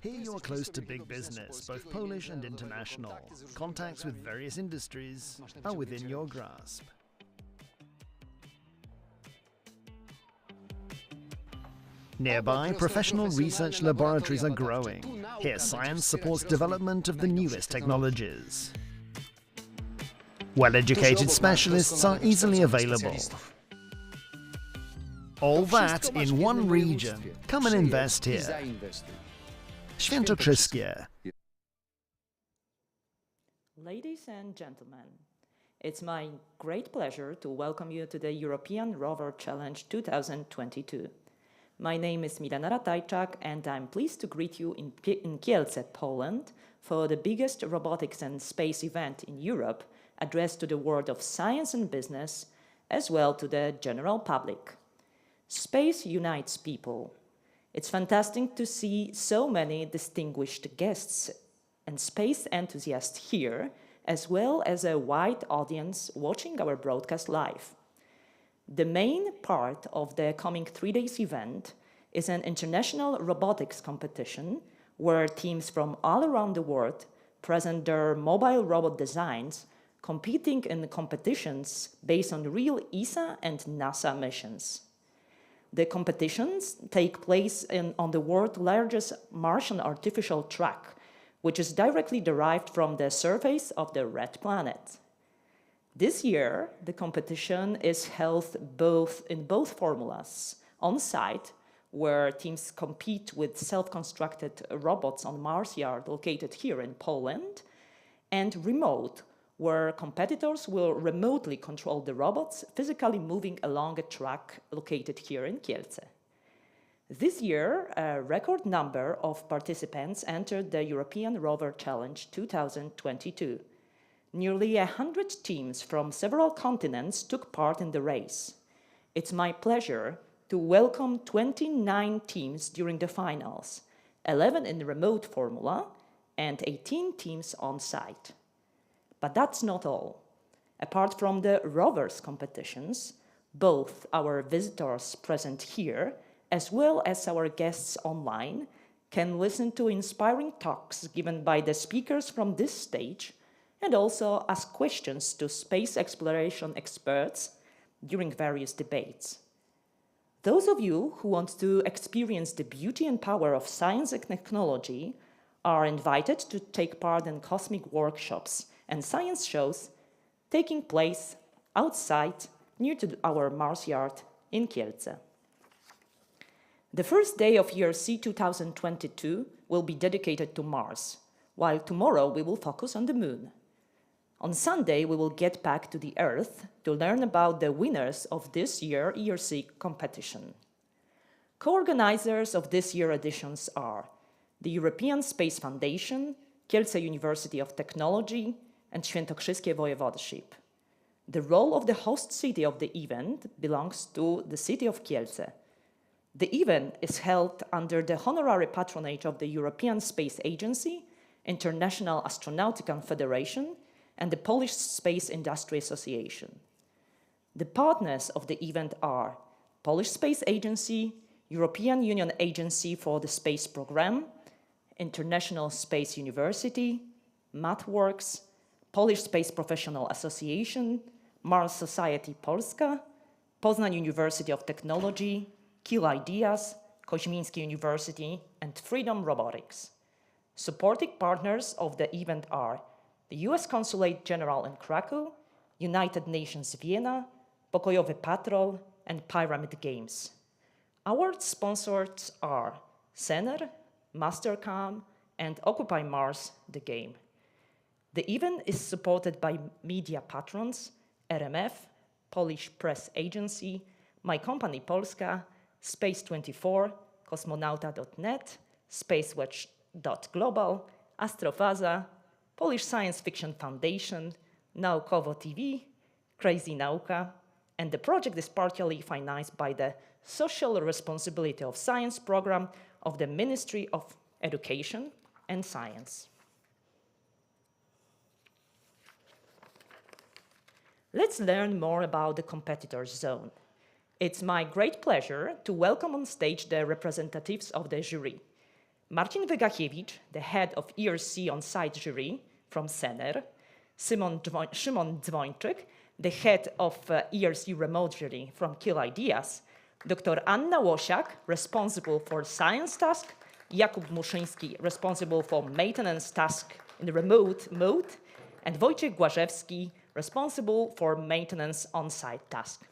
Here you are close to big business, both Polish and international. Contacts with various industries are within your grasp. Nearby, professional research laboratories are growing. Here, science supports development of the newest technologies. Well-educated specialists are easily available. All that in one region. Come and invest here. Świętokrzyskie. Ladies and gentlemen, it's my great pleasure to welcome you to the European Rover Challenge 2022. My name is Milena Ratajczak and I'm pleased to greet you in Kielce, Poland, for the biggest robotics and space event in Europe addressed to the world of science and business, as well to the general public. Space unites people. It's fantastic to see so many distinguished guests and space enthusiasts here, as well as a wide audience watching our broadcast live. The main part of the coming 3 days event is an international robotics competition where teams from all around the world present their mobile robot designs, competing in competitions based on real ESA and NASA missions. The competitions take place on the world's largest Martian artificial track, which is directly derived from the surface of the red planet. This year, the competition is held in both formulas, on-site, where teams compete with self-constructed robots on Mars Yard located here in Poland, and remote, where competitors will remotely control the robots physically moving along a track located here in Kielce. This year, a record number of participants entered the European Rover Challenge 2022. Nearly 100 teams from several continents took part in the race. It's my pleasure to welcome 29 teams during the finals, 11 in remote formula and 18 teams on site. But that's not all. Apart from the rovers competitions, both our visitors present here, as well as our guests online, can listen to inspiring talks given by the speakers from this stage and also ask questions to space exploration experts during various debates. Those of you who want to experience the beauty and power of science and technology are invited to take part in cosmic workshops and science shows taking place outside near to our Mars Yard in Kielce. The first day of year C 2022 will be dedicated to Mars, while tomorrow we will focus on the Moon. On Sunday, we will get back to the Earth to learn about the winners of this year's ERC competition. Co-organizers of this year's editions are the European Space Foundation, Kielce University of Technology, and Świętokrzyskie Voivodeship. The role of the host city of the event belongs to the city of Kielce. The event is held under the honorary patronage of the European Space Agency, International Astronautical Federation, and the Polish Space Industry Association. The partners of the event are Polish Space Agency, European Union Agency for the Space Programme, International Space University, MathWorks, Polish Space Professional Association, Mars Society Polska, Poznań University of Technology, Kiel Ideas, Koźmiński University, and Freedom Robotics. Supporting partners of the event are the US Consulate General in Krakow, United Nations Vienna, Pokojowy Patrol, and Pyramid Games. Award sponsors are Sener, Mastercam, and Occupy Mars, the game. The event is supported by media patrons, RMF, Polish Press Agency, My Company Polska, Space24, Kosmonauta.net, Spacewatch.global, Astrofaza, Polish Science Fiction Foundation, Naukowo TV, Crazy Nauka, and the project is partially financed by the Social Responsibility of Science program of the Ministry of Education and Science. Let's learn more about the competitors' zone. It's my great pleasure to welcome on stage the representatives of the jury. Marcin Wygakiewicz, the head of ERC on-site jury from Sener, Szymon Dzwończyk, the head of ERC remote jury from Kill Ideas, Dr. Anna Łosiak, responsible for science task, Jakub Muszyński, responsible for maintenance task in the remote mode, and Wojciech Głażewski, responsible for maintenance on-site task.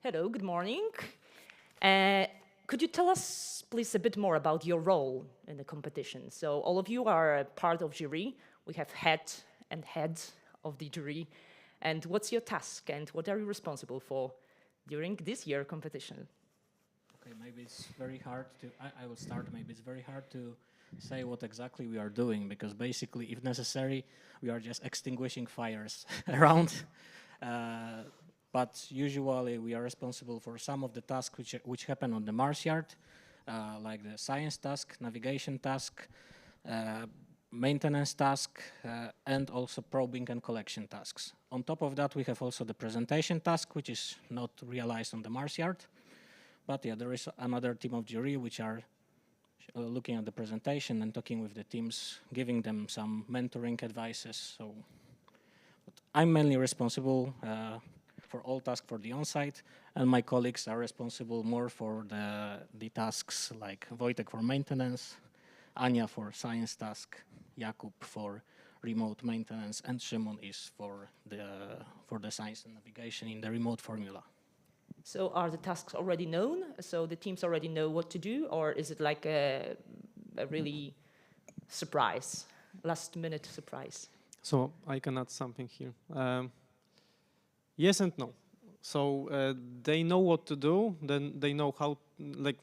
Hello, good morning. Could you tell us, please, a bit more about your role in the competition? So all of you are a part of jury. We have head and heads of the jury. And what's your task and what are you responsible for during this year competition? Okay, maybe it's very hard to, I will start, maybe it's very hard to say what exactly we are doing, because basically, if necessary, we are just extinguishing fires around. But usually we are responsible for some of the tasks which happen on the Mars yard, like the science task, navigation task, maintenance task, and also probing and collection tasks. On top of that, we have also the presentation task, which is not realized on the Mars yard. But yeah, there is another team of jury which are looking at the presentation and talking with the teams, giving them some mentoring advices. So but I'm mainly responsible for all tasks for the on-site, and my colleagues are responsible more for the tasks like Wojtek for maintenance, Ania for science task, Jakub for remote maintenance, and Szymon is for the science and navigation in the remote formula. So are the tasks already known? So the teams already know what to do, or is it like a really surprise, last-minute surprise? So I can add something here. Yes and no. So they know what to do, then they know how, like,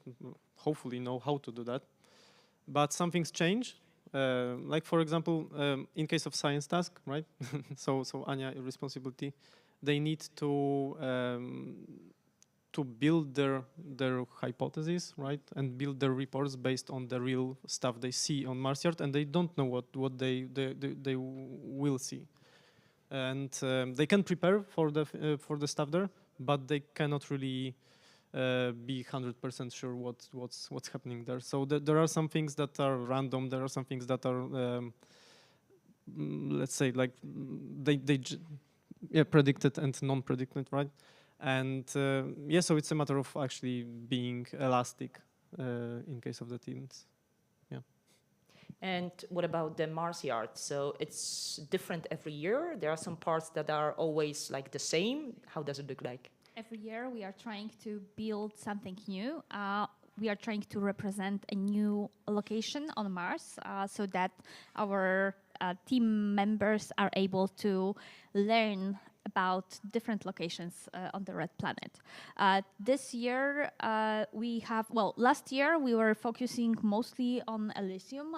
hopefully know how to do that. But some things change. Like, for example, in case of science task, right? so Ania responsibility, they need to build their hypotheses, right, and build their reports based on the real stuff they see on Mars yard, and they don't know what they will see, and they can prepare for the stuff there, but they cannot really be 100% sure what's happening there. So there are some things that are random. There are some things that are let's say, like, they predicted and non-predicted, right? And yeah, so it's a matter of actually being elastic in case of the teams. Yeah. And what about the Mars yard? So it's different every year. There are some parts that are always like the same. How does it look like? Every year we are trying to build something new. We are trying to represent a new location on Mars so that our team members are able to learn about different locations on the Red Planet. This year we have, well, last year we were focusing mostly on Elysium,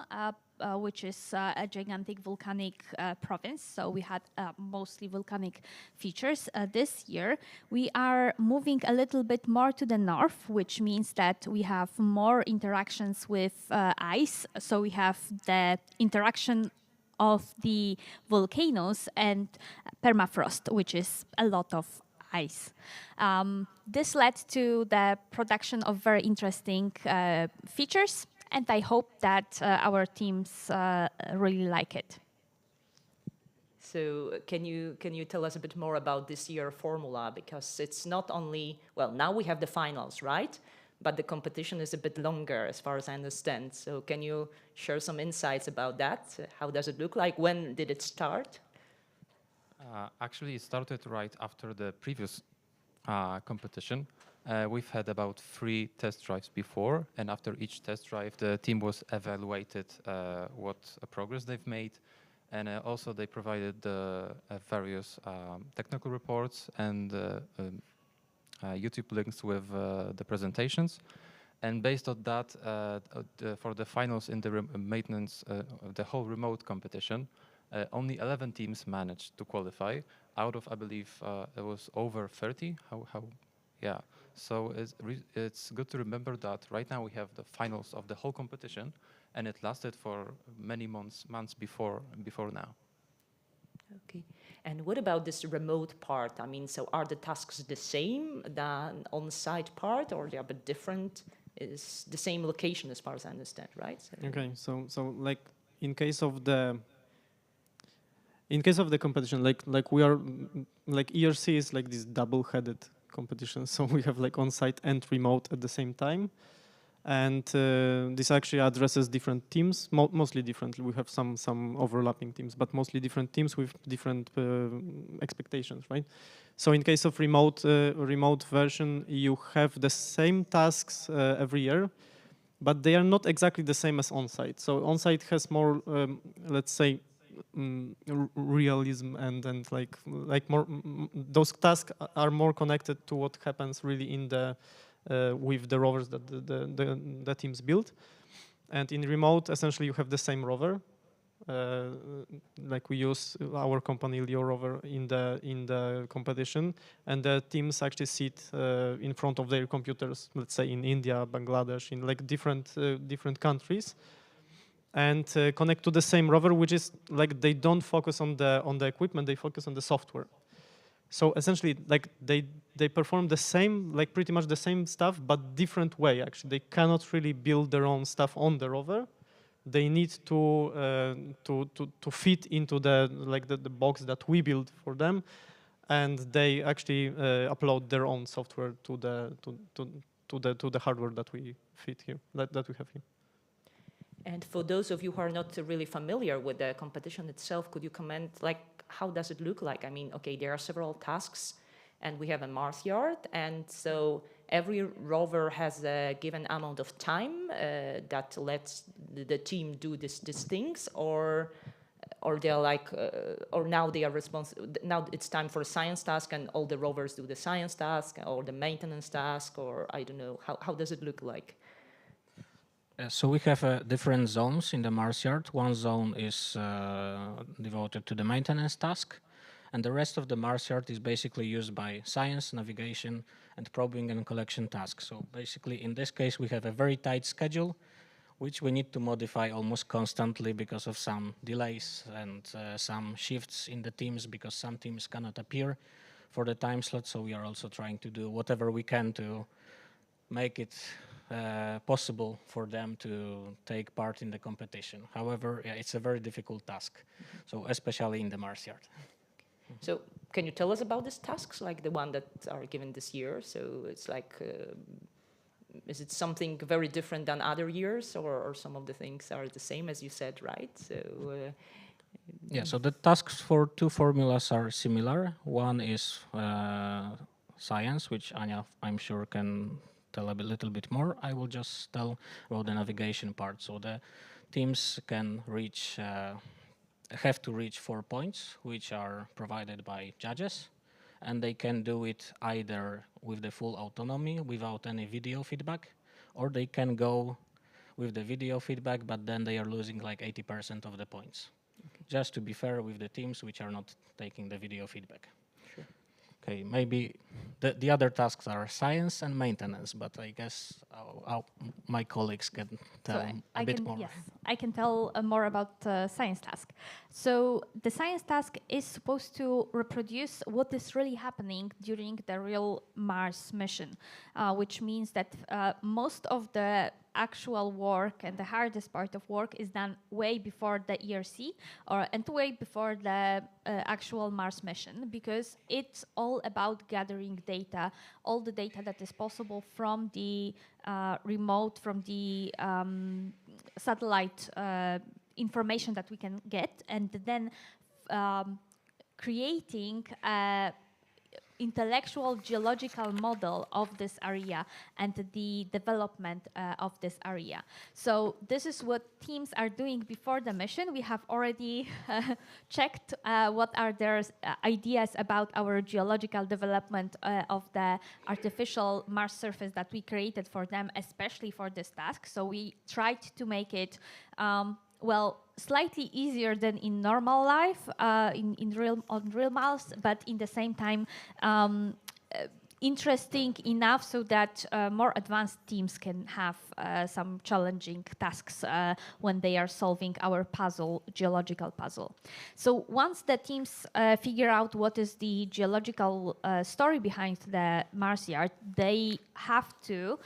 which is a gigantic volcanic province. So we had mostly volcanic features. This year we are moving a little bit more to the north, which means that we have more interactions with ice. So we have the interaction of the volcanoes and permafrost, which is a lot of ice. This led to the production of very interesting features, and I hope that our teams really like it. So can you tell us a bit more about this year formula? Because it's not only, well, now we have the finals, right? But the competition is a bit longer, as far as I understand. So can you share some insights about that? How does it look like? When did it start? Actually, it started right after the previous competition. We've had about 3 test drives before, and after each test drive, the team was evaluated what progress they've made, and also they provided various technical reports and YouTube links with the presentations. And based on that, for the finals in the maintenance, the whole remote competition, only 11 teams managed to qualify out of, I believe, it was over 30. Yeah. So it's good to remember that right now we have the finals of the whole competition, and it lasted for many months before now. Okay. And what about this remote part? I mean, so are the tasks the same than on-site part, or they are a bit different? Is the same location as far as I understand, right? So Okay, so like in case of the competition, like we are like ERC is like this double-headed competition. So we have like on-site and remote at the same time, and this actually addresses different teams, mostly differently. We have some overlapping teams, but mostly different teams with different expectations, right? So in case of remote version, you have the same tasks every year, but they are not exactly the same as on-site. So on-site has more, let's say, realism and like more. Those tasks are more connected to what happens really in the with the rovers that the teams build. And in remote, essentially, you have the same rover. Like we use our company Leo Rover in the competition, and the teams actually sit in front of their computers, let's say in India, Bangladesh, in like different countries, and connect to the same rover, which is like they don't focus on the equipment, they focus on the software. So essentially, like they perform the same, like pretty much the same stuff, but different way. Actually, they cannot really build their own stuff on the rover. They need to fit into the box that we build for them, and they actually upload their own software to the hardware that we fit here, that we have here. and for those of you who are not really familiar with the competition itself, could you comment, like, how does it look like? I mean, okay, there are several tasks, and we have a Mars yard, and so every rover has a given amount of time that lets the team do these things, or they're like, or now they are responsible. Now it's time for a science task, and all the rovers do the science task, or the maintenance task, or I don't know. How does it look like? So we have different zones in the Mars yard. One zone is devoted to the maintenance task, and the rest of the Mars yard is basically used by science, navigation, and probing and collection tasks. So basically, in this case, we have a very tight schedule, which we need to modify almost constantly because of some delays and some shifts in the teams, because some teams cannot appear for the time slot. So we are also trying to do whatever we can to make it possible for them to take part in the competition. However, yeah, it's a very difficult task, so especially in the Mars yard. So can you tell us about these tasks, like the one that are given this year? So it's like, is it something very different than other years, or some of the things are the same, as you said, right? So yeah, so the tasks for two formulas are similar. One is science, which Anya, I'm sure, can tell a little bit more. I will just tell about the navigation part. So the teams can reach, have to reach 4 points, which are provided by judges, and they can do it either with the full autonomy without any video feedback, or they can go with the video feedback, but then they are losing like 80% of the points. Okay. Just to be fair with the teams which are not taking the video feedback. Sure. Okay, maybe the other tasks are science and maintenance, but I guess my colleagues can tell a bit more. Yes, I can tell more about science task. So the science task is supposed to reproduce what is really happening during the real Mars mission, which means that most of the actual work and the hardest part of work is done way before the ERC and way before the actual Mars mission, because it's all about gathering data, all the data that is possible from the remote, from the satellite information that we can get, and then creating a intellectual geological model of this area and the development of this area. So this is what teams are doing before the mission. We have already checked what are their ideas about our geological development of the artificial Mars surface that we created for them, especially for this task. So we tried to make it well, slightly easier than in normal life, on real Mars, but in the same time, interesting enough so that more advanced teams can have some challenging tasks when they are solving our puzzle, geological puzzle. So once the teams figure out what is the geological story behind the Mars yard, they have to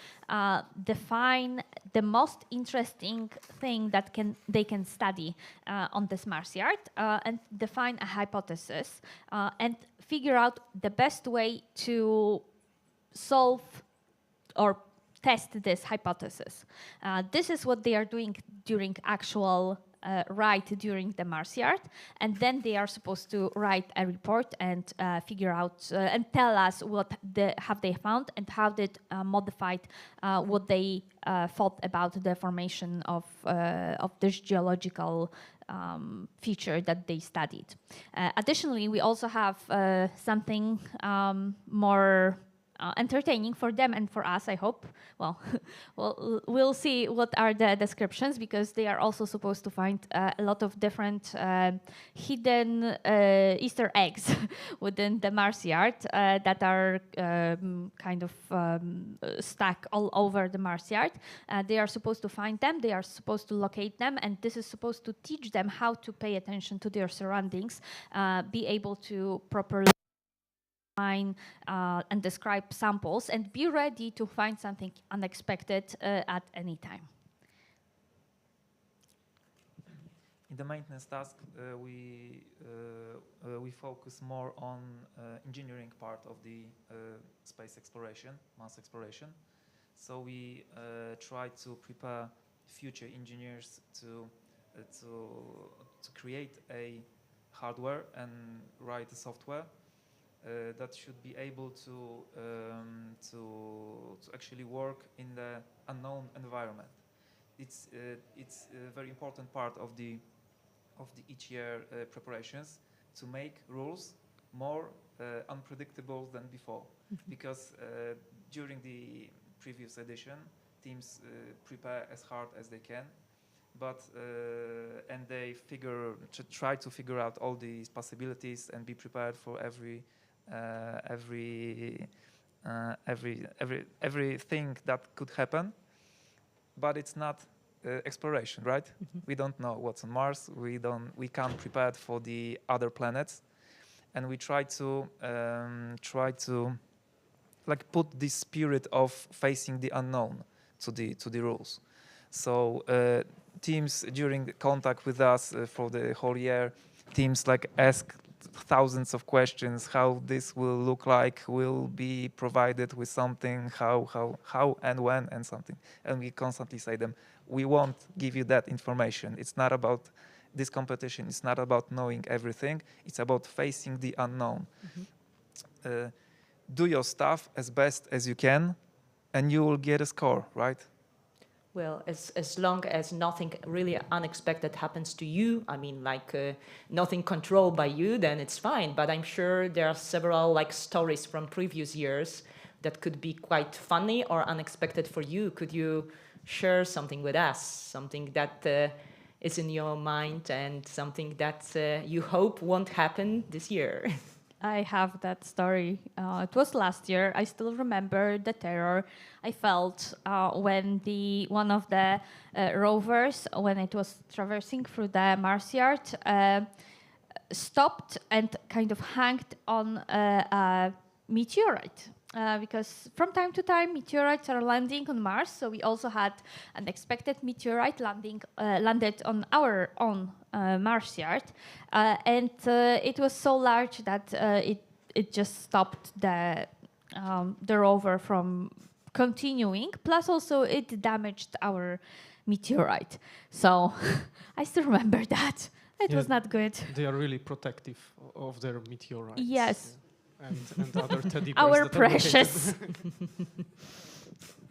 define the most interesting thing that they can study on this Mars yard and define a hypothesis and figure out the best way to solve or test this hypothesis. This is what they are doing during actual ride during the Mars yard, and then they are supposed to write a report and figure out and tell us what have they found and how did modified what they thought about the formation of this geological feature that they studied. Additionally, we also have something more entertaining for them and for us, I hope. Well, we'll see what are the descriptions, because they are also supposed to find a lot of different hidden Easter eggs within the Mars yard that are kind of stuck all over the Mars yard. They are supposed to find them, they are supposed to locate them, and this is supposed to teach them how to pay attention to their surroundings, be able to properly and describe samples, and be ready to find something unexpected at any time. In the maintenance task, we focus more on engineering part of the space exploration, Mars exploration. So we try to prepare future engineers to create a hardware and write a software that should be able to actually work in the unknown environment. It's a very important part of the each year preparations to make rules more unpredictable than before, because during the previous edition teams prepare as hard as they can, but and they try to figure out all these possibilities and be prepared for everything that could happen, but it's not exploration, right? Mm-hmm. We don't know what's on Mars. We can't prepare for the other planets, and we try to like put this spirit of facing the unknown to the rules. So teams during the contact with us for the whole year, teams like ask thousands of questions, how this will look like, will be provided with something, how and when and something. And we constantly say them, we won't give you that information. It's not about this competition. It's not about knowing everything. It's about facing the unknown. Mm-hmm. Do your stuff as best as you can, and you will get a score, right? Well, as long as nothing really unexpected happens to you, I mean, like nothing controlled by you, then it's fine. But I'm sure there are several like stories from previous years that could be quite funny or unexpected for you. Could you share something with us, something that is in your mind and something that you hope won't happen this year? I have that story. It was last year. I still remember the terror I felt when one of the rovers, when it was traversing through the Mars yard, stopped and kind of hanged on a meteorite. Because from time to time, meteorites are landing on Mars, so we also had an expected meteorite landed on our own Mars yard, and it was so large that it just stopped the rover from continuing. Plus, also it damaged our meteorite. So I still remember that. It was not good. They are really protective of their meteorites. Yes. And other teddy bears. Our precious.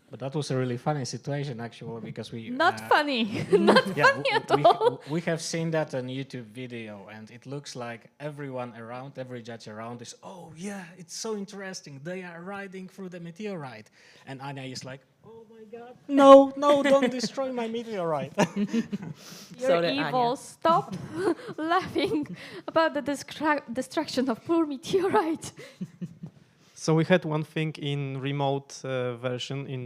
But that was a really funny situation, actually, because we... Not funny. Not funny at all. We have seen that on YouTube video, and it looks like everyone around, every judge around is, oh, yeah, it's so interesting. They are riding through the meteorite. And Anya is like, oh, my God. No, don't destroy my meteorite. You're evil. Anya. Stop laughing about the destruction of poor meteorite. So we had one thing in remote version in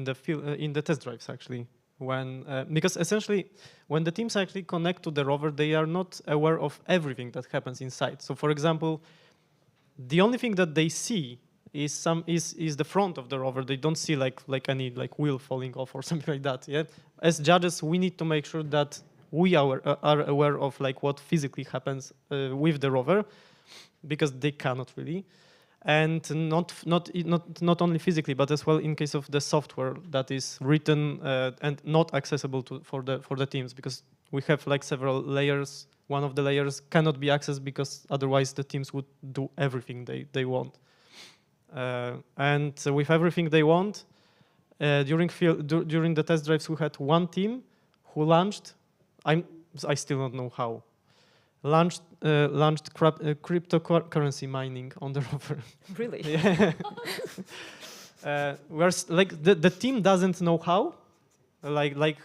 the test drives actually, when because essentially when the teams actually connect to the rover, they are not aware of everything that happens inside. So for example, the only thing that they see is the front of the rover. They don't see like any wheel falling off or something like that. Yeah. As judges, we need to make sure that we are aware of like what physically happens with the rover, because they cannot really, and not only physically, but as well in case of the software that is written and not accessible for the teams, because we have like several layers. One of the layers cannot be accessed because otherwise the teams would do everything they want. And with everything they want, during the test drives, we had one team who launched. I still don't know how. Launched cryptocurrency mining on the rover. Really? Yeah. The team doesn't know how, like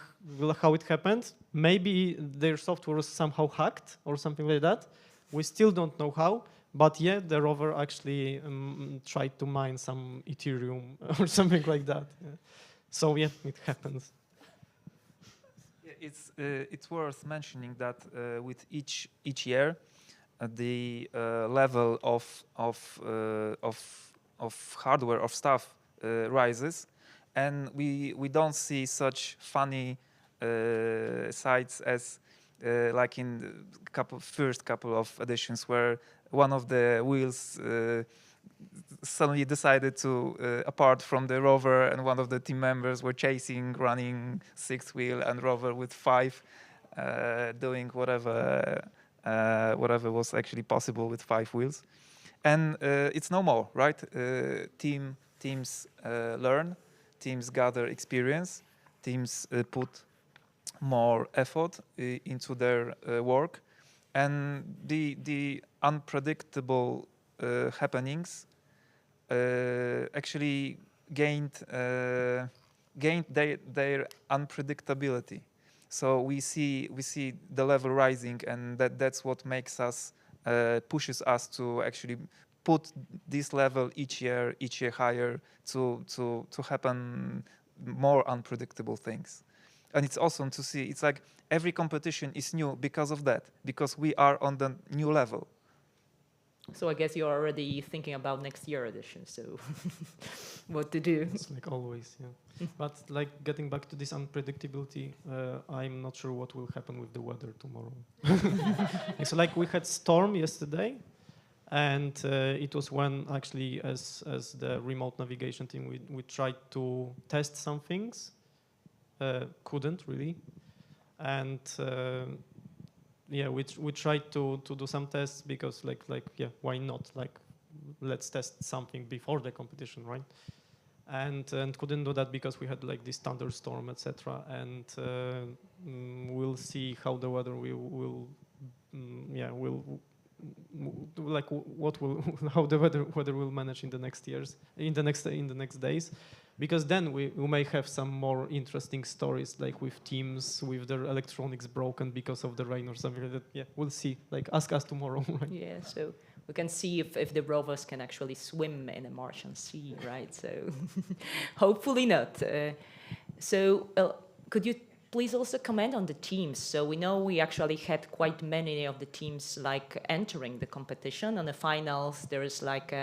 how it happened. Maybe their software was somehow hacked or something like that. We still don't know how, but yeah, the rover actually tried to mine some Ethereum or something like that. Yeah. So yeah, it happens. It's worth mentioning that with each year, the level of hardware of stuff rises, and we don't see such funny sites as like in the first couple of editions, where one of the wheels suddenly decided to apart from the rover, and one of the team members were running sixth wheel, and rover with 5 doing whatever was actually possible with 5 wheels. And it's no more, right? Teams learn, teams gather experience, teams put more effort into their work, and the unpredictable happenings actually gained their unpredictability. So we see the level rising, and that's what makes us pushes us to actually put this level each year higher to happen more unpredictable things. And it's awesome to see. It's like every competition is new because of that, because we are on the new level. So I guess you're already thinking about next year edition, so what to do. It's like always, yeah. But like getting back to this unpredictability, I'm not sure what will happen with the weather tomorrow. It's like we had storm yesterday, and it was when actually as the remote navigation team, we tried to test some things, couldn't really, and yeah, we tried to do some tests because yeah, why not? Like, let's test something before the competition, right? And couldn't do that because we had like this thunderstorm, etc. And we'll see how the weather will like what will how the weather will manage in the next years, in the next days. Because then we may have some more interesting stories, like with teams with their electronics broken because of the rain or something like that. Yeah, we'll see. Like, ask us tomorrow. Right? Yeah, so we can see if the rovers can actually swim in a Martian sea, right? So hopefully not. So could you please also comment on the teams? So we know we actually had quite many of the teams like entering the competition. On the finals, there is like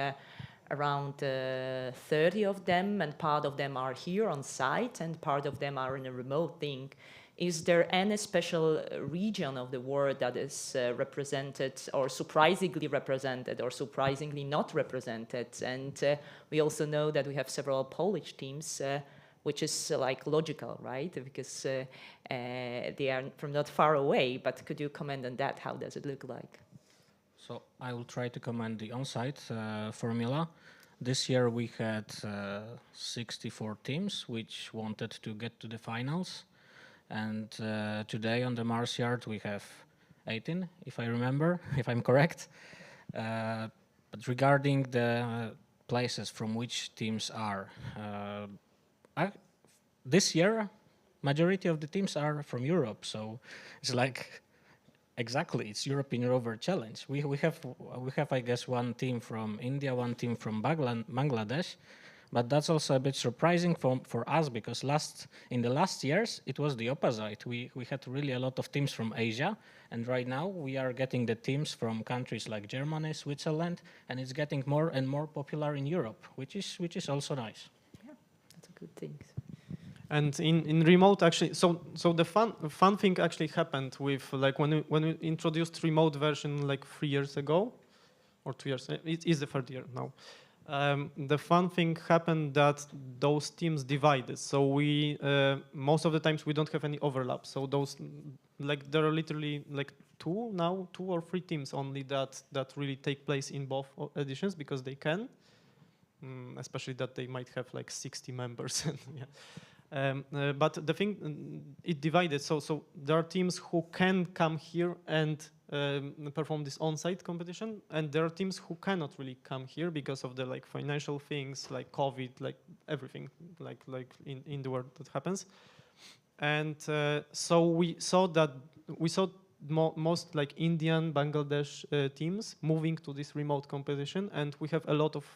around 30 of them, and part of them are here on site and part of them are in a remote thing. Is there any special region of the world that is represented or surprisingly represented or surprisingly not represented? And we also know that we have several Polish teams, which is like logical, right? Because they are from not far away, but could you comment on that? How does it look like? So I will try to comment the on-site formula. This year we had 64 teams which wanted to get to the finals. And today on the Mars Yard we have 18, if I remember, if I'm correct. But regarding the places from which teams are, this year majority of the teams are from Europe. So it's like Exactly, it's European Rover Challenge. We have I guess one team from India, one team from Bangladesh, but that's also a bit surprising for us because in the last years it was the opposite. We had really a lot of teams from Asia, and right now we are getting the teams from countries like Germany, Switzerland, and it's getting more and more popular in Europe, which is also nice. Yeah, that's a good thing. And in remote, actually, so the fun thing actually happened with like when we introduced remote version like 3 years ago, or 2 years. It is the third year now. The fun thing happened that those teams divided. So we most of the times we don't have any overlap. So those like there are literally like two or three teams only that really take place in both editions because they can, especially that they might have like 60 members. Yeah. But the thing, it divided. So there are teams who can come here and perform this on-site competition, and there are teams who cannot really come here because of the like financial things, like COVID, like everything, like in the world that happens. And so we saw most like Indian, Bangladesh teams moving to this remote competition, and we have a lot of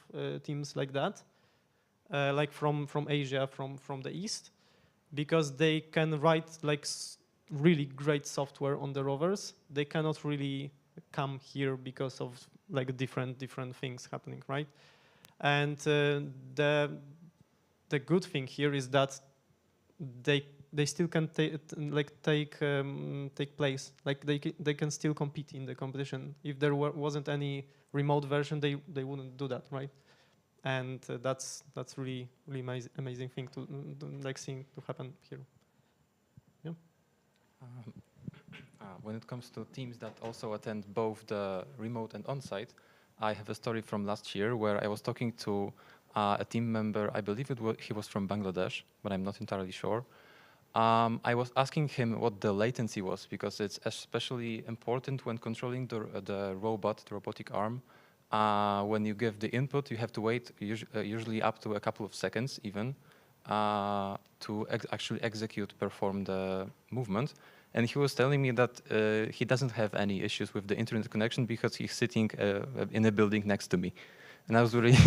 teams like that. Like from Asia, from the East, because they can write like really great software on the rovers. They cannot really come here because of like different things happening, right? And the good thing here is that they still can take place. Like they can still compete in the competition. If there wasn't any remote version, they wouldn't do that, right? And that's really amazing thing to like seeing to happen here. Yeah. When it comes to teams that also attend both the remote and on-site, I have a story from last year where I was talking to a team member. I believe he was from Bangladesh, but I'm not entirely sure. I was asking him what the latency was because it's especially important when controlling the robotic arm. When you give the input, you have to wait usually up to a couple of seconds even to actually perform the movement. And he was telling me that he doesn't have any issues with the internet connection because he's sitting in a building next to me. And I was really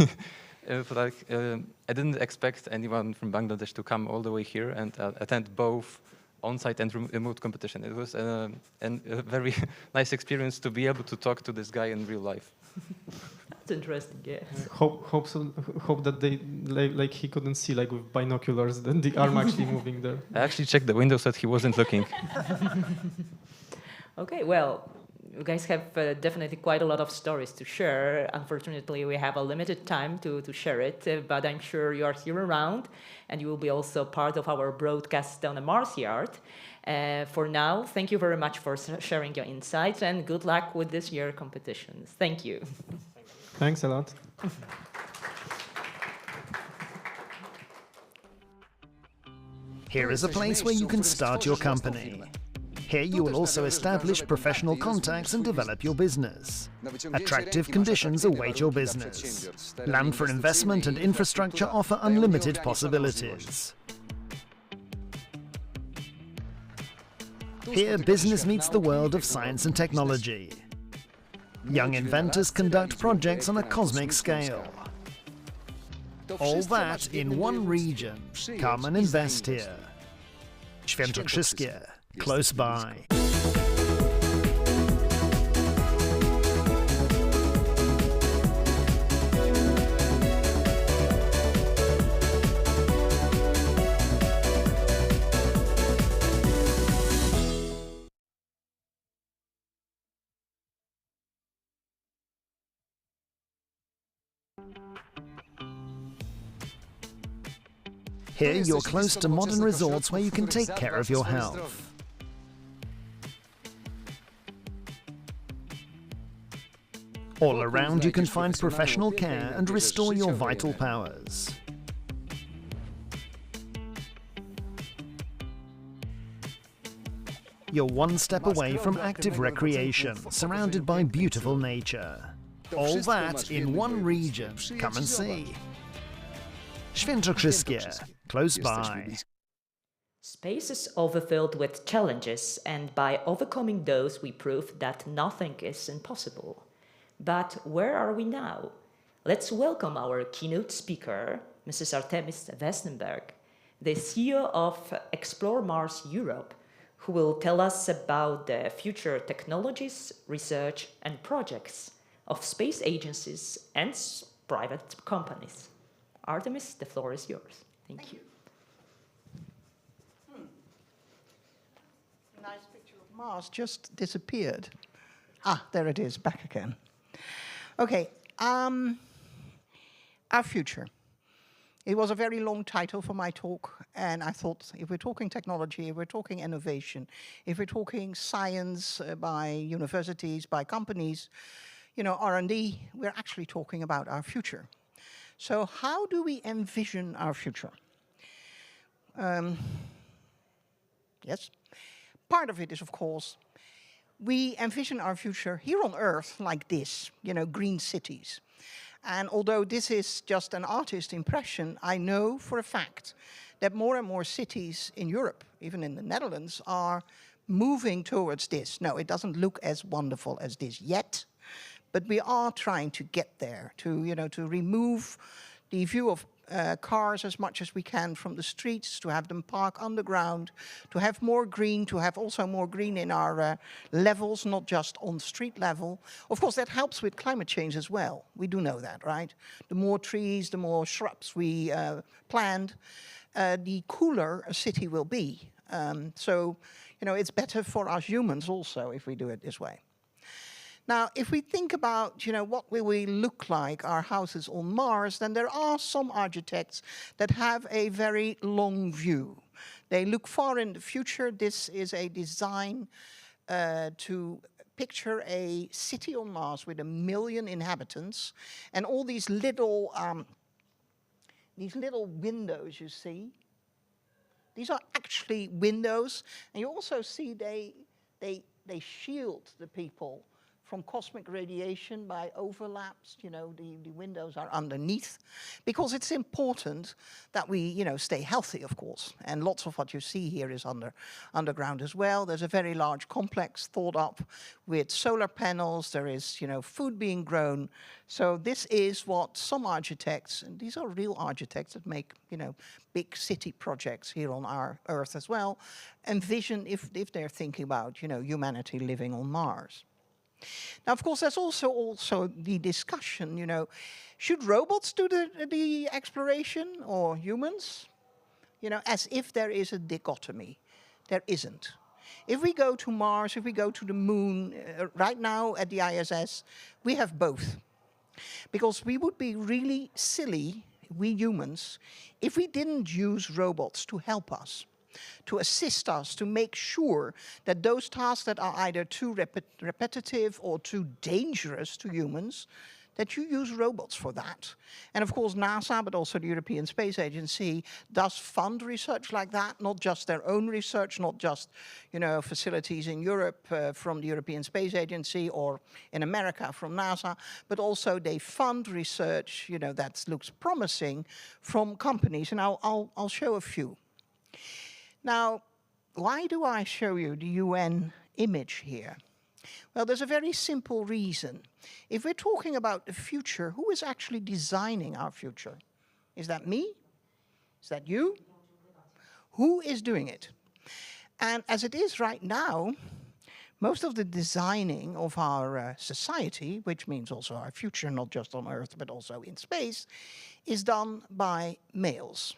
like, I didn't expect anyone from Bangladesh to come all the way here and attend both on-site and remote competition. It was a very nice experience to be able to talk to this guy in real life. That's interesting, yeah. Hope that they like he couldn't see like with binoculars then the arm actually moving there. I actually checked the window so that he wasn't looking. Okay, well, you guys have definitely quite a lot of stories to share. Unfortunately, we have a limited time to share it, but I'm sure you are here around and you will be also part of our broadcast on the Mars Yard. For now, thank you very much for sharing your insights and good luck with this year's competitions. Thank you. Thanks a lot. Here is a place where you can start your company. Here you will also establish professional contacts and develop your business. Attractive conditions await your business. Land for investment and infrastructure offer unlimited possibilities. Here, business meets the world of science and technology. Young inventors conduct projects on a cosmic scale. All that in one region. Come and invest here. Świętokrzyskie, close by. Here you're close to modern resorts where you can take care of your health. All around you can find professional care and restore your vital powers. You're one step away from active recreation, surrounded by beautiful nature. All that in one region. Come and see. Świętokrzyskie, close by. Space is overfilled with challenges, and by overcoming those, we prove that nothing is impossible. But where are we now? Let's welcome our keynote speaker, Mrs. Artemis Westenberg, the CEO of Explore Mars Europe, who will tell us about the future technologies, research, and projects of space agencies and private companies. Artemis, the floor is yours. Thank you. Nice picture of Mars just disappeared. Ah, there it is, back again. Okay, our future. It was a very long title for my talk, and I thought if we're talking technology, if we're talking innovation, if we're talking science by universities, by companies, you know, R&D, we're actually talking about our future. So how do we envision our future? Yes. Part of it is, of course, we envision our future here on Earth like this, you know, green cities. And although this is just an artist impression, I know for a fact that more and more cities in Europe, even in the Netherlands, are moving towards this. No, it doesn't look as wonderful as this yet, but we are trying to get there, to, you know, to remove the view of cars as much as we can from the streets, to have them park underground, to have more green, to have also more green in our levels, not just on street level. Of course, that helps with climate change as well. We do know that, right? The more trees, the more shrubs we plant, the cooler a city will be. So, you know, it's better for us humans also if we do it this way. Now, if we think about, you know, what will we look like, our houses on Mars, then there are some architects that have a very long view. They look far in the future. This is a design to picture a city on Mars with 1 million inhabitants, and all these little windows you see. These are actually windows, and you also see they shield the people from cosmic radiation by overlaps. You know, the windows are underneath, because it's important that we, you know, stay healthy, of course. And lots of what you see here is underground as well. There's a very large complex thought up with solar panels. There is, you know, food being grown. So this is what some architects, and these are real architects that make, you know, big city projects here on our Earth as well, envision if they're thinking about, you know, humanity living on Mars. Now, of course, there's also the discussion, you know, should robots do the exploration or humans? You know, as if there is a dichotomy. There isn't. If we go to Mars, if we go to the moon, right now at the ISS, we have both. Because we would be really silly, we humans, if we didn't use robots to help us, to assist us, to make sure that those tasks that are either too repetitive or too dangerous to humans, that you use robots for that. And of course, NASA, but also the European Space Agency, does fund research like that, not just their own research, not just, you know, facilities in Europe from the European Space Agency, or in America from NASA, but also they fund research, you know, that looks promising from companies. And I'll show a few. Now, why do I show you the UN image here? Well, there's a very simple reason. If we're talking about the future, who is actually designing our future? Is that me? Is that you? Who is doing it? And as it is right now, most of the designing of our society, which means also our future, not just on Earth, but also in space, is done by males.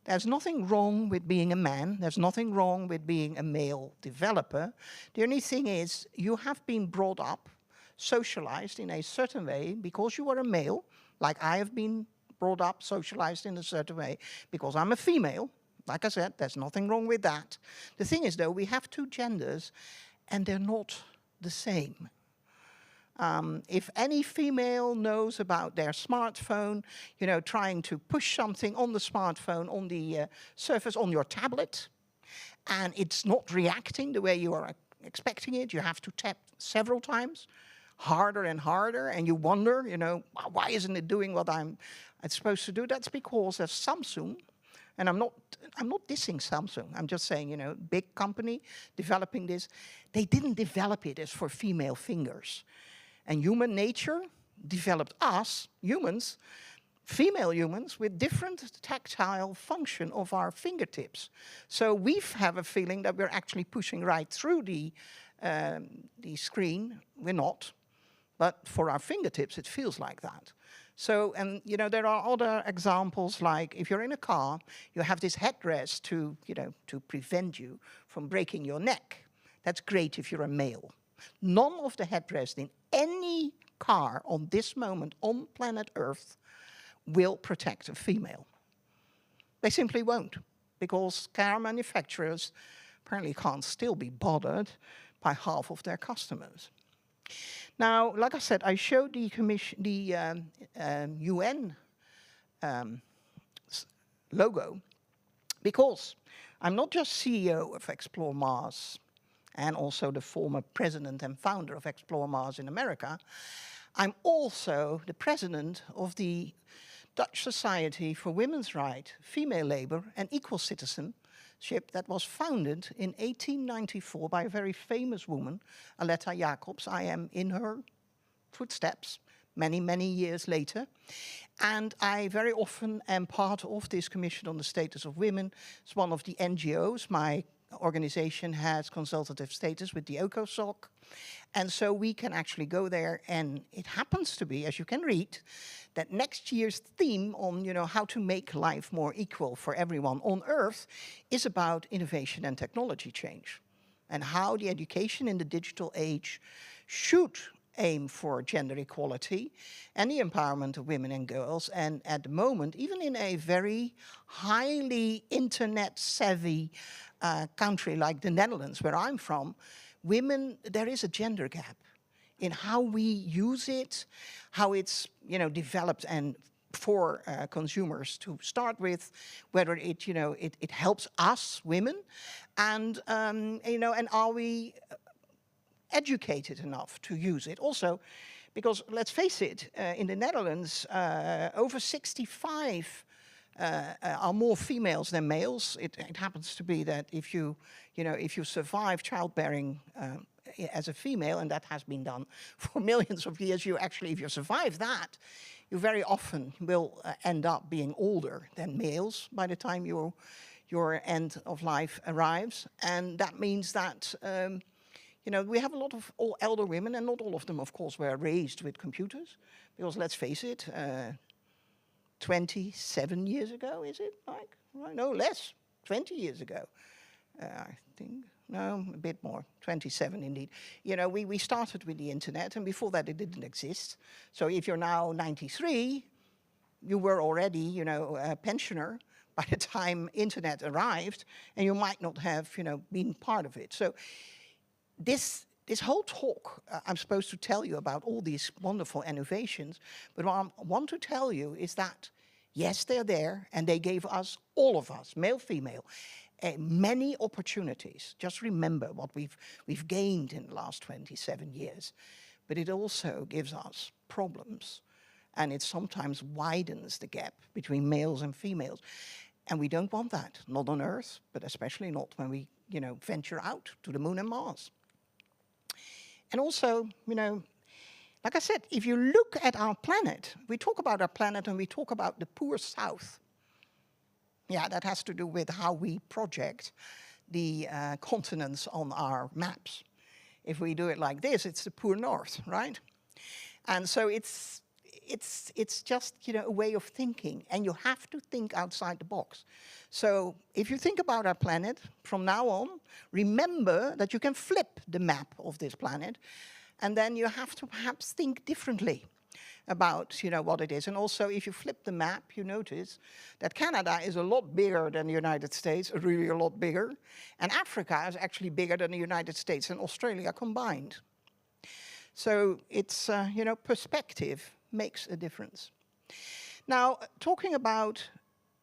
There's nothing wrong with being a man. There's nothing wrong with being a male developer. The only thing is you have been brought up, socialized in a certain way because you are a male, like I have been brought up, socialized in a certain way because I'm a female. Like I said, there's nothing wrong with that. The thing is, though, we have two genders and they're not the same. If any female knows about their smartphone, you know, trying to push something on the smartphone, on the surface, on your tablet, and it's not reacting the way you are expecting it, you have to tap several times, harder and harder, and you wonder, you know, why isn't it doing what it's supposed to do? That's because there's Samsung, And I'm not dissing Samsung. I'm just saying, you know, big company developing this. They didn't develop it as for female fingers. And human nature developed us, humans, female humans, with different tactile function of our fingertips. So we have a feeling that we're actually pushing right through the screen. We're not. But for our fingertips, it feels like that. So, and you know, there are other examples, like if you're in a car, you have this headrest to, you know, to prevent you from breaking your neck. That's great if you're a male. None of the headrest in any car on this moment on planet Earth will protect a female. They simply won't, because car manufacturers apparently can't still be bothered by half of their customers. Now, like I said, I showed the UN logo because I'm not just CEO of Explore Mars and also the former president and founder of Explore Mars in America. I'm also the president of the Dutch Society for Women's Rights, Female Labour and Equal Citizenship that was founded in 1894 by a very famous woman, Aletta Jacobs. I am in her footsteps many, many years later. And I very often am part of this Commission on the Status of Women. It's one of the NGOs. My organization has consultative status with the ECOSOC. And so we can actually go there, and it happens to be, as you can read, that next year's theme on, you know, how to make life more equal for everyone on Earth is about innovation and technology change, and how the education in the digital age should aim for gender equality and the empowerment of women and girls. And at the moment, even in a very highly internet-savvy country like the Netherlands, where I'm from, women, there is a gender gap in how we use it, how it's, you know, developed and for consumers to start with, whether it, you know, it helps us women, and you know, and are we educated enough to use it? Also, because let's face it, in the Netherlands, over 65 are more females than males. It happens to be that if you survive childbearing as a female, and that has been done for millions of years, if you survive that, you very often will end up being older than males by the time your end of life arrives. And that means that you know, we have a lot of elder women, and not all of them, of course, were raised with computers, because let's face it, 27 years ago, is it? Like, no, less, 20 years ago, I think. No, a bit more, 27 indeed. You know, we started with the internet, and before that it didn't exist. So if you're now 93, you were already, you know, a pensioner by the time internet arrived, and you might not have, you know, been part of it. So this whole talk, I'm supposed to tell you about all these wonderful innovations, but what I want to tell you is that, yes, they're there, and they gave us, all of us, male, female, many opportunities. Just remember what we've gained in the last 27 years. But it also gives us problems, and it sometimes widens the gap between males and females. And we don't want that, not on Earth, but especially not when we, you know, venture out to the Moon and Mars. And also, you know, like I said, if you look at our planet, we talk about our planet and we talk about the poor South. Yeah, that has to do with how we project the continents on our maps. If we do it like this, it's the poor North, right? And so it's just, you know, a way of thinking, and you have to think outside the box. So if you think about our planet from now on, remember that you can flip the map of this planet, and then you have to perhaps think differently about, you know, what it is. And also, if you flip the map, you notice that Canada is a lot bigger than the United States, really a lot bigger, and Africa is actually bigger than the United States and Australia combined. So it's, you know, perspective makes a difference. Now, talking about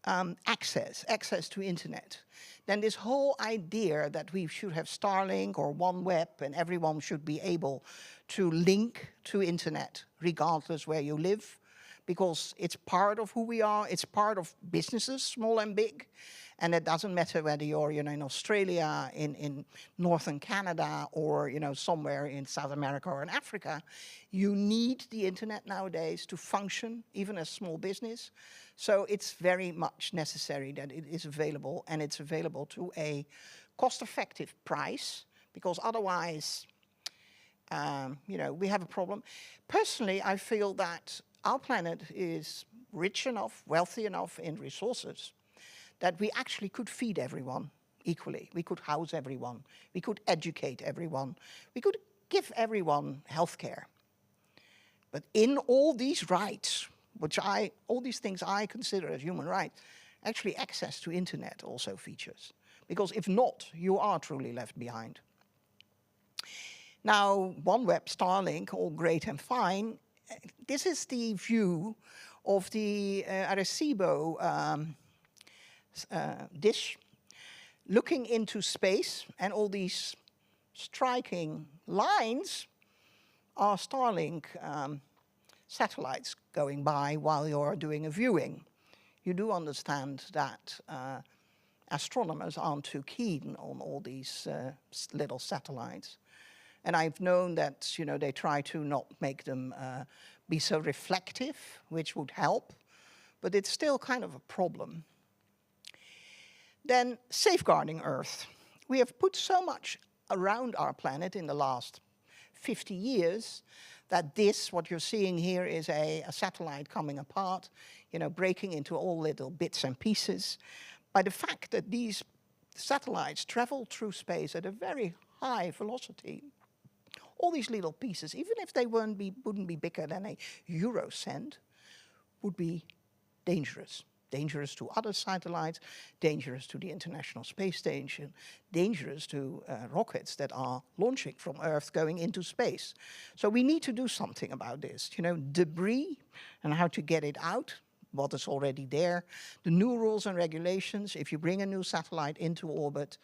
access to internet, then this whole idea that we should have Starlink or OneWeb and everyone should be able to link to internet regardless where you live, because it's part of who we are. It's part of businesses, small and big. And it doesn't matter whether you're, in Australia, in northern Canada, or, somewhere in South America or in Africa. You need the internet nowadays to function, even as small business. So it's very much necessary that it is available, and it's available to a cost-effective price, because otherwise, we have a problem. Personally, I feel that our planet is rich enough, wealthy enough in resources that we actually could feed everyone equally. We could house everyone. We could educate everyone. We could give everyone healthcare. But in all these rights, all these things I consider as human rights, actually access to internet also features. Because if not, you are truly left behind. Now, OneWeb, Starlink, all great and fine. This is the view of the Arecibo dish, looking into space, and all these striking lines are Starlink satellites going by while you're doing a viewing. You do understand that astronomers aren't too keen on all these little satellites. And I've known that, they try to not make them be so reflective, which would help, but it's still kind of a problem. Then safeguarding Earth. We have put so much around our planet in the last 50 years that what you're seeing here is a satellite coming apart, breaking into all little bits and pieces. By the fact that these satellites travel through space at a very high velocity, all these little pieces, even if they wouldn't be bigger than a euro cent, would be dangerous. Dangerous to other satellites, dangerous to the International Space Station, dangerous to rockets that are launching from Earth going into space. So we need to do something about this. Debris and how to get it out, what is already there, the new rules and regulations. If you bring a new satellite into orbit,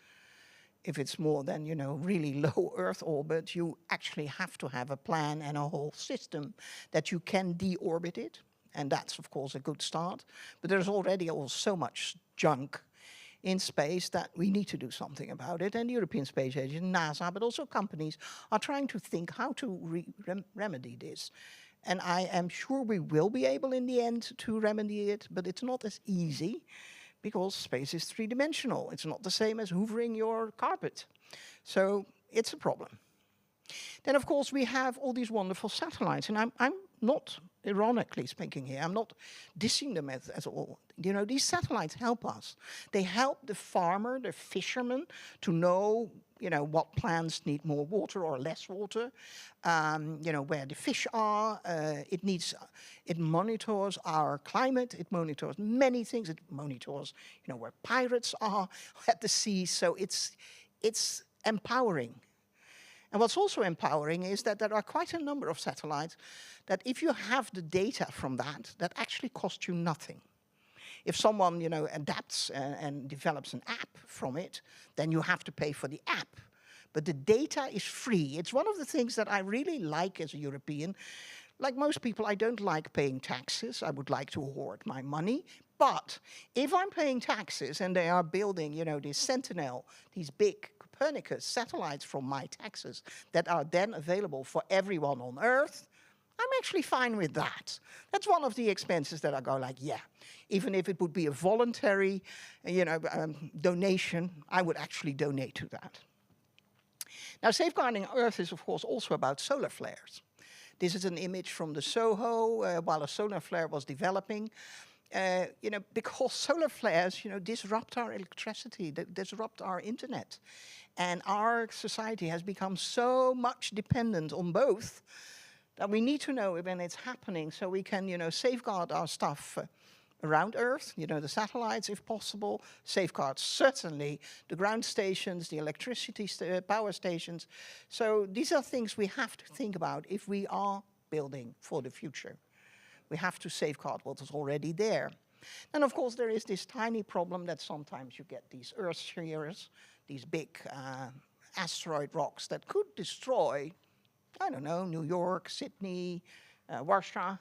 if it's more than, really low Earth orbit, you actually have to have a plan and a whole system that you can deorbit it. And that's, of course, a good start. But there's already so much junk in space that we need to do something about it. And the European Space Agency, NASA, but also companies are trying to think how to remedy this. And I am sure we will be able in the end to remedy it, but it's not as easy because space is three-dimensional. It's not the same as hoovering your carpet. So it's a problem. Then, of course, we have all these wonderful satellites. And I'm not, ironically speaking here, I'm not dissing them at all. These satellites help us. They help the farmer, the fisherman, to know, what plants need more water or less water, where the fish are. It monitors our climate. It monitors many things. It monitors, where pirates are at the sea. So it's empowering. And what's also empowering is that there are quite a number of satellites that if you have the data from that actually cost you nothing. If someone, adapts and develops an app from it, then you have to pay for the app. But the data is free. It's one of the things that I really like as a European. Like most people, I don't like paying taxes. I would like to hoard my money. But if I'm paying taxes and they are building, this Sentinel, these big Copernicus satellites from my taxes that are then available for everyone on Earth, I'm actually fine with that. That's one of the expenses that I go like, yeah, even if it would be a voluntary, donation, I would actually donate to that. Now, safeguarding Earth is, of course, also about solar flares. This is an image from the Soho while a solar flare was developing. Because solar flares, disrupt our electricity, disrupt our internet. And our society has become so much dependent on both that we need to know when it's happening so we can, safeguard our stuff around Earth, the satellites if possible, safeguard certainly the ground stations, the electricity power stations. So these are things we have to think about if we are building for the future. We have to safeguard what is already there. And of course, there is this tiny problem that sometimes you get these earth shears, these big asteroid rocks that could destroy, I don't know, New York, Sydney, Warsaw,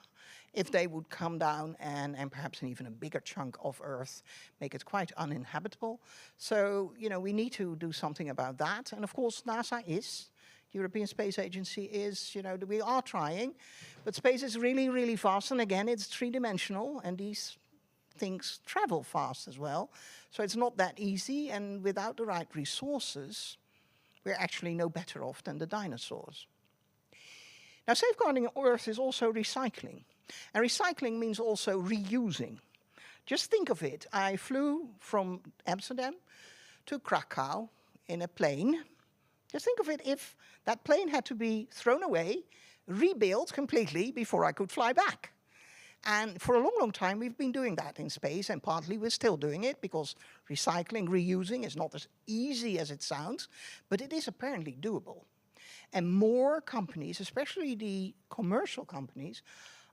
if they would come down and perhaps even a bigger chunk of Earth, make it quite uninhabitable. So, you know, we need to do something about that. And of course, NASA is, European Space Agency is, you know, we are trying, but space is really, really fast. And again, it's three-dimensional, and these things travel fast as well. So it's not that easy, and without the right resources, we're actually no better off than the dinosaurs. Now, safeguarding Earth is also recycling. And recycling means also reusing. Just think of it. I flew from Amsterdam to Krakow in a plane. Just think of it if that plane had to be thrown away, rebuilt completely before I could fly back. And for a long, long time, we've been doing that in space, and partly we're still doing it because recycling, reusing is not as easy as it sounds, but it is apparently doable. And more companies, especially the commercial companies,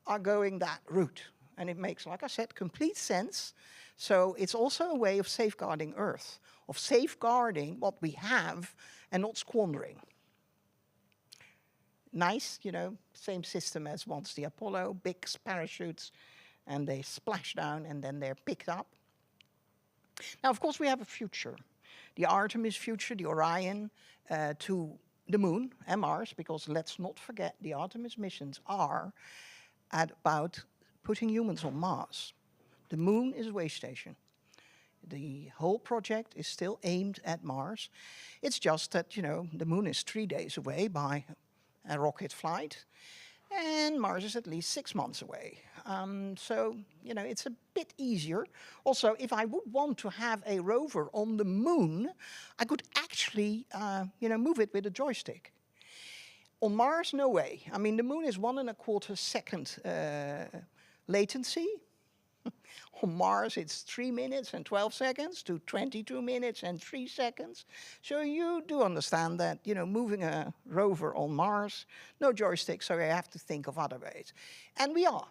are going that route. And it makes, like I said, complete sense. So it's also a way of safeguarding Earth, of safeguarding what we have and not squandering. Nice, you know, same system as once the Apollo, big parachutes, and they splash down and then they're picked up. Now, of course, we have a future. The Artemis future, the Orion, to the Moon and Mars, because let's not forget the Artemis missions are about putting humans on Mars. The Moon is a way station. The whole project is still aimed at Mars. It's just that, you know, the Moon is 3 days away by a rocket flight, and Mars is at least 6 months away. So, you know, it's a bit easier. Also, if I would want to have a rover on the Moon, I could actually, you know, move it with a joystick. On Mars, no way. I mean, the Moon is 1.25 second latency. On Mars, it's 3 minutes and 12 seconds to 22 minutes and 3 seconds. So you do understand that, you know, moving a rover on Mars, no joystick, so you have to think of other ways. And we are.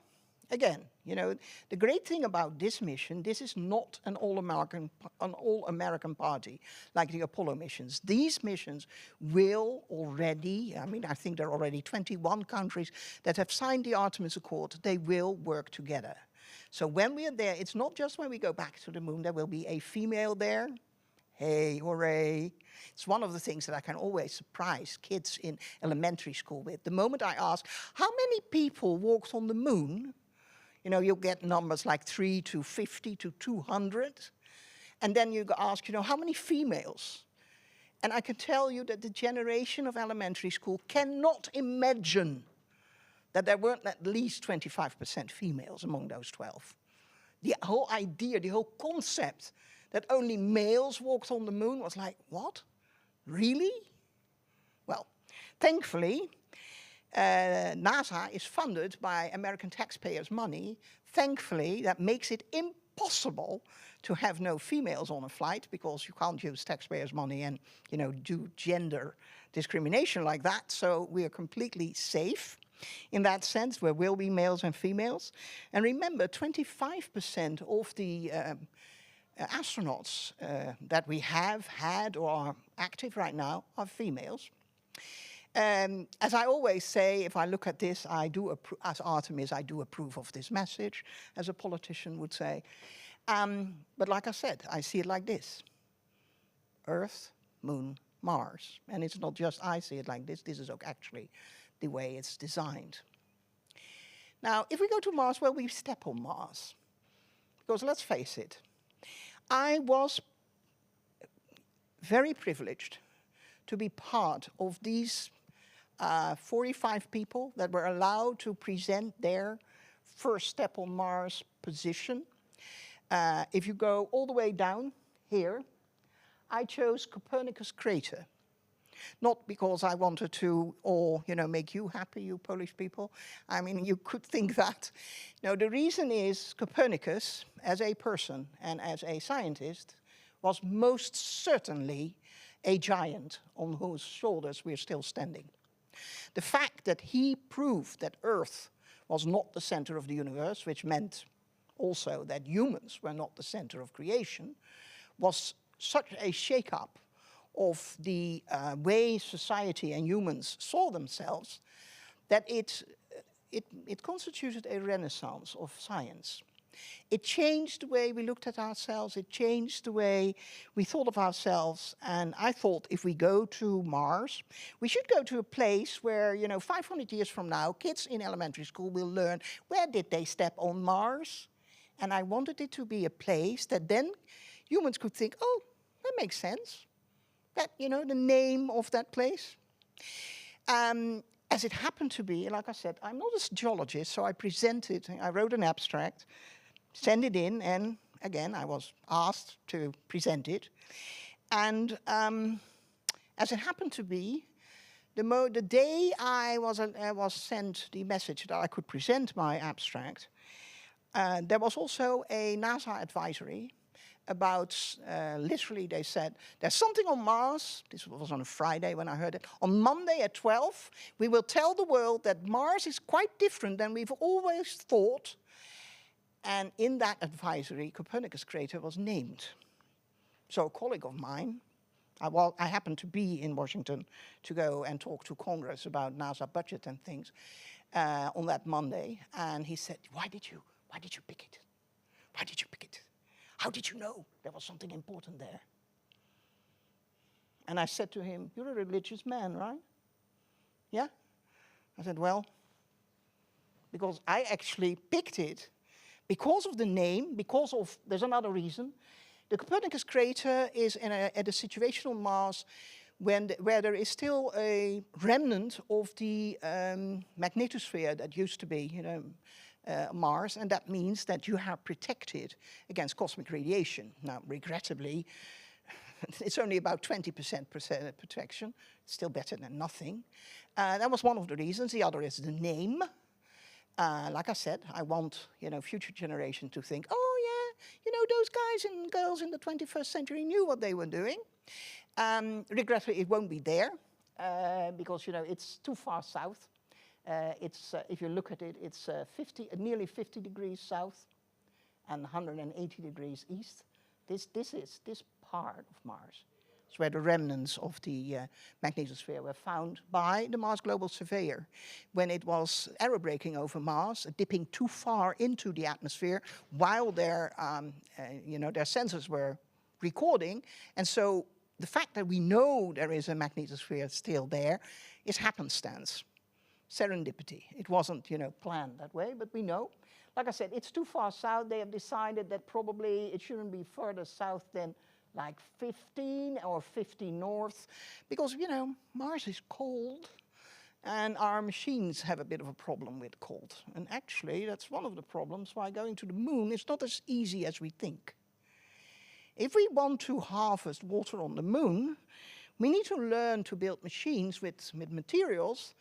Again, you know, the great thing about this mission, this is not an all-American party like the Apollo missions. These missions will already, I mean, I think there are already 21 countries that have signed the Artemis Accord. They will work together. So when we are there, it's not just when we go back to the Moon, there will be a female there. Hey, hooray. It's one of the things that I can always surprise kids in elementary school with. The moment I ask, how many people walked on the Moon? You know, you'll get numbers like 3 to 50 to 200. And then you ask, you know, how many females? And I can tell you that the generation of elementary school cannot imagine that there weren't at least 25% females among those 12. The whole idea, the whole concept that only males walked on the Moon was like, what? Really? Well, thankfully, NASA is funded by American taxpayers' money. Thankfully, that makes it impossible to have no females on a flight, because you can't use taxpayers' money and, you know, do gender discrimination like that. So we are completely safe. In that sense, there will be males and females. And remember, 25% of the astronauts that we have had or are active right now are females. As I always say, if I look at this, as Artemis, I do approve of this message, as a politician would say. But like I said, I see it like this. Earth, Moon, Mars. And it's not just I see it like this. This is actually the way it's designed. Now, if we go to Mars, well, we step on Mars. Because let's face it, I was very privileged to be part of these 45 people that were allowed to present their first step on Mars position. If you go all the way down here, I chose Copernicus crater. Not because I wanted to, or, you know, make you happy, you Polish people. I mean, you could think that. No, the reason is Copernicus, as a person and as a scientist, was most certainly a giant on whose shoulders we're still standing. The fact that he proved that Earth was not the center of the universe, which meant also that humans were not the center of creation, was such a shake-up of the way society and humans saw themselves, that it it constituted a renaissance of science. It changed the way we looked at ourselves, it changed the way we thought of ourselves, and I thought if we go to Mars, we should go to a place where, 500 years from now, kids in elementary school will learn, where did they step on Mars? And I wanted it to be a place that then humans could think, oh, that makes sense. That, the name of that place. As it happened to be, like I said, I'm not a geologist, so I wrote an abstract, sent it in, and again, I was asked to present it. And as it happened to be, the day I was sent the message that I could present my abstract, there was also a NASA advisory about, literally they said, there's something on Mars, this was on a Friday when I heard it, on Monday at 12, we will tell the world that Mars is quite different than we've always thought. And in that advisory, Copernicus crater was named. So a colleague of mine, I happened to be in Washington to go and talk to Congress about NASA budget and things on that Monday, and he said, why did you pick it? Why did you pick it? How did you know there was something important there? And I said to him, you're a religious man, right? Yeah? I said, well, because I actually picked it because of the name, there's another reason. The Copernicus crater is at a situational Mars where there is still a remnant of the magnetosphere that used to be, Mars, and that means that you have protected against cosmic radiation. Now, regrettably, it's only about 20% protection, still better than nothing. That was one of the reasons. The other is the name. Like I said, I want, future generation to think, oh yeah, those guys and girls in the 21st century knew what they were doing. Regrettably, it won't be there because, it's too far south. If you look at it, it's nearly 50 degrees south and 180 degrees east. This part of Mars is where the remnants of the magnetosphere were found by the Mars Global Surveyor when it was aerobraking over Mars, dipping too far into the atmosphere while their sensors were recording. And so the fact that we know there is a magnetosphere still there is happenstance. Serendipity. It wasn't, planned that way, but we know. Like I said, it's too far south. They have decided that probably it shouldn't be further south than like 15 or 50 north, because, Mars is cold, and our machines have a bit of a problem with cold. And actually, that's one of the problems why going to the moon is not as easy as we think. If we want to harvest water on the moon, we need to learn to build machines with materials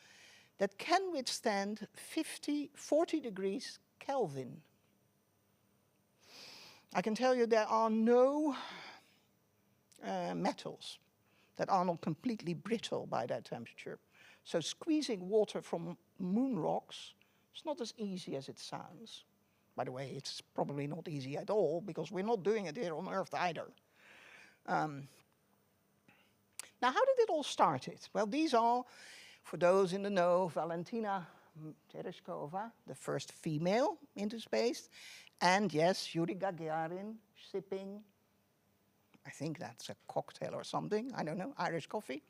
that can withstand 40 degrees Kelvin. I can tell you there are no metals that are not completely brittle by that temperature. So squeezing water from moon rocks is not as easy as it sounds. By the way, it's probably not easy at all because we're not doing it here on Earth either. Now, how did it all start? Well, these are, for those in the know, Valentina Tereshkova, the first female into space, and yes, Yuri Gagarin sipping, I think that's a cocktail or something, I don't know, Irish coffee.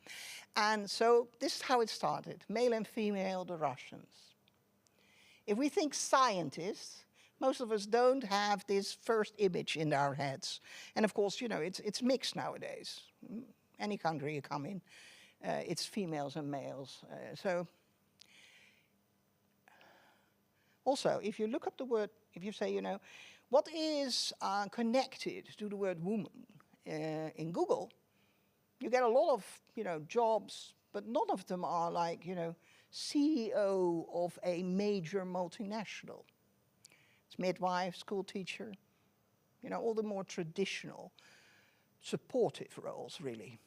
And so this is how it started, male and female, the Russians. If we think scientists, most of us don't have this first image in our heads. And of course, it's mixed nowadays. Any country you come in, it's females and males. Also, if you look up the word, if you say, what is connected to the word woman in Google, you get a lot of, jobs, but none of them are like, CEO of a major multinational. It's midwife, school teacher, all the more traditional, supportive roles, really.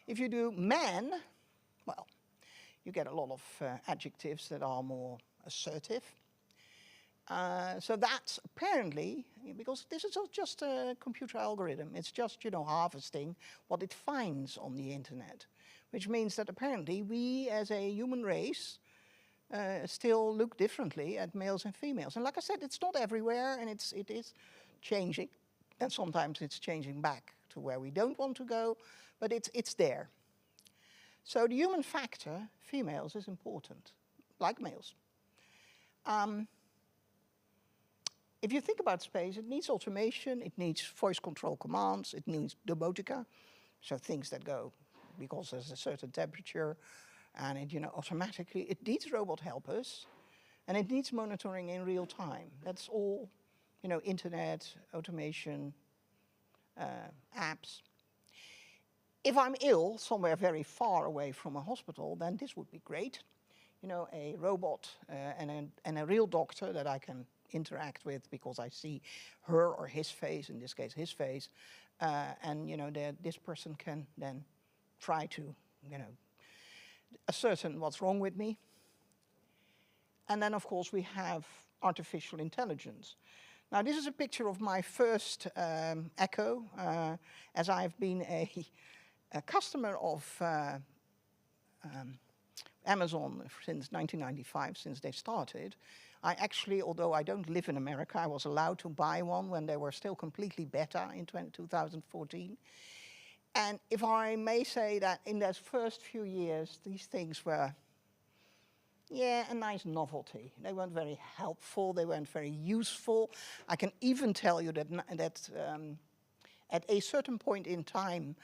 If you do man, well, you get a lot of adjectives that are more assertive. So that's apparently, because this is just a computer algorithm, it's just, harvesting what it finds on the internet, which means that apparently we as a human race still look differently at males and females. And like I said, it's not everywhere, and it is changing. And sometimes it's changing back to where we don't want to go, but it's there. So the human factor, females, is important, like males. If you think about space, it needs automation, it needs voice control commands, it needs domotica, so things that go because there's a certain temperature, and it, automatically, it needs robot helpers, and it needs monitoring in real time. That's all, internet, automation, apps. If I'm ill somewhere very far away from a hospital, then this would be great. A robot and a real doctor that I can interact with because I see her or his face, in this case his face, and this person can then try to ascertain what's wrong with me. And then of course we have artificial intelligence. Now this is a picture of my first Echo, as I've been a customer of Amazon since 1995, since they started. I actually, although I don't live in America, I was allowed to buy one when they were still completely beta in 2014. And if I may say that in those first few years, these things were, a nice novelty. They weren't very helpful, they weren't very useful. I can even tell you that at a certain point in time,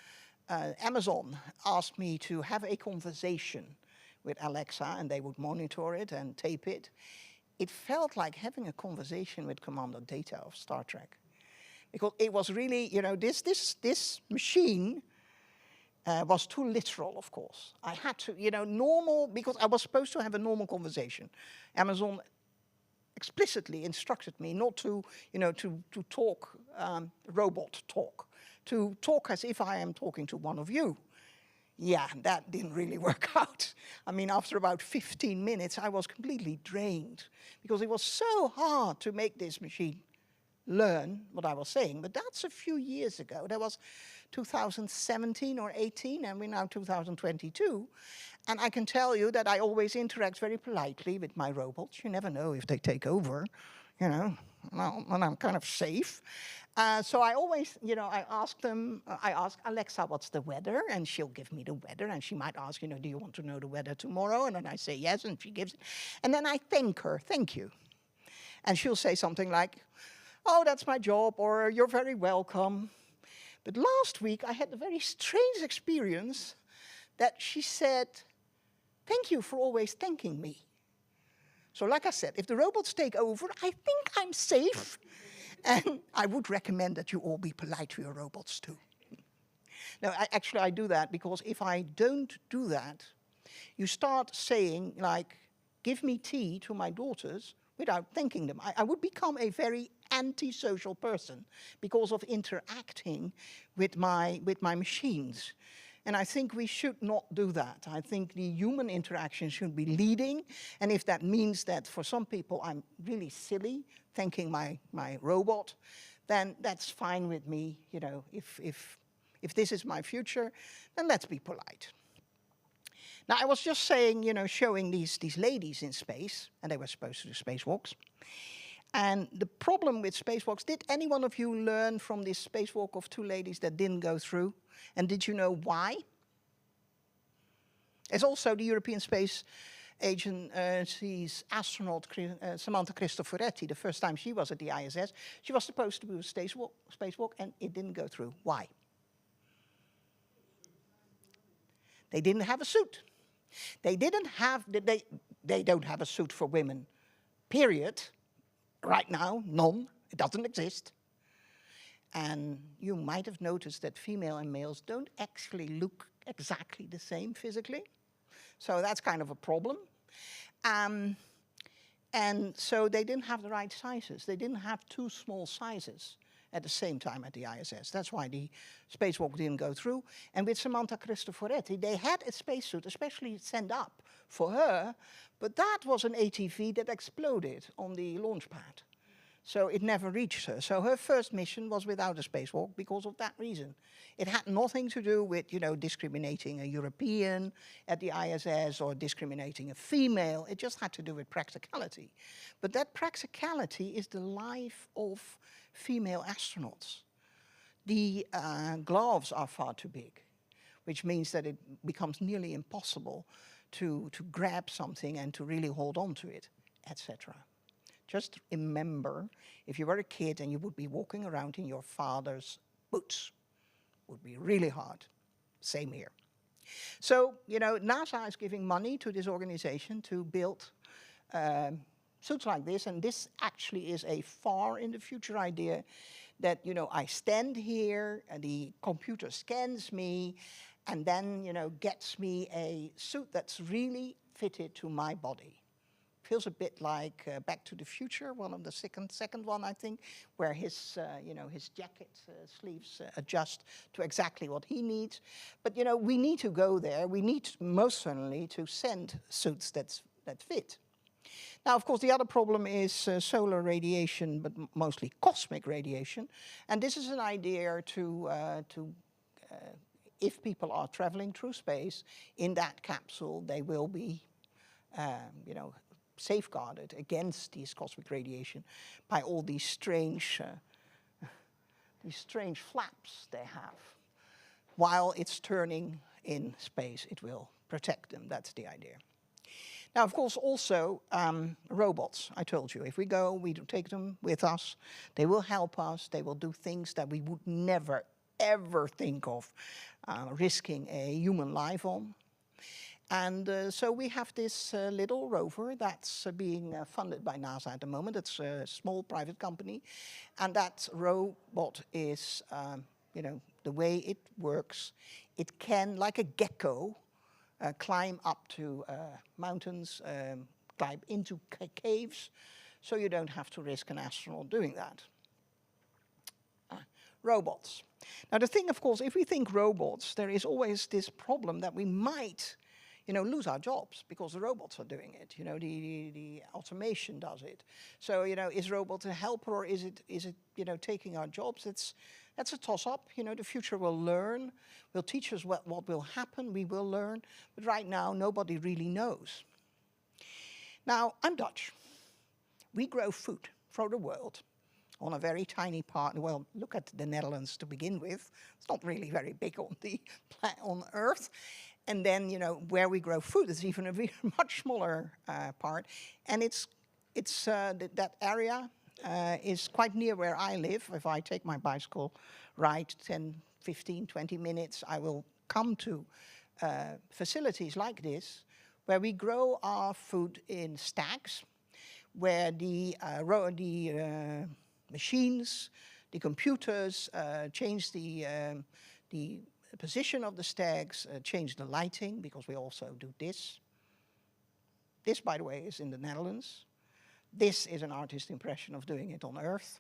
Amazon asked me to have a conversation with Alexa, and they would monitor it and tape it. It felt like having a conversation with Commander Data of Star Trek. Because it was really, this machine was too literal, of course. I had to, normal, because I was supposed to have a normal conversation. Amazon explicitly instructed me not to, to talk robot talk, to talk as if I am talking to one of you. Yeah, that didn't really work out. I mean, after about 15 minutes, I was completely drained because it was so hard to make this machine learn what I was saying. But that's a few years ago. That was 2017 or 18, and we're now 2022. And I can tell you that I always interact very politely with my robots. You never know if they take over, well, and I'm kind of safe. So I always, I ask Alexa, what's the weather? And she'll give me the weather. And she might ask, do you want to know the weather tomorrow? And then I say yes, and she gives it. And then I thank her, thank you. And she'll say something like, oh, that's my job, or you're very welcome. But last week I had a very strange experience that she said, thank you for always thanking me. So like I said, if the robots take over, I think I'm safe. And I would recommend that you all be polite to your robots too. No, I do that because if I don't do that, you start saying like, give me tea to my daughters without thanking them. I would become a very antisocial person because of interacting with my machines. And I think we should not do that. I think the human interaction should be leading. And if that means that for some people I'm really silly thanking my robot, then that's fine with me. If this is my future, then let's be polite. Now, I was just saying, showing these ladies in space, and they were supposed to do spacewalks. And the problem with spacewalks, did any one of you learn from this spacewalk of two ladies that didn't go through? And did you know why? It's also the European Space Agency's astronaut, Samantha Cristoforetti, the first time she was at the ISS, she was supposed to do a spacewalk, and it didn't go through. Why? They didn't have a suit. They don't have a suit for women, period. Right now, none. It doesn't exist. And you might have noticed that female and males don't actually look exactly the same physically. So that's kind of a problem. And so they didn't have the right sizes. They didn't have two small sizes at the same time at the ISS. That's why the spacewalk didn't go through. And with Samantha Cristoforetti, they had a spacesuit especially sent up for her, but that was an ATV that exploded on the launch pad. So it never reached her. So her first mission was without a spacewalk because of that reason. It had nothing to do with, you know, discriminating a European at the ISS or discriminating a female. It just had to do with practicality. But that practicality is the life of female astronauts. The gloves are far too big, which means that it becomes nearly impossible to grab something and to really hold on to it, etc. Just remember, if you were a kid and you would be walking around in your father's boots, it would be really hard. Same here. So, you know, NASA is giving money to this organization to build suits like this, and this actually is a far in the future idea that, you know, I stand here, and the computer scans me, and then, you know, gets me a suit that's really fitted to my body. Feels a bit like Back to the Future, one of the second one, I think, where his, you know, his jacket sleeves adjust to exactly what he needs. But, you know, we need to go there. We need most certainly to send suits that fit. Now, of course, the other problem is solar radiation, but mostly cosmic radiation. And this is an idea to if people are traveling through space in that capsule, they will be, you know, safeguarded against these cosmic radiation by all these strange flaps they have. While it's turning in space, it will protect them. That's the idea. Now, of course, also robots. I told you, if we go, we do take them with us. They will help us. They will do things that we would never, ever think of risking a human life on. And so we have this little rover that's being funded by NASA at the moment. It's a small private company. And that robot is, you know, the way it works, it can, like a gecko, climb up to mountains, climb into caves, so you don't have to risk an astronaut doing that. Robots. Now the thing, of course, if we think robots, there is always this problem that we might, you know, lose our jobs because the robots are doing it. You know, the automation does it. So, you know, is robot a helper or is it you know, taking our jobs? That's a toss-up. You know, the future will learn, will teach us what will happen, we will learn. But right now, nobody really knows. Now, I'm Dutch. We grow food for the world on a very tiny part. Well, look at the Netherlands to begin with. It's not really very big on Earth. And then, you know, where we grow food is even a very much smaller part. And that area is quite near where I live. If I take my bicycle ride 10, 15, 20 minutes, I will come to facilities like this, where we grow our food in stacks, where the machines, the computers change the position of the stacks, change the lighting, because we also do this. This, by the way, is in the Netherlands. This is an artist's impression of doing it on Earth.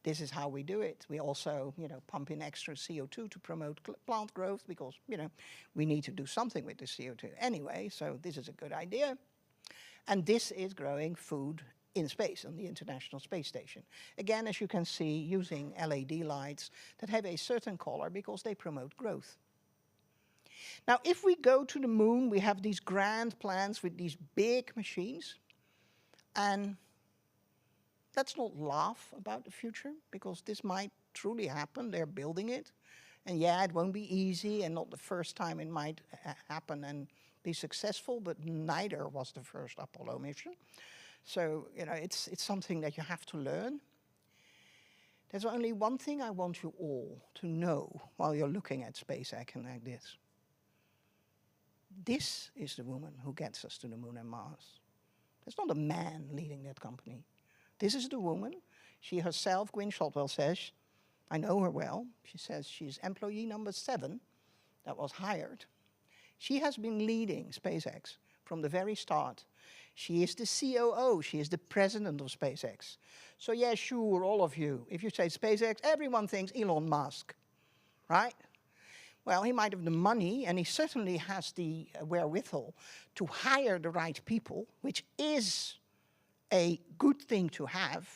This is how we do it. We also, you know, pump in extra CO2 to promote plant growth because, you know, we need to do something with the CO2 anyway, so this is a good idea. And this is growing food in space on the International Space Station. Again, as you can see, using LED lights that have a certain color because they promote growth. Now, if we go to the moon, we have these grand plans with these big machines. And let's not laugh about the future, because this might truly happen. They're building it. And yeah, it won't be easy, and not the first time it might happen and be successful, but neither was the first Apollo mission. So, you know, it's something that you have to learn. There's only one thing I want you all to know while you're looking at SpaceX and like this. This is the woman who gets us to the moon and Mars. There's not a man leading that company. This is the woman. She herself, Gwynne Shotwell, says, I know her well. She says she's employee number 7 that was hired. She has been leading SpaceX from the very start. She is the COO. She is the president of SpaceX. So yeah, sure, all of you, if you say SpaceX, everyone thinks Elon Musk, right? Well, he might have the money, and he certainly has the wherewithal to hire the right people, which is a good thing to have.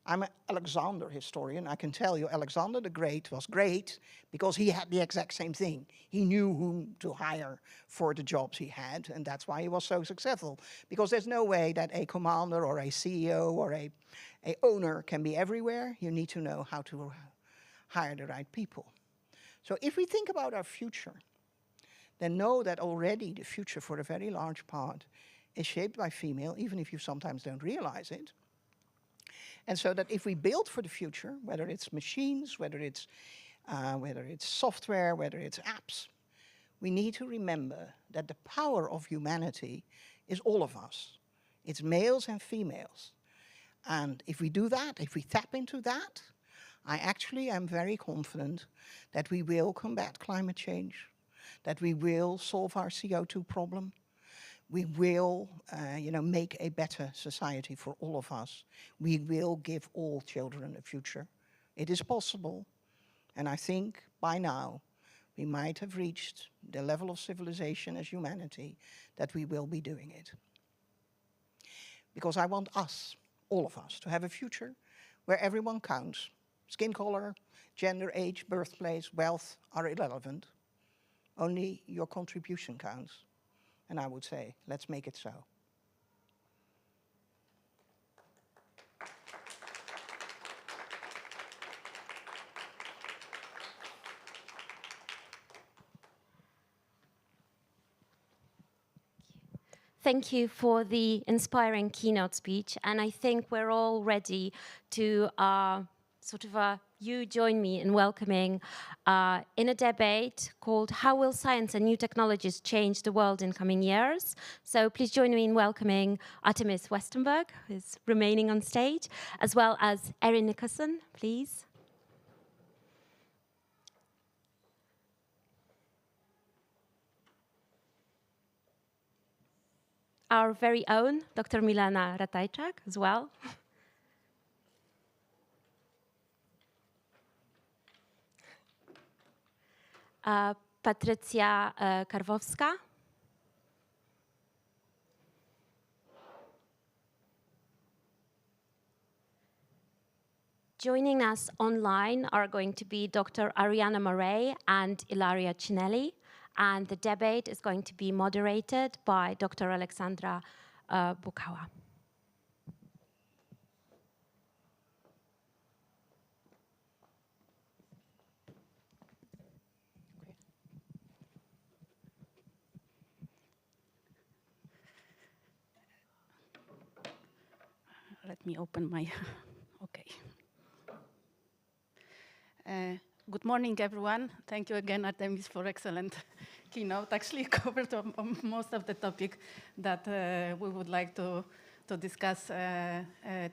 I'm an Alexander historian. I can tell you Alexander the Great was great because he had the exact same thing. He knew whom to hire for the jobs he had, and that's why he was so successful. Because there's no way that a commander or a CEO or a owner can be everywhere. You need to know how to hire the right people. So if we think about our future, then know that already the future for a very large part is shaped by female, even if you sometimes don't realize it. And so that if we build for the future, whether it's machines, whether it's software, whether it's apps, we need to remember that the power of humanity is all of us. It's males and females. And if we do that, if we tap into that, I actually am very confident that we will combat climate change, that we will solve our CO2 problem, we will make a better society for all of us. We will give all children a future. It is possible. And I think by now we might have reached the level of civilization as humanity that we will be doing it. Because I want us, all of us, to have a future where everyone counts. Skin color, gender, age, birthplace, wealth are irrelevant. Only your contribution counts. And I would say, let's make it so. Thank you for the inspiring keynote speech. And I think we're all ready to you join me in welcoming in a debate called How Will Science and New Technologies Change the World in Coming Years? So please join me in welcoming Artemis Westenberg, who is remaining on stage, as well as Erin Nicholson, please. Our very own Dr. Milena Ratajczak as well. Patrycja Karwowska. Joining us online are going to be Dr. Ariana Murray and Ilaria Cinelli, and the debate is going to be moderated by Dr. Alexandra Bukawa. Let me open my, okay. Good morning, everyone. Thank you again, Artemis, for excellent keynote. Actually covered most of the topic that we would like to discuss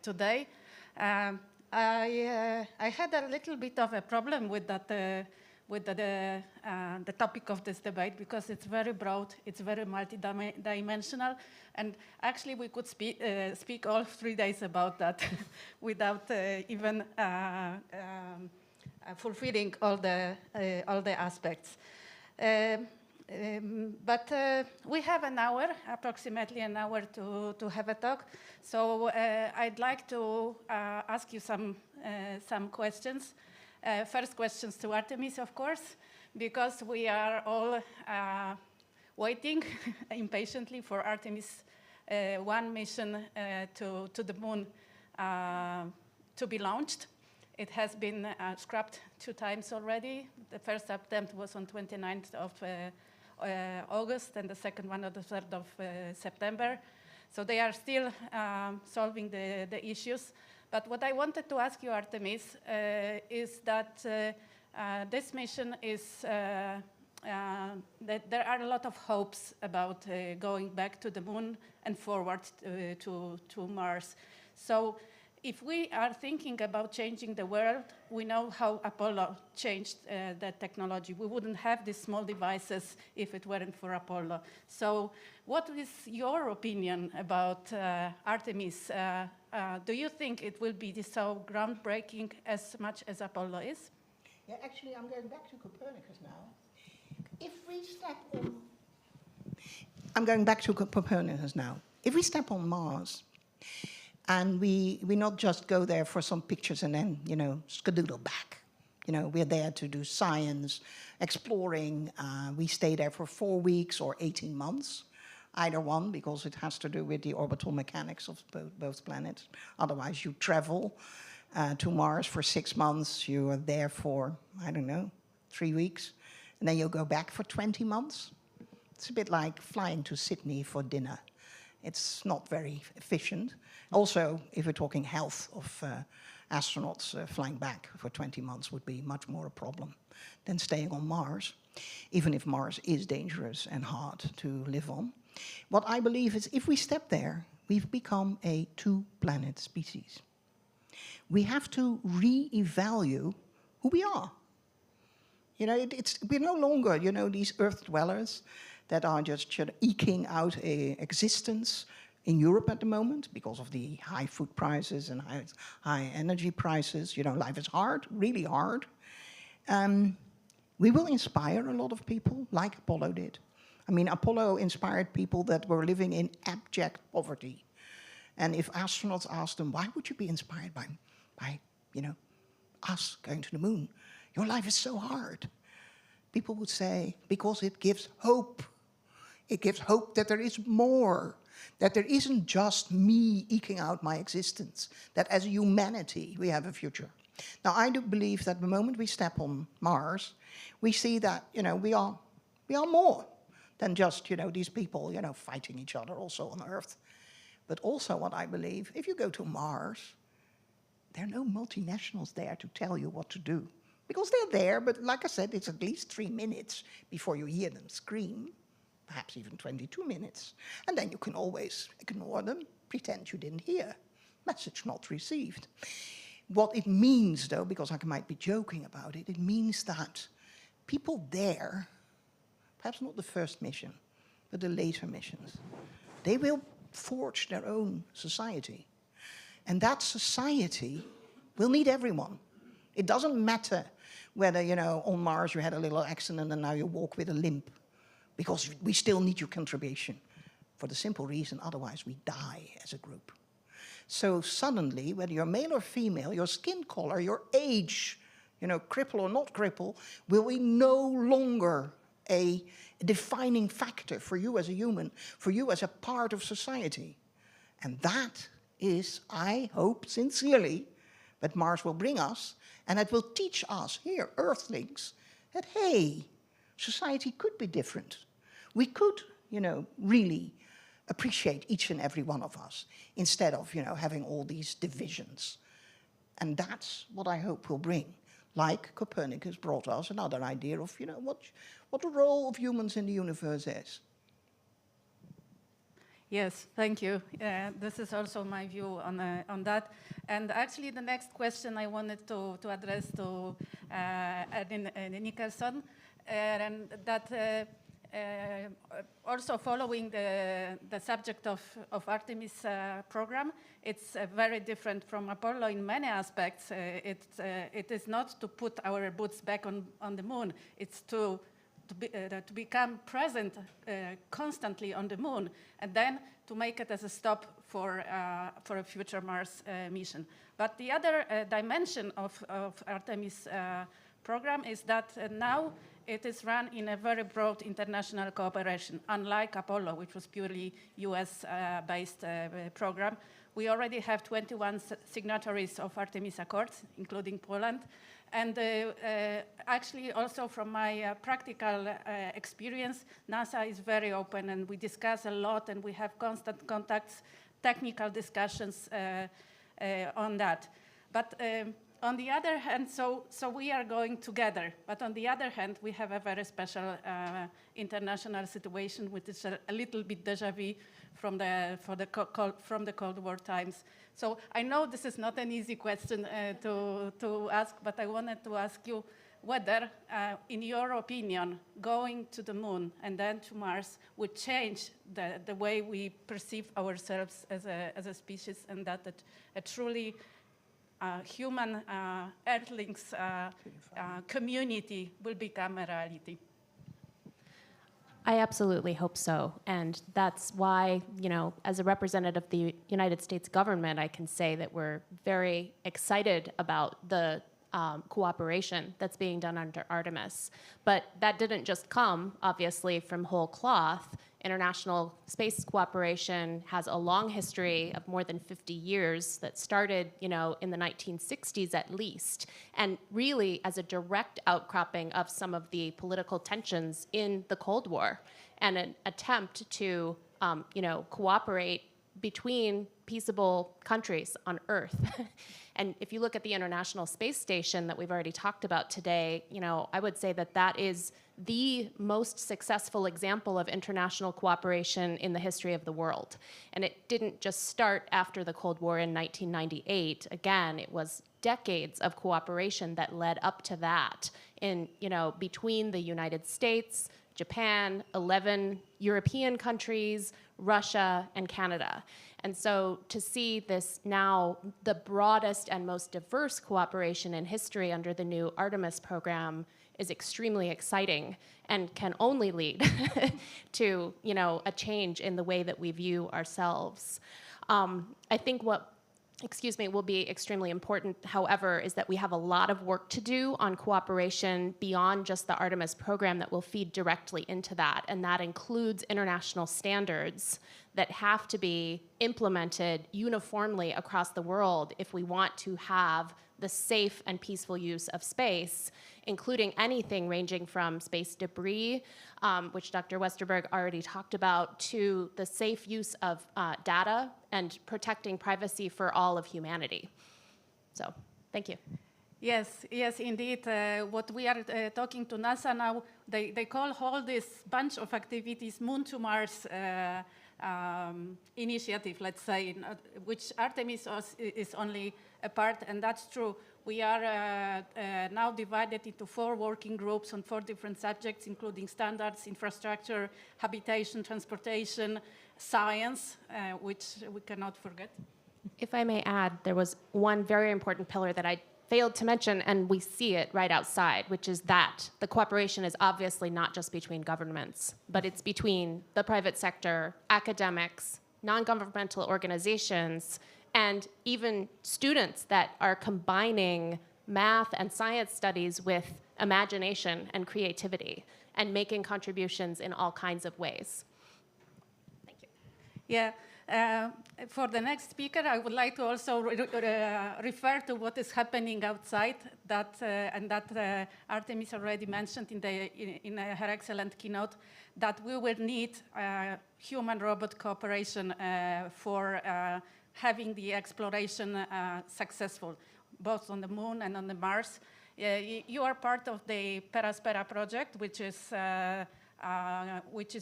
today. I had a little bit of a problem with that, the topic of this debate, because it's very broad, it's very multidimensional, and actually we could speak all 3 days about that without even fulfilling all the aspects. But we have an hour, approximately an hour to have a talk. So I'd like to ask you some questions. First questions to Artemis, of course, because we are all waiting impatiently for Artemis 1 mission to the moon to be launched. It has been scrapped 2 times already. The first attempt was on 29th of August, and the second one on the 3rd of September. So they are still solving the issues. But what I wanted to ask you, Artemis, is that this mission is, that there are a lot of hopes about going back to the moon and forward to Mars. So if we are thinking about changing the world, we know how Apollo changed the technology. We wouldn't have these small devices if it weren't for Apollo. So what is your opinion about Artemis? Do you think it will be so groundbreaking as much as Apollo is? Yeah, actually, I'm going back to Copernicus now. If we step on... I'm going back to Copernicus now. If we step on Mars, And we not just go there for some pictures and then, skadoodle back. We're there to do science, exploring. We stay there for 4 weeks or 18 months, either one, because it has to do with the orbital mechanics of both planets. Otherwise, you travel to Mars for 6 months. You are there for, 3 weeks. And then you'll go back for 20 months. It's a bit like flying to Sydney for dinner. It's not very efficient. Also, if we're talking health of astronauts, flying back for 20 months would be much more a problem than staying on Mars, even if Mars is dangerous and hard to live on. What I believe is if we step there, we've become a two-planet species. We have to re-evaluate who we are. We're no longer, these Earth dwellers that are just eking out an existence in Europe at the moment because of the high food prices and high energy prices. Life is hard, really hard. We will inspire a lot of people like Apollo did. Apollo inspired people that were living in abject poverty. And if astronauts asked them, why would you be inspired by us going to the moon? Your life is so hard. People would say, because it gives hope. It gives hope that there is more, that there isn't just me eking out my existence, that as a humanity we have a future. Now, I do believe that the moment we step on Mars, we see that, we are more than just, these people, fighting each other also on Earth. But also what I believe, if you go to Mars, there are no multinationals there to tell you what to do. Because they're there, but like I said, it's at least 3 minutes before you hear them scream, perhaps even 22 minutes. And then you can always ignore them, pretend you didn't hear. Message not received. What it means, though, because I might be joking about it, it means that people there, perhaps not the first mission, but the later missions, they will forge their own society. And that society will need everyone. It doesn't matter whether, on Mars you had a little accident and now you walk with a limp, because we still need your contribution for the simple reason otherwise we die as a group. So suddenly, whether you're male or female, your skin color, your age, cripple or not cripple, will be no longer a defining factor for you as a human, for you as a part of society. And that is, I hope sincerely, that Mars will bring us, and it will teach us here, Earthlings, that, hey, society could be different. We could, really appreciate each and every one of us, instead of, having all these divisions. And that's what I hope will bring, like Copernicus brought us another idea of, what the role of humans in the universe is. Yes, thank you. This is also my view on that. And actually, the next question I wanted to address to Edin Nicholson, and that also following the subject of Artemis program, it's very different from Apollo in many aspects. It is not to put our boots back on the moon. It's to become present constantly on the moon, and then to make it as a stop for a future Mars mission. But the other dimension of Artemis program is that now it is run in a very broad international cooperation, unlike Apollo, which was purely US-based program. We already have 21 signatories of Artemis Accords, including Poland. And actually, also from my practical experience, NASA is very open, and we discuss a lot, and we have constant contacts, technical discussions on that. But on the other hand, so we are going together. But on the other hand, we have a very special international situation, which is a little bit déjà vu from the Cold War times. So I know this is not an easy question to ask, but I wanted to ask you whether, in your opinion, going to the moon and then to Mars would change the way we perceive ourselves as a species, and that a truly human Earthlings community will become a reality. I absolutely hope so. And that's why, you know, as a representative of the United States government, I can say that we're very excited about the cooperation that's being done under Artemis. But that didn't just come, obviously, from whole cloth. International space cooperation has a long history of more than 50 years that started, you know, in the 1960s at least, and really as a direct outcropping of some of the political tensions in the Cold War and an attempt to, you know, cooperate between peaceable countries on Earth. And if you look at the International Space Station that we've already talked about today, you know, I would say that that is the most successful example of international cooperation in the history of the world. And it didn't just start after the Cold War in 1998. Again, it was decades of cooperation that led up to that in, you know, between the United States, Japan, 11 European countries, Russia, and Canada. And so to see this now, the broadest and most diverse cooperation in history under the new Artemis program is extremely exciting and can only lead to, you know, a change in the way that we view ourselves. I think what will be extremely important, however, is that we have a lot of work to do on cooperation beyond just the Artemis program that will feed directly into that, and that includes international standards that have to be implemented uniformly across the world if we want to have the safe and peaceful use of space, including anything ranging from space debris, which Dr. Westerberg already talked about, to the safe use of data and protecting privacy for all of humanity. So, thank you. Yes, yes, indeed. What we are talking to NASA now, they call all this bunch of activities Moon to Mars initiative, let's say, which Artemis is only a part, and that's true. We are now divided into 4 working groups on 4 different subjects, including standards, infrastructure, habitation, transportation, science, which we cannot forget. If I may add, there was one very important pillar that I failed to mention, and we see it right outside, which is that the cooperation is obviously not just between governments, but it's between the private sector, academics, non-governmental organizations, and even students that are combining math and science studies with imagination and creativity and making contributions in all kinds of ways. Thank you. Yeah. For the next speaker, I would like to also refer to what is happening outside, and that Artemis already mentioned in her excellent keynote, that we will need human-robot cooperation for having the exploration successful, both on the Moon and on the Mars. You are part of the Peraspera project, which is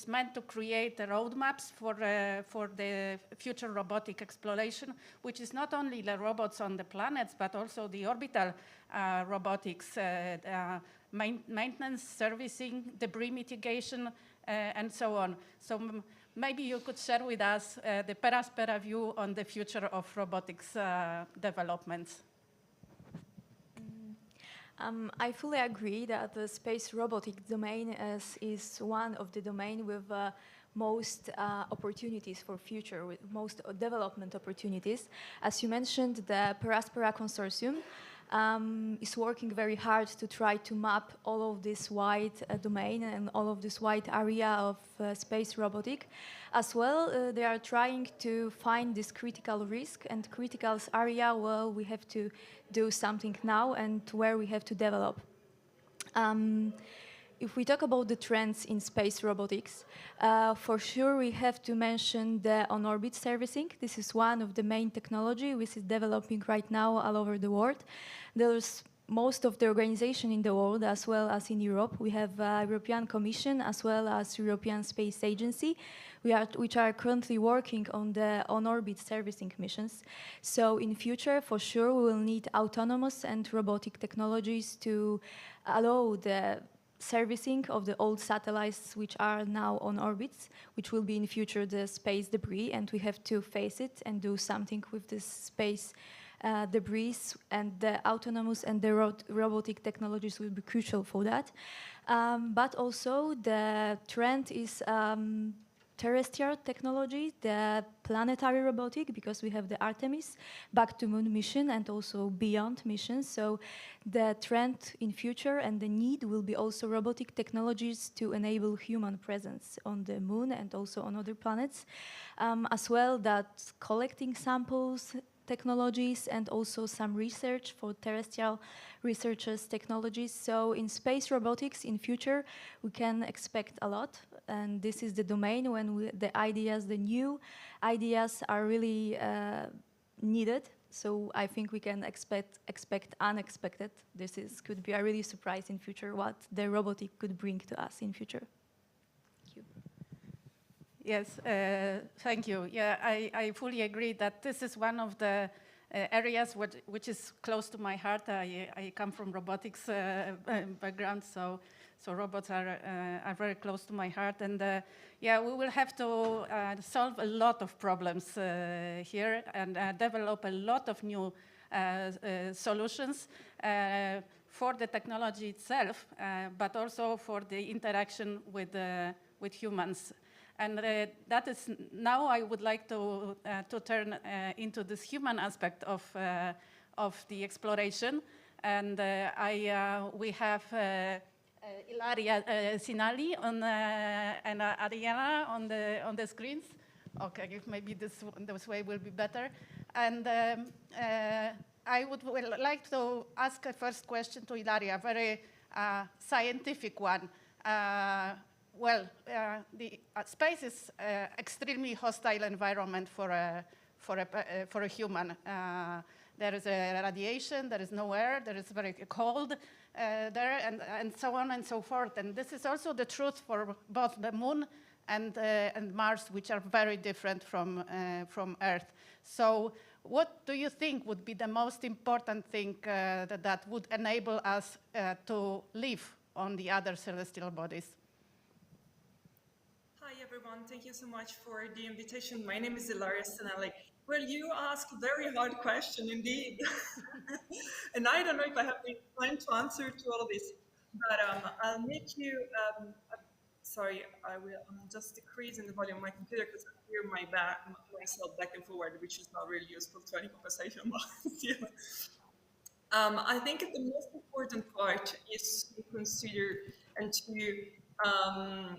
meant to create the roadmaps for the future robotic exploration, which is not only the robots on the planets, but also the orbital robotics, maintenance, servicing, debris mitigation, and so on. So maybe you could share with us the Peraspera view on the future of robotics developments. I fully agree that the space robotic domain is one of the domains with most opportunities for future, with most development opportunities. As you mentioned, the Peraspera Consortium is working very hard to try to map all of this wide domain and all of this wide area of space robotic. As well, they are trying to find this critical risk and critical area where we have to do something now and where we have to develop. If we talk about the trends in space robotics, for sure we have to mention the on-orbit servicing. This is one of the main technology which is developing right now all over the world. There's most of the organization in the world, as well as in Europe. We have European Commission as well as European Space Agency, which are currently working on the on-orbit servicing missions. So in future, for sure, we will need autonomous and robotic technologies to allow the servicing of the old satellites which are now on orbits, which will be in future the space debris, and we have to face it and do something with this space debris, and the autonomous and the robotic technologies will be crucial for that. But also the trend is terrestrial technology, the planetary robotic, because we have the Artemis back to moon mission and also beyond missions. So the trend in future and the need will be also robotic technologies to enable human presence on the moon and also on other planets, as well that collecting samples technologies and also some research for terrestrial researchers technologies. So in space robotics in future, we can expect a lot. And this is the domain when the ideas, the new ideas are really needed. So I think we can expect unexpected. Could be a really surprise in future what the robotic could bring to us in future. Yes, thank you. Yeah, I fully agree that this is one of the areas which is close to my heart. I come from robotics background, so robots are very close to my heart. And yeah, we will have to solve a lot of problems here and develop a lot of new solutions for the technology itself, but also for the interaction with humans. And that is now I would like to turn into this human aspect of the exploration. And we have Ilaria Sinali and Ariana on the screens. Okay, maybe this way will be better. And I would like to ask a first question to Ilaria, a very scientific one. Well, the space is extremely hostile environment for a human. There is a radiation, there is no air, there is very cold there, and so on and so forth. And this is also the truth for both the moon and Mars, which are very different from Earth. So, what do you think would be the most important thing that would enable us to live on the other celestial bodies? Hi everyone, thank you so much for the invitation. My name is Ilaria Sinali. Well, you ask a very hard question indeed. And I don't know if I have the time to answer to all of this, but I'll make you, sorry, I'm just decreasing the volume of my computer because I hear myself back and forward, which is not really useful to any conversation. Yeah. I think the most important part is to consider and to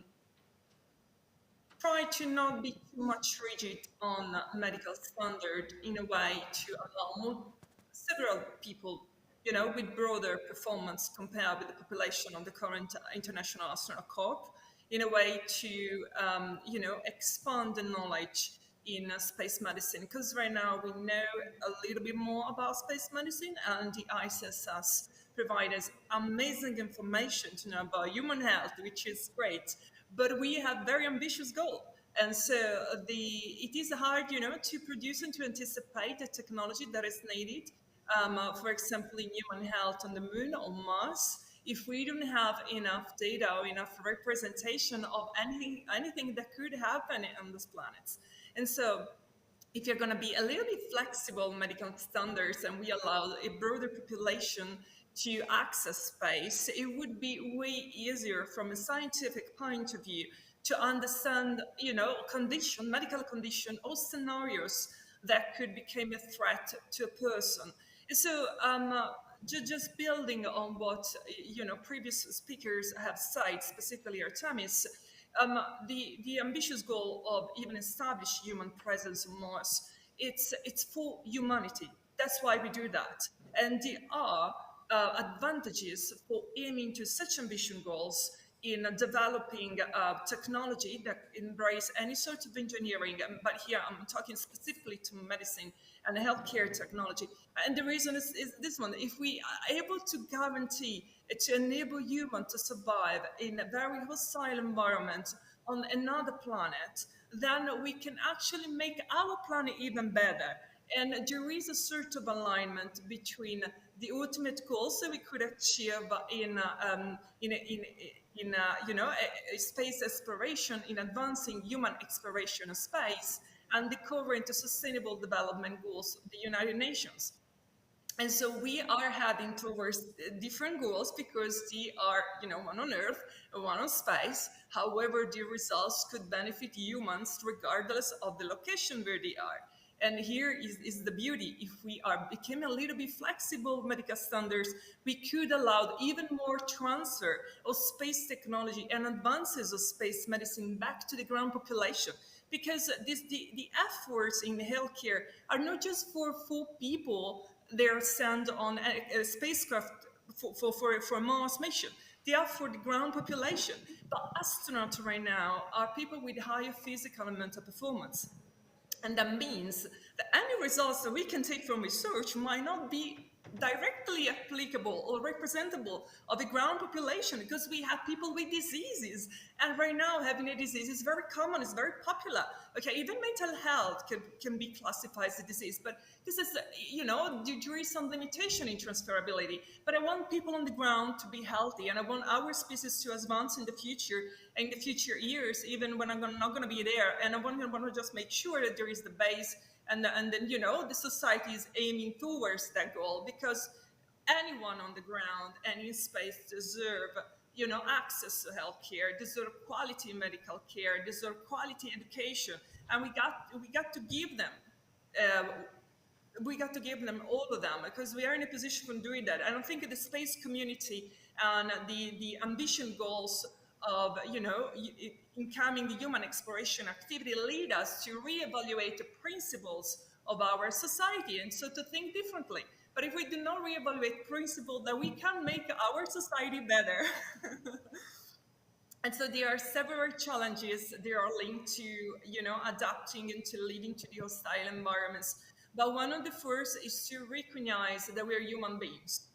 try to not be too much rigid on medical standard in a way to allow several people, with broader performance compared with the population of the current International Astronaut Corps, in a way to, expand the knowledge in space medicine. Because right now we know a little bit more about space medicine, and the ISSS provides us amazing information to know about human health, which is great. But we have very ambitious goals. And so it is hard, to produce and to anticipate the technology that is needed, for example, in human health on the moon or Mars, if we don't have enough data or enough representation of anything that could happen on these planets. And so if you're going to be a little bit flexible medical standards and we allow a broader population to access space, it would be way easier from a scientific point of view to understand, medical condition or scenarios that could become a threat to a person. So just building on what, previous speakers have said, specifically Artemis, the ambitious goal of even establish human presence on Mars, it's for humanity. That's why we do that. And there are advantages for aiming to such ambitious goals in developing technology that embrace any sort of engineering, but here I'm talking specifically to medicine and healthcare technology. And the reason is this one: if we are able to guarantee to enable humans to survive in a very hostile environment on another planet, then we can actually make our planet even better. And there is a sort of alignment between the ultimate goals that we could achieve in space exploration, in advancing human exploration of space, and the current sustainable development goals of the United Nations. And so we are heading towards different goals because they are, one on Earth, one on space. However, the results could benefit humans regardless of the location where they are. And here is the beauty. If we are becoming a little bit flexible with medical standards, we could allow even more transfer of space technology and advances of space medicine back to the ground population. Because the efforts in healthcare are not just for full people they're sent on a spacecraft for Mars mission. They are for the ground population. But astronauts right now are people with higher physical and mental performance. And that means that any results that we can take from research might not be directly applicable or representable of the ground population because we have people with diseases. And right now, having a disease is very common, it's very popular. Okay, even mental health can be classified as a disease, but this is, there is some limitation in transferability. But I want people on the ground to be healthy, and I want our species to advance in the future years, even when I'm not going to be there. And I want to just make sure that there is the base, and then the society is aiming towards that goal, because anyone on the ground and in space deserve access to healthcare, deserve quality medical care, deserve quality education, and we got to give them. We got to give them all of them because we are in a position for doing that. I don't think the space community and the ambition goals of incoming the human exploration activity lead us to reevaluate the principles of our society, and so to think differently. But if we do not reevaluate principles, then we can make our society better. And so there are several challenges. They are linked to, adapting and to leading to the hostile environments. But one of the first is to recognize that we're human beings.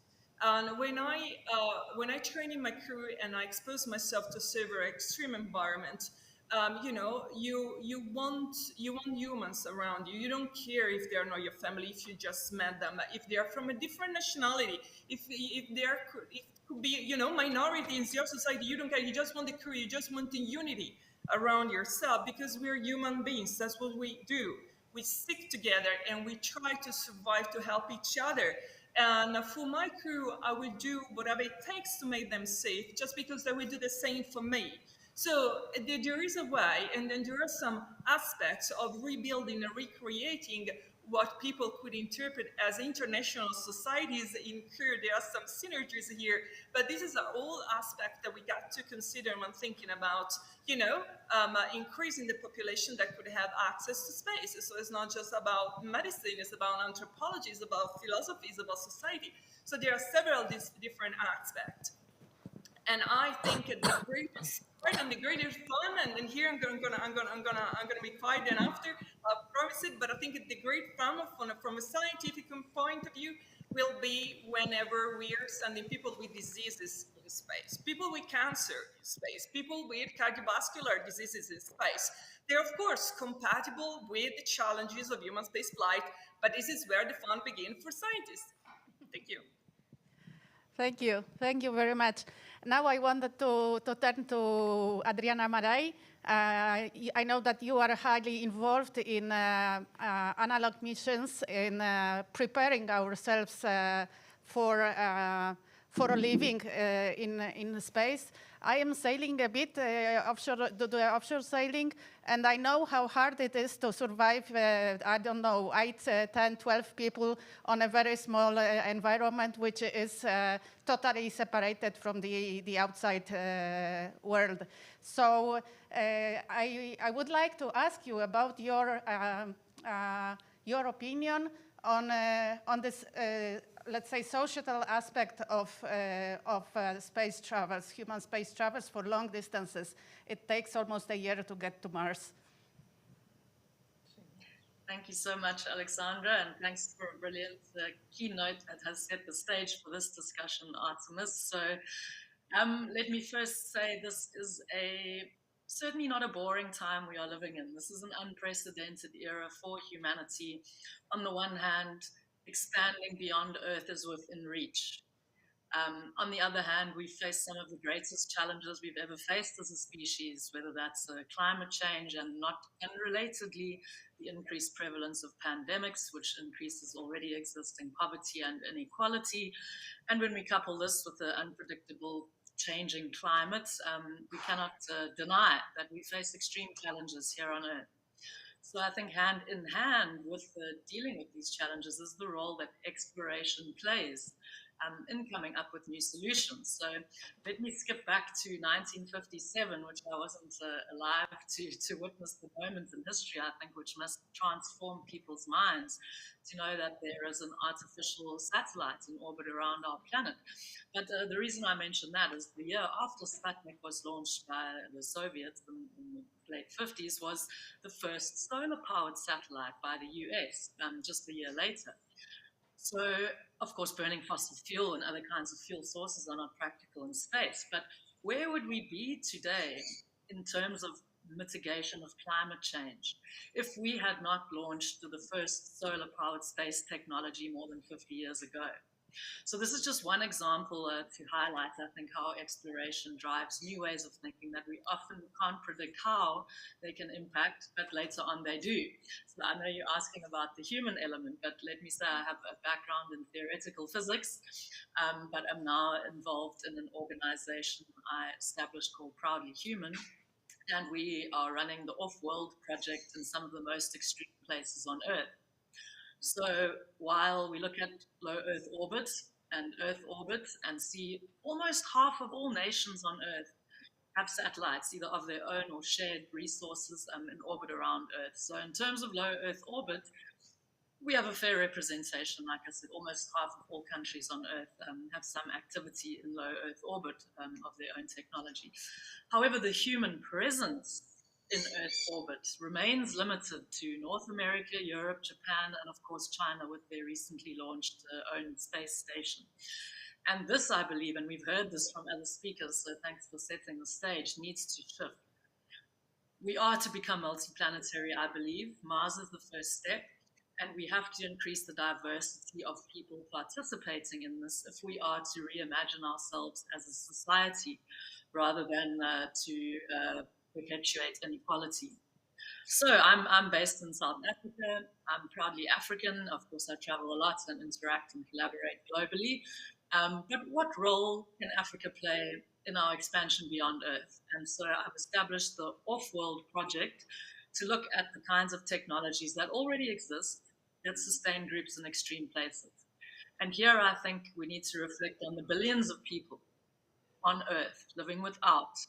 And when I train in my crew and I expose myself to several extreme environments, you want humans around you. You don't care if they are not your family, if you just met them, if they are from a different nationality, if they are, if could be, minority in your society. You don't care. You just want the crew. You just want the unity around yourself, because we're human beings. That's what we do. We stick together and we try to survive to help each other. And for my crew, I will do whatever it takes to make them safe, just because they will do the same for me. So there is a way, and then there are some aspects of rebuilding and recreating what people could interpret as international societies. In here, there are some synergies here, but this is a whole aspect that we got to consider when thinking about, increasing the population that could have access to space. So it's not just about medicine, it's about anthropology, it's about philosophy, it's about society. So there are several different aspects. And I think the greatest part and the greatest fun, and then here I'm gonna be quiet then after, I promise it. But I think the great fun from a scientific point of view will be whenever we are sending people with diseases in space, people with cancer in space, people with cardiovascular diseases in space. They're of course compatible with the challenges of human space flight, but this is where the fun begins for scientists. Thank you. Thank you very much. Now I wanted to turn to Adriana Marai. I know that you are highly involved in analog missions, in preparing ourselves for a living in space. I am sailing a bit offshore, offshore sailing, and I know how hard it is to survive, I don't know, 8, 10, 12 people on a very small environment, which is totally separated from the outside world. So I would like to ask you about your opinion on this, let's say, societal aspect of space travels, human space travels for long distances. It takes almost a year to get to Mars. Thank you so much, Alexandra, and thanks for a brilliant keynote that has set the stage for this discussion, Artemis. So let me first say this is certainly not a boring time we are living in. This is an unprecedented era for humanity. On the one hand, expanding beyond Earth is within reach. On the other hand, we face some of the greatest challenges we've ever faced as a species, whether that's climate change and not unrelatedly the increased prevalence of pandemics, which increases already existing poverty and inequality. And when we couple this with the unpredictable changing climate, we cannot deny that we face extreme challenges here on Earth. So I think hand in hand with dealing with these challenges is the role that exploration plays in coming up with new solutions. So let me skip back to 1957, which I wasn't alive to witness the moment in history, I think, which must transform people's minds to know that there is an artificial satellite in orbit around our planet. But the reason I mention that is the year after Sputnik was launched by the Soviets in the late 50s was the first solar-powered satellite by the US, just a year later. So, of course, burning fossil fuel and other kinds of fuel sources are not practical in space. But where would we be today in terms of mitigation of climate change if we had not launched the first solar-powered space technology more than 50 years ago? So this is just one example to highlight, I think, how exploration drives new ways of thinking that we often can't predict how they can impact, but later on they do. So I know you're asking about the human element, but let me say I have a background in theoretical physics, but I'm now involved in an organization I established called Proudly Human, and we are running the Off-World project in some of the most extreme places on Earth. So while we look at low Earth orbit and see almost half of all nations on Earth have satellites, either of their own or shared resources in orbit around Earth. So in terms of low Earth orbit, we have a fair representation. Like I said, almost half of all countries on Earth have some activity in low Earth orbit of their own technology. However, the human presence in Earth orbit remains limited to North America, Europe, Japan, and of course China with their recently launched own space station. And this, I believe, and we've heard this from other speakers, so thanks for setting the stage, needs to shift. We are to become multiplanetary, I believe. Mars is the first step, and we have to increase the diversity of people participating in this if we are to reimagine ourselves as a society rather than to perpetuate inequality. So I'm based in South Africa. I'm proudly African. Of course, I travel a lot and interact and collaborate globally. But what role can Africa play in our expansion beyond Earth? And so I've established the Off-World project to look at the kinds of technologies that already exist that sustain groups in extreme places. And here I think we need to reflect on the billions of people on Earth living without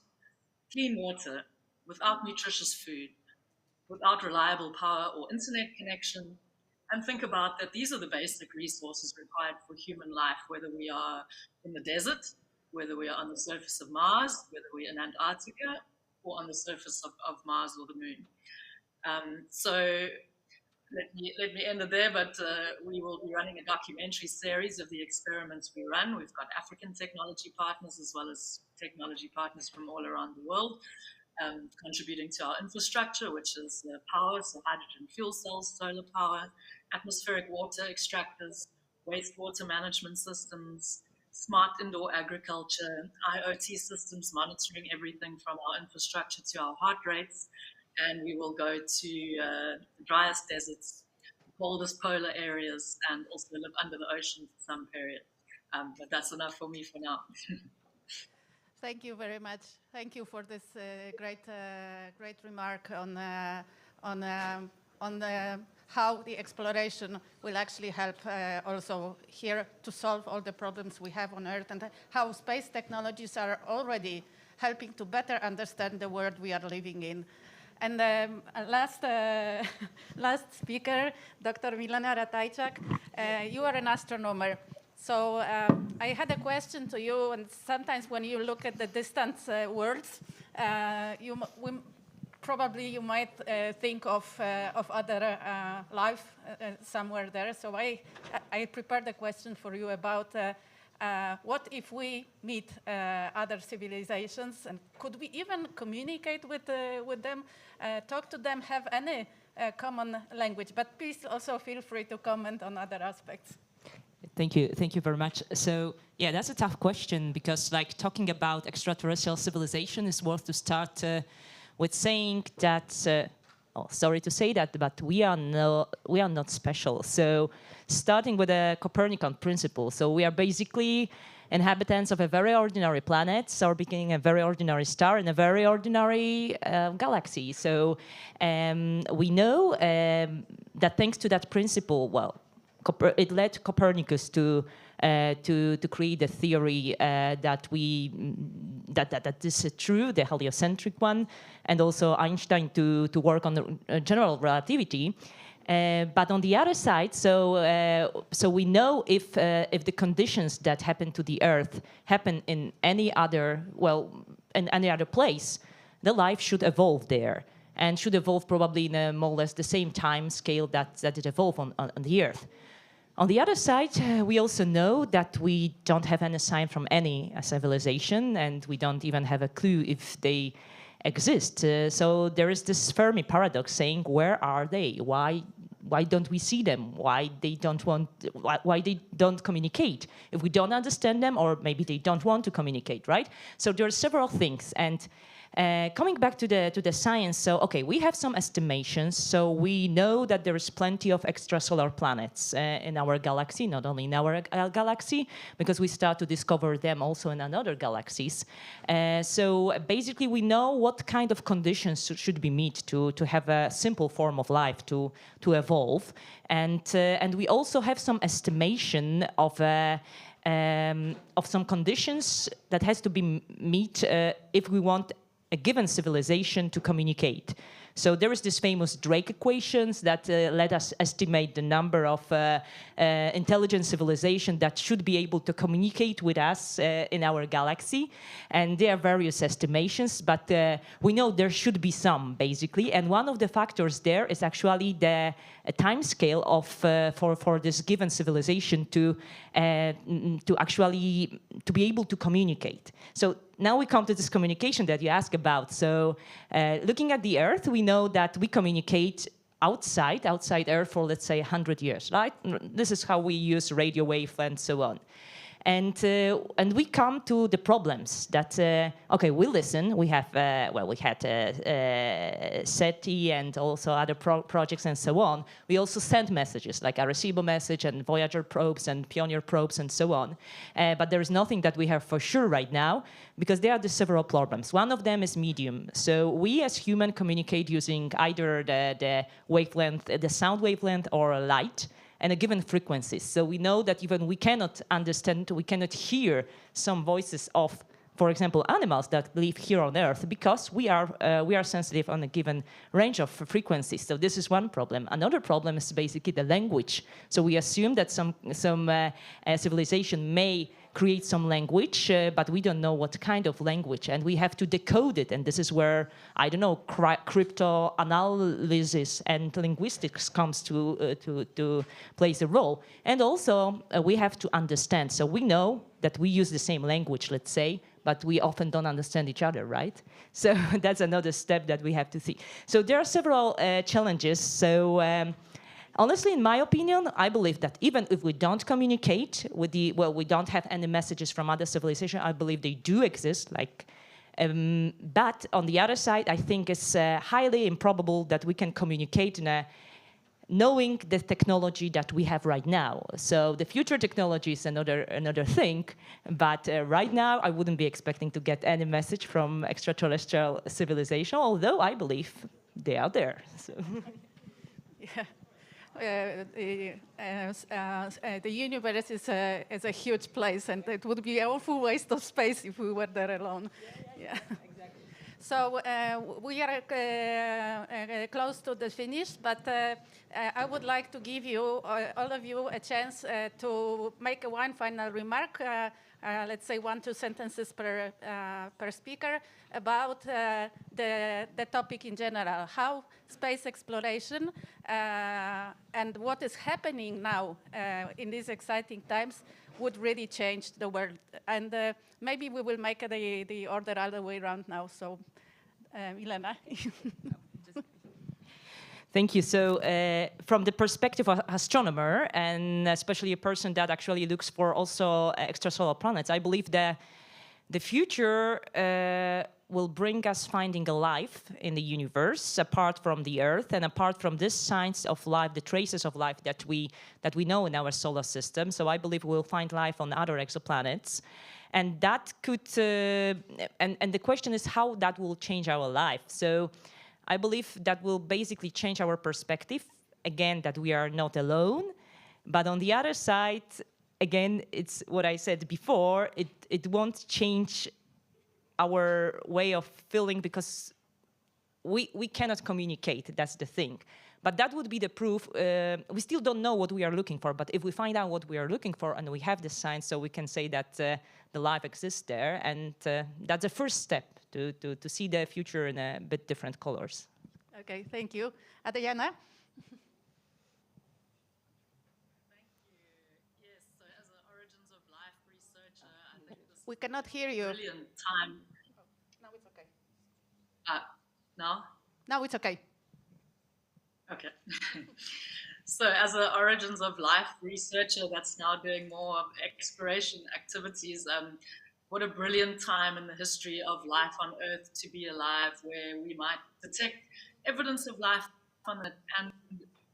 clean water, without nutritious food, without reliable power or internet connection, and think about that these are the basic resources required for human life, whether we are in the desert, whether we are on the surface of Mars, whether we're in Antarctica, or on the surface of Mars or the Moon. So let me end it there, but we will be running a documentary series of the experiments we run. We've got African technology partners as well as technology partners from all around the world. Contributing to our infrastructure, which is power, so hydrogen fuel cells, solar power, atmospheric water extractors, wastewater management systems, smart indoor agriculture, IoT systems monitoring everything from our infrastructure to our heart rates. And we will go to the driest deserts, coldest polar areas, and also live under the ocean for some period. But that's enough for me for now. Thank you very much. Thank you for this great remark on how the exploration will actually help also here to solve all the problems we have on Earth, and how space technologies are already helping to better understand the world we are living in. And last speaker, Dr. Milena Ratajczak, you are an astronomer. So I had a question to you, and sometimes when you look at the distant worlds, probably you might think of other life somewhere there. So I prepared a question for you about what if we meet other civilizations, and could we even communicate with them, talk to them, have any common language? But please also feel free to comment on other aspects. Thank you very much. So yeah, that's a tough question because like talking about extraterrestrial civilization is worth to start with saying that, oh, sorry to say that, but we are not special. So starting with a Copernican principle, so we are basically inhabitants of a very ordinary planet, orbiting a very ordinary star in a very ordinary galaxy. So we know that thanks to that principle, well, it led Copernicus to create a theory that this is true, the heliocentric one, and also Einstein to work on the general relativity. But on the other side, so we know if the conditions that happen to the Earth happen in any other place, the life should evolve there and should evolve probably in a more or less the same time scale that it evolved on the Earth. On the other side, we also know that we don't have any sign from any civilization, and we don't even have a clue if they exist. So there is this Fermi paradox saying, where are they? Why don't we see them? Why they don't communicate? If we don't understand them, or maybe they don't want to communicate, right? So there are several things. And coming back to the science, so okay, we have some estimations. So we know that there is plenty of extrasolar planets in our galaxy, not only in our galaxy, because we start to discover them also in other galaxies. So basically, we know what kind of conditions should be met to have a simple form of life to evolve, and we also have some estimation of some conditions that has to be met if we want a given civilization to communicate. So there is this famous Drake equations that let us estimate the number of intelligent civilization that should be able to communicate with us in our galaxy. And there are various estimations, but we know there should be some, basically. And one of the factors there is actually the time scale of for this given civilization to actually be able to communicate. So now we come to this communication that you asked about. So looking at the Earth, we know that we communicate outside Earth for, let's say, 100 years, right? This is how we use radio wave and so on. And we come to the problems that, okay, we listen. We have, we had Sept and also other projects and so on. We also send messages like Arecibo message and Voyager probes and Pioneer probes and so on. But there is nothing that we have for sure right now because there are the several problems. One of them is medium. So we as humans communicate using either the wavelength, the sound wavelength or light, and a given frequency. So we know that even we cannot understand, we cannot hear some voices of, for example, animals that live here on Earth because we are sensitive on a given range of frequencies. So this is one problem. Another problem is basically the language. So we assume that some civilization may create some language, but we don't know what kind of language, and we have to decode it. And this is where, I don't know, cryptanalysis and linguistics comes to plays a role. And also, we have to understand. So we know that we use the same language, let's say, but we often don't understand each other, right? So that's another step that we have to see. So there are several challenges. So honestly, in my opinion, I believe that even if we don't communicate with we don't have any messages from other civilizations, I believe they do exist. But on the other side, I think it's highly improbable that we can communicate knowing the technology that we have right now. So the future technology is another thing, but right now I wouldn't be expecting to get any message from extraterrestrial civilization, although I believe they are there. So. Yeah. The universe is a huge place, and it would be an awful waste of space if we were there alone. Yeah. Exactly. So we are close to the finish, but I would like to give you, all of you, a chance to make one final remark. Let's say 1-2 sentences per speaker about the topic in general, how space exploration and what is happening now in these exciting times would really change the world. And maybe we will make the order all the way around now. So, Milena. Thank you. So from the perspective of astronomer, and especially a person that actually looks for also extrasolar planets, I believe that the future will bring us finding a life in the universe apart from the Earth and apart from this signs of life, the traces of life that we know in our solar system. So I believe we'll find life on other exoplanets. And that could, and the question is how that will change our life. So I believe that will basically change our perspective, again, that we are not alone. But on the other side, again, it's what I said before, it won't change our way of feeling because we cannot communicate, that's the thing. But that would be the proof. We still don't know what we are looking for, but if we find out what we are looking for and we have the signs, so we can say that the life exists there, and that's the first step to see the future in a bit different colors. Okay, thank you. Adriana? We cannot hear you. Brilliant time. Now it's okay. Now? Now it's okay. Okay. So as an Origins of Life researcher that's now doing more of exploration activities, what a brilliant time in the history of life on Earth to be alive, where we might detect evidence of life on it and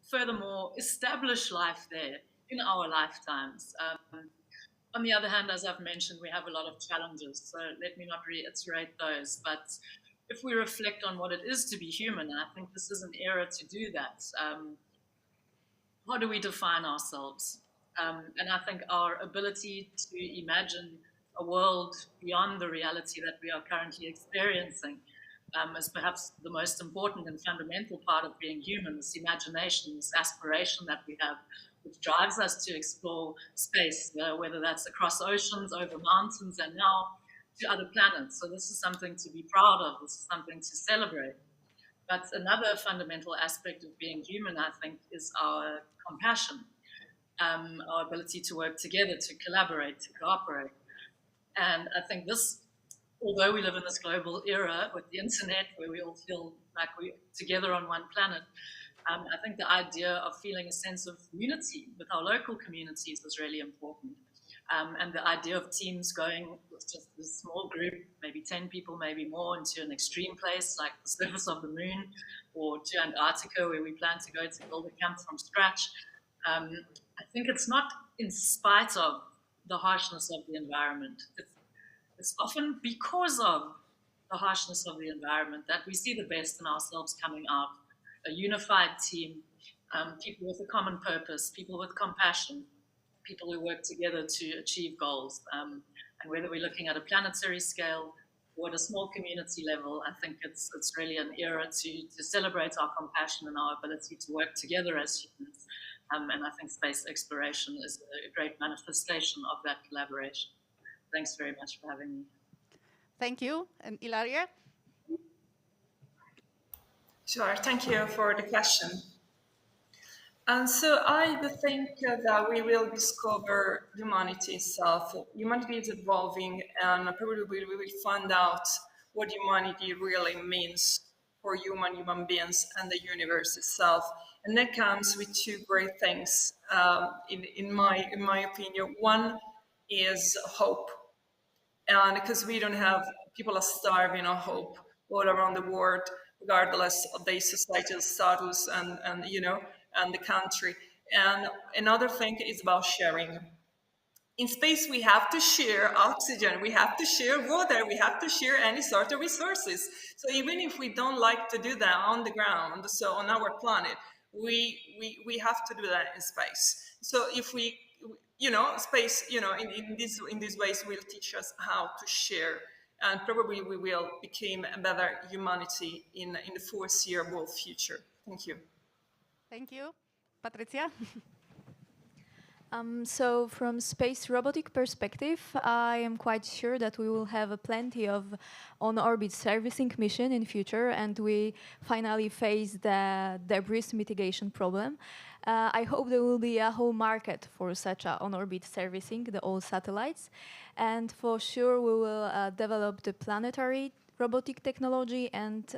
furthermore establish life there in our lifetimes. On the other hand, as I've mentioned, we have a lot of challenges, so let me not reiterate those. But if we reflect on what it is to be human, and I think this is an era to do that, how do we define ourselves? And I think our ability to imagine a world beyond the reality that we are currently experiencing is perhaps the most important and fundamental part of being human, this imagination, this aspiration that we have, which drives us to explore space, whether that's across oceans, over mountains, and now to other planets. So this is something to be proud of. This is something to celebrate. But another fundamental aspect of being human, I think, is our compassion, our ability to work together, to collaborate, to cooperate. And I think this, although we live in this global era with the internet where we all feel like we're together on one planet, I think the idea of feeling a sense of unity with our local communities is really important. And the idea of teams going with just a small group, maybe 10 people, maybe more, into an extreme place like the surface of the moon or to Antarctica where we plan to go to build a camp from scratch. I think it's not in spite of the harshness of the environment. It's often because of the harshness of the environment that we see the best in ourselves coming out. A unified team, people with a common purpose, people with compassion, people who work together to achieve goals. And whether we're looking at a planetary scale or at a small community level, I think it's really an era to celebrate our compassion and our ability to work together as humans. And I think space exploration is a great manifestation of that collaboration. Thanks very much for having me. Thank you. And Ilaria? Sure, thank you for the question. And so I think that we will discover humanity itself. Humanity is evolving, and probably we will find out what humanity really means for human beings and the universe itself. And that comes with two great things, in my opinion. One is hope, and because we don't have, people are starving of hope all around the world, regardless of their societal status and the country. And another thing is about sharing. In space, we have to share oxygen, we have to share water, we have to share any sort of resources. So even if we don't like to do that on the ground, so on our planet, we have to do that in space. So if we, space, in these ways will teach us how to share, and probably we will become a better humanity in the foreseeable future. Thank you. Thank you. Patricia? So from space robotic perspective, I am quite sure that we will have plenty of on-orbit servicing mission in future, and we finally face the debris mitigation problem. I hope there will be a whole market for such a on-orbit servicing, the old satellites, and for sure we will develop the planetary robotic technology, and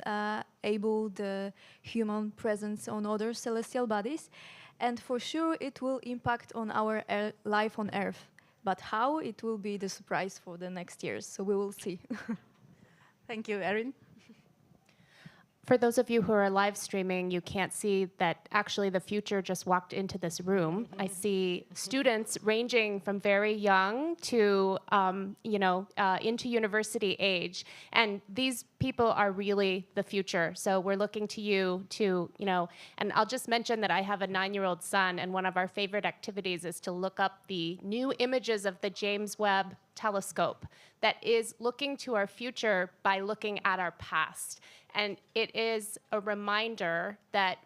enable the human presence on other celestial bodies. And for sure, it will impact on our life on Earth. But how, it will be the surprise for the next years. So we will see. Thank you, Erin. For those of you who are live streaming, you can't see that actually the future just walked into this room. I see students ranging from very young to, into university age. And these people are really the future. So we're looking to you to, and I'll just mention that I have a 9-year-old son, and one of our favorite activities is to look up the new images of the James Webb Telescope that is looking to our future by looking at our past. And it is a reminder that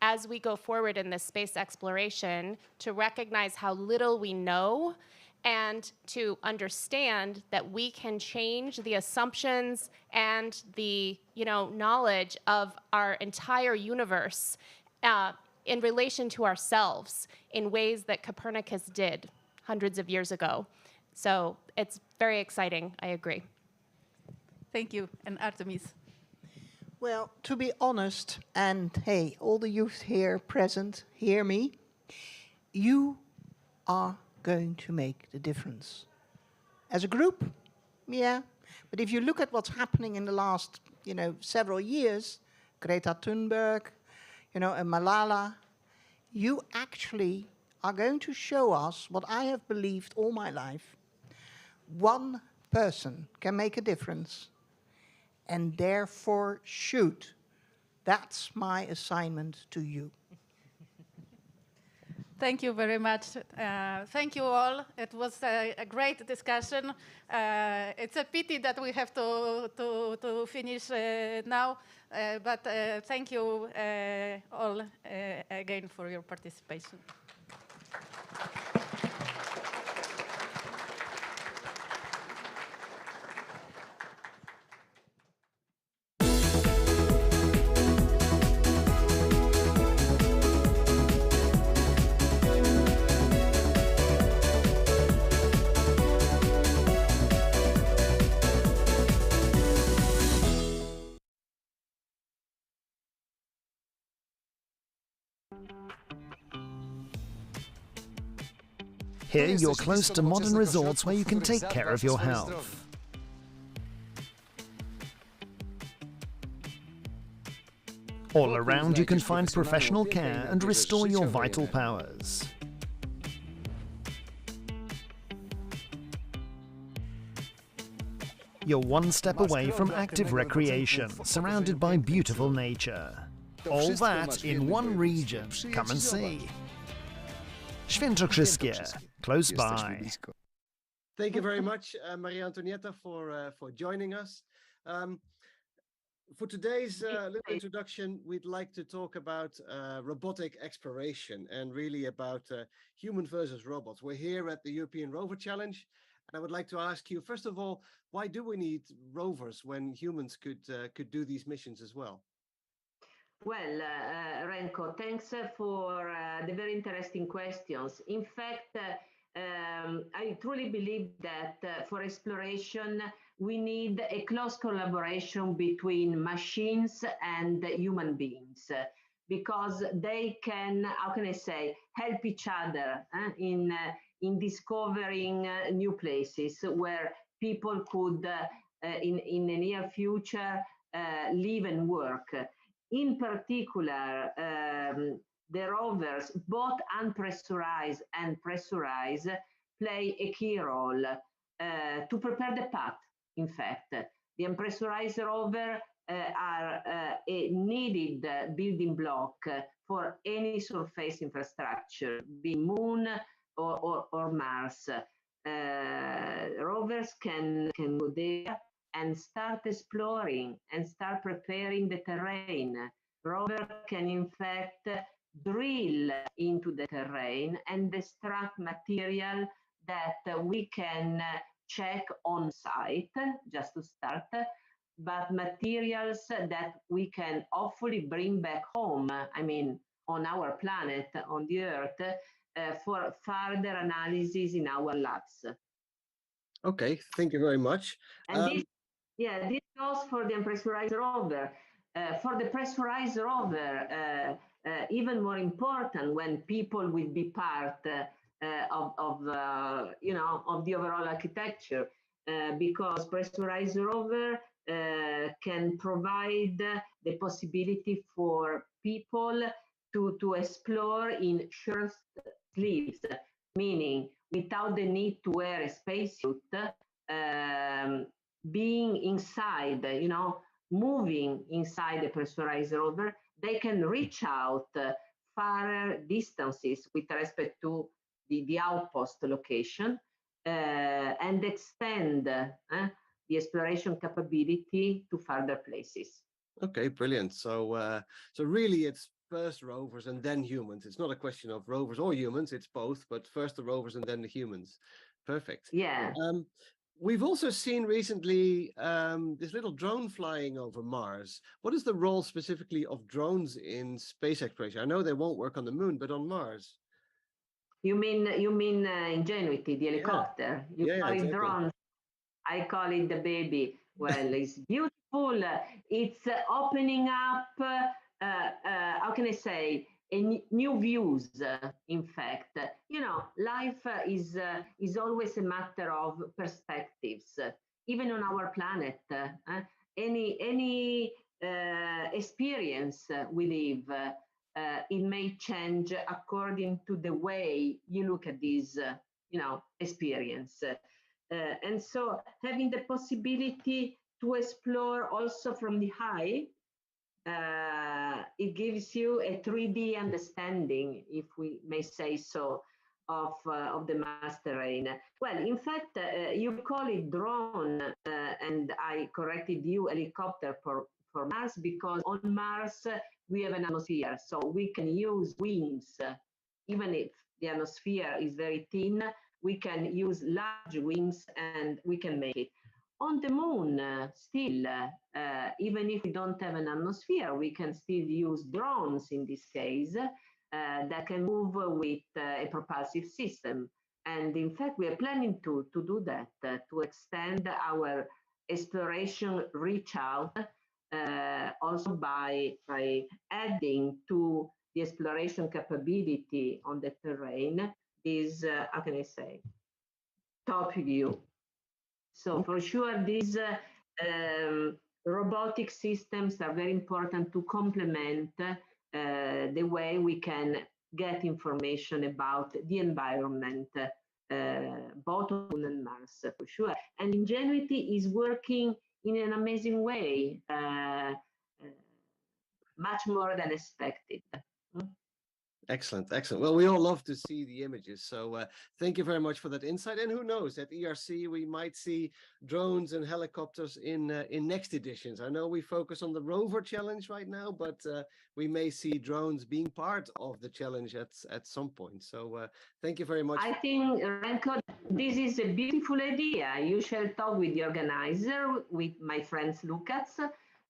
as we go forward in this space exploration, to recognize how little we know and to understand that we can change the assumptions and the knowledge of our entire universe in relation to ourselves in ways that Copernicus did hundreds of years ago. So it's very exciting, I agree. Thank you. And Artemis. Well, to be honest, and hey, all the youth here present, hear me, you are going to make the difference. As a group, yeah, but if you look at what's happening in the last, several years, Greta Thunberg, and Malala, you actually are going to show us what I have believed all my life. One person can make a difference, and therefore should. That's my assignment to you. Thank you very much. Thank you all. It was a great discussion. It's a pity that we have to finish now, but thank you all again for your participation. Here you're close to modern resorts where you can take care of your health. All around you can find professional care and restore your vital powers. You're one step away from active recreation, surrounded by beautiful nature. All that in one region. Come and see. Świętokrzyskie, close by. Thank you very much, Maria Antonietta, for joining us. For today's little introduction, we'd like to talk about robotic exploration and really about human versus robots. We're here at the European Rover Challenge, and I would like to ask you, first of all, why do we need rovers when humans could do these missions as well? Well, Renko, thanks for the very interesting questions. In fact, I truly believe that for exploration, we need a close collaboration between machines and human beings, because they can, how can I say, help each other in discovering new places where people could, in the near future, live and work. In particular, the rovers, both unpressurized and pressurized, play a key role to prepare the path, in fact. The unpressurized rover are a needed building block for any surface infrastructure, be Moon or Mars. Rovers can go there and start exploring and start preparing the terrain. Rover can in fact drill into the terrain and extract material that we can check on site, just to start, but materials that we can hopefully bring back home, I mean, on our planet, on the Earth, for further analysis in our labs. Okay, thank you very much. And this goes for the unpressurized rover. For the pressurized rover, even more important when people will be part of you know, of the overall architecture, because pressurized rover can provide the possibility for people to explore in shirt sleeves, meaning without the need to wear a spacesuit, being inside, you know, moving inside the pressurized rover, they can reach out far distances with respect to the outpost location and extend the exploration capability to further places. Okay, brilliant. So, so really, it's first rovers and then humans. It's not a question of rovers or humans; it's both. But first the rovers and then the humans. Perfect. Yeah. We've also seen recently this little drone flying over Mars. What is the role specifically of drones in space exploration? I know they won't work on the moon, but on Mars. You mean Ingenuity, the helicopter? You call it exactly. drone. I call it the baby. Well, it's beautiful. It's opening up, how can I say, new views, in fact. You know, life is always a matter of perspectives, even on our planet. Any experience we live, it may change according to the way you look at this, you know, experience. And so having the possibility to explore also from the high, it gives you a 3D understanding, if we may say so, of the Mars terrain. Well, in fact, you call it drone, and I corrected you, helicopter for Mars, because on Mars we have an atmosphere, so we can use wings, even if the atmosphere is very thin, we can use large wings and we can make it. On the moon, still, even if we don't have an atmosphere, we can still use drones in this case that can move with a propulsive system. And in fact, we are planning to do that, to extend our exploration reach out also by adding to the exploration capability on the terrain is, how can I say, top view. So for sure, these robotic systems are very important to complement the way we can get information about the environment, both on Moon and Mars, for sure. And Ingenuity is working in an amazing way, much more than expected. Excellent, excellent. Well, we all love to see the images, so thank you very much for that insight. And who knows, at ERC we might see drones and helicopters in next editions. I know we focus on the Rover challenge right now, but we may see drones being part of the challenge at some point. So thank you very much. I think, Renko, this is a beautiful idea. You shall talk with the organizer, with my friends Lucas,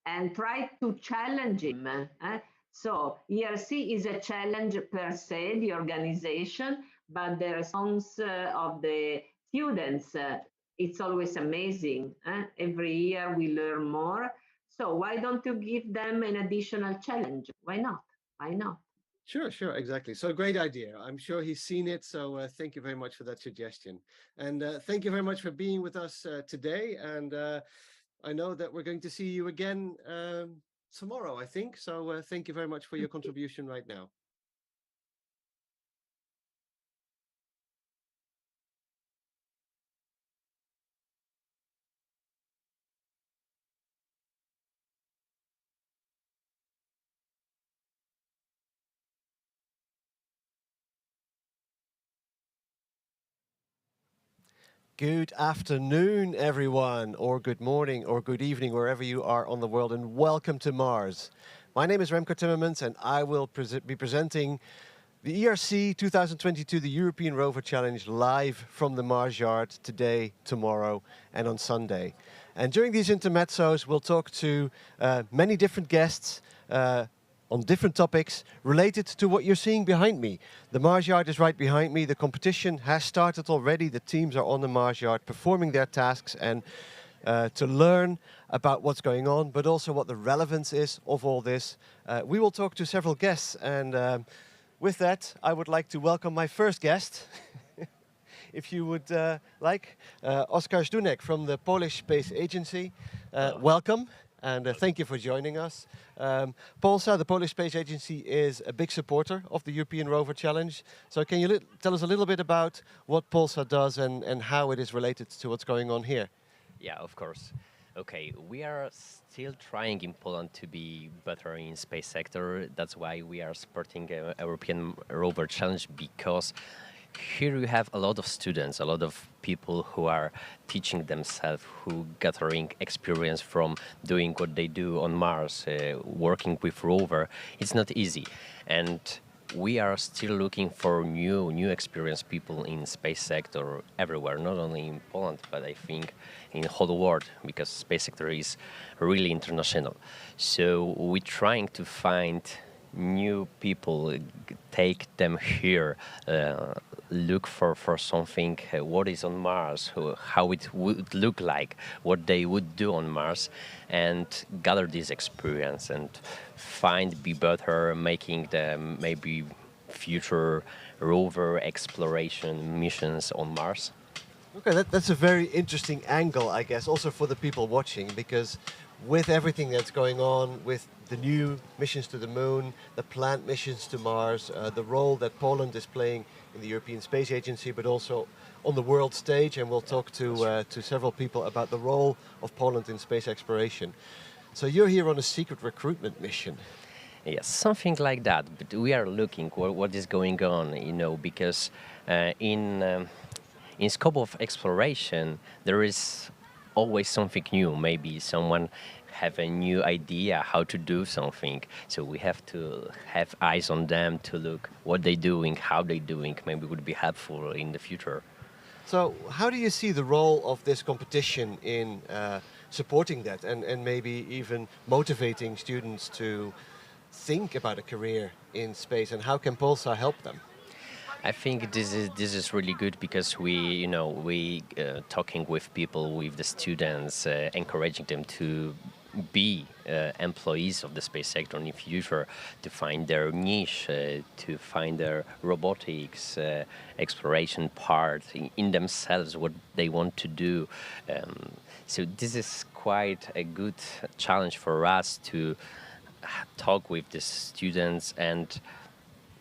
and try to challenge him. So ERC is a challenge per se, the organization, but the response of the students, it's always amazing. Every year we learn more. So why don't you give them an additional challenge? Why not? Why not? Sure, sure, exactly. So great idea. I'm sure he's seen it. So thank you very much for that suggestion. And thank you very much for being with us today. And I know that we're going to see you again tomorrow, I think. So thank you very much for your contribution right now. Good afternoon, everyone, or good morning, or good evening, wherever you are on the world, and welcome to Mars. My name is Remco Timmermans, and I will be presenting the ERC 2022, the European Rover Challenge, live from the Mars Yard today, tomorrow, and on Sunday. And during these intermezzos, we'll talk to many different guests on different topics related to what you're seeing behind me. The Mars Yard is right behind me. The competition has started already. The teams are on the Mars Yard performing their tasks, and to learn about what's going on, but also what the relevance is of all this. We will talk to several guests, and with that, I would like to welcome my first guest. If you would like, Oskar Zdunek from the Polish Space Agency. Welcome, and thank you for joining us. Polsa, the Polish Space Agency, is a big supporter of the European Rover Challenge. So can you tell us a little bit about what Polsa does and how it is related to what's going on here? Yeah, of course. Okay, we are still trying in Poland to be better in space sector. That's why we are supporting European Rover Challenge, because here you have a lot of students, a lot of people who are teaching themselves, who gathering experience from doing what they do on Mars, working with Rover. It's not easy, and we are still looking for new experienced people in space sector everywhere, not only in Poland, but I think in the whole world, because space sector is really international. So we're trying to find new people, take them here, look for something, what is on Mars, how it would look like, what they would do on Mars, and gather this experience and be better, making them maybe future rover exploration missions on Mars. Okay, that's a very interesting angle, I guess, also for the people watching, because with everything that's going on, with the new missions to the moon, the planned missions to Mars, the role that Poland is playing in the European Space Agency, but also on the world stage, and we'll talk to several people about the role of Poland in space exploration. So you're here on a secret recruitment mission. Yes, something like that. But we are looking what is going on, because in scope of exploration, there is always something new. Maybe someone have a new idea how to do something. So we have to have eyes on them to look what they're doing, how they're doing. Maybe would be helpful in the future. So how do you see the role of this competition in supporting that and maybe even motivating students to think about a career in space, and how can Polsa help them? I think this is really good, because we talking with people, with the students, encouraging them to be employees of the space sector in the future, to find their niche, to find their robotics exploration part in themselves, what they want to do. So this is quite a good challenge for us to talk with the students and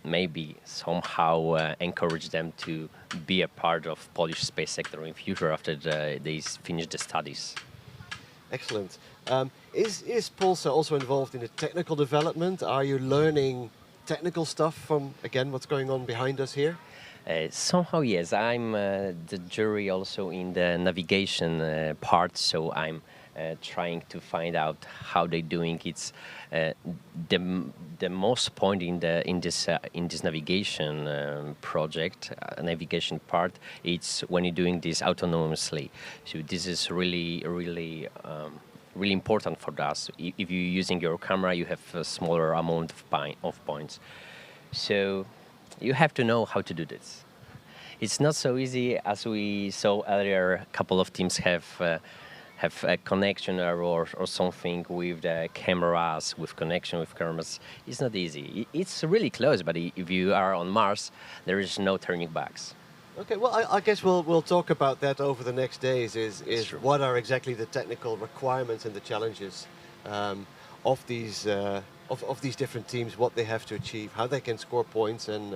maybe somehow encourage them to be a part of Polish space sector in future after they finish the studies. Excellent. Is Polsa also involved in the technical development? Are you learning technical stuff from, again, what's going on behind us here? Somehow, yes. I'm the jury also in the navigation part, so I'm trying to find out how they're doing. It's the most point in this navigation project, navigation part. It's when you're doing this autonomously. So this is really important for us. If you're using your camera, you have a smaller amount of points. So you have to know how to do this. It's not so easy, as we saw earlier. A couple of teams have a connection error or something with the cameras, with connection with cameras. It's not easy. It's really close, but if you are on Mars, there is no turning backs. Okay, well, I guess we'll talk about that over the next days. Is what are exactly the technical requirements and the challenges of these different teams, what they have to achieve, how they can score points, and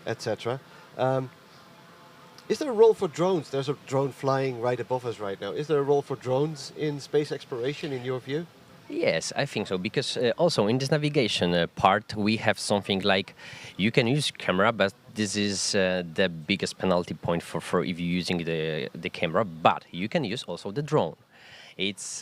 etc. Is there a role for drones? There's a drone flying right above us right now. Is there a role for drones in space exploration, in your view? Yes, I think so, because also in this navigation part, we have something like you can use camera, but this is the biggest penalty point for if you're using the camera, but you can use also the drone. It's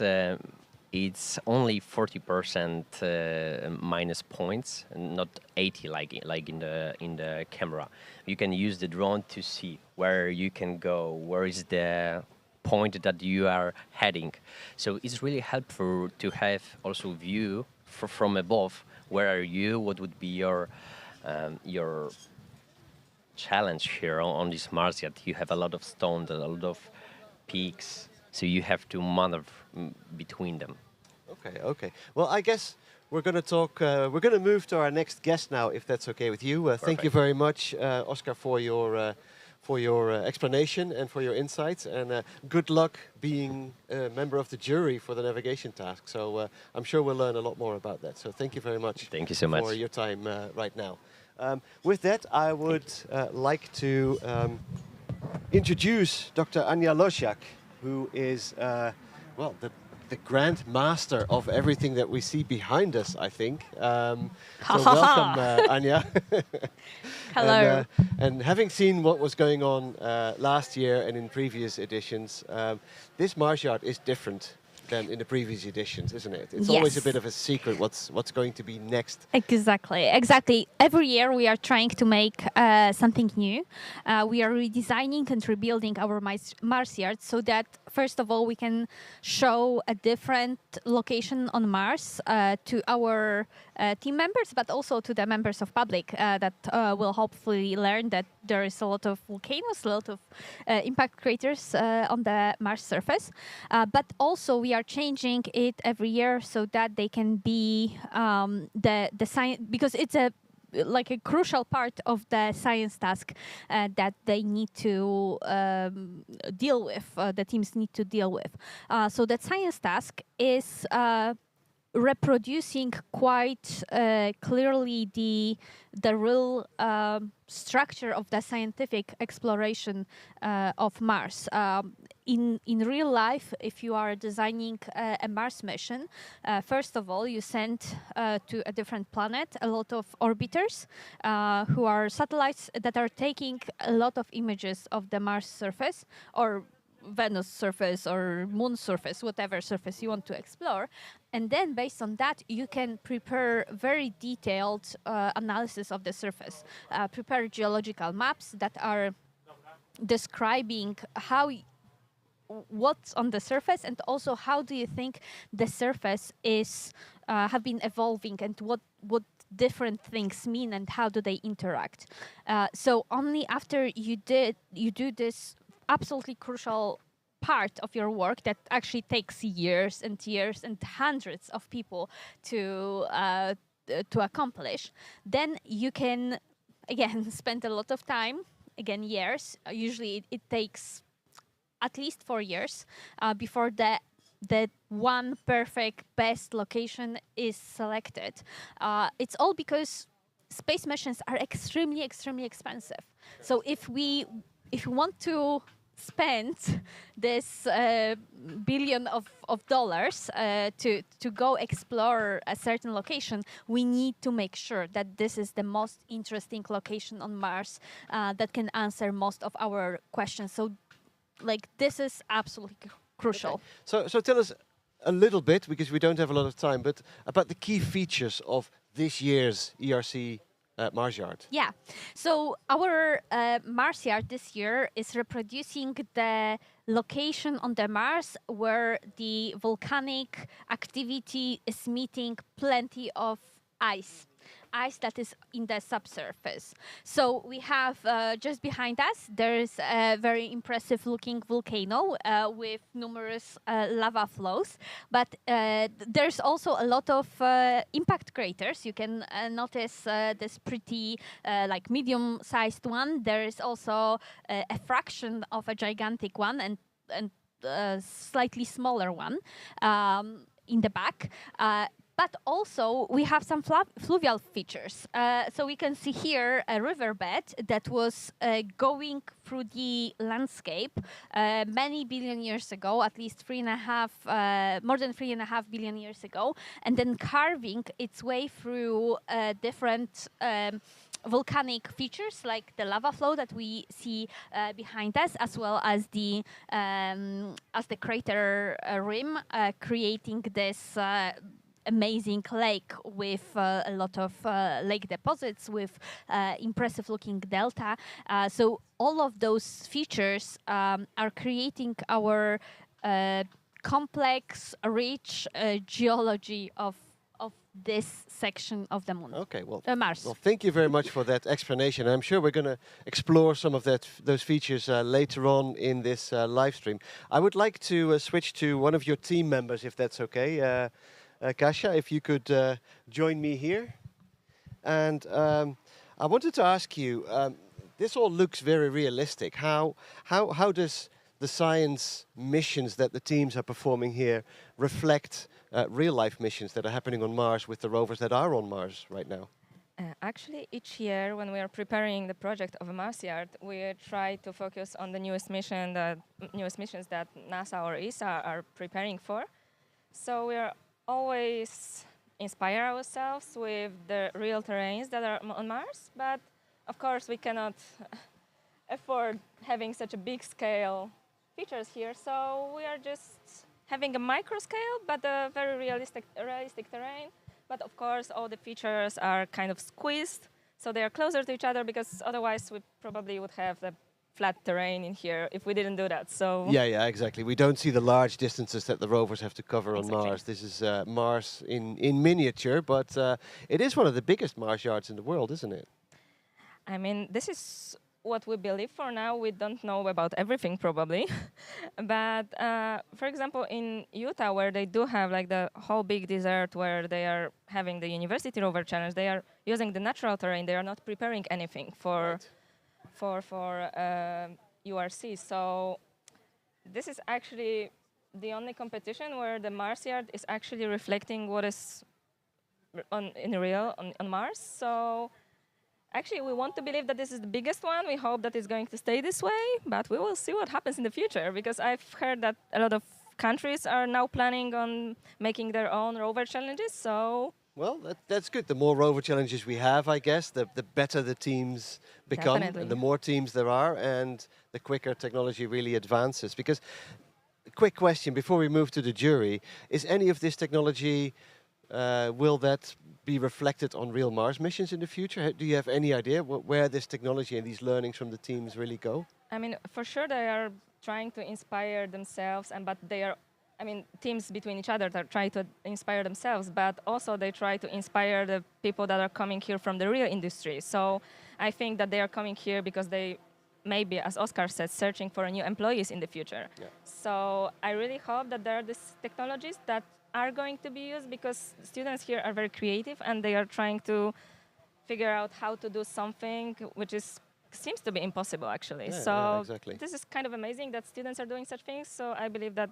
only 40% minus points, not 80 like in the camera. You can use the drone to see where you can go, where is the point that you are heading. So it's really helpful to have also view from above. Where are you? What would be your challenge here on this Mars? Yet you have a lot of stones, a lot of peaks. So you have to maneuver between them. Okay, okay. Well, I guess we're going to talk, we're going to move to our next guest now, if that's okay with you. Thank you very much, Oscar, for your explanation and for your insights. And good luck being a member of the jury for the navigation task. So I'm sure we'll learn a lot more about that. So thank you very much. Thank you so much for your time right now. With that, I would like to introduce Dr. Anja Losiak, who is, well, the grand master of everything that we see behind us, I think. So welcome, Anja. Hello. And having seen what was going on last year and in previous editions, this Mars Yard is different than in the previous editions, isn't it? It's always a bit of a secret what's going to be next. Exactly. Every year we are trying to make something new. We are redesigning and rebuilding our Mars Yard so that, first of all, we can show a different location on Mars to our team members, but also to the members of public that will hopefully learn that there is a lot of volcanoes, a lot of impact craters on the Mars surface. But also we are changing it every year so that they can be the science, because it's a crucial part of the science task that they need to deal with, the teams need to deal with. So that science task is reproducing quite clearly the real structure of the scientific exploration of Mars. In real life, if you are designing a Mars mission, first of all, you send to a different planet a lot of orbiters who are satellites that are taking a lot of images of the Mars surface, or Venus surface or Moon surface, whatever surface you want to explore. And then based on that, you can prepare very detailed analysis of the surface, prepare geological maps that are describing what's on the surface, and also how do you think the surface is have been evolving, and what different things mean and how do they interact. So only after you do this absolutely crucial part of your work that actually takes years and years and hundreds of people to accomplish, then you can again spend a lot of time, again years. Usually it takes at least 4 years before the one perfect best location is selected. It's all because space missions are extremely expensive. So if we want to spend this billion of dollars to go explore a certain location, we need to make sure that this is the most interesting location on Mars that can answer most of our questions. So this is absolutely crucial. Okay. So tell us a little bit, because we don't have a lot of time, but about the key features of this year's ERC Mars Yard. Yeah, so our Mars Yard this year is reproducing the location on the Mars where the volcanic activity is meeting plenty of ice that is in the subsurface. So we have just behind us, there is a very impressive looking volcano with numerous lava flows, but there's also a lot of impact craters. You can notice this pretty medium-sized one. There is also a fraction of a gigantic one and a slightly smaller one in the back. But also, we have some fluvial features. So we can see here a riverbed that was going through the landscape many billion years ago, at least more than 3.5 billion years ago, and then carving its way through different volcanic features like the lava flow that we see behind us, as well as the crater rim, creating this amazing lake with a lot of lake deposits with impressive looking delta. So all of those features are creating our complex, rich geology of of this section of the moon. Okay, well, Mars. well, thank you very much for that explanation. I'm sure we're going to explore some of those features later on in this live stream. I would like to switch to one of your team members, if that's okay. Kasia, if you could join me here. And I wanted to ask you, this all looks very realistic. How does the science missions that the teams are performing here reflect real-life missions that are happening on Mars with the rovers that are on Mars right now? Actually, each year when we are preparing the project of a Mars yard, we try to focus on the newest missions that NASA or ESA are preparing for. So we are always inspire ourselves with the real terrains that are on Mars, but of course we cannot afford having such a big scale features here, so we are just having a micro scale, but a very realistic terrain. But of course, all the features are kind of squeezed, so they are closer to each other, because otherwise we probably would have the flat terrain in here if we didn't do that. So yeah, exactly. We don't see the large distances that the rovers have to cover on Mars. This is Mars in miniature, but it is one of the biggest Mars yards in the world, isn't it? I mean, this is what we believe for now. We don't know about everything probably, but for example, in Utah, where they do have like the whole big desert where they are having the University Rover Challenge, they are using the natural terrain. They are not preparing anything for URC. So this is actually the only competition where the Mars yard is actually reflecting what is in real on Mars. So actually, we want to believe that this is the biggest one. We hope that it's going to stay this way, but we will see what happens in the future, because I've heard that a lot of countries are now planning on making their own rover challenges. So well, that's good. The more rover challenges we have, I guess, the better the teams become, Definitely. and the more teams there are, and the quicker technology really advances. Because, quick question before we move to the jury, is any of this technology, will that be reflected on real Mars missions in the future? Do you have any idea where this technology and these learnings from the teams really go? I mean, for sure they are trying to inspire themselves, but they are, I mean, teams between each other that try to inspire themselves, but also they try to inspire the people that are coming here from the real industry. So I think that they are coming here because they maybe, as Oscar said, searching for new employees in the future. Yeah. So I really hope that there are these technologies that are going to be used, because students here are very creative and they are trying to figure out how to do something which seems to be impossible actually. Yeah, so yeah, exactly. This is kind of amazing that students are doing such things. So I believe that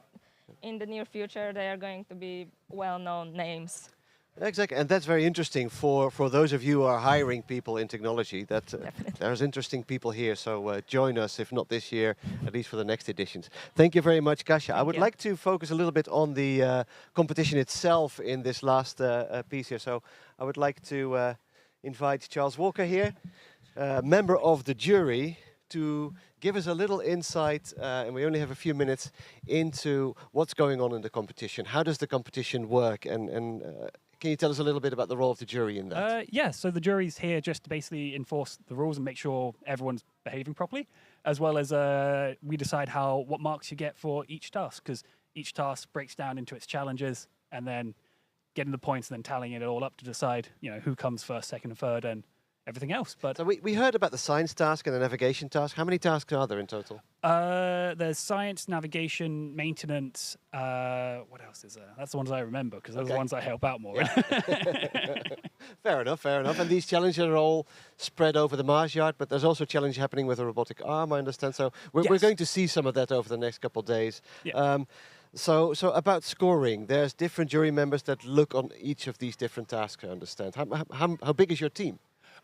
in the near future they are going to be well-known names. Exactly, and that's very interesting for those of you who are hiring people in technology, that there's interesting people here, so join us, if not this year, at least for the next editions. Thank you very much, Kasia. I would like to focus a little bit on the competition itself in this last piece here, so I would like to invite Charles Walker here, member of the jury, to give us a little insight, and we only have a few minutes, into what's going on in the competition. How does the competition work, and can you tell us a little bit about the role of the jury in that? Yeah, so the jury's here just to basically enforce the rules and make sure everyone's behaving properly, as well as we decide what marks you get for each task, because each task breaks down into its challenges, and then getting the points and then tallying it all up to decide, who comes first, second, and third, and everything else. But so we heard about the science task and the navigation task. How many tasks are there in total? There's science, navigation, maintenance. What else is there? That's the ones I remember, because those are the ones I help out more. Yeah. Fair enough. And these challenges are all spread over the Mars yard, but there's also a challenge happening with a robotic arm, I understand. So we're going to see some of that over the next couple of days. Yeah. So about scoring, there's different jury members that look on each of these different tasks, I understand. How big is your team?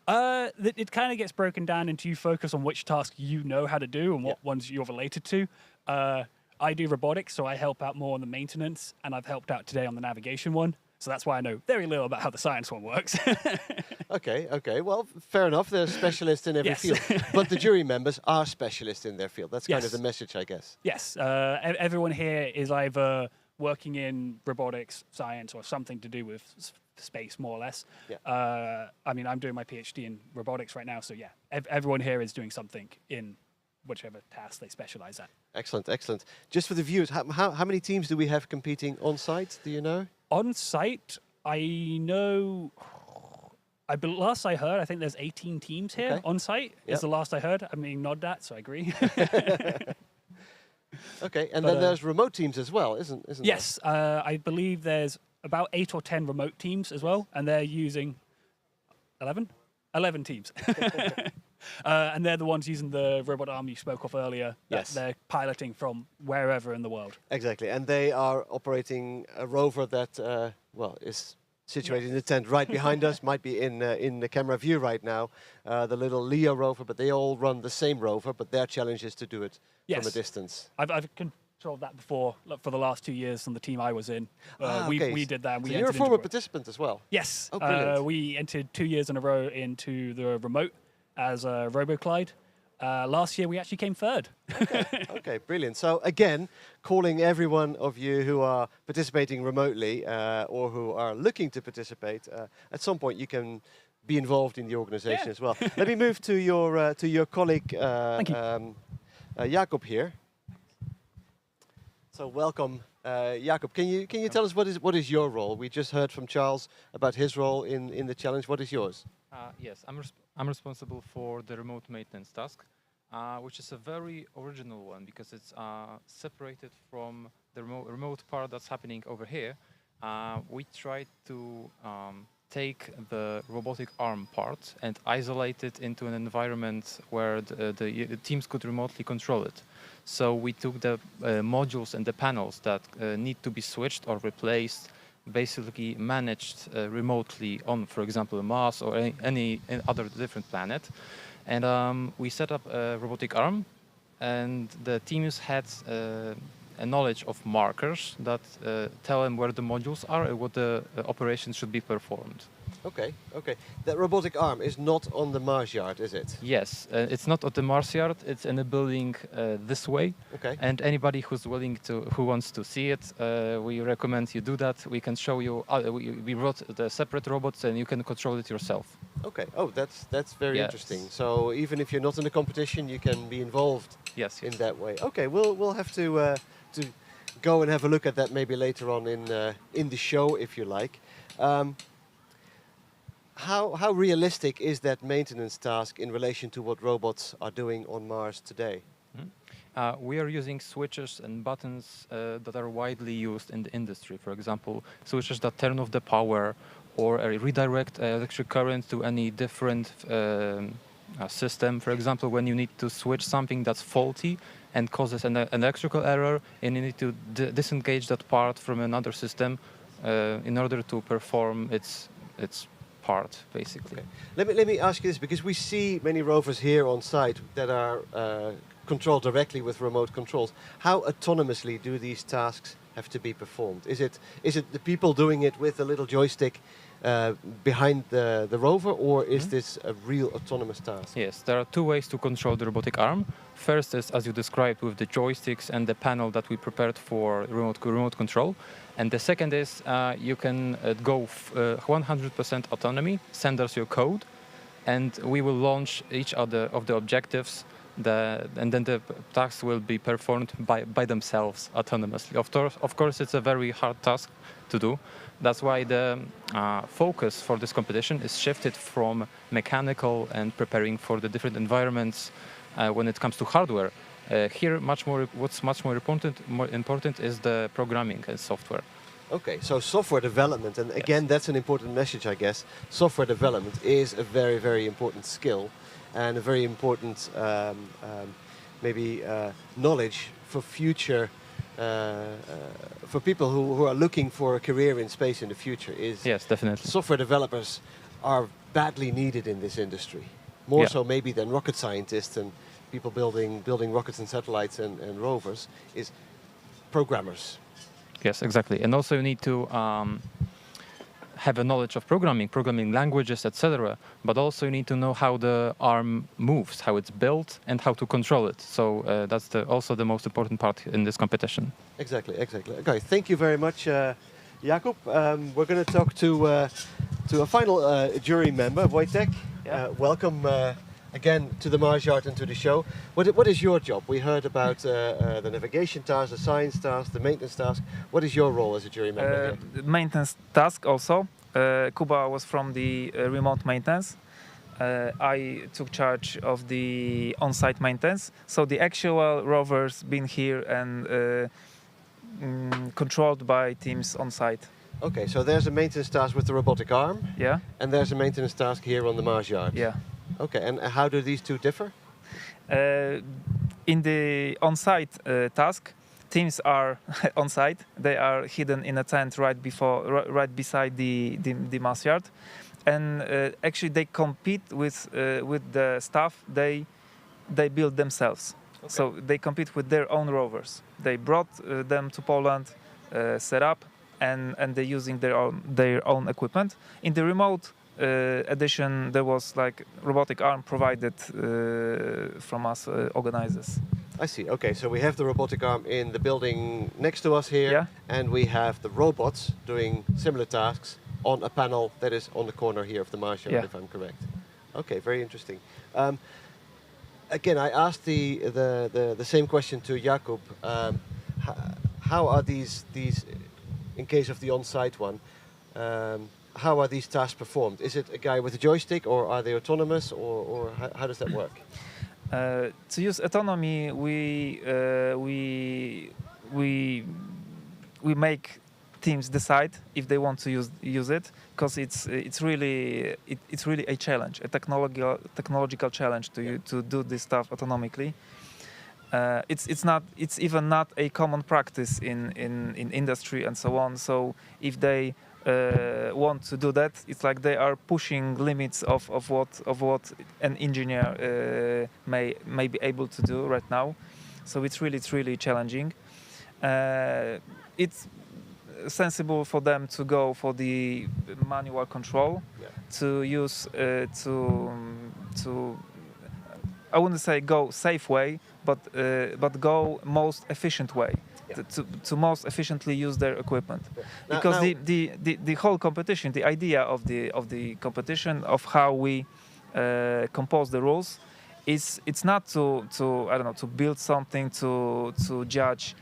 It kind of gets broken down into you focus on which task you know how to do and what ones you're related to. I do robotics, so I help out more on the maintenance, and I've helped out today on the navigation one. So that's why I know very little about how the science one works. Okay. Well, fair enough. They're specialists in every field. But the jury members are specialists in their field. That's kind of the message, I guess. Yes. Everyone here is either working in robotics, science, or something to do with space, more or less. Yeah. I mean, I'm doing my PhD in robotics right now, so yeah, everyone here is doing something in whichever task they specialize at. Excellent. Just for the viewers, how many teams do we have competing on site? Do you know? On site, I know. Last I heard, I think there's 18 teams here on site. Yep. Is the last I heard. I'm being nodded at, so I agree. Okay, and then there's remote teams as well, isn't yes, I believe there's about 8 or 10 remote teams as well, and they're using 11 teams. And they're the ones using the robot arm you spoke of earlier. That they're piloting from wherever in the world. Exactly, and they are operating a rover that, is situated in the tent right behind us, might be in the camera view right now, the little Leo rover, but they all run the same rover, but their challenge is to do it from a distance. I've controlled that before for the last 2 years on the team I was in. Okay. We did that. And So we you're a entered former into participant as well? Yes. Oh, brilliant. We entered 2 years in a row into the remote as a RoboClyde. Last year we actually came third. Okay, brilliant. So again, calling every one of you who are participating remotely or who are looking to participate, at some point you can be involved in the organization as well. Let me move to your colleague Jakob here. So welcome, Jakob. Can you tell us what is your role? We just heard from Charles about his role in the challenge. What is yours? Yes, I'm responsible for the remote maintenance task, which is a very original one because it's separated from the remote part that's happening over here. We tried to take the robotic arm part and isolate it into an environment where the teams could remotely control it. So we took the modules and the panels that need to be switched or replaced, basically managed remotely on, for example, Mars or any other different planet. And we set up a robotic arm, and the teams had a knowledge of markers that tell them where the modules are and what the operations should be performed. Okay. That robotic arm is not on the Mars yard, is it? Yes, it's not at the Mars yard. It's in a building this way. Okay. And anybody who wants to see it, we recommend you do that. We can show you. We brought the separate robots, and you can control it yourself. Okay. Oh, that's very interesting. So even if you're not in the competition, you can be involved. Yes. In that way. Okay. We'll have to go and have a look at that maybe later on in the show, if you like. How realistic is that maintenance task in relation to what robots are doing on Mars today? We are using switches and buttons that are widely used in the industry. For example, switches that turn off the power or redirect electric current to any different system. For example, when you need to switch something that's faulty and causes an electrical error, and you need to disengage that part from another system in order to perform its part, basically. Okay. Let me ask you this, because we see many rovers here on site that are controlled directly with remote controls. How autonomously do these tasks have to be performed? Is it the people doing it with a little joystick behind the rover, or is this a real autonomous task? Yes, there are two ways to control the robotic arm. First is, as you described, with the joysticks and the panel that we prepared for remote control. And the second is you can go 100% autonomy, send us your code, and we will launch each of the objectives, and then the tasks will be performed by themselves autonomously. Of course, it's a very hard task to do. That's why the focus for this competition is shifted from mechanical and preparing for the different environments when it comes to hardware. Here, what's much more important is the programming and software. Okay, so software development, and again, that's an important message, I guess. Software development is a very, very important skill and a very important, knowledge for future, for people who are looking for a career in space in the future. Yes, definitely. Software developers are badly needed in this industry, more so maybe than rocket scientists and people building rockets and satellites and rovers, is programmers. Yes, exactly. And also you need to have a knowledge of programming languages, etc. But also you need to know how the arm moves, how it's built, and how to control it. So that's also the most important part in this competition. Exactly. Okay, thank you very much, Jakob. We're going to talk to a final jury member, Wojtek. Welcome again to the Mars Yard and to the show. What is your job? We heard about the navigation task, the science task, the maintenance task. What is your role as a jury member? The maintenance task also. Kuba was from the remote maintenance. I took charge of the on-site maintenance. So the actual rovers been here and controlled by teams on site. Okay, so there's a maintenance task with the robotic arm. Yeah. And there's a maintenance task here on the Mars Yard. Yeah. Okay, and how do these two differ? In the on-site task, teams are on site. They are hidden in a tent right beside the Mars Yard, and actually they compete with the stuff they build themselves. Okay. So they compete with their own rovers. They brought them to Poland, set up, and they're using their own equipment. In the remote edition, there was like robotic arm provided from us organizers. I see. Okay, so we have the robotic arm in the building next to us here, yeah. And we have the robots doing similar tasks on a panel that is on the corner here of the Mars Yard, if I'm correct. Okay, very interesting. Again, I asked the same question to Jakub. How are these in case of the on-site one? How are these tasks performed? Is it a guy with a joystick, or are they autonomous, or how does that work? To use autonomy, we make teams decide if they want to use it, because it's really a challenge, a technological challenge to do this stuff autonomically. It's even not a common practice in industry and so on. So if they want to do that, it's like they are pushing limits of what an engineer may be able to do right now. So it's really challenging. It's sensible for them to go for the manual control, to use to I wouldn't say go safe way, but go most efficient way. To most efficiently use their equipment, because the whole competition, the idea of the competition, of how we compose the rules, it's not to I don't know, to build something to judge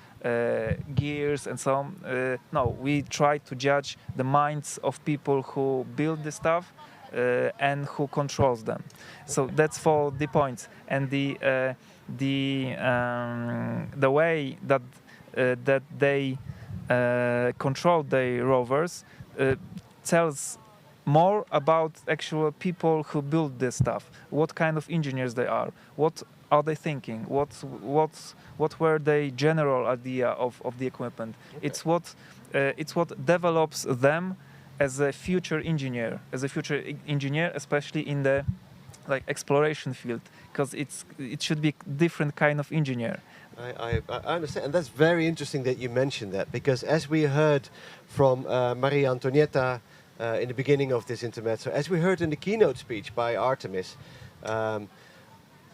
gears and so on. No, we try to judge the minds of people who build the stuff and who controls them. So that's for the points, and the way that they control their rovers tells more about actual people who build this stuff. What kind of engineers they are? What are they thinking? What were their general idea of the equipment? Okay. It's what develops them as a future engineer, especially in the exploration field, because it should be different kind of engineer. I understand, and that's very interesting that you mentioned that, because as we heard from Maria Antonietta in the beginning of this intermezzo, as we heard in the keynote speech by Artemis,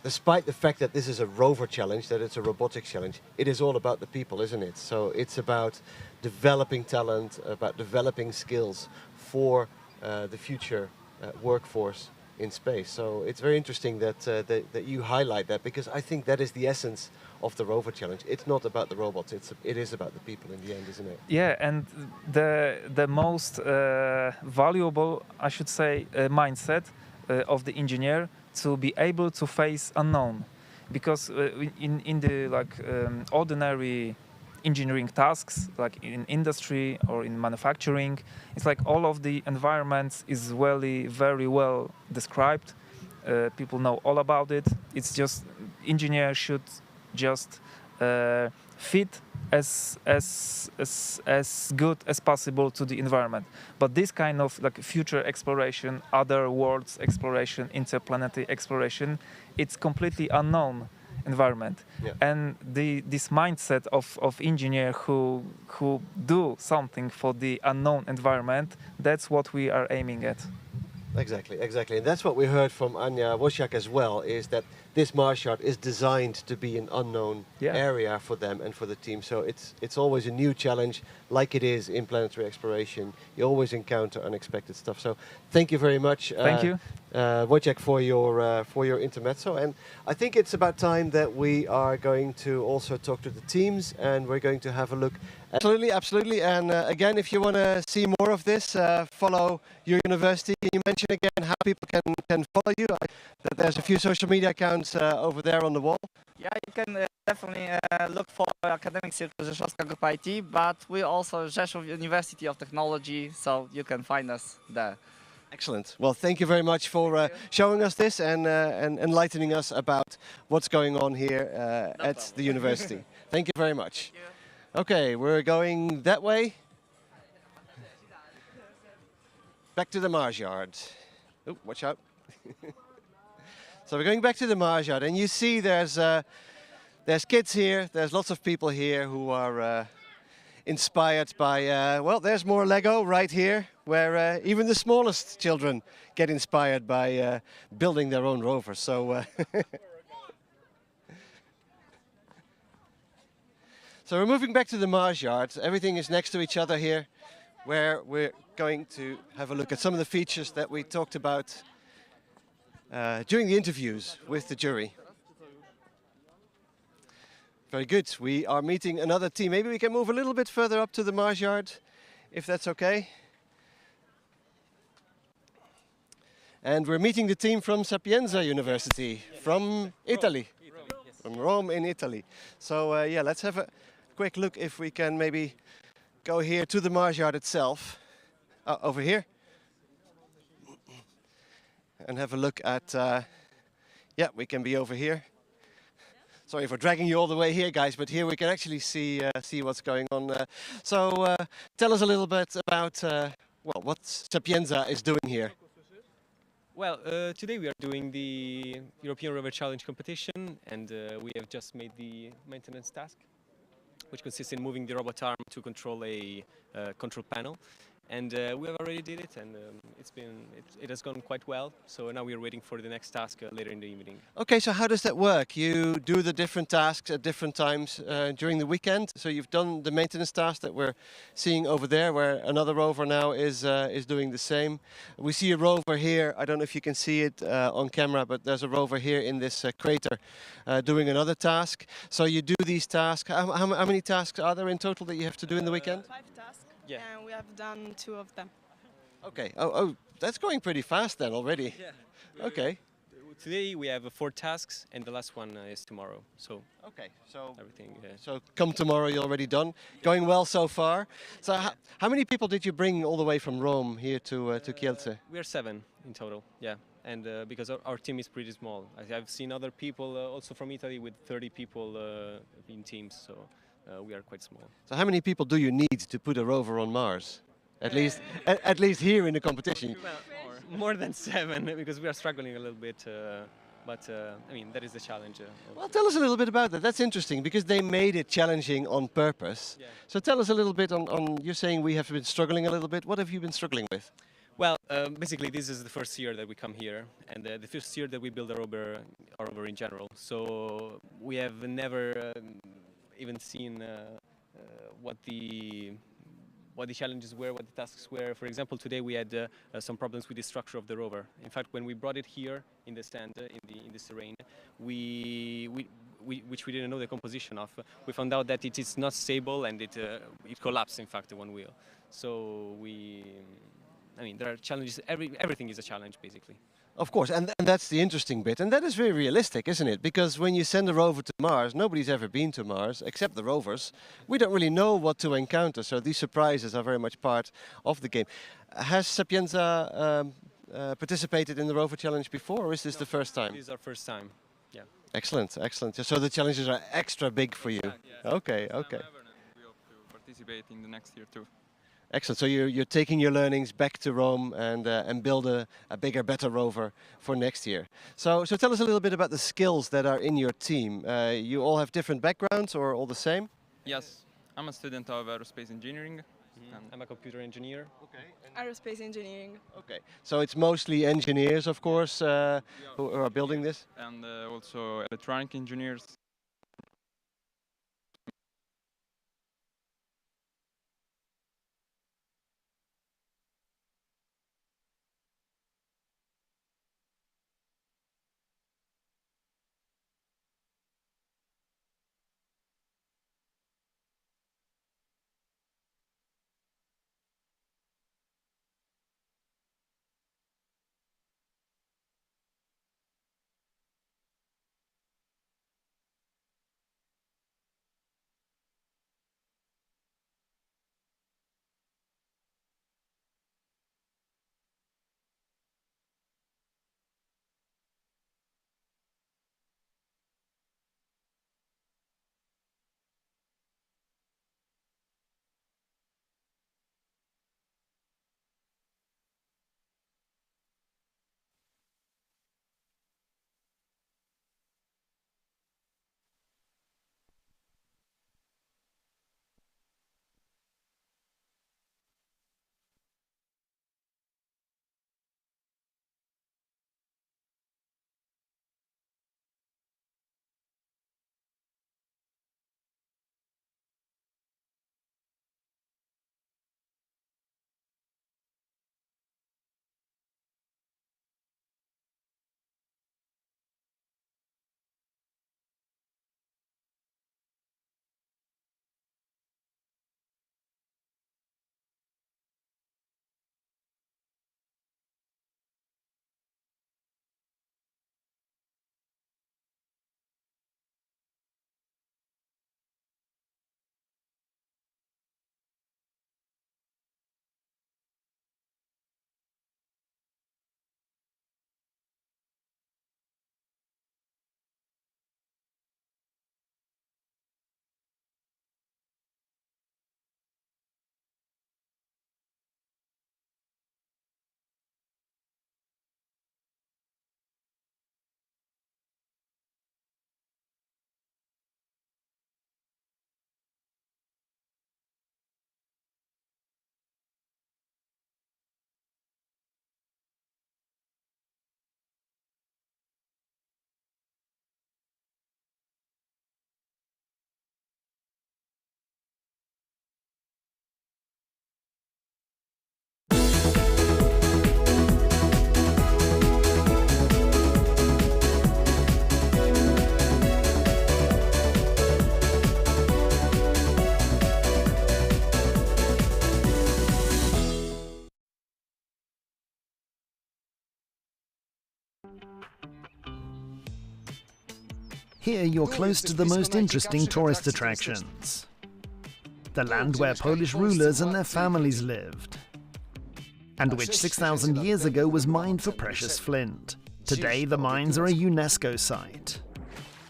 despite the fact that this is a rover challenge, that it's a robotics challenge, it is all about the people, isn't it? So it's about developing talent, about developing skills for the future workforce in space. So it's very interesting that you highlight that, because I think that is the essence of the rover challenge. It's not about the robots, it is about the people in the end, isn't it? Yeah, and the most valuable, I should say, mindset of the engineer, to be able to face unknown, because in the ordinary engineering tasks, like in industry or in manufacturing, it's like all of the environments is very well described. People know all about it. It's just engineers should just fit as good as possible to the environment. But this kind of future exploration, other worlds exploration, interplanetary exploration, it's completely unknown environment. Yeah. And this mindset of engineer who do something for the unknown environment, that's what we are aiming at. Exactly. And that's what we heard from Anja Wozniak as well, is that this Mars yard is designed to be an unknown area for them and for the team. So it's always a new challenge, like it is in planetary exploration. You always encounter unexpected stuff. So thank you very much, Thank you, Wojciech, for your intermezzo. And I think it's about time that we are going to also talk to the teams, and we're going to have a look. Absolutely, absolutely. And again, if you want to see more of this, follow your university. Can you mention again how people can follow you? There's a few social media accounts over there on the wall. Yeah, you can definitely look for Academic Circle Rzeszowska Group IT, but we also Rzeszów University of Technology, so you can find us there. Excellent. Well, thank you very much for showing us this and enlightening us about what's going on here at the university. Thank you very much. Okay, we're going that way. Back to the Mars yard. Oh, watch out. So we're going back to the Mars yard, and you see there's kids here, there's lots of people here who are inspired by, well, there's more Lego right here, where even the smallest children get inspired by building their own rover. So, so we're moving back to the Mars yard. Everything is next to each other here, where we're going to have a look at some of the features that we talked about during the interviews with the jury. Very good. We are meeting another team. Maybe we can move a little bit further up to the Mars yard, if that's okay. And we're meeting the team from Sapienza University, from Italy, from Rome in Italy. So yeah, let's have a quick look if we can maybe go here to the Mars yard itself, over here, and have a look at, yeah, we can be over here. Sorry for dragging you all the way here, guys, but here we can actually see what's going on. So tell us a little bit about well, what Sapienza is doing here. Well, today we are doing the European Rover Challenge competition, and we have just made the maintenance task, which consists in moving the robot arm to control a control panel. And we have already did it, and it has gone quite well. So now we are waiting for the next task later in the evening. Okay, so how does that work? You do the different tasks at different times during the weekend. So you've done the maintenance task that we're seeing over there, where another rover now is doing the same. We see a rover here. I don't know if you can see it on camera, but there's a rover here in this crater doing another task. So you do these tasks. How many tasks are there in total that you have to do in the weekend? 5 tasks. Yeah. And we have done 2 of them. Okay. Oh, that's going pretty fast then already. Yeah. Okay. Today we have 4 tasks, and the last one is tomorrow. So okay. So everything. So come tomorrow, you're already done. Going well so far. So how many people did you bring all the way from Rome here to Kielce? We are 7 in total. Yeah. And because our team is pretty small, I've seen other people also from Italy with 30 people in teams. So. We are quite small. So how many people do you need to put a rover on Mars? At least here in the competition. Well, more than 7, because we are struggling a little bit. But I mean, that is the challenge. Well, tell us a little bit about that. That's interesting, because they made it challenging on purpose. Yeah. So tell us a little bit on you're saying we have been struggling a little bit. What have you been struggling with? Well, basically, this is the first year that we come here, and the first year that we build a rover in general. So we have never even seen what the challenges were, what the tasks were. For example, today we had some problems with the structure of the rover. In fact, when we brought it here in the stand, in this terrain, which we didn't know the composition of, we found out that it is not stable, and it collapsed, in fact, the one wheel. So I mean, there are challenges. Everything is a challenge, basically. Of course, and that's the interesting bit, and that is very realistic, isn't it? Because when you send a rover to Mars, nobody's ever been to Mars, except the rovers. We don't really know what to encounter, so these surprises are very much part of the game. Has Sapienza participated in the Rover Challenge before, or is this the first time? This is our first time, yeah. Excellent, excellent. So the challenges are extra big for you. Yeah. Okay, okay. We hope to participate in the next year too. Excellent. So you're taking your learnings back to Rome and build a bigger, better rover for next year. So tell us a little bit about the skills that are in your team. You all have different backgrounds or all the same? Yes, I'm a student of aerospace engineering, I'm a computer engineer. Okay. Aerospace engineering. Okay. So it's mostly engineers, of course, who are building this? And also electronic engineers. Here you're close to the most interesting tourist attractions. The land where Polish rulers and their families lived, and which 6,000 years ago was mined for precious flint. Today the mines are a UNESCO site.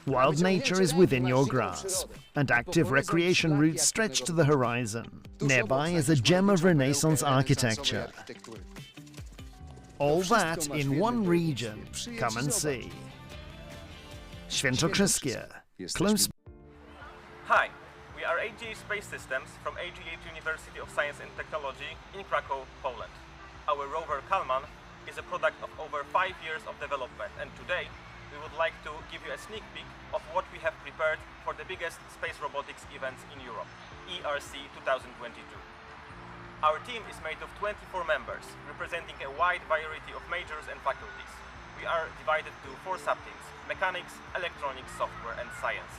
Wild nature is within your grasp, and active recreation routes stretch to the horizon. Nearby is a gem of Renaissance architecture. All that in one region. Come and see. Świętokrzyskie, close. Hi, we are AGH Space Systems from AGH University of Science and Technology in Krakow, Poland. Our rover Kalman is a product of over 5 years of development, and today we would like to give you a sneak peek of what we have prepared for the biggest space robotics events in Europe, ERC 2022. Our team is made of 24 members, representing a wide variety of majors and faculties. We are divided to 4 subteams: mechanics, electronics, software and science.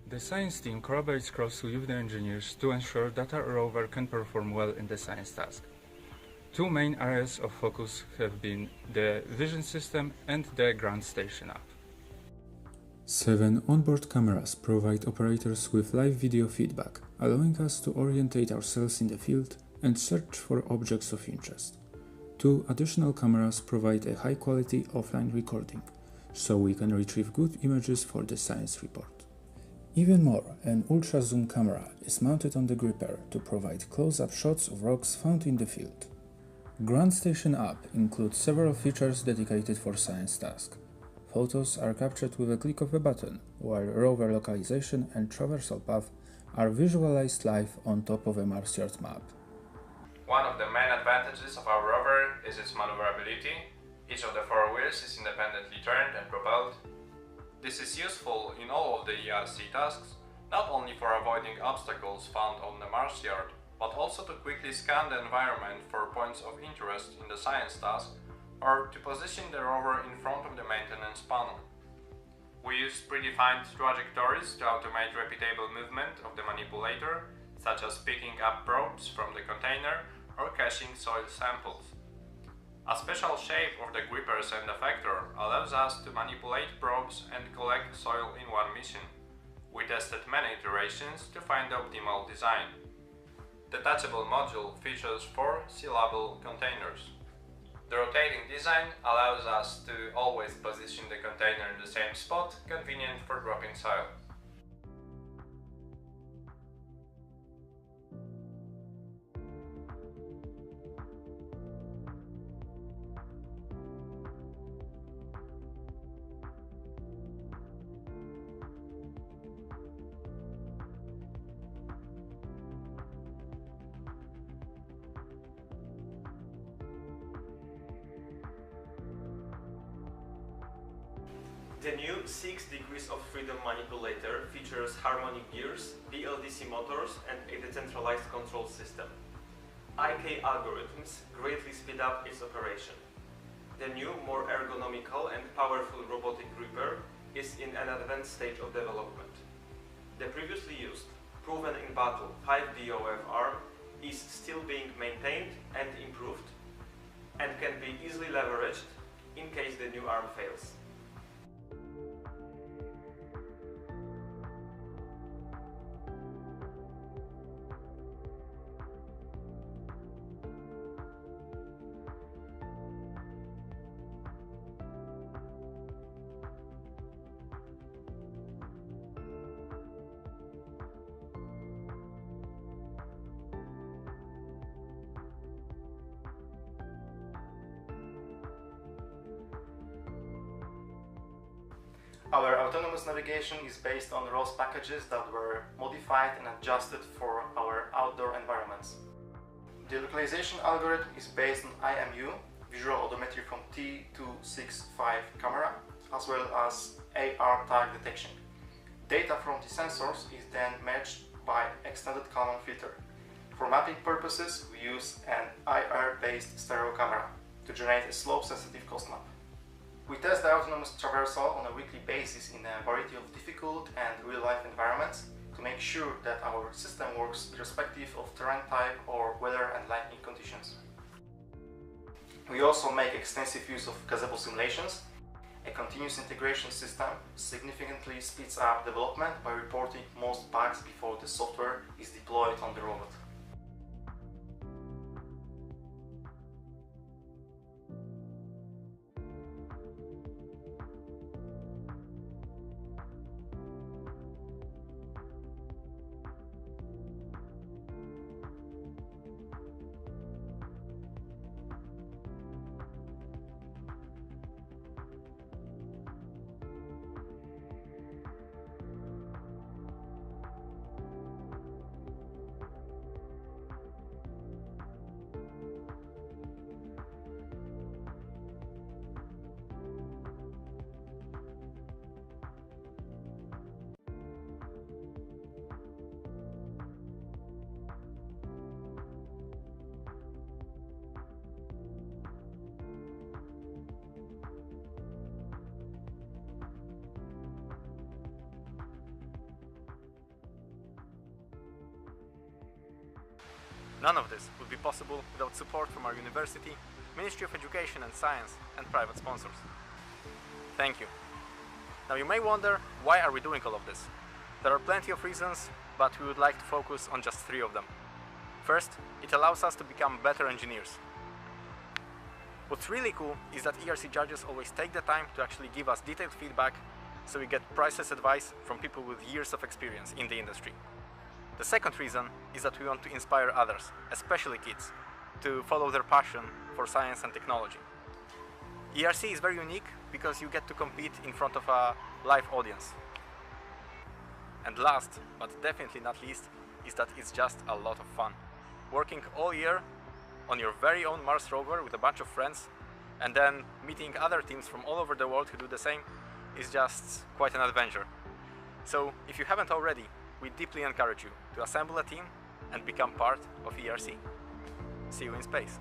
The science team collaborates closely with the engineers to ensure that our rover can perform well in the science task. 2 main areas of focus have been the vision system and the ground station app. 7 onboard cameras provide operators with live video feedback, allowing us to orientate ourselves in the field and search for objects of interest. 2 additional cameras provide a high-quality offline recording, so we can retrieve good images for the science report. Even more, an ultra-zoom camera is mounted on the gripper to provide close-up shots of rocks found in the field. Ground Station app includes several features dedicated for science tasks. Photos are captured with a click of a button, while rover localization and traversal path are visualized live on top of a Mars Earth map. One of the main advantages of our rover is its maneuverability. Each of the 4 wheels is independently turned and propelled. This is useful in all of the ERC tasks, not only for avoiding obstacles found on the Mars yard, but also to quickly scan the environment for points of interest in the science task, or to position the rover in front of the maintenance panel. We use predefined trajectories to automate repeatable movement of the manipulator, such as picking up probes from the container or caching soil samples. A special shape of the grippers and effector allows us to manipulate probes and collect soil in one mission. We tested many iterations to find the optimal design. The detachable module features 4 sealable containers. The rotating design allows us to always position the container in the same spot, convenient for dropping soil. The new 6 degrees of freedom manipulator features harmonic gears, BLDC motors and a decentralized control system. IK algorithms greatly speed up its operation. The new, more ergonomical and powerful robotic gripper is in an advanced stage of development. The previously used, proven in battle 5DOF arm is still being maintained and improved and can be easily leveraged in case the new arm fails. Our autonomous navigation is based on ROS packages that were modified and adjusted for our outdoor environments. The localization algorithm is based on IMU, visual odometry from T265 camera, as well as AR tag detection. Data from the sensors is then matched by extended Kalman filter. For mapping purposes, we use an IR-based stereo camera to generate a slope-sensitive coast map. We test the autonomous traversal on a weekly basis in a variety of difficult and real-life environments to make sure that our system works irrespective of terrain type or weather and lightning conditions. We also make extensive use of gazebo simulations. A continuous integration system significantly speeds up development by reporting most bugs before the software is deployed on the robot. None of this would be possible without support from our university, Ministry of Education and Science, and private sponsors. Thank you. Now you may wonder, why are we doing all of this? There are plenty of reasons, but we would like to focus on just 3 of them. First, it allows us to become better engineers. What's really cool is that ERC judges always take the time to actually give us detailed feedback, so we get priceless advice from people with years of experience in the industry. The second reason is that we want to inspire others, especially kids, to follow their passion for science and technology. ERC is very unique because you get to compete in front of a live audience. And last, but definitely not least, is that it's just a lot of fun. Working all year on your very own Mars rover with a bunch of friends, and then meeting other teams from all over the world who do the same is just quite an adventure. So if you haven't already, we deeply encourage you to assemble a team and become part of ERC. See you in space.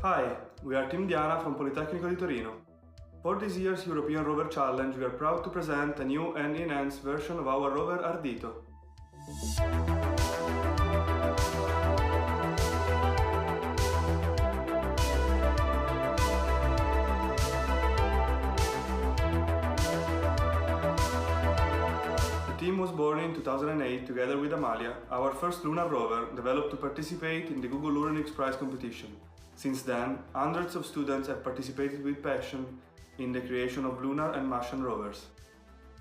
Hi, we are Team Diana from Politecnico di Torino. For this year's European Rover Challenge, we are proud to present a new and enhanced version of our rover Ardito. The team was born in 2008 together with Amalia, our first lunar rover developed to participate in the Google Lunar Prize competition. Since then, hundreds of students have participated with passion in the creation of lunar and Martian rovers.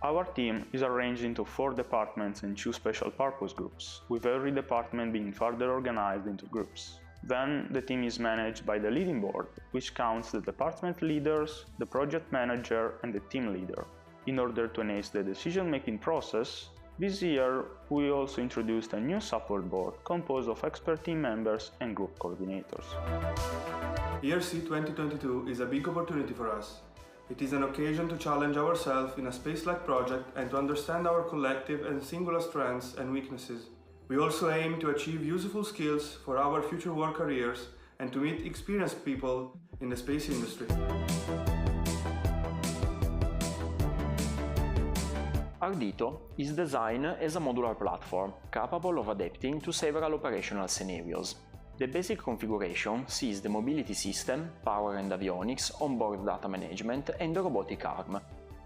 Our team is arranged into 4 departments and 2 special purpose groups, with every department being further organized into groups. Then the team is managed by the leading board, which counts the department leaders, the project manager and the team leader. In order to enhance the decision-making process, this year we also introduced a new support board composed of expert team members and group coordinators. ERC 2022 is a big opportunity for us. It is an occasion to challenge ourselves in a space-like project and to understand our collective and singular strengths and weaknesses. We also aim to achieve useful skills for our future work careers and to meet experienced people in the space industry. Ardito is designed as a modular platform, capable of adapting to several operational scenarios. The basic configuration sees the mobility system, power and avionics, onboard data management and the robotic arm.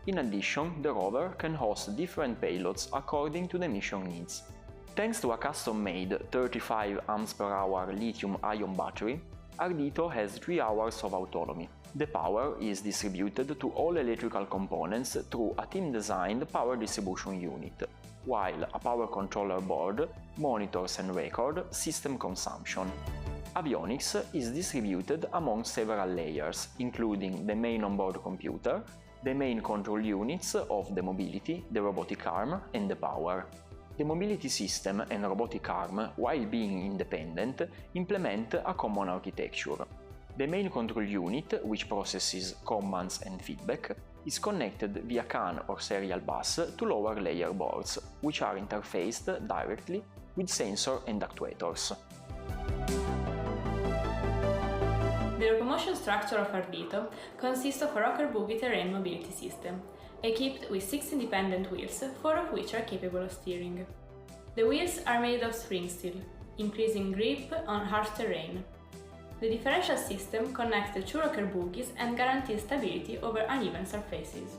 In addition, the rover can host different payloads according to the mission needs. Thanks to a custom-made 35 Ah lithium-ion battery, Ardito has 3 hours of autonomy. The power is distributed to all electrical components through a team-designed power distribution unit, while a power controller board monitors and records system consumption. Avionics is distributed among several layers, including the main onboard computer, the main control units of the mobility, the robotic arm and the power. The mobility system and robotic arm, while being independent, implement a common architecture. The main control unit, which processes commands and feedback, is connected via CAN or serial bus to lower layer boards, which are interfaced directly with sensor and actuators. The locomotion structure of Ardito consists of a rocker bogie terrain mobility system, equipped with 6 independent wheels, 4 of which are capable of steering. The wheels are made of spring steel, increasing grip on harsh terrain. The differential system connects the 2 rocker bogies and guarantees stability over uneven surfaces.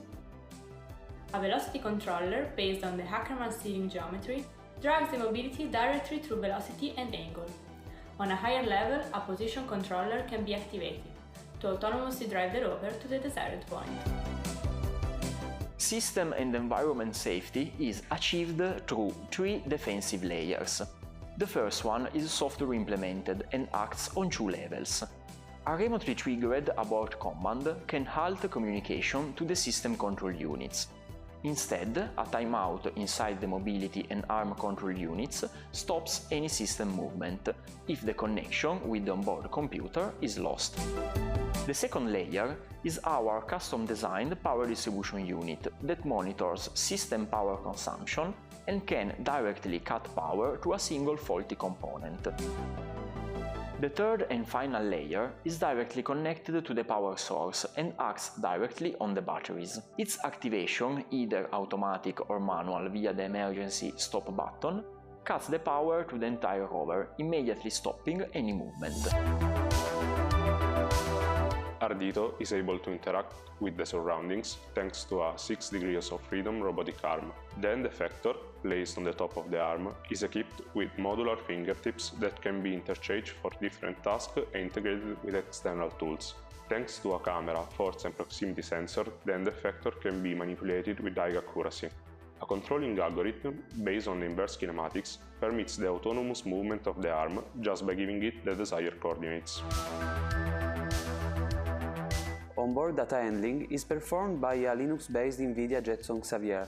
A velocity controller, based on the Ackermann steering geometry, drives the mobility directly through velocity and angle. On a higher level, a position controller can be activated to autonomously drive the rover to the desired point. System and environment safety is achieved through 3 defensive layers. The first one is software implemented and acts on 2 levels. A remotely triggered abort command can halt communication to the system control units. Instead, a timeout inside the mobility and arm control units stops any system movement if the connection with the onboard computer is lost. The second layer is our custom-designed power distribution unit that monitors system power consumption and can directly cut power to a single faulty component. The third and final layer is directly connected to the power source and acts directly on the batteries. Its activation, either automatic or manual via the emergency stop button, cuts the power to the entire rover, immediately stopping any movement. Ardito is able to interact with the surroundings thanks to a 6 degrees of freedom robotic arm. The end effector, placed on the top of the arm, is equipped with modular fingertips that can be interchanged for different tasks and integrated with external tools. Thanks to a camera, force and proximity sensor, the end effector can be manipulated with high accuracy. A controlling algorithm, based on the inverse kinematics, permits the autonomous movement of the arm just by giving it the desired coordinates. onboard data handling is performed by a Linux-based NVIDIA Jetson Xavier.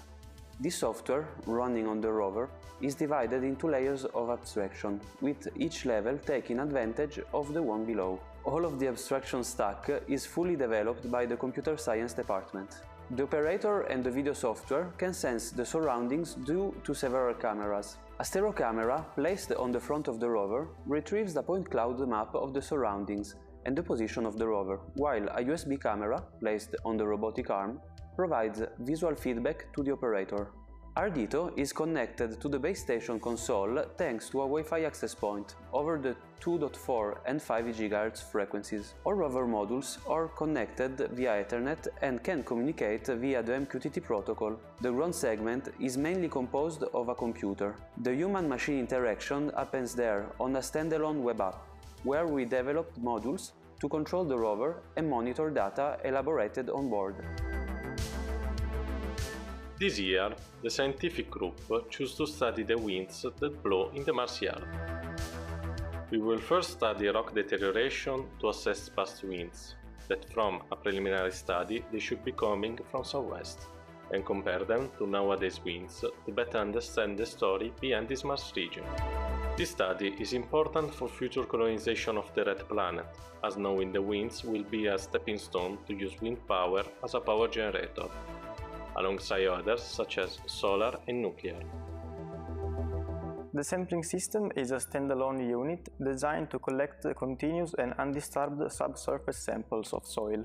This software, running on the rover, is divided into layers of abstraction, with each level taking advantage of the one below. All of the abstraction stack is fully developed by the computer science department. The operator and the video software can sense the surroundings due to several cameras. A stereo camera placed on the front of the rover retrieves the point cloud map of the surroundings and the position of the rover, while a USB camera placed on the robotic arm provides visual feedback to the operator. Ardito is connected to the base station console thanks to a Wi-Fi access point over the 2.4 and 5 GHz frequencies. All rover modules are connected via Ethernet and can communicate via the MQTT protocol. The ground segment is mainly composed of a computer. The human-machine interaction happens there on a standalone web app, where we developed modules to control the rover and monitor data elaborated on board. This year, the scientific group chose to study the winds that blow in the Mars yard. We will first study rock deterioration to assess past winds, that from a preliminary study they should be coming from southwest, and compare them to nowadays winds to better understand the story behind this Mars region. This study is important for future colonization of the Red Planet, as knowing the winds will be a stepping stone to use wind power as a power generator, alongside others such as solar and nuclear. The sampling system is a standalone unit designed to collect continuous and undisturbed subsurface samples of soil.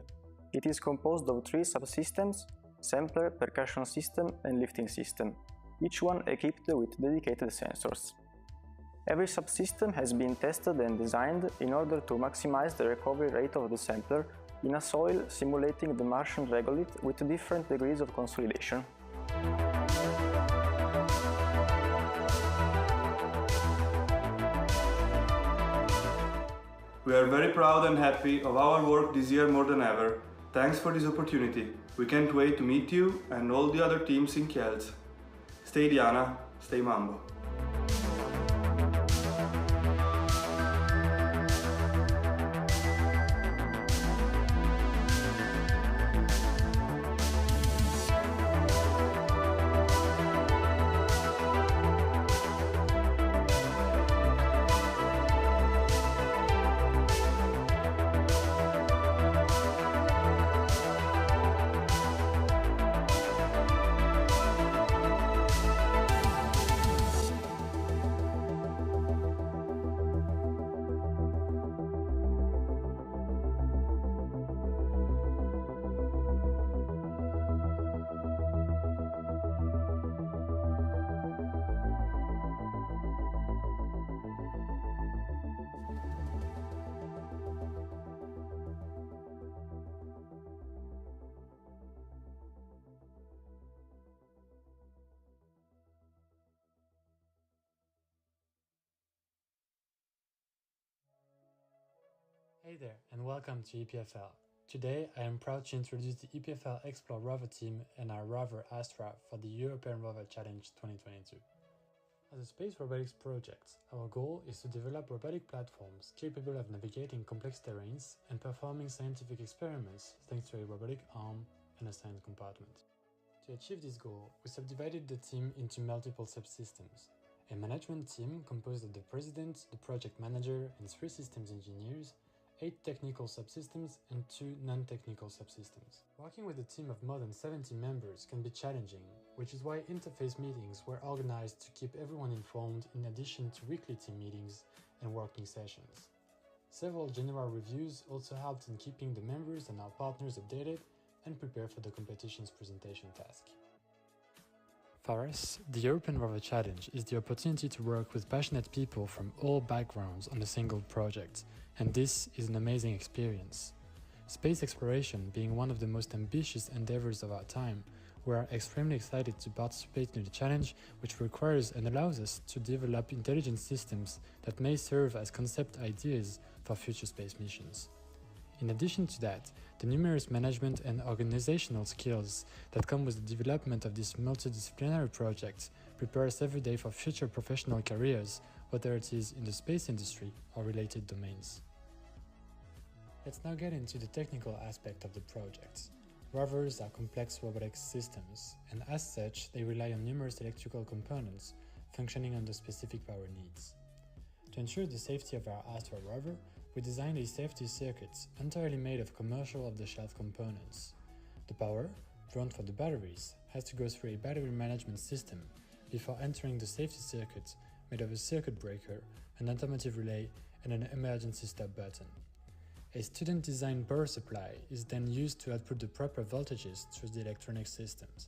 It is composed of 3 subsystems: sampler, percussion system and lifting system, each one equipped with dedicated sensors. Every subsystem has been tested and designed in order to maximize the recovery rate of the sampler in a soil simulating the Martian regolith with different degrees of consolidation. We are very proud and happy of our work this year more than ever. Thanks for this opportunity. We can't wait to meet you and all the other teams in Kielce. Stay Diana, stay Mambo. Hey there, and welcome to EPFL. Today I am proud to introduce the EPFL Explore Rover team and our rover Astra for the European Rover Challenge 2022. As a space robotics project, our goal is to develop robotic platforms capable of navigating complex terrains and performing scientific experiments thanks to a robotic arm and a science compartment. To achieve this goal, we subdivided the team into multiple subsystems. A management team composed of the president, the project manager, and 3 systems engineers, 8 technical subsystems and 2 non-technical subsystems. Working with a team of more than 70 members can be challenging, which is why interface meetings were organized to keep everyone informed in addition to weekly team meetings and working sessions. Several general reviews also helped in keeping the members and our partners updated and prepared for the competition's presentation task. For us, the European Rover Challenge is the opportunity to work with passionate people from all backgrounds on a single project, and this is an amazing experience. Space exploration being one of the most ambitious endeavors of our time, we are extremely excited to participate in the challenge, which requires and allows us to develop intelligent systems that may serve as concept ideas for future space missions. In addition to that, the numerous management and organizational skills that come with the development of this multidisciplinary project prepare us every day for future professional careers, whether it is in the space industry or related domains. Let's now get into the technical aspect of the project. Rovers are complex robotic systems, and as such, they rely on numerous electrical components functioning under specific power needs. To ensure the safety of our Astra rover, we designed a safety circuit entirely made of commercial off-the-shelf components. The power, drawn from the batteries, has to go through a battery management system before entering the safety circuit made of a circuit breaker, an automotive relay, and an emergency stop button. A student-designed power supply is then used to output the proper voltages through the electronic systems.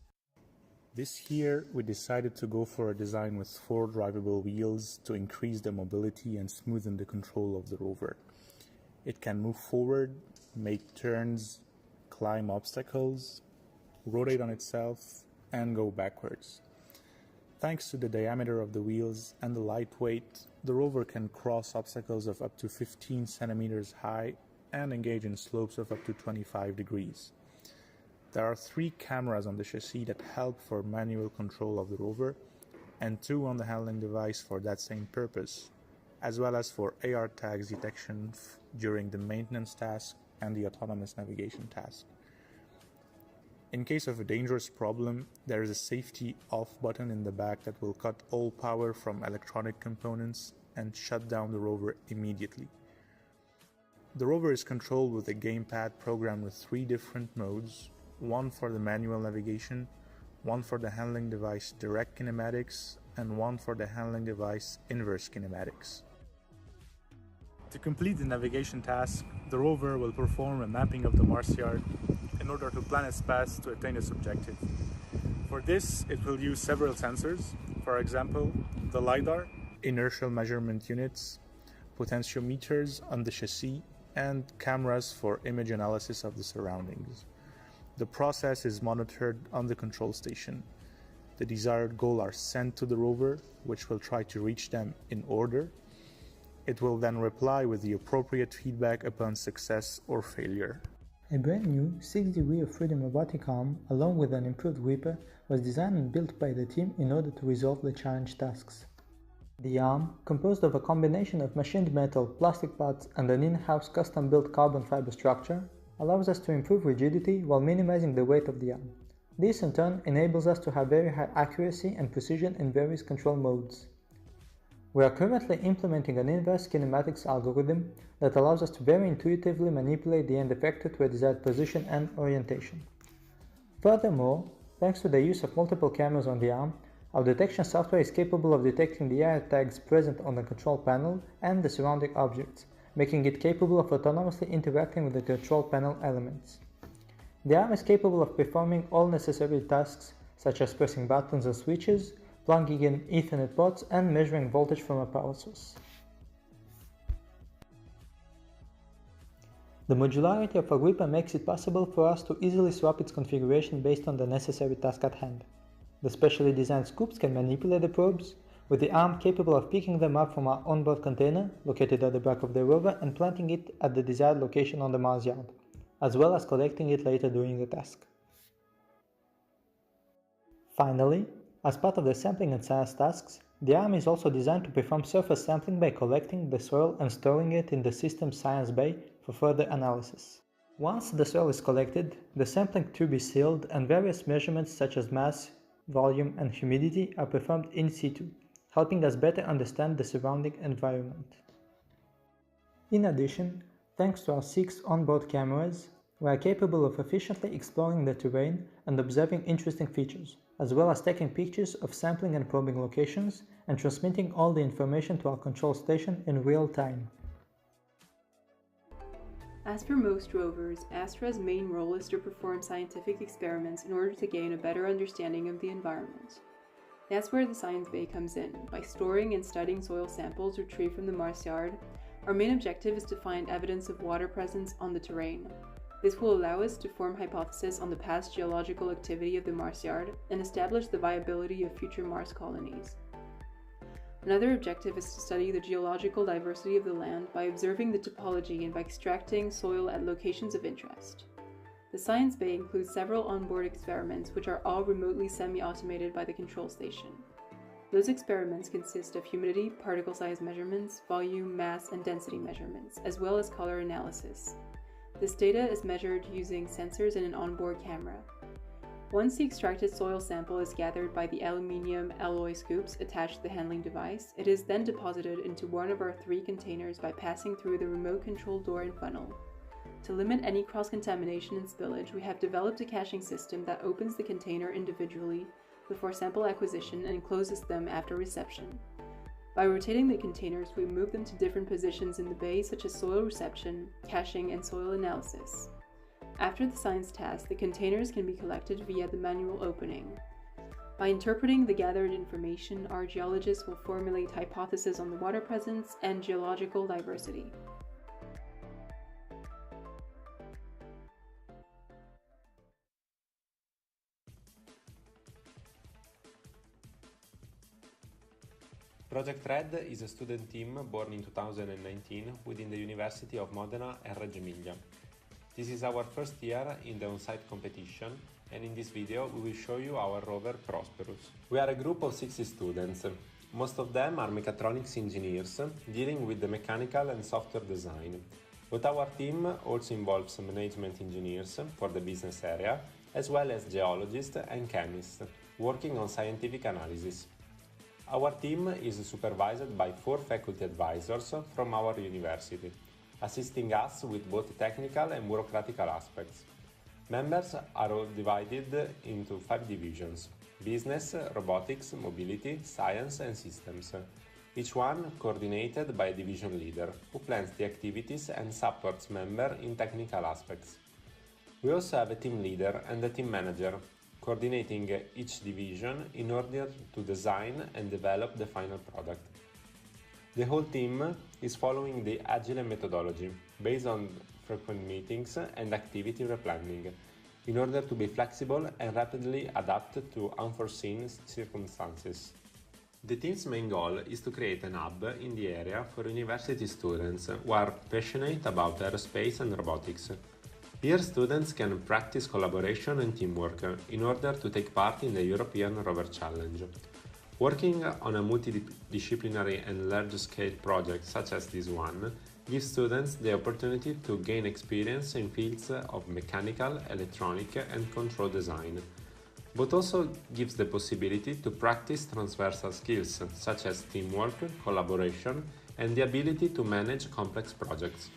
This year, we decided to go for a design with 4 drivable wheels to increase the mobility and smoothen the control of the rover. It can move forward, make turns, climb obstacles, rotate on itself, and go backwards. Thanks to the diameter of the wheels and the lightweight, the rover can cross obstacles of up to 15 centimeters high and engage in slopes of up to 25 degrees. There are 3 cameras on the chassis that help for manual control of the rover, and 2 on the handling device for that same purpose, as well as for AR tags detection during the maintenance task and the autonomous navigation task. In case of a dangerous problem, there is a safety off button in the back that will cut all power from electronic components and shut down the rover immediately. The rover is controlled with a gamepad programmed with 3 different modes, one for the manual navigation, one for the handling device direct kinematics, and one for the handling device inverse kinematics. To complete the navigation task, the rover will perform a mapping of the Mars yard in order to plan its path to attain its objective. For this, it will use several sensors, for example, the LiDAR, inertial measurement units, potentiometers on the chassis, and cameras for image analysis of the surroundings. The process is monitored on the control station. The desired goals are sent to the rover, which will try to reach them in order. It will then reply with the appropriate feedback upon success or failure. A brand new 6-degree of freedom robotic arm, along with an improved gripper, was designed and built by the team in order to resolve the challenge tasks. The arm, composed of a combination of machined metal, plastic parts, and an in-house custom-built carbon fiber structure, allows us to improve rigidity while minimizing the weight of the arm. This in turn enables us to have very high accuracy and precision in various control modes. We are currently implementing an inverse kinematics algorithm that allows us to very intuitively manipulate the end effector to a desired position and orientation. Furthermore, thanks to the use of multiple cameras on the arm, our detection software is capable of detecting the AR tags present on the control panel and the surrounding objects, making it capable of autonomously interacting with the control panel elements. The arm is capable of performing all necessary tasks such as pressing buttons and switches, plugging in Ethernet ports, and measuring voltage from a power source. The modularity of Agrippa makes it possible for us to easily swap its configuration based on the necessary task at hand. The specially designed scoops can manipulate the probes, with the arm capable of picking them up from our onboard container, located at the back of the rover, and planting it at the desired location on the Mars yard, as well as collecting it later during the task. Finally, as part of the sampling and science tasks, the arm is also designed to perform surface sampling by collecting the soil and storing it in the system's science bay for further analysis. Once the soil is collected, the sampling tube is sealed and various measurements such as mass, volume, and humidity are performed in situ, helping us better understand the surrounding environment. In addition, thanks to our 6 onboard cameras, we are capable of efficiently exploring the terrain and observing interesting features, as well as taking pictures of sampling and probing locations and transmitting all the information to our control station in real time. As for most rovers, Astra's main role is to perform scientific experiments in order to gain a better understanding of the environment. That's where the science bay comes in. By storing and studying soil samples retrieved from the Mars yard, our main objective is to find evidence of water presence on the terrain. This will allow us to form hypotheses on the past geological activity of the Mars yard and establish the viability of future Mars colonies. Another objective is to study the geological diversity of the land by observing the topology and by extracting soil at locations of interest. The science bay includes several onboard experiments which are all remotely semi-automated by the control station. Those experiments consist of humidity, particle size measurements, volume, mass, and density measurements, as well as color analysis. This data is measured using sensors and an onboard camera. Once the extracted soil sample is gathered by the aluminium alloy scoops attached to the handling device, it is then deposited into one of our 3 containers by passing through the remote control door and funnel. To limit any cross-contamination and spillage, we have developed a caching system that opens the container individually before sample acquisition and closes them after reception. By rotating the containers, we move them to different positions in the bay, such as soil reception, caching, and soil analysis. After the science task, the containers can be collected via the manual opening. By interpreting the gathered information, our geologists will formulate hypotheses on the water presence and geological diversity. Project Red is a student team born in 2019 within the University of Modena and Reggio Emilia. This is our first year in the on-site competition, and in this video we will show you our rover Prosperous. We are a group of 60 students. Most of them are mechatronics engineers dealing with the mechanical and software design, but our team also involves management engineers for the business area, as well as geologists and chemists working on scientific analysis. Our team is supervised by 4 faculty advisors from our university, assisting us with both technical and bureaucratic aspects. Members are all divided into 5 divisions: business, robotics, mobility, science and systems, each one coordinated by a division leader, who plans the activities and supports members in technical aspects. We also have a team leader and a team manager, coordinating each division in order to design and develop the final product. The whole team is following the Agile methodology, based on frequent meetings and activity replanning, in order to be flexible and rapidly adapt to unforeseen circumstances. The team's main goal is to create an hub in the area for university students who are passionate about aerospace and robotics. Here students can practice collaboration and teamwork in order to take part in the European Rover Challenge. Working on a multidisciplinary and large-scale project such as this one gives students the opportunity to gain experience in fields of mechanical, electronic and control design, but also gives the possibility to practice transversal skills such as teamwork, collaboration and the ability to manage complex projects.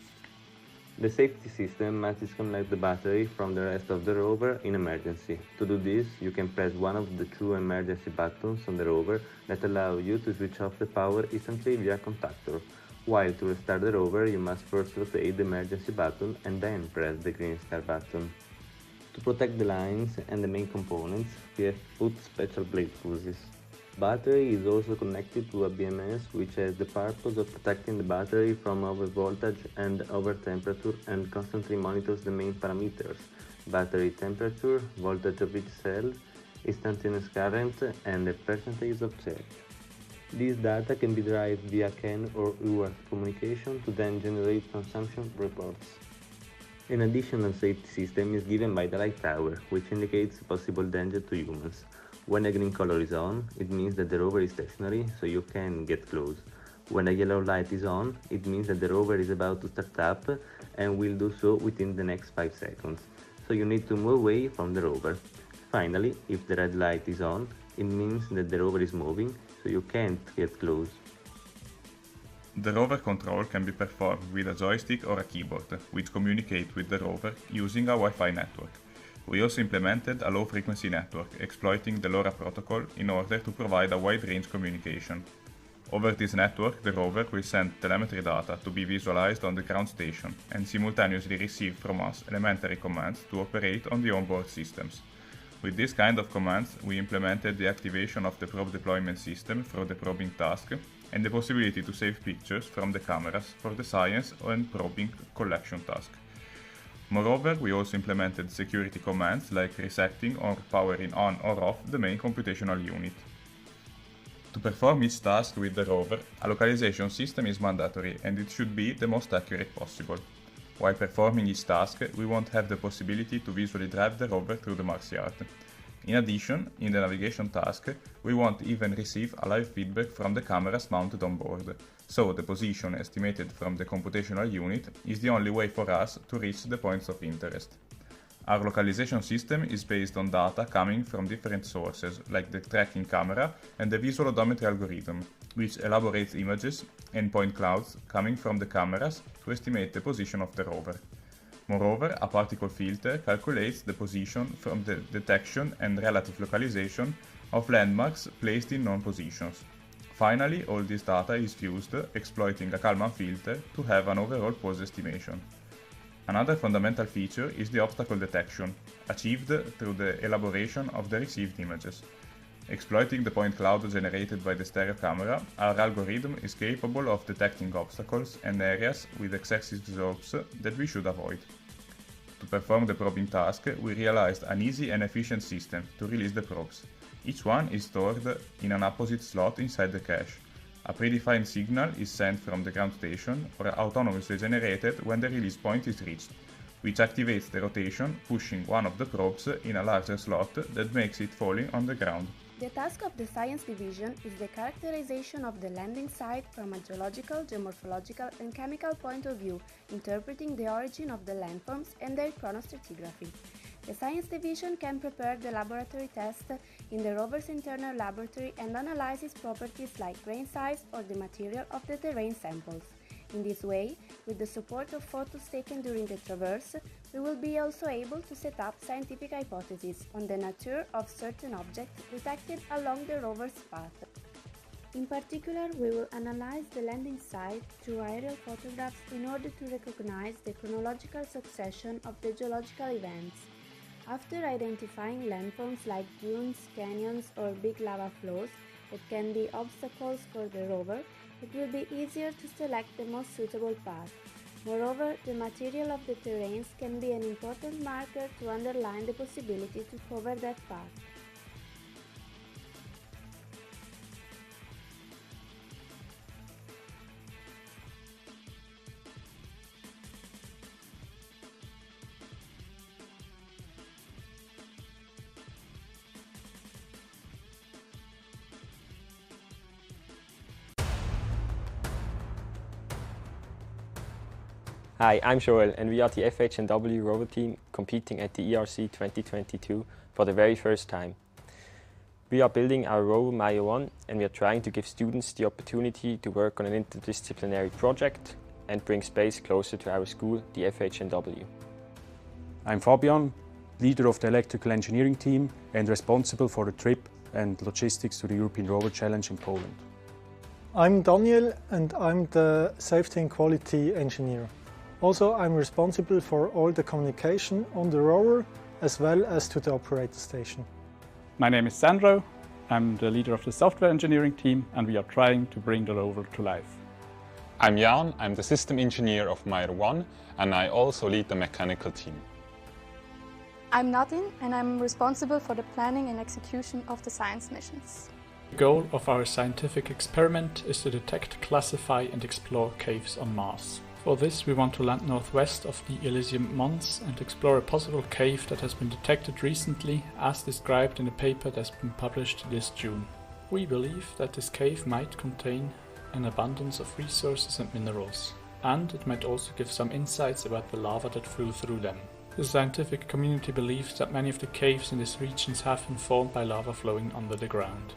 The safety system must disconnect the battery from the rest of the rover in emergency. To do this, you can press one of the 2 emergency buttons on the rover that allow you to switch off the power instantly via contactor, while to restart the rover you must first rotate the emergency button and then press the green star button. To protect the lines and the main components, we have put special blade fuses. Battery is also connected to a BMS, which has the purpose of protecting the battery from over voltage and over temperature and constantly monitors the main parameters: battery temperature, voltage of each cell, instantaneous current and the percentage of charge. These data can be derived via CAN or UART communication to then generate consumption reports. An additional safety system is given by the light tower, which indicates possible danger to humans. When a green color is on, it means that the rover is stationary, so you can get close. When a yellow light is on, it means that the rover is about to start up and will do so within the next 5 seconds, so you need to move away from the rover. Finally, if the red light is on, it means that the rover is moving, so you can't get close. The rover control can be performed with a joystick or a keyboard, which communicate with the rover using a Wi-Fi network. We also implemented a low-frequency network, exploiting the LoRa protocol in order to provide a wide-range communication. Over this network, the rover will send telemetry data to be visualized on the ground station and simultaneously receive from us elementary commands to operate on the onboard systems. With this kind of commands, we implemented the activation of the probe deployment system for the probing task and the possibility to save pictures from the cameras for the science and probing collection task. Moreover, we also implemented security commands like resetting or powering on or off the main computational unit. To perform each task with the rover, a localization system is mandatory and it should be the most accurate possible. While performing each task, we won't have the possibility to visually drive the rover through the Mars yard. In addition, in the navigation task, we won't even receive a live feedback from the cameras mounted on board, so the position estimated from the computational unit is the only way for us to reach the points of interest. Our localization system is based on data coming from different sources, like the tracking camera and the visual odometry algorithm, which elaborates images and point clouds coming from the cameras to estimate the position of the rover. Moreover, a particle filter calculates the position from the detection and relative localization of landmarks placed in known positions. Finally, all this data is fused, exploiting a Kalman filter to have an overall pose estimation. Another fundamental feature is the obstacle detection, achieved through the elaboration of the received images. Exploiting the point cloud generated by the stereo camera, our algorithm is capable of detecting obstacles and areas with excessive slopes that we should avoid. To perform the probing task, we realized an easy and efficient system to release the probes. Each one is stored in an opposite slot inside the cache. A predefined signal is sent from the ground station or autonomously generated when the release point is reached, which activates the rotation, pushing one of the probes in a larger slot that makes it falling on the ground. The task of the Science Division is the characterization of the landing site from a geological, geomorphological and chemical point of view, interpreting the origin of the landforms and their chronostratigraphy. The Science Division can prepare the laboratory test in the rover's internal laboratory and analyzes properties like grain size or the material of the terrain samples. In this way, with the support of photos taken during the traverse, we will be also able to set up scientific hypotheses on the nature of certain objects detected along the rover's path. In particular, we will analyze the landing site through aerial photographs in order to recognize the chronological succession of the geological events. After identifying landforms like dunes, canyons or big lava flows that can be obstacles for the rover, it will be easier to select the most suitable path. Moreover, the material of the terrains can be an important marker to underline the possibility to cover that path. Hi, I'm Joel and we are the FH&W Rover team competing at the ERC 2022 for the very first time. We are building our Rover Maya 1 and we are trying to give students the opportunity to work on an interdisciplinary project and bring space closer to our school, the FH&W. I'm Fabian, leader of the electrical engineering team and responsible for the trip and logistics to the European Rover Challenge in Poland. I'm Daniel and I'm the safety and quality engineer. Also, I'm responsible for all the communication on the rover as well as to the operator station. My name is Sandro. I'm the leader of the software engineering team and we are trying to bring the rover to life. I'm Jan, I'm the system engineer of Maya 1 and I also lead the mechanical team. I'm Nadine and I'm responsible for the planning and execution of the science missions. The goal of our scientific experiment is to detect, classify and explore caves on Mars. For this we want to land northwest of the Elysium Mons and explore a possible cave that has been detected recently as described in a paper that has been published this June. We believe that this cave might contain an abundance of resources and minerals, and it might also give some insights about the lava that flew through them. The scientific community believes that many of the caves in these regions have been formed by lava flowing under the ground.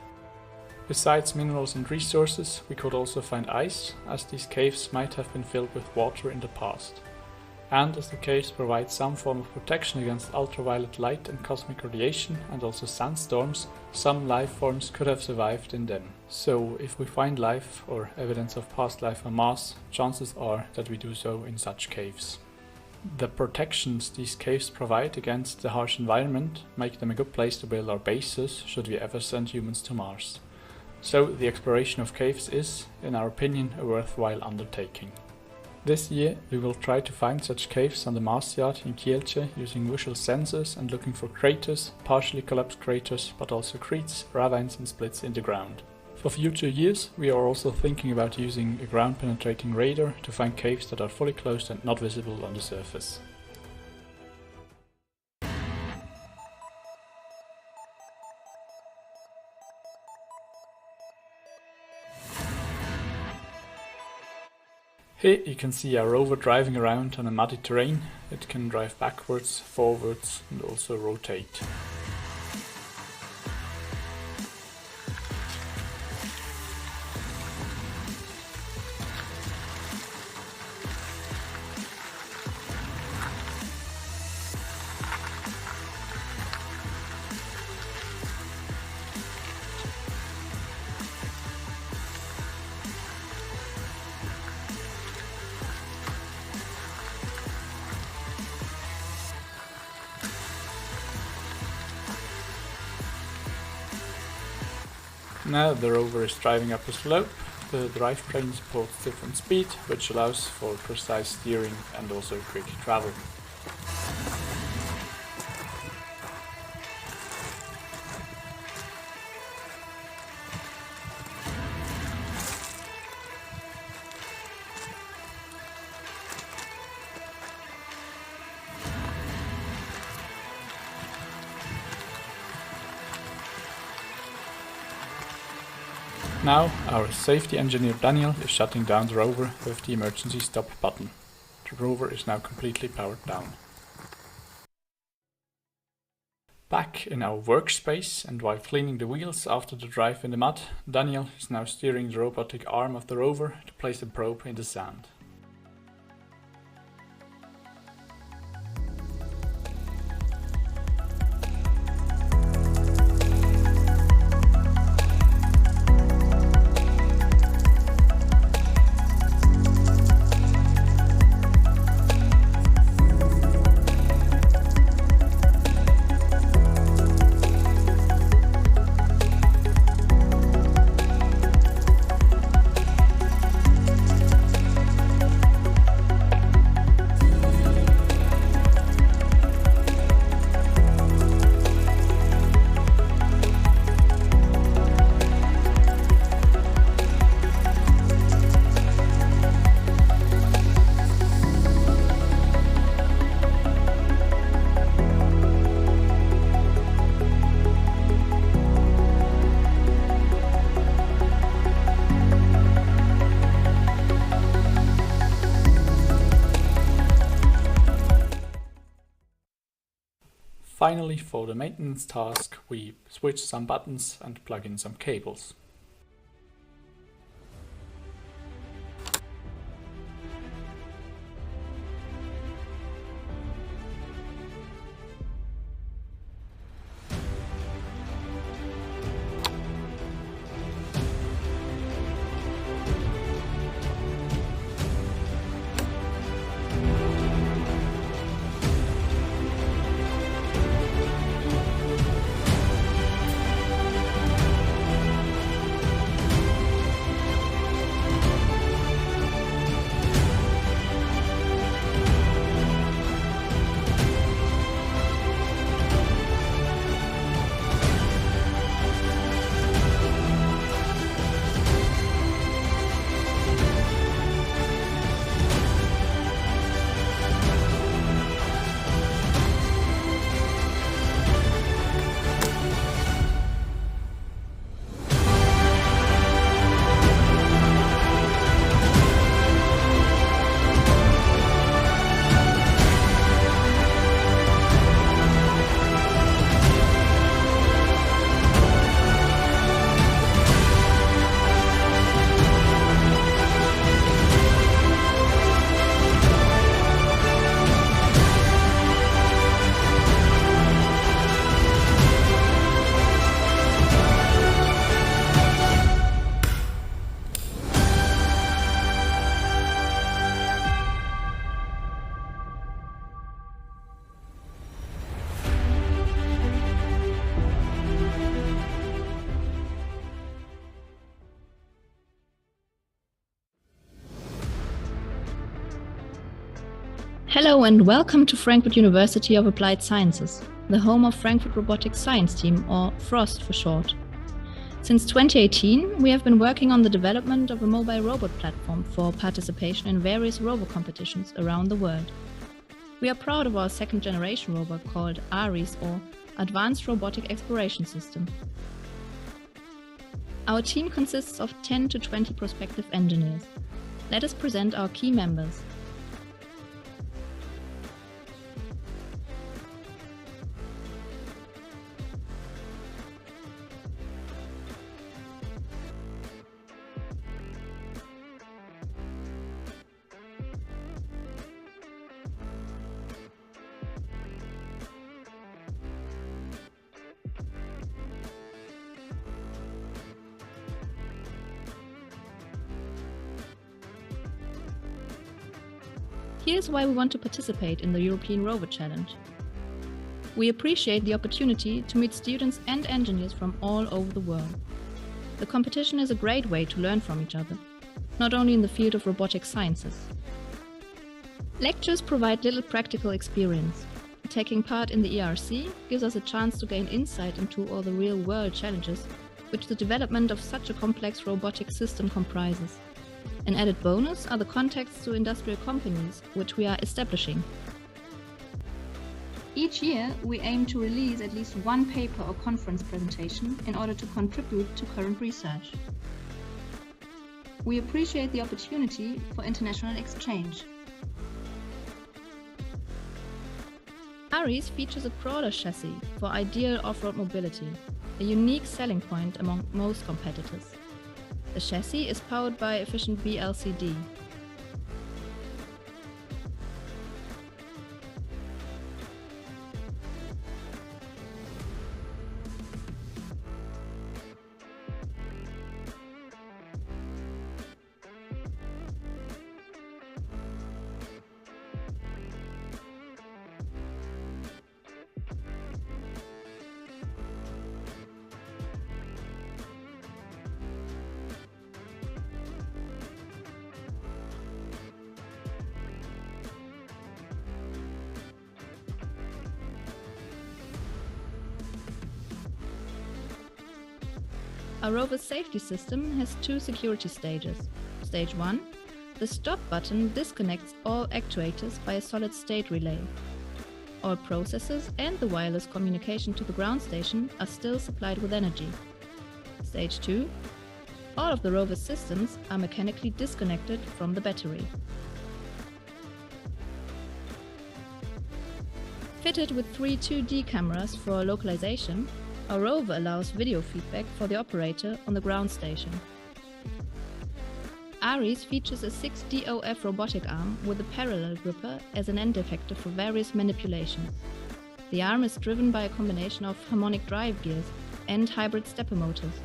Besides minerals and resources, we could also find ice, as these caves might have been filled with water in the past. And as the caves provide some form of protection against ultraviolet light and cosmic radiation, and also sandstorms, some life forms could have survived in them. So, if we find life or evidence of past life on Mars, chances are that we do so in such caves. The protections these caves provide against the harsh environment make them a good place to build our bases should we ever send humans to Mars. So the exploration of caves is, in our opinion, a worthwhile undertaking. This year we will try to find such caves on the Mars Yard in Kielce using visual sensors and looking for craters, partially collapsed craters, but also creeks, ravines and splits in the ground. For future years we are also thinking about using a ground-penetrating radar to find caves that are fully closed and not visible on the surface. Here you can see our rover driving around on a muddy terrain. It can drive backwards, forwards and also rotate. Now the rover is driving up a slope. The drivetrain supports different speed, which allows for precise steering and also quick travel. Now, our safety engineer Daniel is shutting down the rover with the emergency stop button. The rover is now completely powered down. Back in our workspace, and while cleaning the wheels after the drive in the mud, Daniel is now steering the robotic arm of the rover to place the probe in the sand. Finally, for the maintenance task, we switch some buttons and plug in some cables. Hello and welcome to Frankfurt University of Applied Sciences, the home of Frankfurt Robotics Science Team, or FROST for short. Since 2018, we have been working on the development of a mobile robot platform for participation in various rover competitions around the world. We are proud of our second-generation rover called ARIS, or Advanced Robotic Exploration System. Our team consists of 10 to 20 prospective engineers. Let us present our key members. Here's why we want to participate in the European Rover Challenge. We appreciate the opportunity to meet students and engineers from all over the world. The competition is a great way to learn from each other, not only in the field of robotic sciences. Lectures provide little practical experience. Taking part in the ERC gives us a chance to gain insight into all the real-world challenges which the development of such a complex robotic system comprises. An added bonus are the contacts to industrial companies, which we are establishing. Each year, we aim to release at least one paper or conference presentation in order to contribute to current research. We appreciate the opportunity for international exchange. Aries features a crawler chassis for ideal off-road mobility, a unique selling point among most competitors. The chassis is powered by efficient BLCD. Our Rover's safety system has two security stages. Stage 1. The stop button disconnects all actuators by a solid-state relay. All processors and the wireless communication to the ground station are still supplied with energy. Stage 2. All of the Rover's systems are mechanically disconnected from the battery. Fitted with 3 2D cameras for localization, our Rover allows video feedback for the operator on the ground station. Aries features a 6 DOF robotic arm with a parallel gripper as an end effector for various manipulations. The arm is driven by a combination of harmonic drive gears and hybrid stepper motors.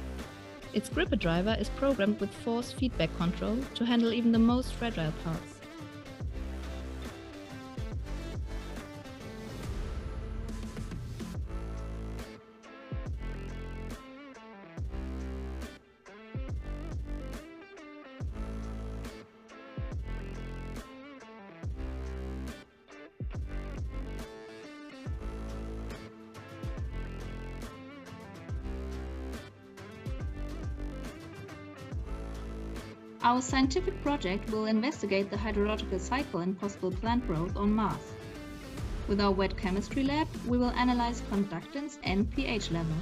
Its gripper driver is programmed with force feedback control to handle even the most fragile parts. Our scientific project will investigate the hydrological cycle and possible plant growth on Mars. With our wet chemistry lab, we will analyze conductance and pH level.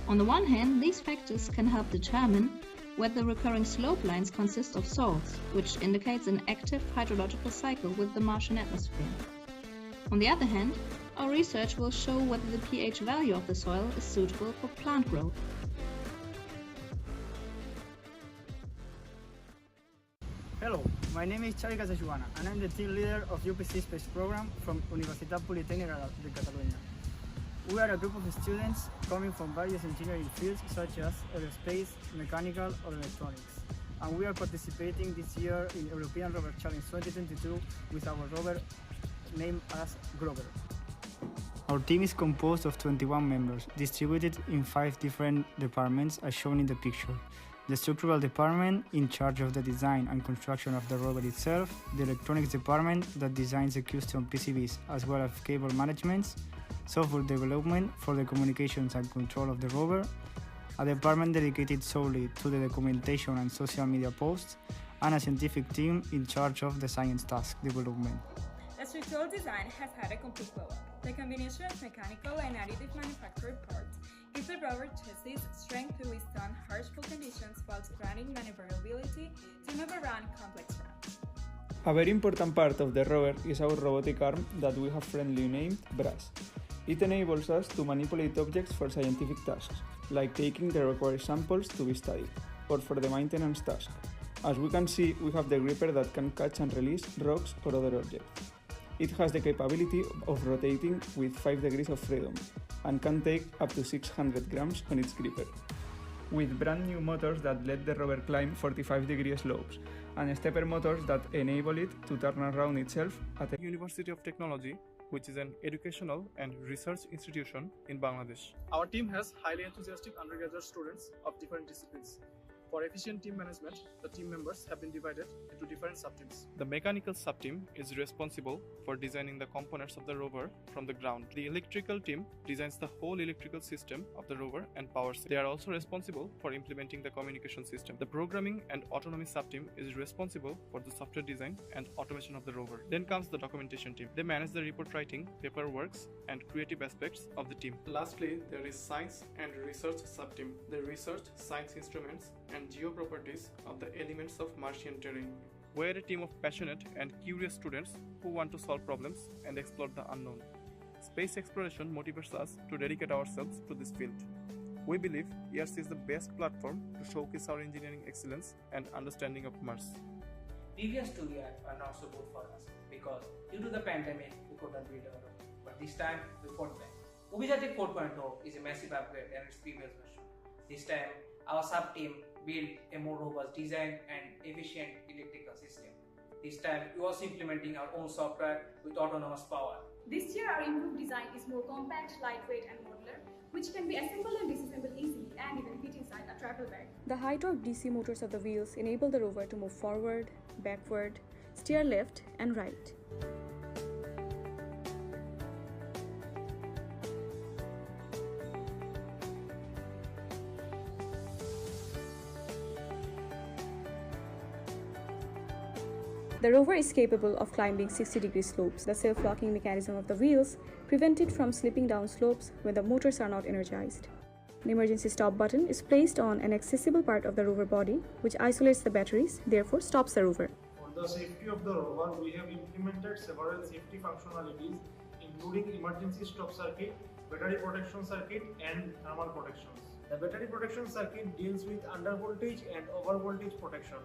On the one hand, these factors can help determine whether recurring slope lines consist of salts, which indicates an active hydrological cycle with the Martian atmosphere. On the other hand, our research will show whether the pH value of the soil is suitable for plant growth. Hello, my name is Xavi Casajuana and I'm the team leader of UPC Space Program from Universitat Politécnica de Catalunya. We are a group of students coming from various engineering fields such as aerospace, mechanical or electronics. And we are participating this year in European Rover Challenge 2022 with our rover named as Rover. Our team is composed of 21 members, distributed in 5 different departments as shown in the picture. The structural department, in charge of the design and construction of the rover itself, the electronics department that designs the custom PCBs as well as cable management, software development for the communications and control of the rover, a department dedicated solely to the documentation and social media posts, and a scientific team in charge of the science task development. The structural design has had a complete glow-up. The combination of mechanical and additive manufactured parts If the rover possesses strength to withstand harshful conditions while granting maneuverability to move around complex runs. A very important part of the rover is our robotic arm that we have friendly named BRAS. It enables us to manipulate objects for scientific tasks, like taking the required samples to be studied, or for the maintenance task. As we can see, we have the gripper that can catch and release rocks or other objects. It has the capability of rotating with 5 degrees of freedom, and can take up to 600 grams on its gripper. With brand new motors that let the rover climb 45-degree slopes, and stepper motors that enable it to turn around itself at the University of Technology, which is an educational and research institution in Bangladesh. Our team has highly enthusiastic undergraduate students of different disciplines. For efficient team management, the team members have been divided into different sub-teams. The mechanical sub-team is responsible for designing the components of the rover from the ground. The electrical team designs the whole electrical system of the rover and powers it. They are also responsible for implementing the communication system. The programming and autonomy sub-team is responsible for the software design and automation of the rover. Then comes the documentation team. They manage the report writing, paperwork, and creative aspects of the team. Lastly, there is science and research sub-team. They research science instruments and geoproperties of the elements of Martian terrain. We're a team of passionate and curious students who want to solve problems and explore the unknown. Space exploration motivates us to dedicate ourselves to this field. We believe ERC is the best platform to showcase our engineering excellence and understanding of Mars. Previous 2 years are not so good for us because due to the pandemic we couldn't build our rover. But this time we fought back. Ubisoft 4.0 is a massive upgrade than its previous version. This time our sub-team built a more robust design and efficient electrical system. This time we also implementing our own software with autonomous power. This year our improved design is more compact, lightweight and modular, which can be assembled and disassembled easily and even fit inside a travel bag. The high-torque DC motors of the wheels enable the rover to move forward, backward, steer left and right. The rover is capable of climbing 60-degree slopes. The self-locking mechanism of the wheels prevents it from slipping down slopes when the motors are not energized. The emergency stop button is placed on an accessible part of the rover body, which isolates the batteries, therefore stops the rover. For the safety of the rover, we have implemented several safety functionalities, including emergency stop circuit, battery protection circuit, and thermal protections. The battery protection circuit deals with undervoltage and overvoltage protection.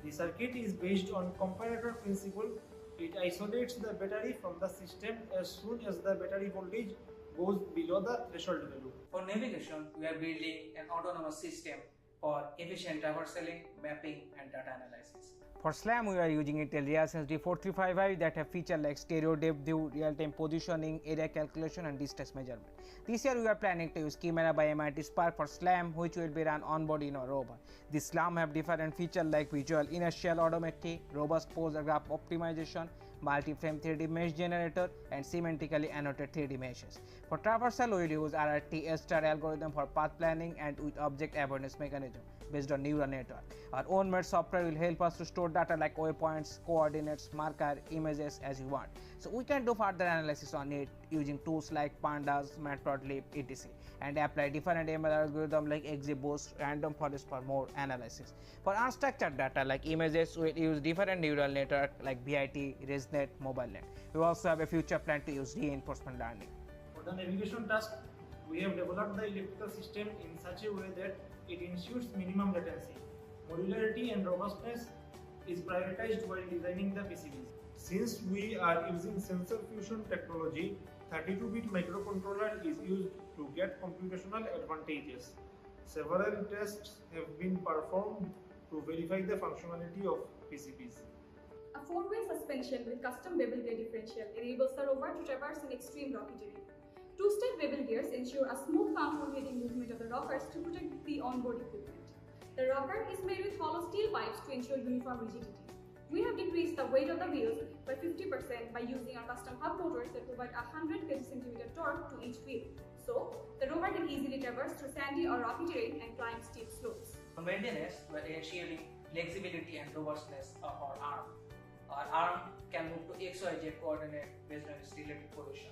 The circuit is based on comparator principle. It isolates the battery from the system as soon as the battery voltage goes below the threshold value. For navigation, we are building an autonomous system for efficient traversaling, mapping and data analysis. For SLAM, we are using Intel RealSense D4355 that have features like stereo depth view, real-time positioning, area calculation and distance measurement. This year we are planning to use Chimera by MIT Spark for SLAM, which will be run on board in our rover. These SLAM have different features like visual inertial odometry, robust pose graph optimization, multi-frame 3D mesh generator and semantically annotated 3D meshes. For traversal, we will use RRT S-star algorithm for path planning and with object avoidance mechanism based on neural network. Our own made software will help us to store data like waypoints, coordinates, marker, images as you want. So we can do further analysis on it using tools like Pandas, Matplotlib, etc. and apply different ML algorithms like XGBoost, random forest for more analysis. For unstructured data like images, we will use different neural network like BIT, ResNet, MobileNet. We also have a future plan to use reinforcement learning. For the navigation task, we have developed the electrical system in such a way that it ensures minimum latency. Modularity and robustness is prioritized while designing the PCBs. Since we are using sensor fusion technology, 32-bit microcontroller is used to get computational advantages. Several tests have been performed to verify the functionality of PCBs. A 4-way suspension with custom bevel gear differential enables the rover to traverse in extreme rocky terrain. 2-step bevel gears ensure a smooth counter-rotating movement of the rockers to protect the onboard equipment. The rocker is made with hollow steel pipes to ensure uniform rigidity. We have decreased the weight of the wheels by 50% by using our custom hub motors that provide 100 kg/cm torque to each wheel. So, the rover can easily traverse through sandy or rocky terrain and climb steep slopes. For maintenance, we are ensuring flexibility and robustness of our arm. Our arm can move to XYZ coordinate based on its relative position.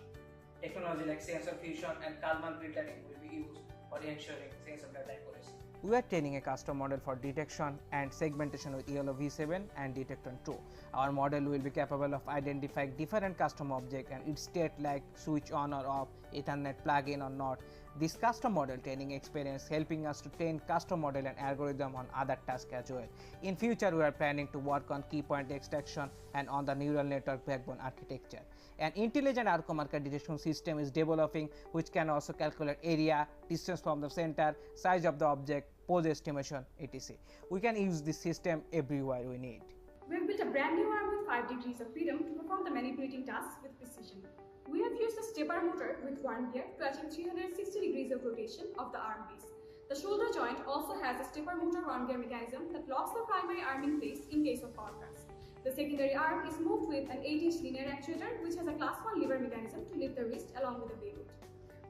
Technology like sensor fusion and Kalman filtering will be used for ensuring sensor data accuracy. We are training a custom model for detection and segmentation with ELO V7 and Detecton 2. Our model will be capable of identifying different custom objects and its state like switch on or off, Ethernet plug-in or not. This custom model training experience helping us to train custom model and algorithm on other tasks as well. In future, we are planning to work on key point extraction and on the neural network backbone architecture. An intelligent outcome marker detection system is developing which can also calculate area, distance from the center, size of the object, pose estimation, etc. We can use this system everywhere we need. We have built a brand new arm with 5 degrees of freedom to perform the manipulating tasks with precision. We have used a stepper motor with one gear to achieve 360 degrees of rotation of the arm base. The shoulder joint also has a stepper motor one gear mechanism that locks the primary arm in place in case of power cuts. The secondary arm is moved with an 8-inch linear actuator which has a class 1 lever mechanism to lift the wrist along with the payload.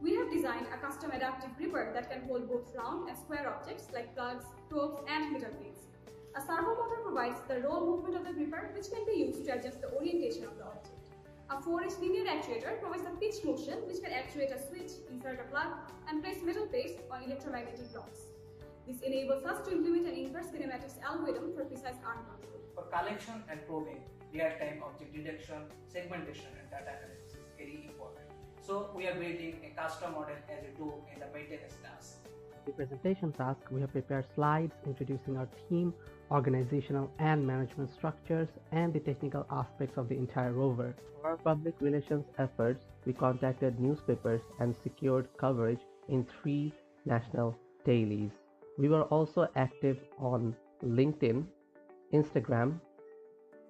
We have designed a custom adaptive gripper that can hold both round and square objects like plugs, probes and metal plates. A servo motor provides the roll movement of the gripper which can be used to adjust the orientation of the object. A 4-inch linear actuator provides the pitch motion which can actuate a switch, insert a plug and place metal plates on electromagnetic blocks. This enables us to implement an inverse kinematics algorithm for precise arm control. For collection and probing, real-time object detection, segmentation and data analysis is very important. So we are building a custom model as we do in the maintenance task. For the presentation task, we have prepared slides introducing our team, organizational and management structures, and the technical aspects of the entire rover. For our public relations efforts, we contacted newspapers and secured coverage in 3 national dailies. We were also active on LinkedIn, Instagram,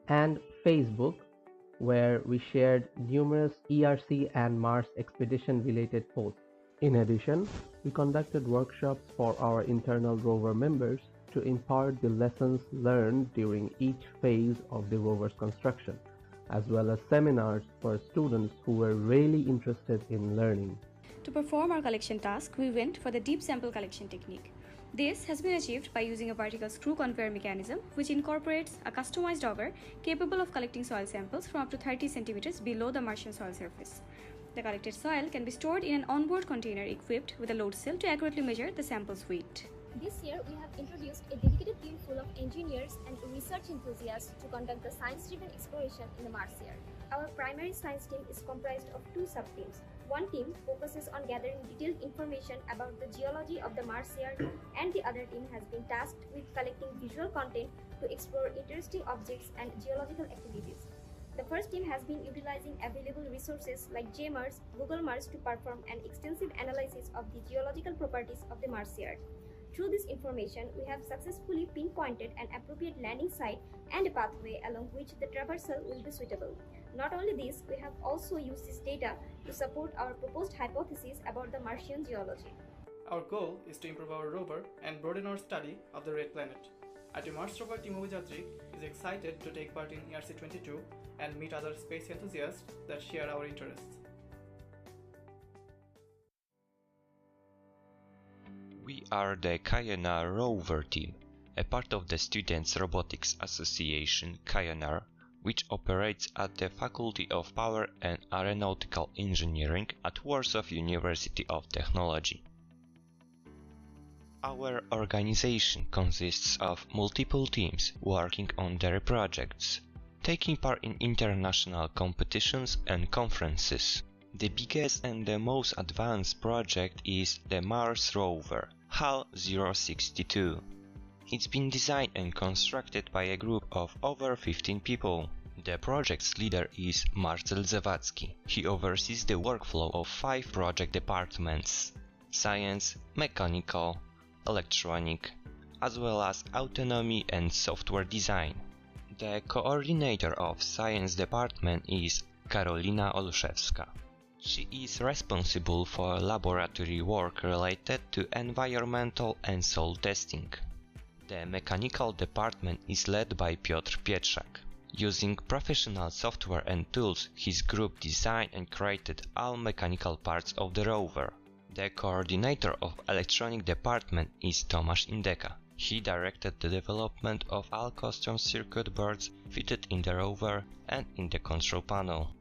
and Facebook, where we shared numerous ERC and Mars expedition related posts. In addition, we conducted workshops for our internal rover members to impart the lessons learned during each phase of the rover's construction, as well as seminars for students who were really interested in learning. To perform our collection task, we went for the deep sample collection technique. This has been achieved by using a vertical screw conveyor mechanism which incorporates a customized auger capable of collecting soil samples from up to 30 centimeters below the Martian soil surface. The collected soil can be stored in an onboard container equipped with a load cell to accurately measure the sample's weight. This year, we have introduced a dedicated team full of engineers and research enthusiasts to conduct the science-driven exploration in the Mars year. Our primary science team is comprised of 2 sub-teams. One team focuses on gathering detailed information about the geology of the Mars year, and the other team has been tasked with collecting visual content to explore interesting objects and geological activities. The first team has been utilizing available resources like JMARS, Google Mars to perform an extensive analysis of the geological properties of the Mars year. Through this information, we have successfully pinpointed an appropriate landing site and a pathway along which the traversal will be suitable. Not only this, we have also used this data to support our proposed hypotheses about the Martian geology. Our goal is to improve our rover and broaden our study of the Red Planet. Our Mars rover team Obhijatrik is excited to take part in ERC22 and meet other space enthusiasts that share our interests. We are the Kayanar Rover team, a part of the Students' Robotics Association Kayanar, which operates at the Faculty of Power and Aeronautical Engineering at Warsaw University of Technology. Our organization consists of multiple teams working on their projects, taking part in international competitions and conferences. The biggest and the most advanced project is the Mars rover, HAL 062. It's been designed and constructed by a group of over 15 people. The project's leader is Marcel Zawadzki. He oversees the workflow of 5 project departments: science, mechanical, electronic, as well as autonomy and software design. The coordinator of science department is Karolina Olszewska. She is responsible for laboratory work related to environmental and soil testing. The mechanical department is led by Piotr Pietrzak. Using professional software and tools, his group designed and created all mechanical parts of the rover. The coordinator of electronic department is Tomasz Indeka. He directed the development of all custom circuit boards fitted in the rover and in the control panel.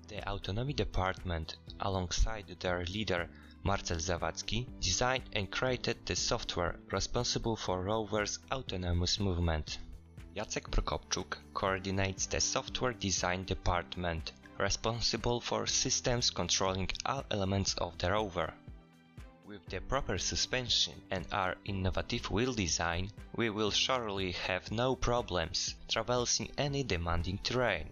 The autonomy department, alongside their leader Marcel Zawadzki designed and created the software responsible for Rover's autonomous movement. Jacek Prokopczuk coordinates the software design department, responsible for systems controlling all elements of the rover. With the proper suspension and our innovative wheel design, we will surely have no problems traversing any demanding terrain.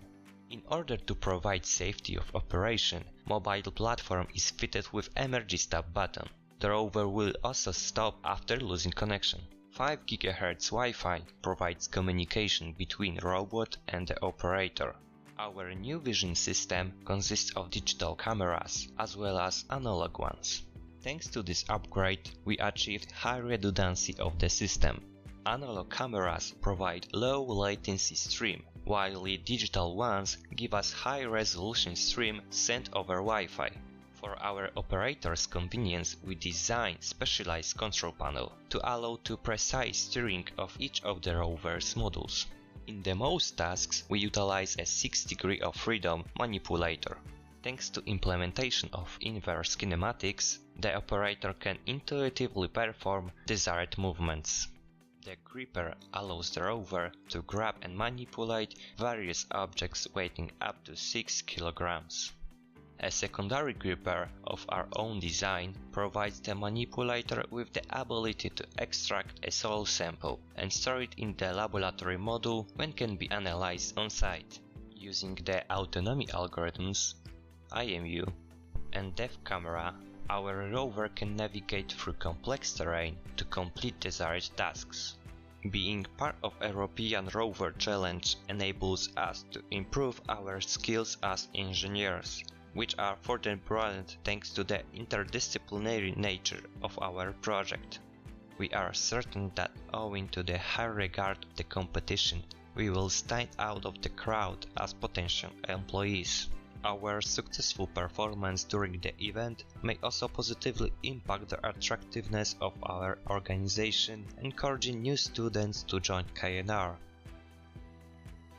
In order to provide safety of operation, mobile platform is fitted with emergency stop button. The rover will also stop after losing connection. 5 GHz Wi-Fi provides communication between robot and the operator. Our new vision system consists of digital cameras as well as analog ones. Thanks to this upgrade, we achieved high redundancy of the system. Analog cameras provide low latency stream, while the digital ones give us high resolution stream sent over Wi-Fi. For our operators' convenience, we designed specialized control panel to allow to precise steering of each of the rover's modules. In the most tasks, we utilize a 6 degree of freedom manipulator. Thanks to implementation of inverse kinematics, the operator can intuitively perform desired movements. The gripper allows the rover to grab and manipulate various objects weighing up to 6 kg. A secondary gripper of our own design provides the manipulator with the ability to extract a soil sample and store it in the laboratory module when can be analyzed on site. Using the autonomy algorithms, IMU, and depth camera, our rover can navigate through complex terrain to complete desired tasks. Being part of a European Rover Challenge enables us to improve our skills as engineers, which are further broadened thanks to the interdisciplinary nature of our project. We are certain that owing to the high regard of the competition, we will stand out of the crowd as potential employees. Our successful performance during the event may also positively impact the attractiveness of our organization, encouraging new students to join KNR.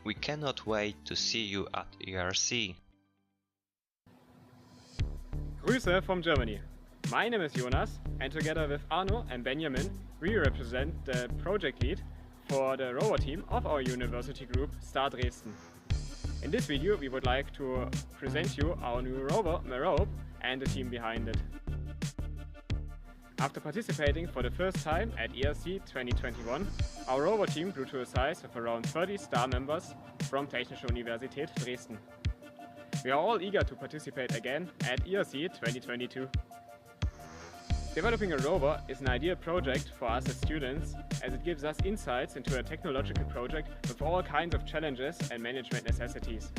We cannot wait to see you at ERC. Grüße from Germany. My name is Jonas, and together with Arno and Benjamin, we represent the project lead for the rover team of our university group, Star Dresden. In this video, we would like to present you our new rover, Merope, and the team behind it. After participating for the first time at ERC 2021, our rover team grew to a size of around 30 star members from Technische Universität Dresden. We are all eager to participate again at ERC 2022. Developing a rover is an ideal project for us as students, as it gives us insights into a technological project with all kinds of challenges and management necessities.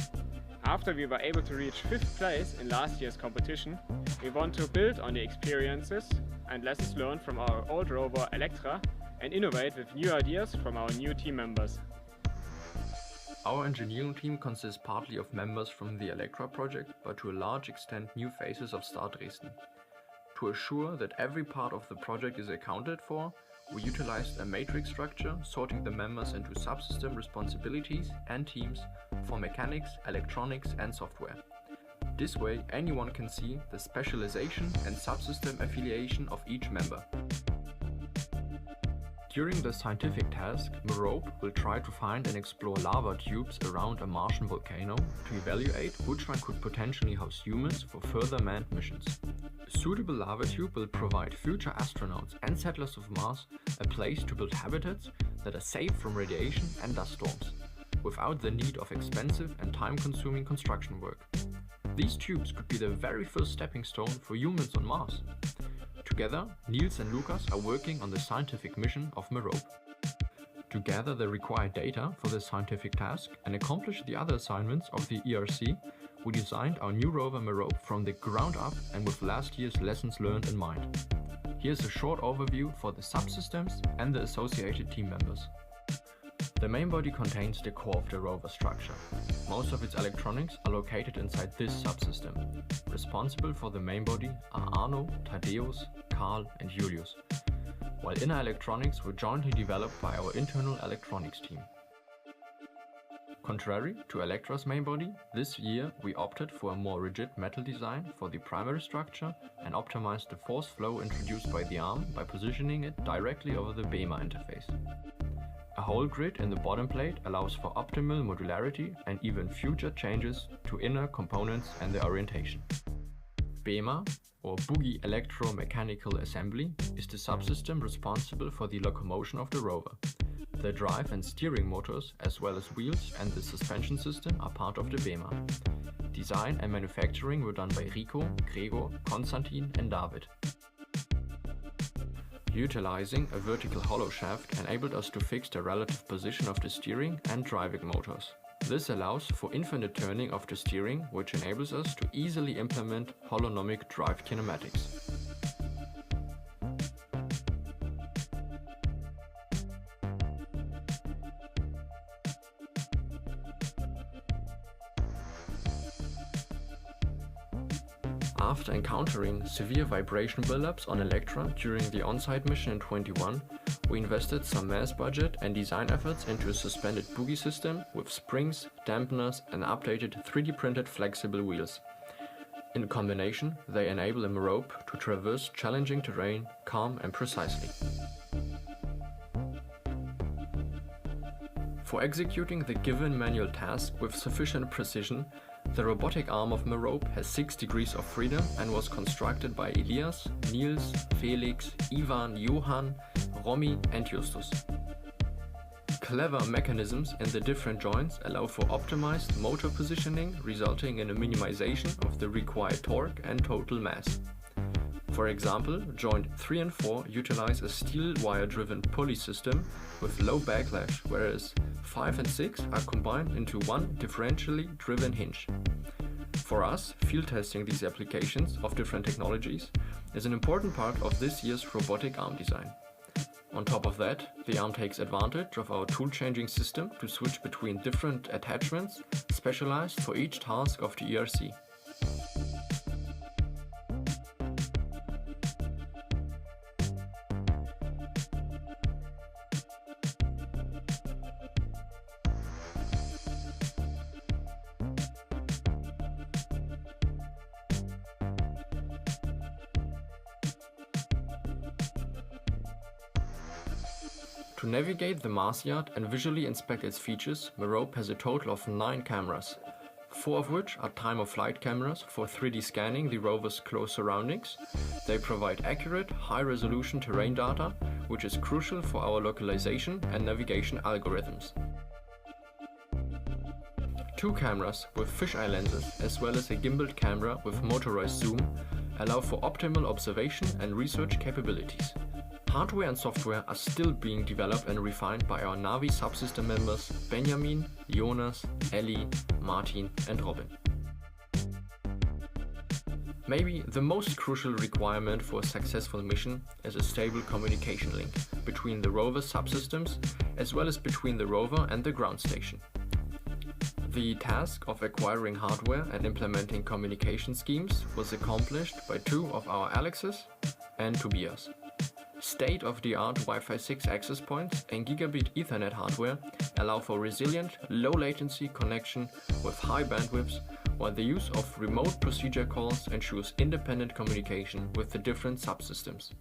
After we were able to reach 5th place in last year's competition, we want to build on the experiences and lessons learned from our old rover Electra and innovate with new ideas from our new team members. Our engineering team consists partly of members from the Electra project, but to a large extent new faces of Star Dresden. To assure that every part of the project is accounted for, we utilized a matrix structure sorting the members into subsystem responsibilities and teams for mechanics, electronics and software. This way anyone can see the specialization and subsystem affiliation of each member. During the scientific task, Merope will try to find and explore lava tubes around a Martian volcano to evaluate which one could potentially house humans for further manned missions. A suitable lava tube will provide future astronauts and settlers of Mars a place to build habitats that are safe from radiation and dust storms, without the need of expensive and time-consuming construction work. These tubes could be the very first stepping stone for humans on Mars. Together, Niels and Lukas are working on the scientific mission of Merope. To gather the required data for the scientific task and accomplish the other assignments of the ERC, we designed our new rover Merope from the ground up and with last year's lessons learned in mind. Here's a short overview for the subsystems and the associated team members. The main body contains the core of the rover structure. Most of its electronics are located inside this subsystem. Responsible for the main body are Arno, Thaddeus, Karl and Julius, while inner electronics were jointly developed by our internal electronics team. Contrary to Electra's main body, this year we opted for a more rigid metal design for the primary structure and optimized the force flow introduced by the arm by positioning it directly over the BEMA interface. A hole grid in the bottom plate allows for optimal modularity and even future changes to inner components and their orientation. BEMA, or Boogie Electromechanical Assembly, is the subsystem responsible for the locomotion of the rover. The drive and steering motors, as well as wheels and the suspension system, are part of the BEMA. Design and manufacturing were done by Rico, Gregor, Konstantin and David. Utilizing a vertical hollow shaft enabled us to fix the relative position of the steering and driving motors. This allows for infinite turning of the steering, which enables us to easily implement holonomic drive kinematics. After encountering severe vibration buildups on Electra during the on-site mission in 2021, we invested some mass budget and design efforts into a suspended boogie system with springs, dampeners and updated 3D printed flexible wheels. In combination, they enable a rope to traverse challenging terrain calm and precisely. For executing the given manual task with sufficient precision, the robotic arm of Merope has 6 degrees of freedom and was constructed by Elias, Niels, Felix, Ivan, Johann, Romy and Justus. Clever mechanisms in the different joints allow for optimized motor positioning, resulting in a minimization of the required torque and total mass. For example, joint 3 and 4 utilize a steel wire-driven pulley system with low backlash, whereas 5 and 6 are combined into one differentially driven hinge. For us, field testing these applications of different technologies is an important part of this year's robotic arm design. On top of that, the arm takes advantage of our tool-changing system to switch between different attachments specialized for each task of the ERC. To navigate the Mars Yard and visually inspect its features, Merope has a total of 9 cameras, 4 of which are time-of-flight cameras for 3D scanning the rover's close surroundings. They provide accurate, high-resolution terrain data, which is crucial for our localization and navigation algorithms. 2 cameras with fisheye lenses, as well as a gimbaled camera with motorized zoom, allow for optimal observation and research capabilities. Hardware and software are still being developed and refined by our Navi subsystem members Benjamin, Jonas, Ellie, Martin and Robin. Maybe the most crucial requirement for a successful mission is a stable communication link between the rover subsystems as well as between the rover and the ground station. The task of acquiring hardware and implementing communication schemes was accomplished by 2 of our Alexes and Tobias. State-of-the-art Wi-Fi 6 access points and gigabit Ethernet hardware allow for resilient, low-latency connection with high bandwidths, while the use of remote procedure calls ensures independent communication with the different subsystems.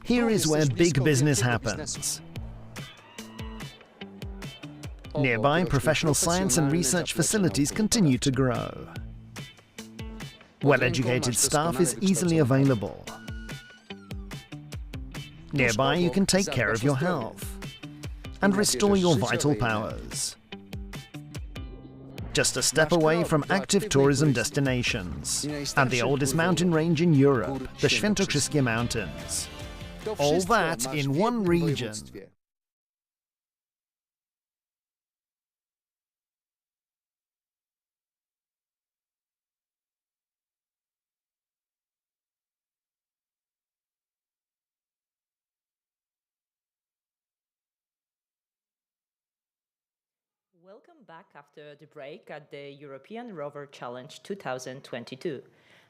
Here is where big business happens. Nearby, professional science and research facilities continue to grow. Well-educated staff is easily available. Nearby, you can take care of your health and restore your vital powers. Just a step away from active tourism destinations and the oldest mountain range in Europe, the Świętokrzyskie Mountains. All that in one region. Welcome back after the break at the European Rover Challenge 2022.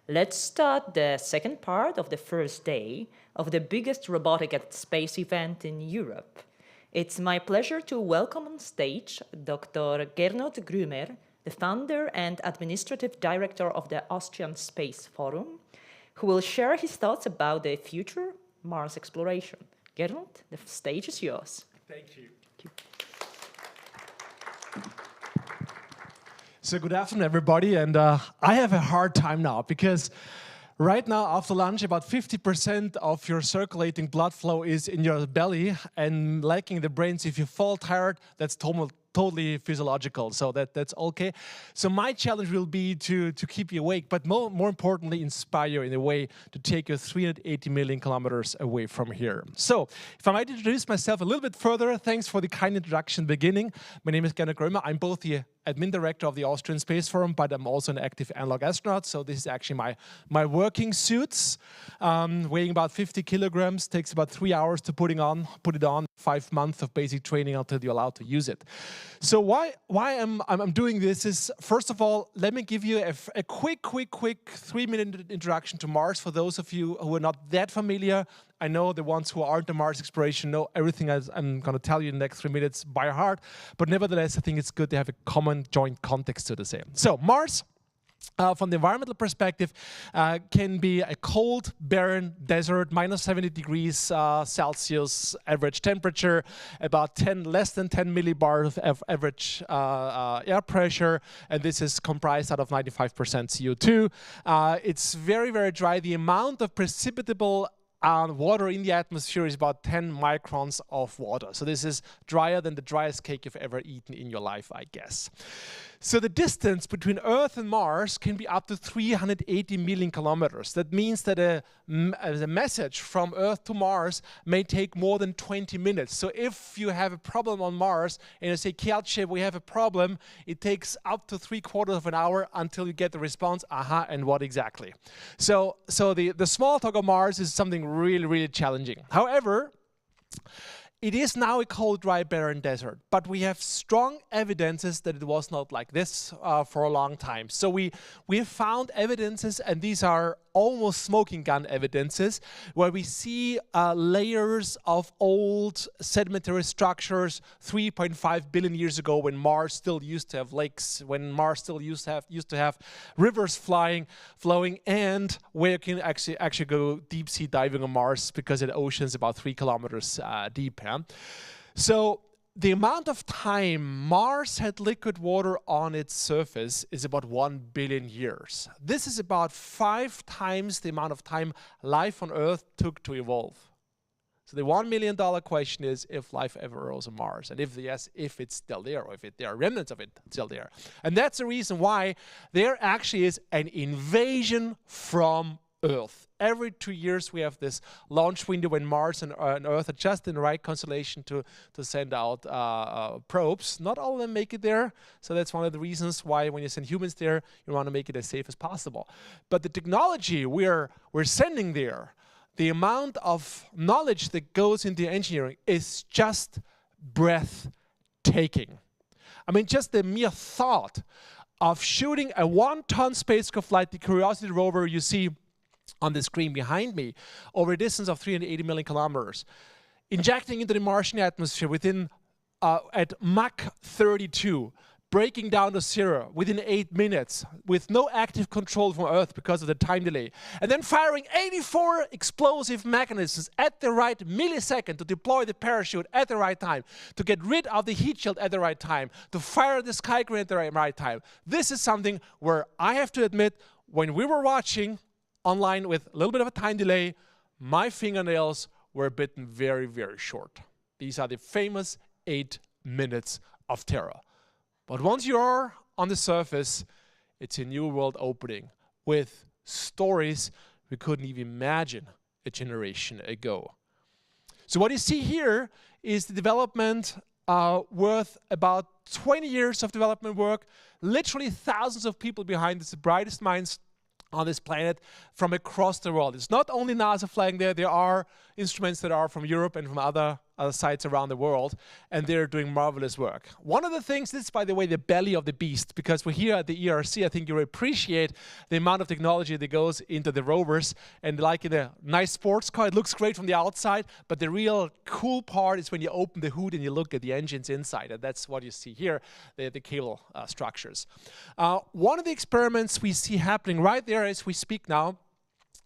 Let's start the second part of the first day of the biggest robotic at space event in Europe. It's my pleasure to welcome on stage Dr. Gernot Grümer, the founder and administrative director of the Austrian Space Forum, who will share his thoughts about the future Mars exploration. Gernot, the stage is yours. Thank you. So good afternoon, everybody, and I have a hard time now because right now after lunch about 50% of your circulating blood flow is in your belly and lacking the brain. So if you fall tired, that's totally physiological, so that's okay. So my challenge will be to keep you awake, but more importantly, inspire you in a way to take you 380 million kilometers away from here. So if I might introduce myself a little bit further, thanks for the kind introduction beginning. My name is Gernot Grümer. I'm both the admin director of the Austrian Space Forum, but I'm also an active analog astronaut. So this is actually my working suits, weighing about 50 kilograms, takes about 3 hours to put it on, 5 months of basic training until you're allowed to use it. So why I'm doing this is, first of all, let me give you a quick 3-minute introduction to Mars for those of you who are not that familiar. I know the ones who aren't in Mars exploration know everything I'm going to tell you in the next 3 minutes by heart, but nevertheless, I think it's good to have a common joint context to the same. So Mars, from the environmental perspective, can be a cold, barren desert, minus 70 degrees Celsius average temperature, about less than 10 millibars of average air pressure, and this is comprised out of 95% CO2. It's very, very dry. The amount of precipitable water in the atmosphere is about 10 microns of water. So this is drier than the driest cake you've ever eaten in your life, I guess. So the distance between Earth and Mars can be up to 380 million kilometers. That means that a message from Earth to Mars may take more than 20 minutes. So if you have a problem on Mars and you say, Kielce, we have a problem, it takes up to 3/4 of an hour until you get the response, aha, and what exactly? So the small talk of Mars is something really, really challenging. However, it is now a cold, dry, barren desert, but we have strong evidences that it was not like this for a long time. So we have found evidences, and these are almost smoking gun evidences, where we see layers of old sedimentary structures 3.5 billion years ago, when Mars still used to have lakes, when Mars still used to have rivers flowing, and where you can actually go deep sea diving on Mars because the ocean is about 3 kilometers deep. Yeah? So the amount of time Mars had liquid water on its surface is about 1 billion years. This is about 5 times the amount of time life on Earth took to evolve. So the $1 million question is if life ever arose on Mars, and if yes, if it's still there, or if there are remnants of it still there. And that's the reason why there actually is an invasion from Earth. Every 2 years we have this launch window when Mars and Earth are just in the right constellation to send out probes. Not all of them make it there, so that's one of the reasons why when you send humans there, you want to make it as safe as possible. But the technology we're sending there, the amount of knowledge that goes into engineering is just breathtaking. I mean, just the mere thought of shooting a 1-ton spacecraft like the Curiosity rover you see on the screen behind me, over a distance of 380 million kilometers, injecting into the Martian atmosphere within at Mach 32, breaking down to zero within 8 minutes with no active control from Earth because of the time delay. And then firing 84 explosive mechanisms at the right millisecond to deploy the parachute at the right time, to get rid of the heat shield at the right time, to fire the sky crane at the right time. This is something where I have to admit, when we were watching online with a little bit of a time delay, my fingernails were bitten very, very short. These are the famous 8 minutes of terror. But once you are on the surface, it's a new world opening with stories we couldn't even imagine a generation ago. So what you see here is the development worth about 20 years of development work, literally thousands of people behind this, the brightest minds on this planet from across the world. It's not only NASA flying there, there are instruments that are from Europe and from other sites around the world, and they're doing marvelous work. One of the things, this is by the way the belly of the beast, because we're here at the ERC, I think you appreciate the amount of technology that goes into the rovers, and like in a nice sports car, it looks great from the outside, but the real cool part is when you open the hood and you look at the engines inside, and that's what you see here, the cable structures. One of the experiments we see happening right there as we speak now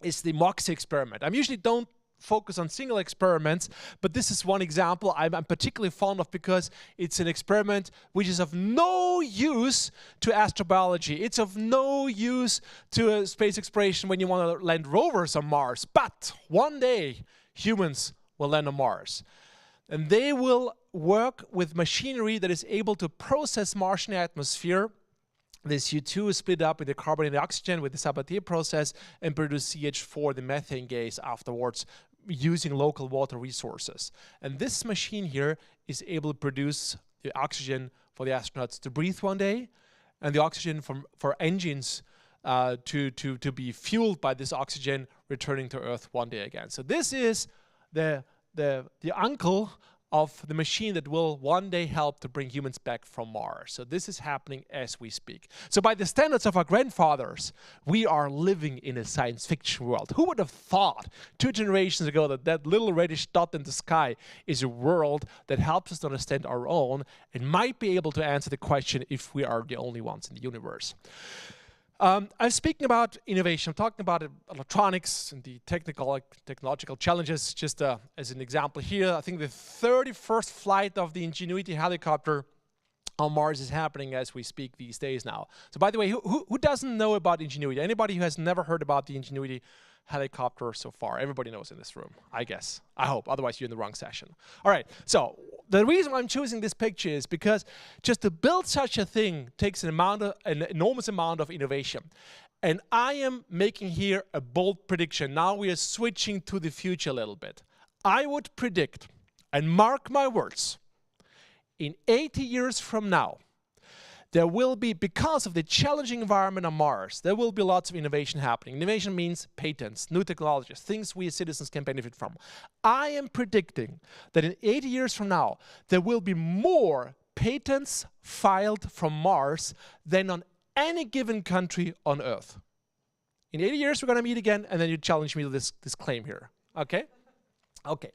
is the MOXIE experiment. I usually don't focus on single experiments, but this is one example I'm particularly fond of because it's an experiment which is of no use to astrobiology. It's of no use to space exploration when you want to land rovers on Mars. But one day, humans will land on Mars. And they will work with machinery that is able to process Martian atmosphere. The CO2 is split up with the carbon and the oxygen with the Sabatier process and produce CH4, the methane gas, afterwards using local water resources. And this machine here is able to produce the oxygen for the astronauts to breathe one day, and the oxygen for engines to be fueled by this oxygen returning to Earth one day again. So this is the uncle of the machine that will one day help to bring humans back from Mars. So this is happening as we speak. So by the standards of our grandfathers, we are living in a science fiction world. Who would have thought 2 generations ago that that little reddish dot in the sky is a world that helps us to understand our own and might be able to answer the question if we are the only ones in the universe. I'm speaking about innovation. I'm talking about electronics and the technological challenges. Just as an example here, I think the 31st flight of the Ingenuity helicopter on Mars is happening as we speak these days now. So by the way, who doesn't know about Ingenuity? Anybody who has never heard about the Ingenuity helicopter so far? Everybody knows in this room, I guess. I hope, otherwise you're in the wrong session. All right, so the reason why I'm choosing this picture is because just to build such a thing takes an enormous amount of innovation. And I am making here a bold prediction. Now we are switching to the future a little bit. I would predict, and mark my words, in 80 years from now, there will be, because of the challenging environment on Mars, there will be lots of innovation happening. Innovation means patents, new technologies, things we as citizens can benefit from. I am predicting that in 80 years from now, there will be more patents filed from Mars than on any given country on Earth. In 80 years, we're going to meet again, and then you challenge me to this claim here. Okay? Okay.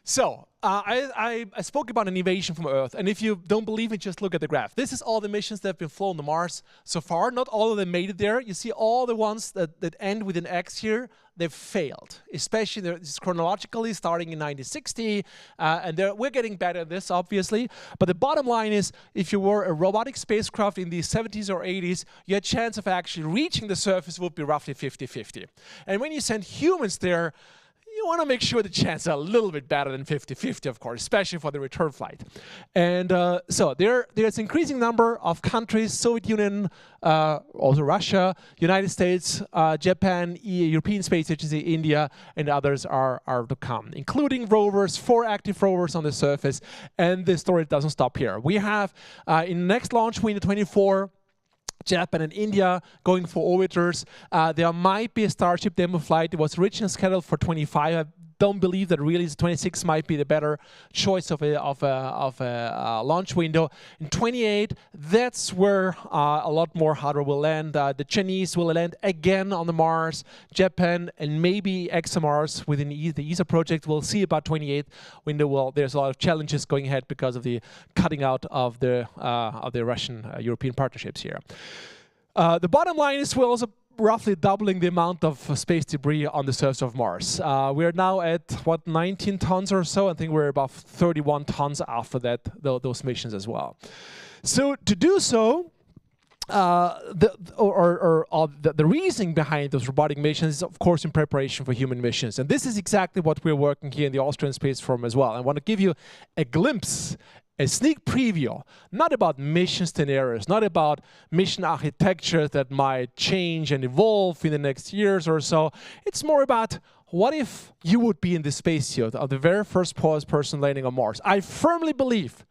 So, I spoke about innovation from Earth, and if you don't believe me, just look at the graph. This is all the missions that have been flown to Mars so far. Not all of them made it there. You see all the ones that end with an X here, they've failed, especially this is chronologically starting in 1960, and we're getting better at this, obviously. But the bottom line is, if you were a robotic spacecraft in the 70s or 80s, your chance of actually reaching the surface would be roughly 50-50. And when you send humans there, you want to make sure the chances are a little bit better than 50-50, of course, especially for the return flight. And so there's an increasing number of countries, Soviet Union, also Russia, United States, Japan, European Space Agency, India, and others are to come, including rovers, 4 active rovers on the surface. And the story doesn't stop here. We have, in the next launch window 24, Japan and India going for orbiters. There might be a Starship demo flight. It was originally scheduled for 25. don't believe that really 26 might be the better choice of a launch window. In 28, that's where a lot more hardware will land. The Chinese will land again on the Mars, Japan, and maybe ExoMars within the ESA project. We'll see about 28 window. Well, there's a lot of challenges going ahead because of the cutting out of the Russian-European partnerships here. The bottom line is we're also roughly doubling the amount of space debris on the surface of Mars. We're now at, what, 19 tons or so? I think we're about 31 tons after that, those missions as well. So to do so, the reasoning behind those robotic missions is, of course, in preparation for human missions. And this is exactly what we're working here in the Austrian Space Forum as well. I want to give you a glimpse, a sneak preview, not about mission scenarios, not about mission architecture that might change and evolve in the next years or so. It's more about what if you would be in the spacesuit of the very first person landing on Mars. I firmly believe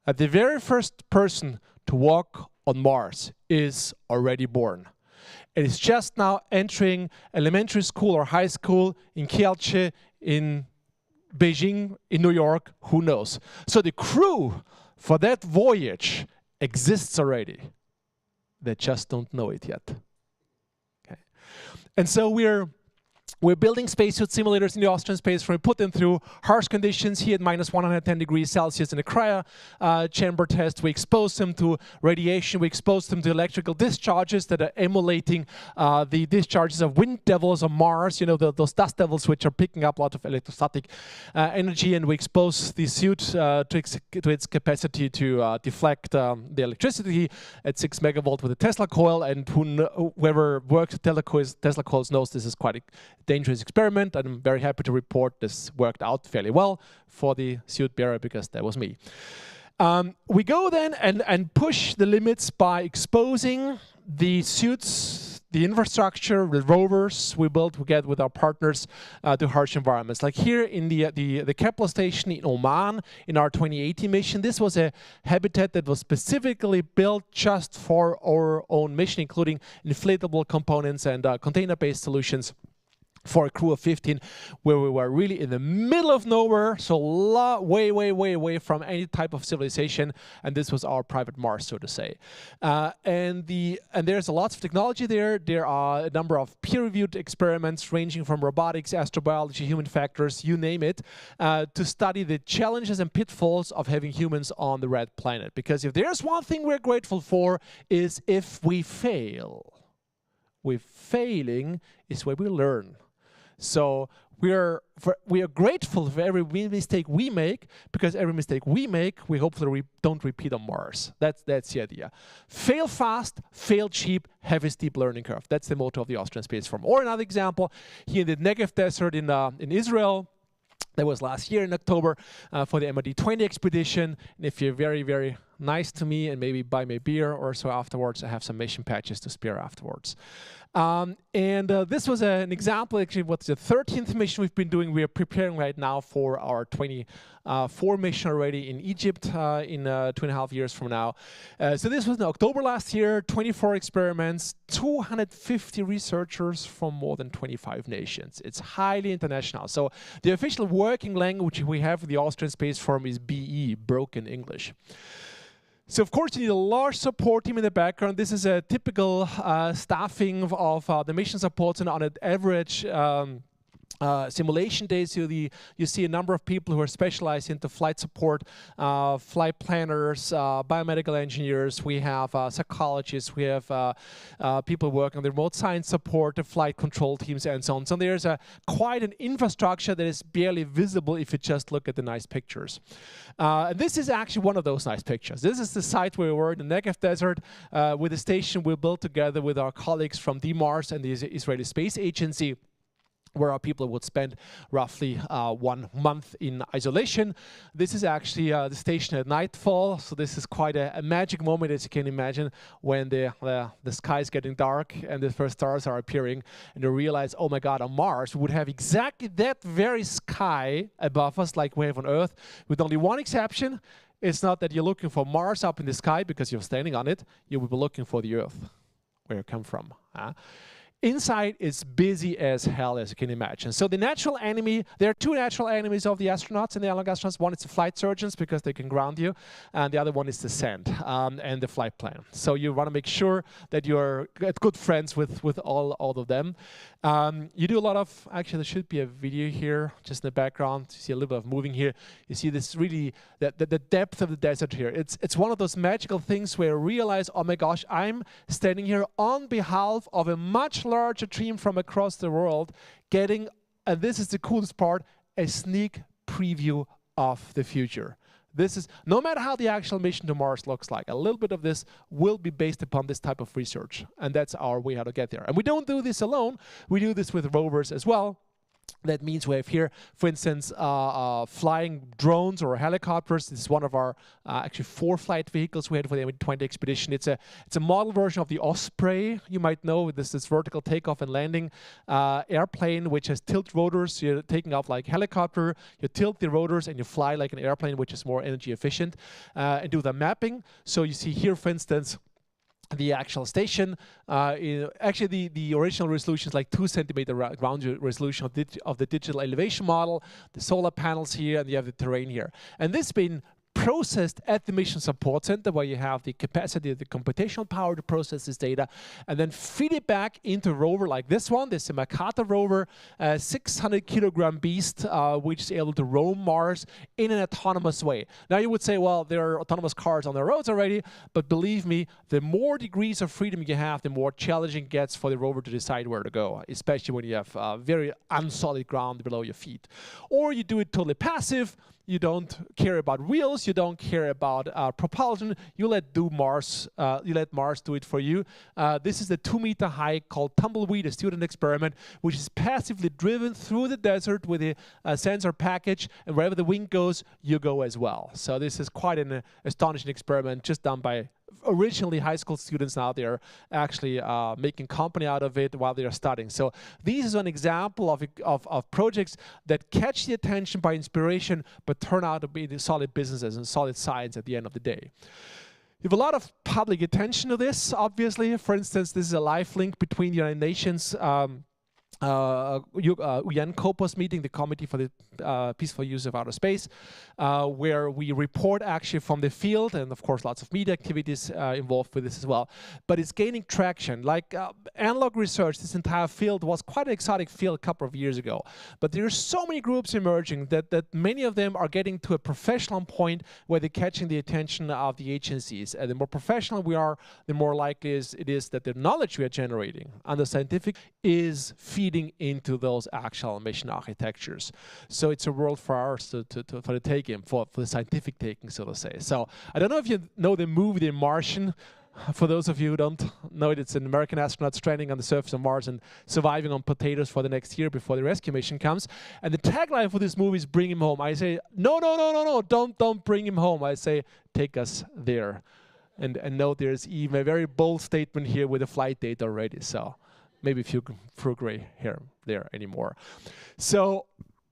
that the very first person to walk on Mars is already born. It is just now entering elementary school or high school in Kielce, in Beijing, in New York, who knows. So the crew for that voyage exists already. They just don't know it yet. Okay. And so we're building spacesuit simulators in the Austrian Space Forum. We put them through harsh conditions here at -110 degrees Celsius in a cryo chamber test. We expose them to radiation. We expose them to electrical discharges that are emulating the discharges of wind devils on Mars, you know, those dust devils which are picking up a lot of electrostatic energy. And we expose the suit to its capacity to deflect the electricity at 6 megavolt with a Tesla coil. And whoever worked with Tesla coils knows this is quite a dangerous experiment. I'm very happy to report this worked out fairly well for the suit bearer, because that was me. We go then and push the limits by exposing the suits, the infrastructure, the rovers we built together with our partners to harsh environments. Like here in the Kepler station in Oman in our 2018 mission, this was a habitat that was specifically built just for our own mission, including inflatable components and container-based solutions for a crew of 15, where we were really in the middle of nowhere, so way from any type of civilization, and this was our private Mars, so to say. And there's a lot of technology there. There are a number of peer-reviewed experiments ranging from robotics, astrobiology, human factors, you name it, to study the challenges and pitfalls of having humans on the red planet. Because if there's one thing we're grateful for, is if we fail. Failing is where we learn. So we are grateful for every mistake we make, because every mistake we make, we hopefully don't repeat on Mars. That's the idea. Fail fast, fail cheap, have a steep learning curve. That's the motto of the Austrian Space Forum. Or another example, here in the Negev Desert in Israel. That was last year in October for the MRD-20 expedition. And if you're very, very nice to me and maybe buy me a beer or so afterwards, I have some mission patches to spare afterwards. This was an example, actually, what's the 13th mission we've been doing. We are preparing right now for our 24 mission already in Egypt in 2.5 years from now. So this was in October last year, 24 experiments, 250 researchers from more than 25 nations. It's highly international. So the official working language we have in the Austrian Space Forum is BE, Broken English. So, of course, you need a large support team in the background. This is a typical staffing of the mission supports, and on an average simulation days, you see a number of people who are specialized into flight support, flight planners, biomedical engineers. We have psychologists. We have people working on the remote science support, the flight control teams, and so on. So there's quite an infrastructure that is barely visible if you just look at the nice pictures. And this is actually one of those nice pictures. This is the site where we were in the Negev Desert with a station we built together with our colleagues from DMARS and the Israeli Space Agency, where our people would spend roughly 1 month in isolation. This is actually the station at nightfall, so this is quite a magic moment, as you can imagine, when the sky is getting dark and the first stars are appearing, and you realize, oh my God, on Mars, we would have exactly that very sky above us like we have on Earth, with only one exception. It's not that you're looking for Mars up in the sky because you're standing on it, you will be looking for the Earth, where you come from. Inside is busy as hell, as you can imagine. So the natural enemy, there are two natural enemies of the astronauts and the analog astronauts. One is the flight surgeons, because they can ground you, and the other one is the sand and the flight plan. So you want to make sure that you're good friends with all of them. You do a lot of, actually there should be a video here, just in the background. You see a little bit of moving here. You see this really, the depth of the desert here. It's one of those magical things where you realize, oh my gosh, I'm standing here on behalf of a much larger team from across the world, getting, and this is the coolest part, a sneak preview of the future. This is, no matter how the actual mission to Mars looks like, a little bit of this will be based upon this type of research. And that's our way how to get there. And we don't do this alone. We do this with rovers as well. That means we have here, for instance, flying drones or helicopters. This is one of our actually 4 flight vehicles we had for the M20 expedition. It's a model version of the Osprey, you might know. This is vertical takeoff and landing airplane, which has tilt rotors. You're taking off like helicopter, you tilt the rotors and you fly like an airplane, which is more energy efficient, and do the mapping. So you see here, for instance, the actual station. Actually, the original resolution is like 2 centimeter ground resolution of the digital elevation model, the solar panels here, and you have the terrain here. And this has been processed at the Mission Support Center, where you have the capacity, the computational power to process this data, and then feed it back into a rover like this one. This is a Mercator rover, a 600-kilogram beast, which is able to roam Mars in an autonomous way. Now you would say, well, there are autonomous cars on the roads already, but believe me, the more degrees of freedom you have, the more challenging it gets for the rover to decide where to go, especially when you have very unsolid ground below your feet. Or you do it totally passive. You don't care about wheels. You don't care about propulsion. You let Mars do it for you. This is the 2-meter high called Tumbleweed, a student experiment, which is passively driven through the desert with a sensor package, and wherever the wind goes, you go as well. So this is quite an astonishing experiment, just done by originally high school students. Now they're actually making company out of it while they're studying. So this is an example of projects that catch the attention by inspiration, but turn out to be the solid businesses and solid science at the end of the day. You have a lot of public attention to this, obviously. For instance, this is a live link between the United Nations UN COPOS meeting, the Committee for the Peaceful Use of Outer Space, where we report actually from the field, and of course lots of media activities involved with this as well. But it's gaining traction. Like analog research, this entire field was quite an exotic field a couple of years ago. But there are so many groups emerging that many of them are getting to a professional point where they're catching the attention of the agencies. And the more professional we are, the more likely it is that the knowledge we are generating on the scientific is feeding into those actual mission architectures. So it's a world for ours for the taking, for the scientific taking, so to say. So I don't know if you know the movie The Martian. For those of you who don't know it, it's an American astronaut stranding on the surface of Mars and surviving on potatoes for the next year before the rescue mission comes. And the tagline for this movie is "Bring him home." I say, no, don't bring him home. I say, take us there. And note there's even a very bold statement here with a flight date already. So maybe a few gray hair there anymore. So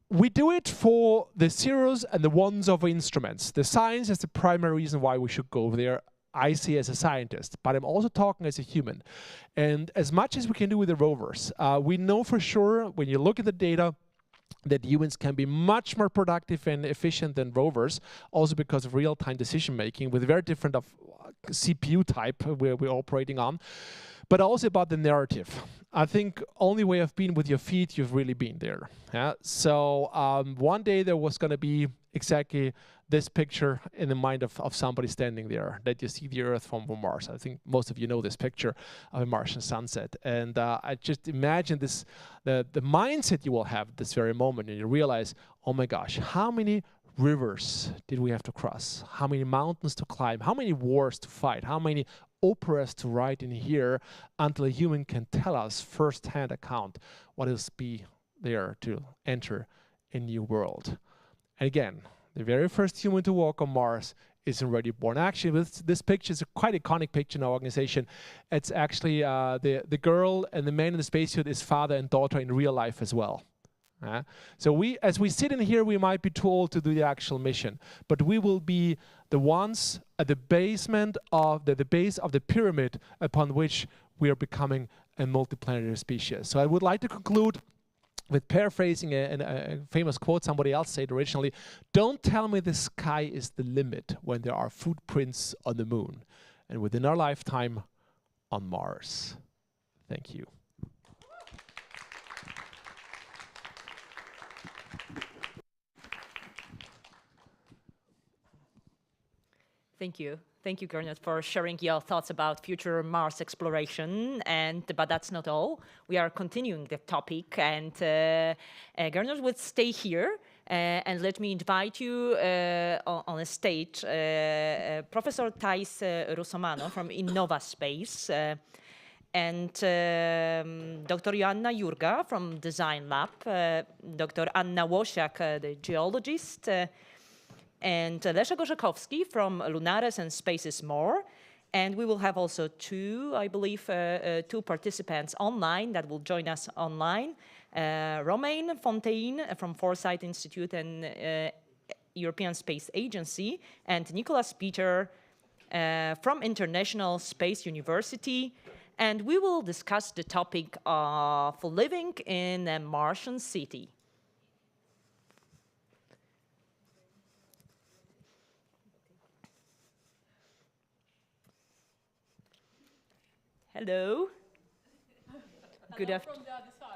we do it for the zeros and the ones of instruments. The science is the primary reason why we should go there, I see as a scientist, but I'm also talking as a human. And as much as we can do with the rovers, we know for sure when you look at the data that humans can be much more productive and efficient than rovers, also because of real-time decision-making with very different of CPU type where we're operating on, but also about the narrative. I think only way I've been with your feet, you've really been there. Yeah? So one day there was going to be exactly this picture in the mind of somebody standing there, that you see the Earth from Mars. I think most of you know this picture of a Martian sunset. And I just imagine this, the mindset you will have at this very moment, and you realize, oh my gosh, how many rivers did we have to cross? How many mountains to climb? How many wars to fight? How many operas to write in here until a human can tell us first-hand account what it will be there to enter a new world? And again, the very first human to walk on Mars is already born. Actually, this picture is a quite iconic picture in our organization. It's actually the girl and the man in the spacesuit is father and daughter in real life as well. So as we sit in here, we might be too old to do the actual mission, but we will be the ones at the basement of the base of the pyramid upon which we are becoming and multiplanetary species. So I would like to conclude with paraphrasing a famous quote somebody else said originally: don't tell me the sky is the limit when there are footprints on the moon and within our lifetime on Mars. Thank you. Thank you. Thank you, Gernot, for sharing your thoughts about future Mars exploration. But that's not all. We are continuing the topic, and Gernot would stay here. And let me invite you on a stage, Professor Thais Russomano from Innova Space, and Dr. Joanna Jurga from Design Lab, Dr. Anna Łosiak, the geologist, and Leszek Orzechowski from Lunares and Space is More. And we will have also two participants online that will join us online. Romain Fontaine from Foresight Institute and European Space Agency, and Nicolas Peter from International Space University. And we will discuss the topic of living in a Martian city. Hello. Good afternoon.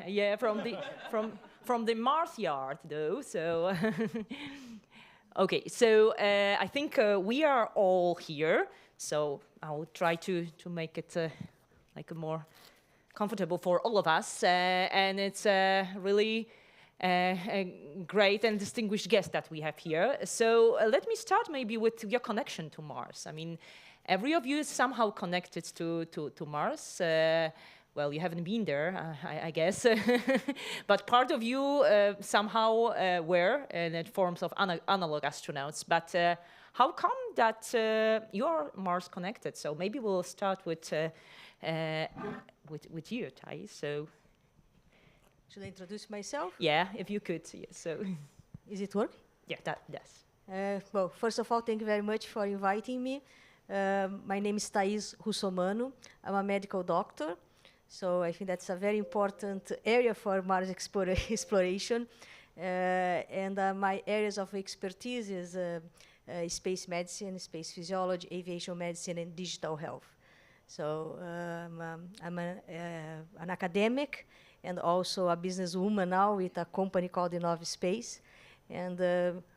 Yeah, from the Mars yard, though. So, okay. So I think we are all here. So I'll try to make it like a more comfortable for all of us. And it's really a great and distinguished guest that we have here. So let me start maybe with your connection to Mars. I mean, every of you is somehow connected to Mars. Well, you haven't been there, I guess, but part of you somehow were in forms of analog astronauts. But how come that you are Mars connected? So maybe we'll start with you, Thais. So, should I introduce myself? Yeah, if you could. Yeah, so, is it working? Yeah, that does. Well, first of all, thank you very much for inviting me. My name is Thais Russomano. I'm a medical doctor. So I think that's a very important area for Mars exploration. And my areas of expertise is space medicine, space physiology, aviation medicine, and digital health. So I'm an academic and also a businesswoman now with a company called Innova Space. And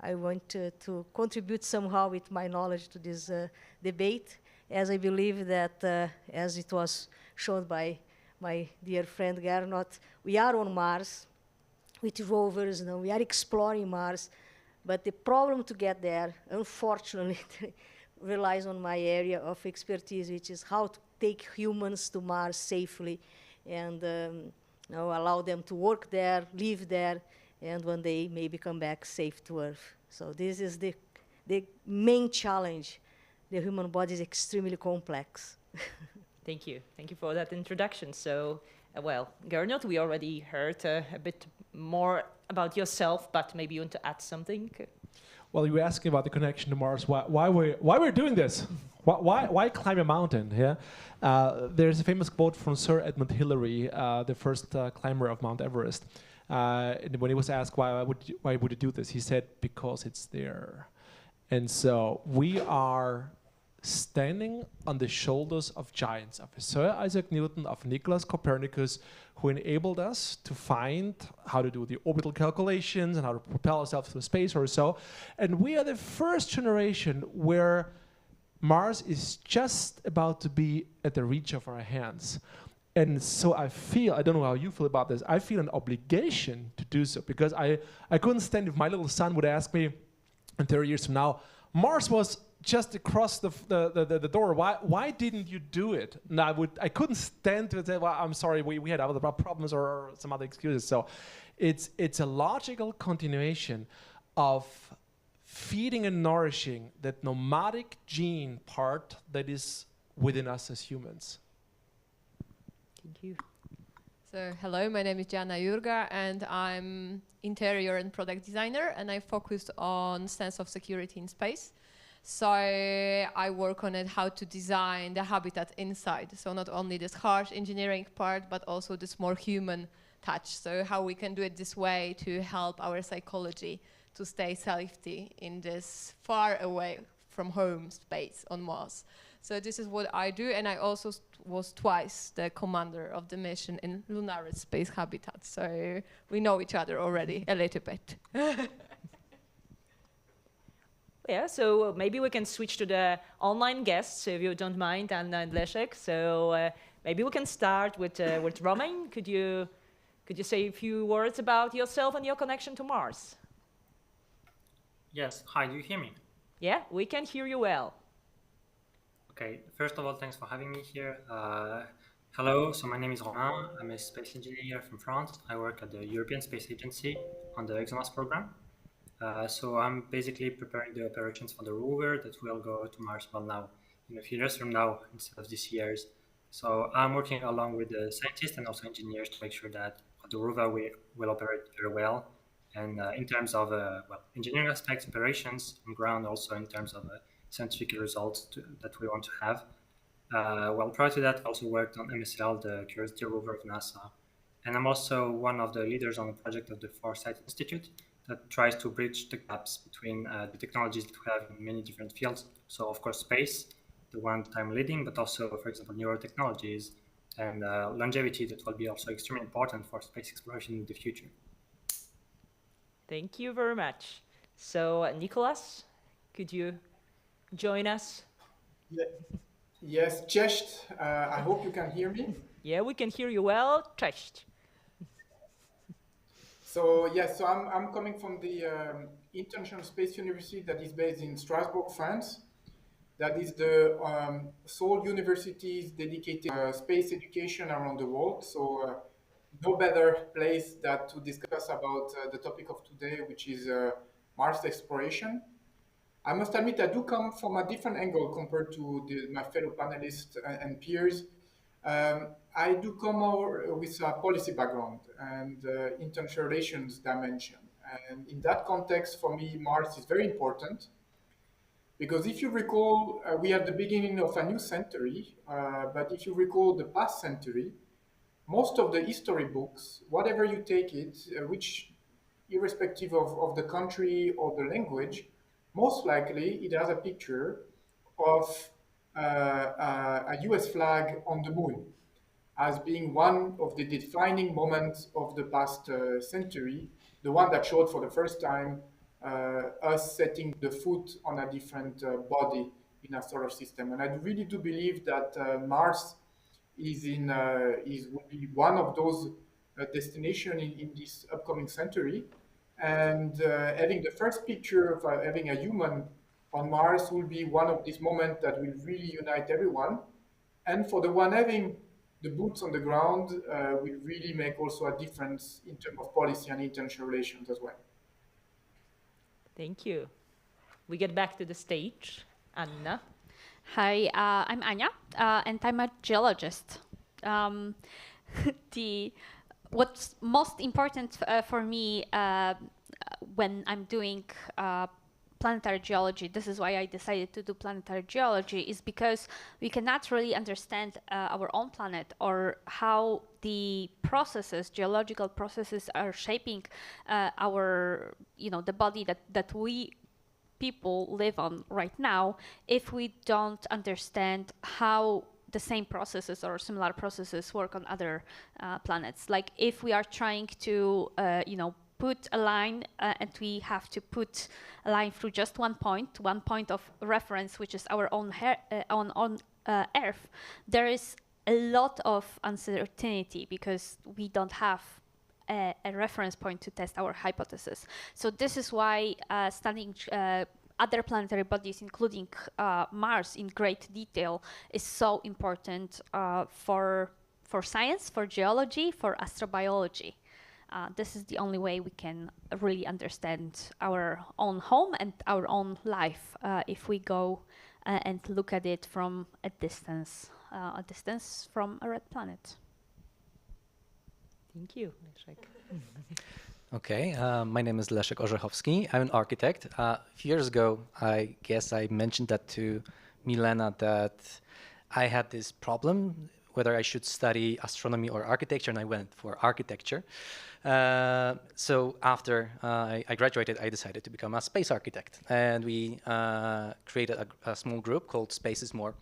I want to contribute somehow with my knowledge to this debate, as I believe that, as it was shown by my dear friend Gernot, we are on Mars with rovers. Now we are exploring Mars, but the problem to get there, unfortunately, relies on my area of expertise, which is how to take humans to Mars safely and allow them to work there, live there, and one day maybe come back safe to Earth. So this is the main challenge. The human body is extremely complex. Thank you. Thank you for that introduction. So, well, Gernot, we already heard a bit more about yourself, but maybe you want to add something? Well, you were asking about the connection to Mars. Why we're doing this? Why climb a mountain? Yeah, there's a famous quote from Sir Edmund Hillary, the first climber of Mount Everest. When he was asked why would you do this, he said, because it's there. And so we are standing on the shoulders of giants, of Sir Isaac Newton, of Nicholas Copernicus, who enabled us to find how to do the orbital calculations and how to propel ourselves through space or so. And we are the first generation where Mars is just about to be at the reach of our hands. And so I don't know how you feel about this, I feel an obligation to do so, because I couldn't stand if my little son would ask me in 30 years from now, Mars was just across the door. Why didn't you do it? And I couldn't stand to say, well, I'm sorry, we had other problems or some other excuses. So it's a logical continuation of feeding and nourishing that nomadic gene part that is within us as humans. Thank you. So hello, my name is Joanna Jurga and I'm interior and product designer, and I focused on sense of security in space. So I work on it, how to design the habitat inside. So not only this harsh engineering part, but also this more human touch. So how we can do it this way to help our psychology to stay safety in this far away from home space on Mars. So this is what I do, and I also was twice the commander of the mission in lunar space habitat. So we know each other already a little bit. Yeah, so maybe we can switch to the online guests, if you don't mind, Anna and Leszek. So maybe we can start with Romain. Could you say a few words about yourself and your connection to Mars? Yes. Hi, do you hear me? Yeah, we can hear you well. Okay. First of all, thanks for having me here. Hello, so my name is Romain. I'm a space engineer from France. I work at the European Space Agency on the ExoMars program. So I'm basically preparing the operations for the rover that will go to Mars, well, now in a few years from now instead of this year's. So I'm working along with the scientists and also engineers to make sure that the rover will operate very well. And in terms of engineering aspects, operations on ground, also in terms of scientific results that we want to have. Well, prior to that, I also worked on MSL, the Curiosity rover of NASA. And I'm also one of the leaders on the project of the Foresight Institute that tries to bridge the gaps between the technologies that we have in many different fields. So, of course, space, the one that I'm leading, but also, for example, neurotechnologies and longevity that will be also extremely important for space exploration in the future. Thank you very much. So, Nicholas, could you join us? Yes, cześć. I hope you can hear me. Yeah, we can hear you well. Cześć. So yes, so I'm coming from the International Space University that is based in Strasbourg, France. That is the sole university dedicated to space education around the world. So no better place than to discuss about the topic of today, which is Mars exploration. I must admit I do come from a different angle compared to my fellow panelists and peers. I do come more with a policy background and international relations dimension. And in that context, for me, Mars is very important. Because if you recall, we are at the beginning of a new century, but if you recall the past century, most of the history books, whatever you take it, which irrespective of the country or the language, most likely it has a picture of a US flag on the moon as being one of the defining moments of the past century, the one that showed for the first time us setting the foot on a different body in a solar system. And I really do believe that Mars will be one of those destinations in this upcoming century. And having the first picture of having a human on Mars will be one of these moments that will really unite everyone. And for the one having the boots on the ground will really make also a difference in terms of policy and international relations as well. Thank you. We get back to the stage. Anna. Hi, I'm Anya, and I'm a geologist. What's most important for me when I'm doing planetary geology, this is why I decided to do planetary geology, is because we cannot really understand our own planet or how the processes, geological processes, are shaping the body that we people live on right now, if we don't understand how the same processes or similar processes work on other planets. Like if we are trying to, put a line and we have to put a line through just one point of reference, which is our own on Earth, there is a lot of uncertainty because we don't have a reference point to test our hypothesis. So this is why studying other planetary bodies, including Mars in great detail, is so important for science, for geology, for astrobiology. This is the only way we can really understand our own home and our own life if we go and look at it from a distance from a red planet. Thank you. Okay, my name is Leszek Orzechowski. I'm an architect. A few years ago, I guess I mentioned that to Milena that I had this problem whether I should study astronomy or architecture, and I went for architecture. So after I graduated, I decided to become a space architect, and we created a small group called Space is More,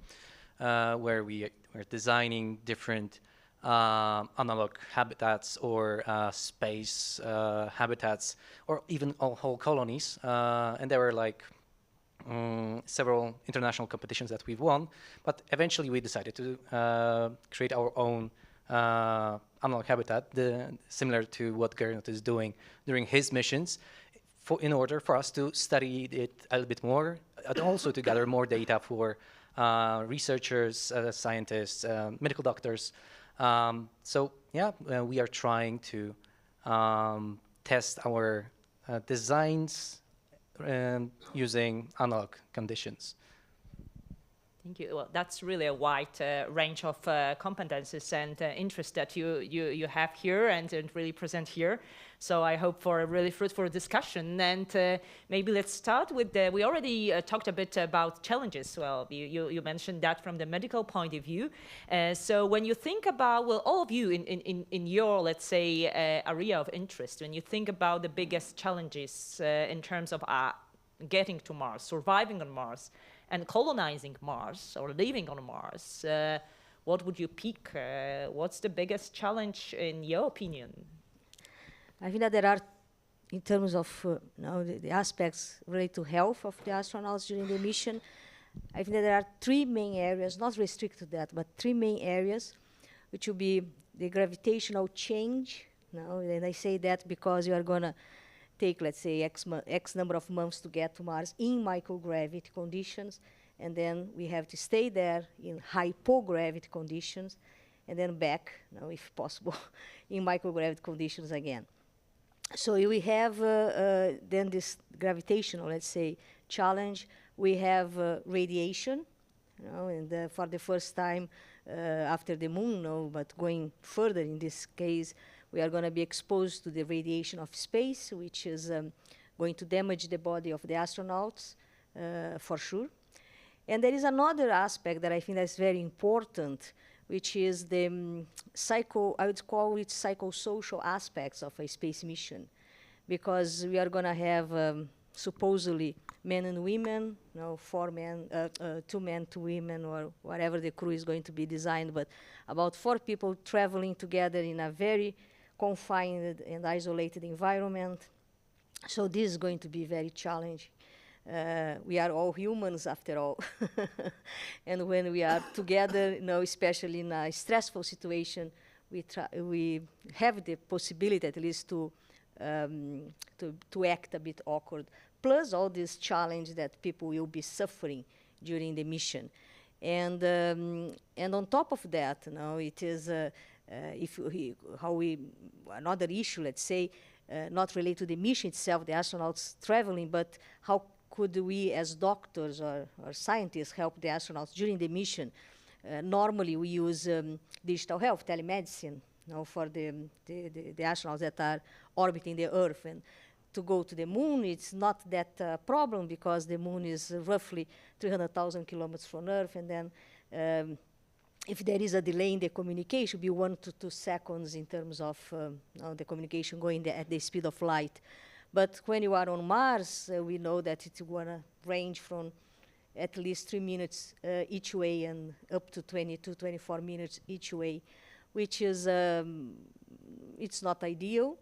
where we were designing different analog habitats or space habitats, or even whole colonies. And there were like several international competitions that we've won, but eventually we decided to create our own analog habitat, similar to what Gernot is doing during his missions, in order for us to study it a little bit more, and also to gather more data for researchers, scientists, medical doctors. So yeah, we are trying to test our designs using analog conditions. Thank you. Well, that's really a wide range of competencies and interests that you have here and really present here. So I hope for a really fruitful discussion. And maybe let's start with we already talked a bit about challenges. Well, you mentioned that from the medical point of view. So when you think about, well, all of you in your, let's say, area of interest, when you think about the biggest challenges in terms of getting to Mars, surviving on Mars, and colonizing Mars or living on Mars, what would you pick? What's the biggest challenge in your opinion? I think that there are, in terms of the aspects related to health of the astronauts during the mission, I think that there are three main areas, not restricted to that, but three main areas, which will be the gravitational change. And I say that because you are going to take, let's say, X number of months to get to Mars in microgravity conditions, and then we have to stay there in hypogravity conditions, and then back, if possible, in microgravity conditions again. So we have then this gravitational, let's say, challenge. We have radiation, and for the first time after the moon, but going further in this case, we are going to be exposed to the radiation of space, which is going to damage the body of the astronauts, for sure. And there is another aspect that I think that's very important, which is the I would call it psychosocial aspects of a space mission, because we are going to have supposedly men and women, 4 men, 2 men, 2 women, or whatever the crew is going to be designed, but about 4 people traveling together in a very confined and isolated environment. So this is going to be very challenging. We are all humans after all. And when we are together, especially in a stressful situation, we have the possibility at least to act a bit awkward, plus all this challenge that people will be suffering during the mission. And on top of that, it is another issue, let's say, not related to the mission itself, the astronauts traveling, but how could we as doctors or scientists help the astronauts during the mission? Normally we use digital health, telemedicine, for the astronauts that are orbiting the Earth. And to go to the moon, it's not that problem, because the moon is roughly 300,000 kilometers from Earth, and then if there is a delay in the communication, it will be 1 to 2 seconds in terms of the communication going at the speed of light. But when you are on Mars, we know that it's going to range from at least 3 minutes each way and up to 22, 24 minutes each way, which is it's not ideal.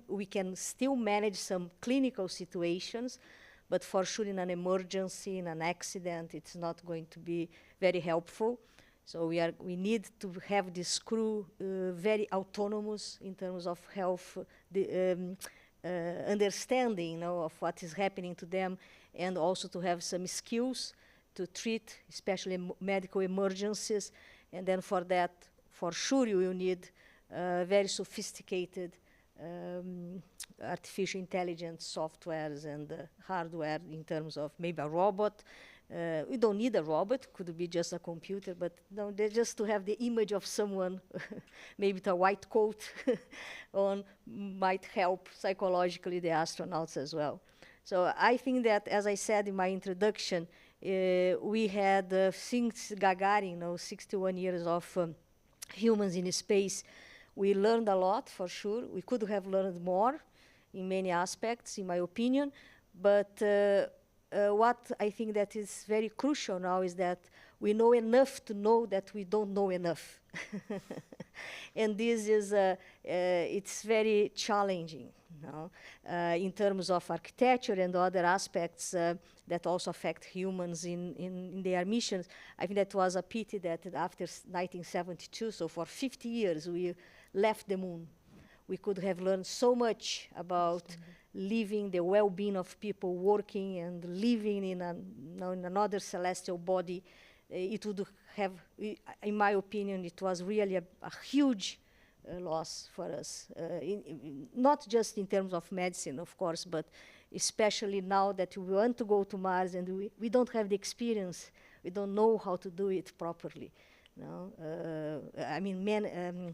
We can still manage some clinical situations, but for sure in an emergency, in an accident, it's not going to be very helpful. So we need to have this crew very autonomous in terms of health, understanding of what is happening to them, and also to have some skills to treat, especially medical emergencies. And then for that, for sure, you will need very sophisticated artificial intelligence softwares and hardware, in terms of maybe a robot, We don't need a robot, could be just a computer, but no, just to have the image of someone, maybe with a white coat on, might help psychologically the astronauts as well. So I think that, as I said in my introduction, we had, since Gagarin, 61 years of humans in space, we learned a lot, for sure. We could have learned more in many aspects, in my opinion, but what I think that is very crucial now is that we know enough to know that we don't know enough. And this is, it's very challenging, in terms of architecture and other aspects that also affect humans in their missions. I think that was a pity that after 1972, so for 50 years, we left the moon. We could have learned so much about living, the well-being of people working and living in, in another celestial body. It would have, in my opinion, it was really a huge loss for us, not just in terms of medicine, of course, but especially now that we want to go to Mars and we don't have the experience, we don't know how to do it properly. I mean,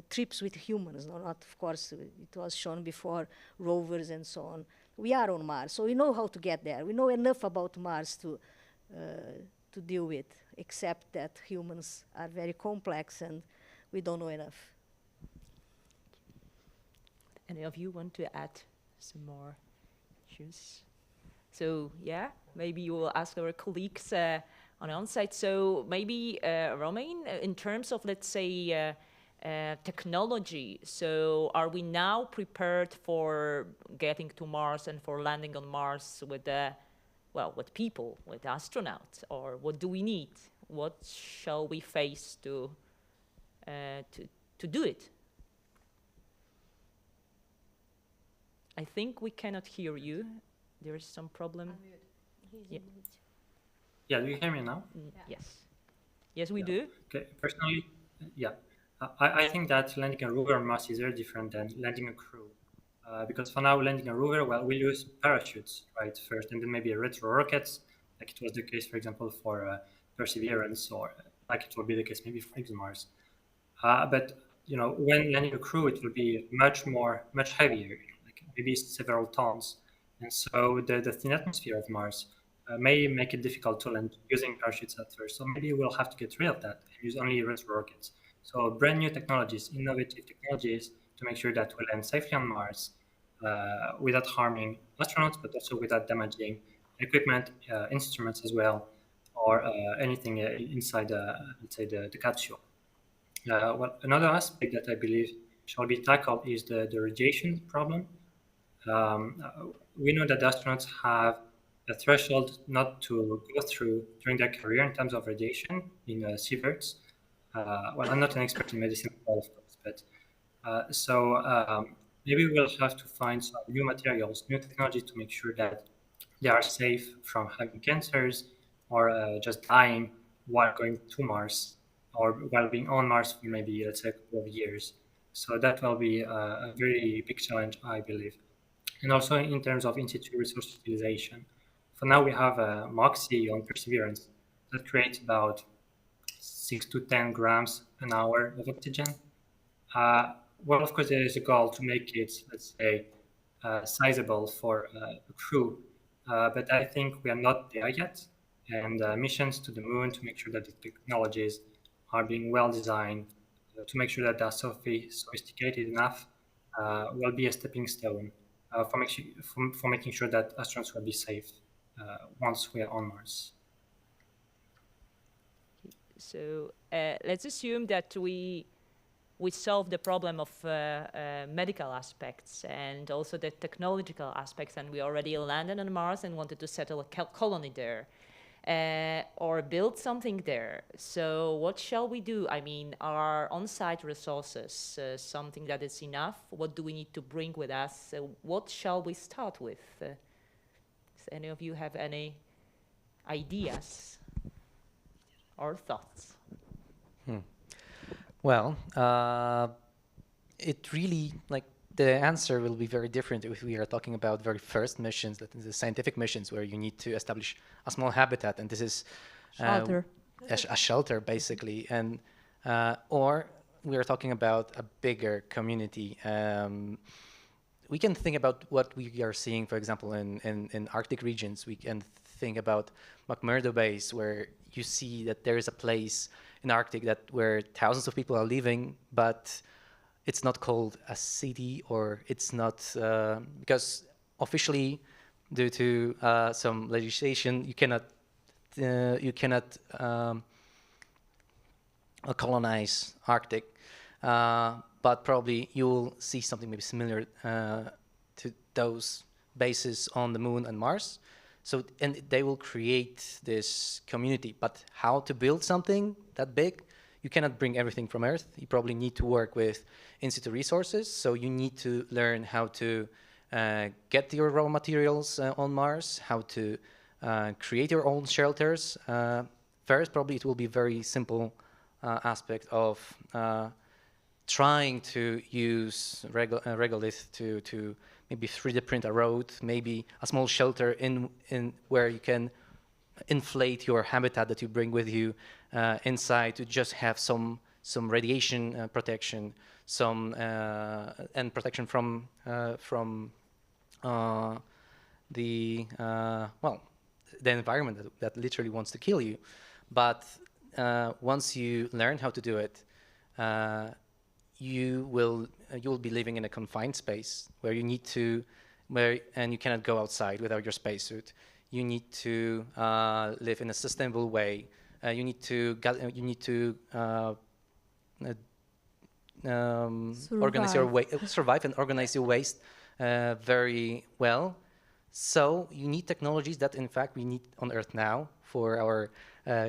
trips with humans, not, of course, it was shown before, rovers and so on. We are on Mars, so we know how to get there. We know enough about Mars to deal with, except that humans are very complex and we don't know enough. Any of you want to add some more issues? So, yeah, maybe you will ask our colleagues on site. So maybe, Romain, in terms of, let's say, technology, so are we now prepared for getting to Mars and for landing on Mars with, with people, with astronauts, or what do we need? What shall we face to do it? I think we cannot hear you. There is some problem. Yeah. Yeah, do you hear me now? Yes. Yes, we do. Okay, personally, yeah. I think that landing a rover on Mars is very different than landing a crew. Because for now, landing a rover, well, we'll use parachutes, right, first, and then maybe retro rockets, like it was the case, for example, for Perseverance, or like it will be the case maybe for ExoMars. But, when landing a crew, it will be much heavier, like maybe several tons. And so the thin atmosphere of Mars may make it difficult to land using parachutes at first. So maybe we'll have to get rid of that and use only retro rockets. So brand new technologies, innovative technologies to make sure that we land safely on Mars without harming astronauts, but also without damaging equipment, instruments as well, or anything inside, let's say, the capsule. Another aspect that I believe shall be tackled is the radiation problem. We know that astronauts have a threshold not to go through during their career in terms of radiation in sieverts. I'm not an expert in medicine, of course, but maybe we'll have to find some new materials, new technologies to make sure that they are safe from having cancers or just dying while going to Mars or while being on Mars for maybe, let's say, a couple of years. So that will be a very big challenge, I believe. And also in terms of in-situ resource utilization. For now, we have a MOXIE on Perseverance that creates about 6 to 10 grams an hour of oxygen. Of course, there is a goal to make it, let's say, sizable for a crew, but I think we are not there yet. And missions to the moon to make sure that the technologies are being well designed, to make sure that they are sophisticated enough, will be a stepping stone for making sure that astronauts will be safe once we are on Mars. So let's assume that we solve the problem of medical aspects and also the technological aspects, and we already landed on Mars and wanted to settle a colony there or build something there. So what shall we do? I mean, are on-site resources something that is enough? What do we need to bring with us? What shall we start with? Does any of you have any ideas or thoughts? Well, it really the answer will be very different if we are talking about very first missions, that is the scientific missions, where you need to establish a small habitat, and this is Shelter. a shelter basically, and or we are talking about a bigger community. We can think about what we are seeing, for example, in Arctic regions. We can think about McMurdo Base, where you see that there is a place in Arctic that where thousands of people are living, but it's not called a city, or it's not because officially, due to some legislation, you cannot colonize Arctic, but probably you will see something maybe similar to those bases on the Moon and Mars. So, and they will create this community. But how to build something that big? You cannot bring everything from Earth. You probably need to work with in-situ resources. So you need to learn how to get your raw materials on Mars, how to create your own shelters. First, probably it will be very simple aspect of trying to use regolith to maybe 3D print a road, maybe a small shelter in where you can inflate your habitat that you bring with you inside to just have some radiation protection, some and protection from the environment that literally wants to kill you. But once you learn how to do it, you will be living in a confined space where you need to, and you cannot go outside without your spacesuit. You need to live in a sustainable way. You need to organize your survive and organize your waste very well. So you need technologies that, in fact, we need on Earth now for our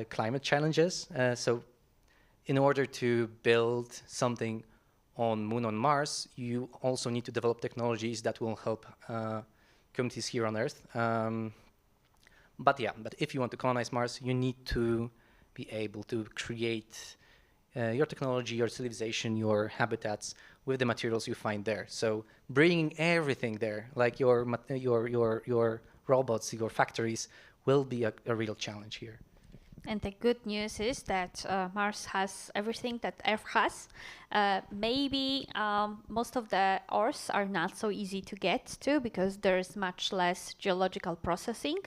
climate challenges. So in order to build something on Moon, on Mars, you also need to develop technologies that will help communities here on Earth. But if you want to colonize Mars, you need to be able to create your technology, your civilization, your habitats with the materials you find there. So bringing everything there, like your robots, your factories, will be a real challenge here. And the good news is that Mars has everything that Earth has. Maybe most of the ores are not so easy to get to because there's much less geological processing,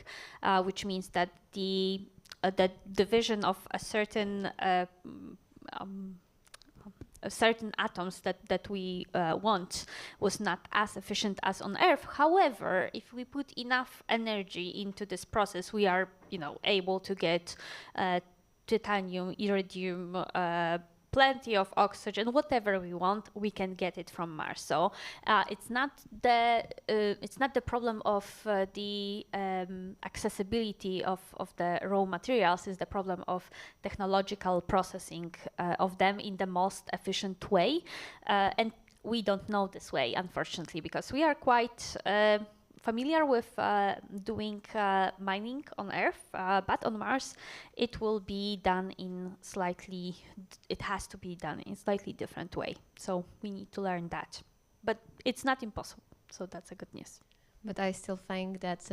which means that the division of a certain atoms that we want was not as efficient as on Earth. However, if we put enough energy into this process, we are, able to get titanium, iridium, plenty of oxygen, whatever we want, we can get it from Mars. So it's not the problem of the accessibility of the raw materials. It's the problem of technological processing of them in the most efficient way, and we don't know this way, unfortunately, because we are quite familiar with doing mining on Earth, but on Mars it will be done in it has to be done in slightly different way. So we need to learn that. But it's not impossible, so that's a good news. But I still think that,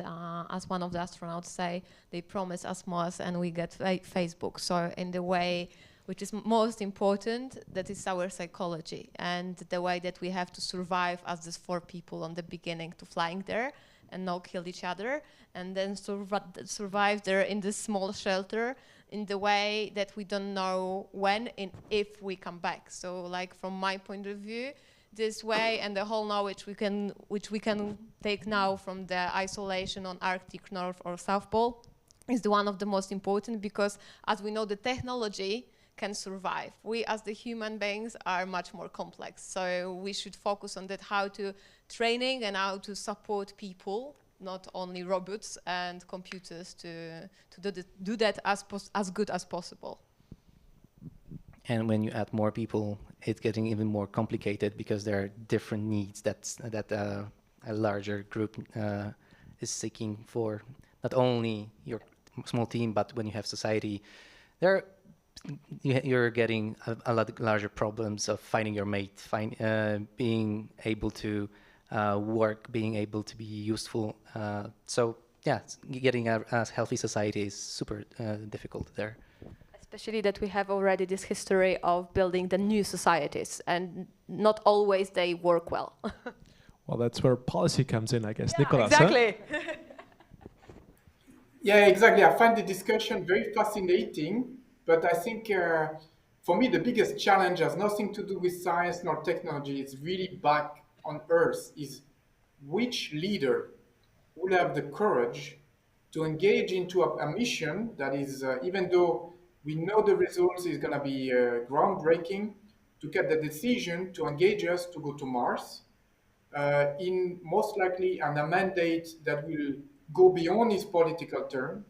as one of the astronauts say, they promise us Mars and we get Facebook. So in the way which is most important, that is our psychology and the way that we have to survive as these 4 people on the beginning to flying there and not kill each other, and then survive there in this small shelter in the way that we don't know when and if we come back. So like from my point of view, this way and the whole knowledge which we can take now from the isolation on Arctic North or South Pole is the one of the most important, because as we know, the technology can survive. We as the human beings are much more complex. So we should focus on that, how to training and how to support people, not only robots and computers, to do that as good as possible. And when you add more people, it's getting even more complicated because there are different needs that a larger group is seeking for. Not only your small team, but when you have society, there are you're getting a lot larger problems of finding your mate, being able to work, being able to be useful. So yeah, getting a healthy society is super difficult there. Especially that we have already this history of building the new societies, and not always they work well. Well, that's where policy comes in, I guess. Yeah, Nicolas, exactly. Huh? Yeah, exactly. I find the discussion very fascinating, but I think for me the biggest challenge has nothing to do with science nor technology. It's really back on Earth. Is which leader will have the courage to engage into a mission that is, even though we know the results is going to be groundbreaking, to get the decision to engage us to go to Mars in most likely a mandate that will go beyond his political term.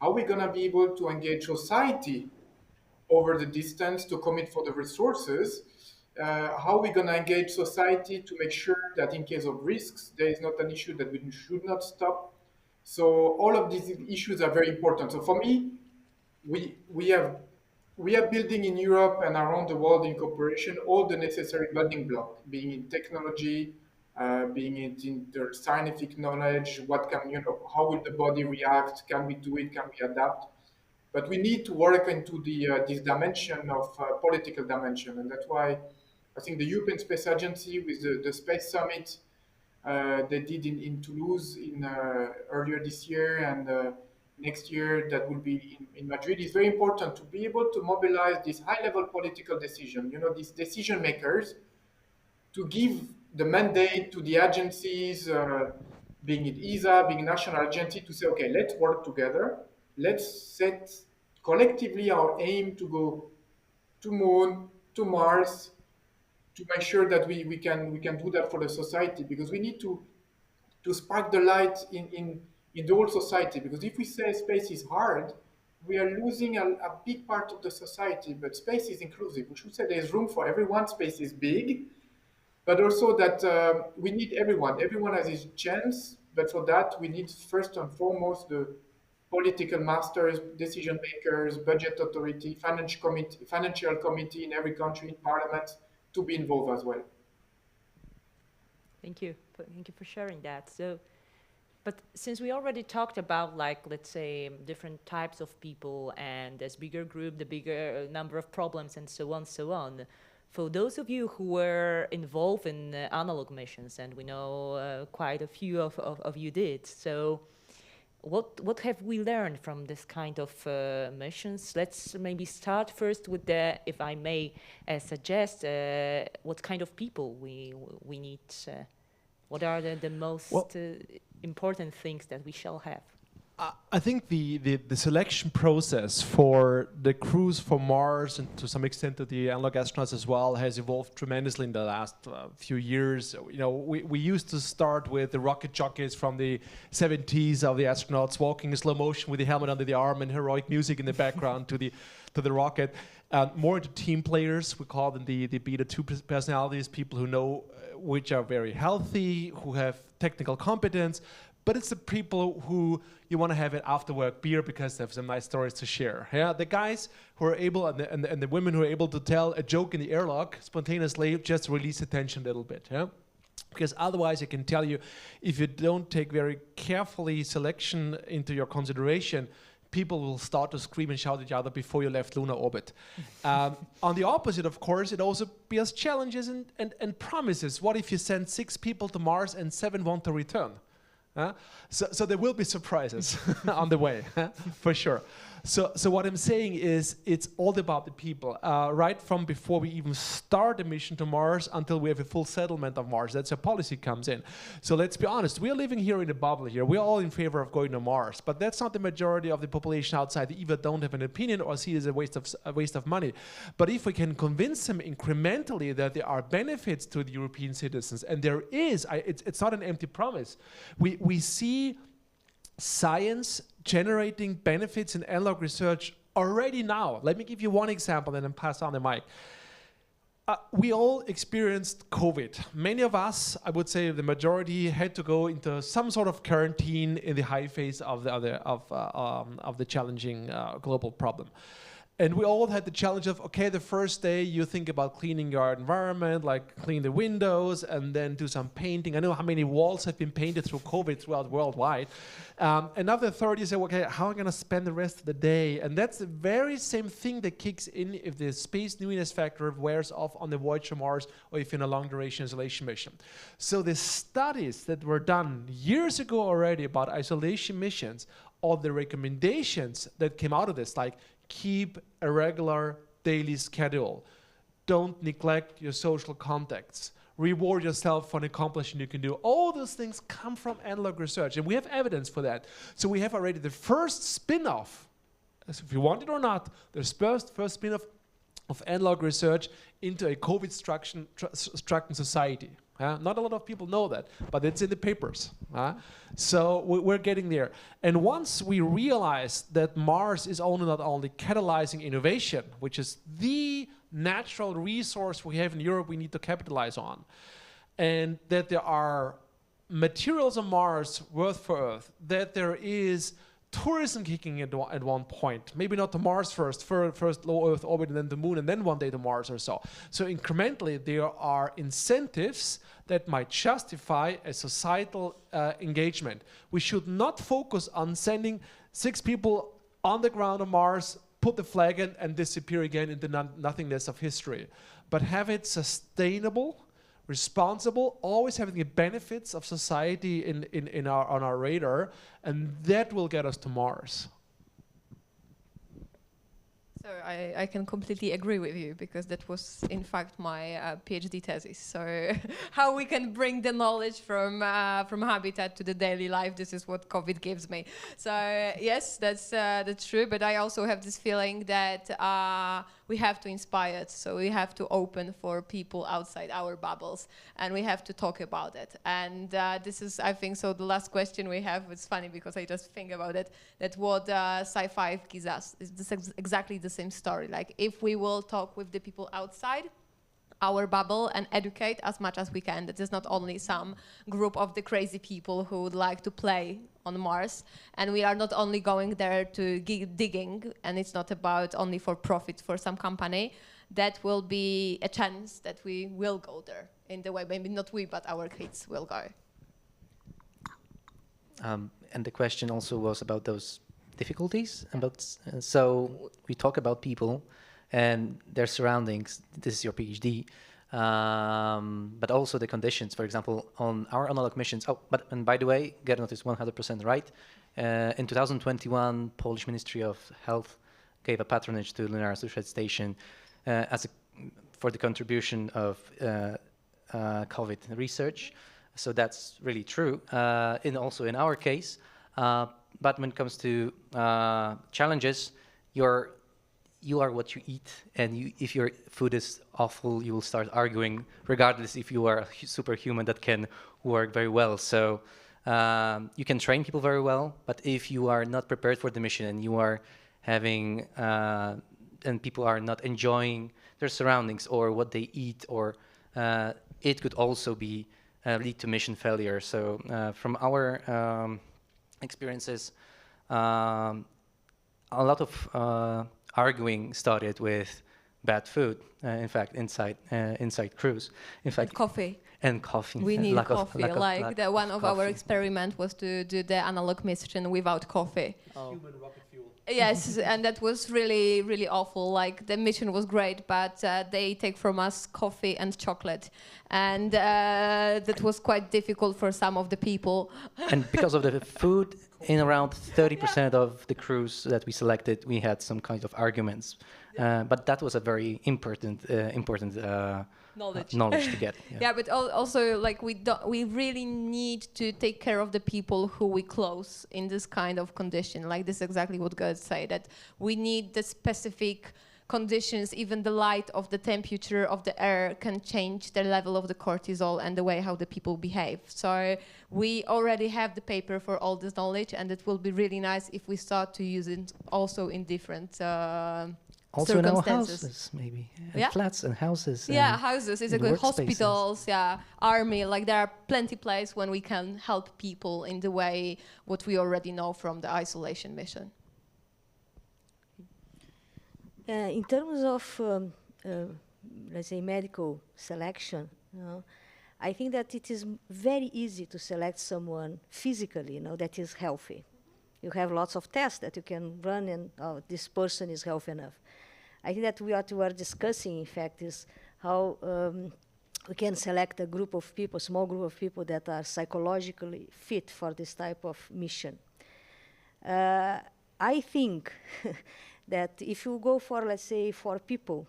Are we going to be able to engage society over the distance to commit for the resources? How are we going to engage society to make sure that in case of risks, there is not an issue that we should not stop? So all of these issues are very important. So for me, we are building in Europe and around the world in cooperation all the necessary building blocks, being in technology, being it in the scientific knowledge, what can, how will the body react? Can we do it? Can we adapt? But we need to work into this dimension of political dimension. And that's why I think the European Space Agency with the Space Summit they did in Toulouse earlier this year, and next year that will be in Madrid, is very important to be able to mobilize this high-level political decision, these decision makers, to give the mandate to the agencies, being it ESA, being national agency, to say, okay, let's work together. Let's set collectively our aim to go to Moon, to Mars, to make sure that we can do that for the society, because we need to spark the light in the whole society. Because if we say space is hard, we are losing a big part of the society. But space is inclusive. We should say there's room for everyone. Space is big, but also that we need everyone. Everyone has his chance, but for that we need first and foremost the political masters, decision makers, budget authority, financial committee in every country, in parliament, to be involved as well. Thank you. Thank you for sharing that. So, but since we already talked about, like, let's say, different types of people, and as bigger group, the bigger number of problems, and so on, for those of you who were involved in analog missions, and we know quite a few of you did, so what have we learned from this kind of missions? Let's maybe start first with the, if I may suggest, what kind of people we need. What are the most important things that we shall have? I think the selection process for the crews for Mars, and to some extent to the analog astronauts as well, has evolved tremendously in the last few years. We used to start with the rocket jockeys from the 70s of the astronauts walking in slow motion with the helmet under the arm and heroic music in the background to the rocket. More into team players, we call them the beta 2 personalities, people who know which are very healthy, who have technical competence. But it's the people who you want to have it after work beer because they have some nice stories to share. Yeah, the guys who are able and the women who are able to tell a joke in the airlock spontaneously, just release the tension a little bit. Yeah, because otherwise, I can tell you, if you don't take very carefully selection into your consideration, people will start to scream and shout at each other before you left lunar orbit. On the opposite, of course, it also bears challenges and promises. What if you send 6 people to Mars and 7 want to return? So there will be surprises on the way, for sure. So what I'm saying is it's all about the people, right from before we even start a mission to Mars until we have a full settlement of Mars. That's where policy comes in. So let's be honest, we're living here in a bubble here. We're all in favor of going to Mars, but that's not the majority of the population outside. They either don't have an opinion or see it as a waste of money. But if we can convince them incrementally that there are benefits to the European citizens, and there is, it's not an empty promise. We see science generating benefits in analog research already now. Let me give you one example and then pass on the mic. We all experienced COVID. Many of us, I would say the majority, had to go into some sort of quarantine in the high phase of the challenging global problem. And we all had the challenge of, okay, the first day you think about cleaning your environment, like clean the windows and then do some painting. I know how many walls have been painted through COVID throughout worldwide. And after the third, you say, okay, how am I going to spend the rest of the day? And that's the very same thing that kicks in if the space newness factor wears off on the voyage to Mars or if you're in a long duration isolation mission. So the studies that were done years ago already about isolation missions, all the recommendations that came out of this, like keep a regular daily schedule, don't neglect your social contacts, reward yourself for an accomplishment you can do. All those things come from analog research, and we have evidence for that. So we have already the first spin-off, if you want it or not, the first spin-off of analog research into a COVID-stricken society. Not a lot of people know that, but it's in the papers. So we're getting there. And once we realize that Mars is not only catalyzing innovation, which is the natural resource we have in Europe we need to capitalize on, and that there are materials on Mars worth for Earth, that there is tourism kicking in at one point, maybe not to Mars first low Earth orbit and then the Moon and then one day to Mars or so. So incrementally there are incentives that might justify a societal engagement. We should not focus on sending 6 people on the ground on Mars, put the flag in and disappear again into nothingness of history, but have it sustainable, responsible, always having the benefits of society on our radar, and that will get us to Mars. So I can completely agree with you, because that was in fact my PhD thesis. So how we can bring the knowledge from habitat to the daily life, this is what COVID gives me. So yes, that's true, but I also have this feeling that we have to inspire it. So we have to open for people outside our bubbles, and we have to talk about it. And this is, I think, so the last question we have, it's funny because I just think about it, that what sci-fi gives us is exactly the same story. Like if we will talk with the people outside our bubble and educate as much as we can, that is not only some group of the crazy people who would like to play on Mars, and we are not only going there to digging, and it's not about only for profit for some company, that will be a chance that we will go there in the way, maybe not we, but our kids will go. And the question also was about those difficulties. So we talk about people and their surroundings. This is your PhD, but also the conditions. For example, on our analog missions. And by the way, Gernot is 100% right. In 2021, Polish Ministry of Health gave a patronage to Lunar Suicide Station for the contribution of COVID research. So that's really true. Also in our case. But when it comes to challenges, you are what you eat, and if your food is awful, you will start arguing, regardless if you are a superhuman that can work very well. So you can train people very well, but if you are not prepared for the mission and you are having, and people are not enjoying their surroundings or what they eat, or it could also be lead to mission failure. So from our experiences, a lot of arguing started with bad food. In fact, inside crews. In fact, and coffee. We need coffee. One of our experiments was to do the analog mission without coffee. Human rocket fuel. Yes, and that was really, really awful. Like the mission was great, but they take from us coffee and chocolate, and that was quite difficult for some of the people. And because of the food, in around 30% of the crews that we selected, we had some kind of arguments. But that was a very important knowledge to get. Yeah, but also like we really need to take care of the people who we close in this kind of condition. Like this is exactly what God said, that we need the specific conditions. Even the light of the temperature of the air can change the level of the cortisol and the way how the people behave. So we already have the paper for all this knowledge, and it will be really nice if we start to use it also in different also in our houses, maybe. Flats and houses. Yeah, houses. It's like hospitals, army. Like there are plenty places when we can help people in the way what we already know from the isolation mission. In terms of, let's say, medical selection, I think that it is very easy to select someone physically, that is healthy. You have lots of tests that you can run, and this person is healthy enough. I think that what we are discussing, in fact, is how we can select a group of people, small group of people that are psychologically fit for this type of mission. I think that if you go for, let's say, 4 people,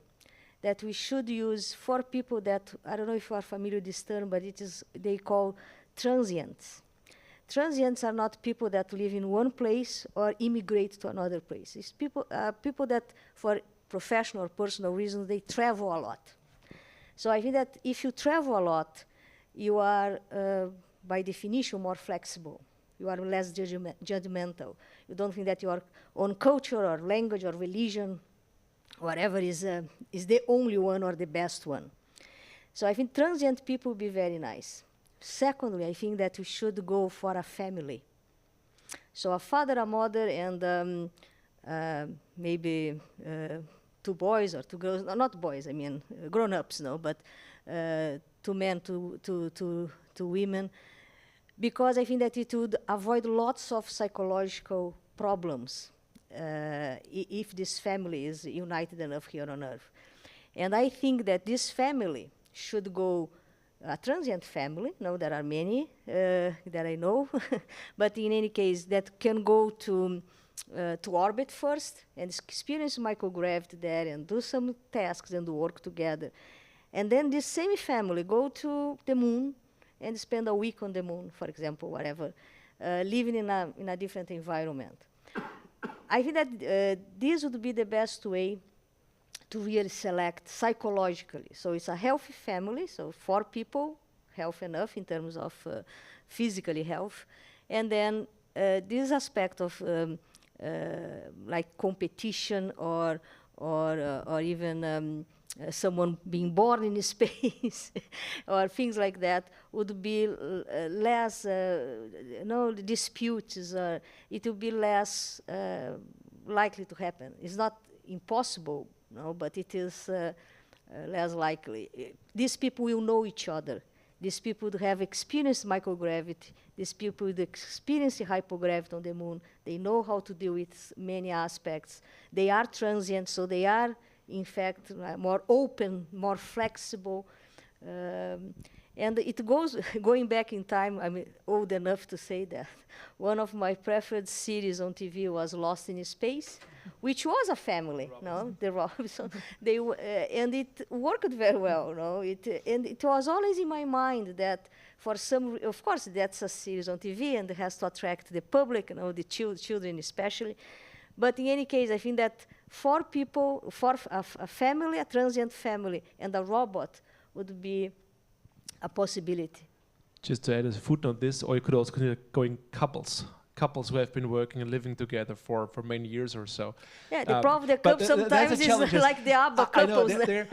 that we should use 4 people that, I don't know if you are familiar with this term, but they call transients. Transients are not people that live in one place or immigrate to another place. It's people that, for professional or personal reasons, they travel a lot. So I think that if you travel a lot, you are, by definition, more flexible. You are less judgmental. You don't think that your own culture or language or religion, whatever, is the only one or the best one. So I think transient people would be very nice. Secondly, I think that we should go for a family. So a father, a mother, and maybe 2 boys or 2 girls. No, not boys, I mean grown-ups, but 2 men, 2 women. Because I think that it would avoid lots of psychological problems if this family is united enough here on Earth. And I think that this family should go, a transient family, there are many that I know, but in any case, that can go to orbit first and experience microgravity there and do some tasks and work together. And then this same family go to the moon and spend a week on the moon, for example, whatever, living in a different environment. I think that this would be the best way to really select psychologically. So it's a healthy family, so 4 people, healthy enough in terms of physically health. And then this aspect of like competition or even someone being born in space or things like that would be less, disputes, or it would be less likely to happen. It's not impossible, but it is less likely. These people will know each other. These people would have experienced microgravity. These people would experience hypogravity on the moon. They know how to deal with many aspects. They are transient, so they are, in fact, more open, more flexible. And it goes, going back in time, I'm old enough to say that. One of my preferred series on TV was Lost in Space, which was a family, the Robinson. And it worked very well, and it was always in my mind that for some, of course, that's a series on TV and it has to attract the public, the children especially. But in any case, I think that 4 people, a family, a transient family, and a robot would be a possibility. Just to add as a footnote this, or you could also consider going couples who have been working and living together for many years or so. Yeah, the problem the couple sometimes is like the ABBA couples. I know,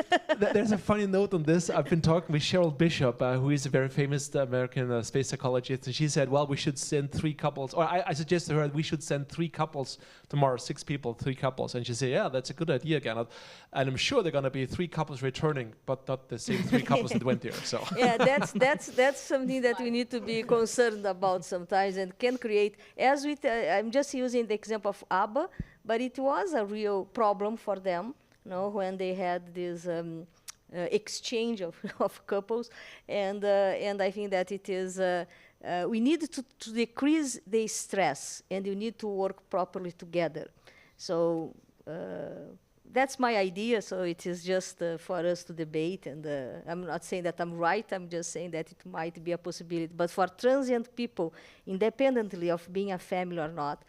there's a funny note on this. I've been talking with Cheryl Bishop, who is a very famous American space psychologist, and she said, well, we should send 3 couples, or I suggested to her we should send 3 couples tomorrow, 6 people, 3 couples. And she said, yeah, that's a good idea, Gernot. And I'm sure there are going to be 3 couples returning, but not the same 3 couples that went there. So yeah, that's something that we need to be concerned about sometimes, and can create, as with, I'm just using the example of ABBA, but it was a real problem for them, when they had this exchange of couples, and I think that it is, we need to decrease the stress, and you need to work properly together. So that's my idea, so it is just for us to debate, and I'm not saying that I'm right, I'm just saying that it might be a possibility. But for transient people, independently of being a family or not,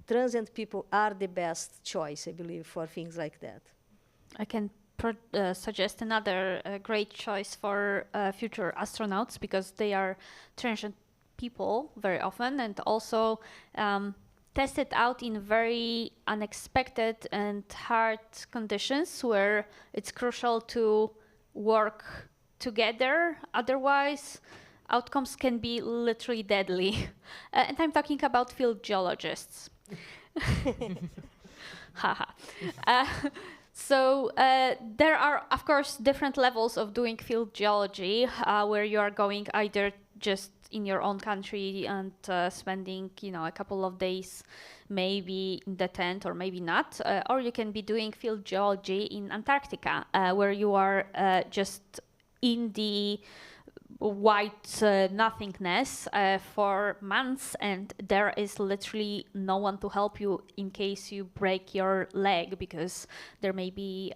transient people are the best choice, I believe, for things like that. I can suggest another great choice for future astronauts, because they are transient people very often, and also tested out in very unexpected and hard conditions where it's crucial to work together. Otherwise, outcomes can be literally deadly. And I'm talking about field geologists. Haha. So there are, of course, different levels of doing field geology, where you are going either just in your own country and spending, a couple of days maybe in the tent or maybe not, or you can be doing field geology in Antarctica, where you are just in the white nothingness for months, and there is literally no one to help you in case you break your leg, because there may be,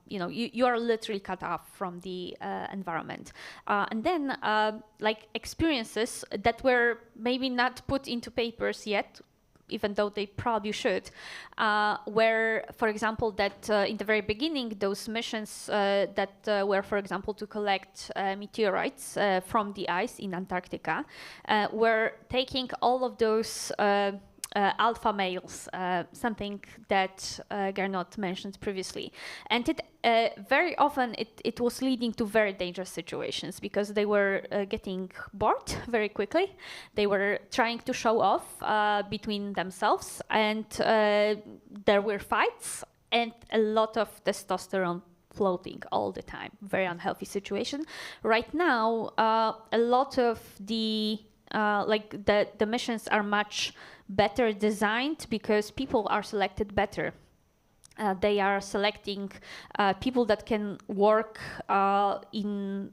you are literally cut off from the environment. And then like experiences that were maybe not put into papers yet, even though they probably should, where, for example, that in the very beginning, those missions that were, for example, to collect meteorites from the ice in Antarctica, were taking all of those alpha males, something that Gernot mentioned previously. And it very often it was leading to very dangerous situations, because they were getting bored very quickly. They were trying to show off between themselves, and there were fights and a lot of testosterone floating all the time. Very unhealthy situation. Right now, a lot of the the missions are much better designed, because people are selected better. They are selecting people that can work in,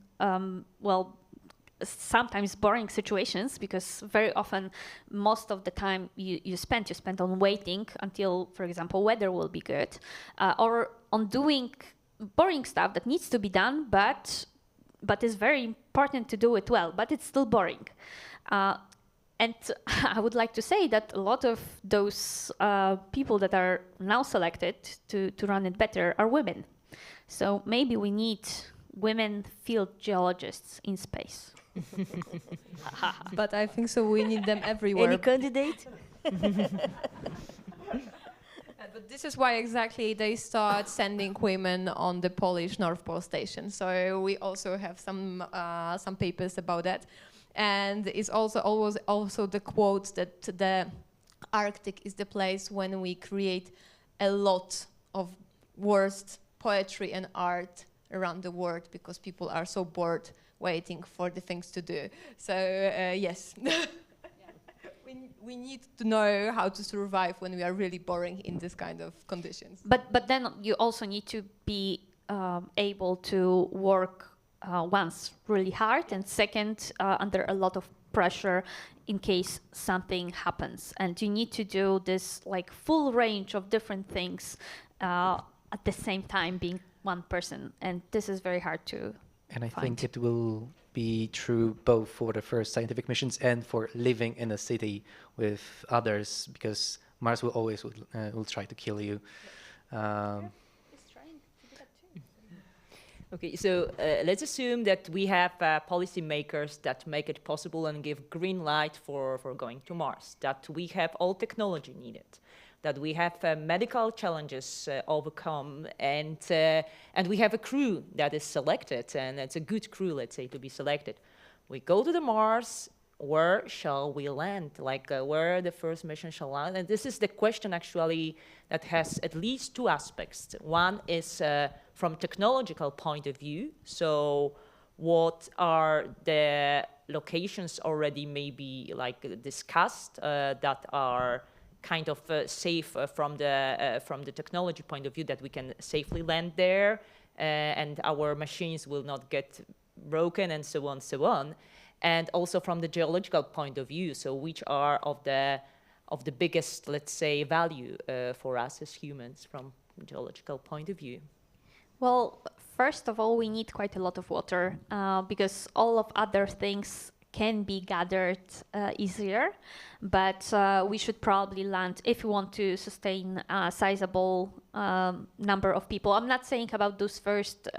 sometimes boring situations, because very often, most of the time you spend on waiting until, for example, weather will be good, or on doing boring stuff that needs to be done, but it's very important to do it well, but it's still boring. And I would like to say that a lot of those people that are now selected to run it better are women. So maybe we need women field geologists in space. But I think so we need them everywhere. Any candidate? But this is why exactly they start sending women on the Polish North Pole station. So we also have some papers about that. And it's also the quote that the Arctic is the place when we create a lot of worst poetry and art around the world, because people are so bored waiting for the things to do. So yes, we need to know how to survive when we are really boring in this kind of conditions. But then you also need to be able to work once really hard, and second under a lot of pressure in case something happens, and you need to do this like full range of different things at the same time, being one person, and this is very hard to and I find. think it will be true both for the first scientific missions and for living in a city with others, because Mars will always will try to kill you. Okay, so let's assume that we have policymakers that make it possible and give green light for going to Mars, that we have all technology needed, that we have medical challenges overcome, and we have a crew that is selected, and it's a good crew, let's say, to be selected. We go to the Mars. Where shall we land? Where the first mission shall land? And this is the question, actually, that has at least two aspects. One is from technological point of view. So what are the locations already maybe discussed that are kind of safe from the technology point of view, that we can safely land there and our machines will not get broken, and so on, so on. And also from the geological point of view, so which are of the biggest, let's say, value for us as humans from a geological point of view? Well, first of all, we need quite a lot of water, because all of other things can be gathered easier, but we should probably land, if we want to sustain a sizable number of people. I'm not saying about those first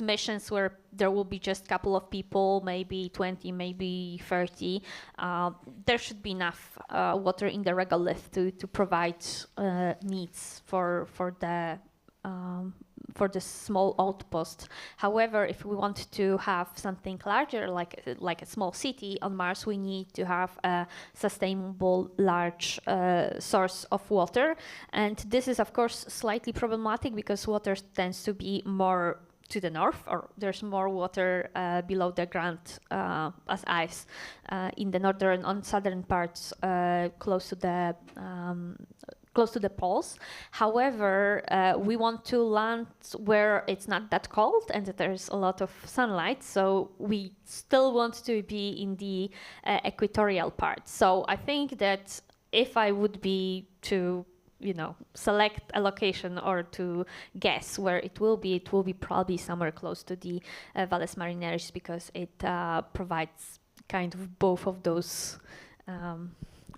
missions where there will be just a couple of people, maybe 20, maybe 30. There should be enough water in the regolith to provide needs for for this small outpost. However, if we want to have something larger, like a small city on Mars, we need to have a sustainable, large source of water. And this is, of course, slightly problematic because water tends to be more to the north, or there's more water below the ground as ice in the northern and southern parts, close to the poles. However, we want to land where it's not that cold and that there's a lot of sunlight, so we still want to be in the equatorial part. So I think that if I would be to select a location or to guess where it will be probably somewhere close to the Valles Marineris, because it provides kind of both of those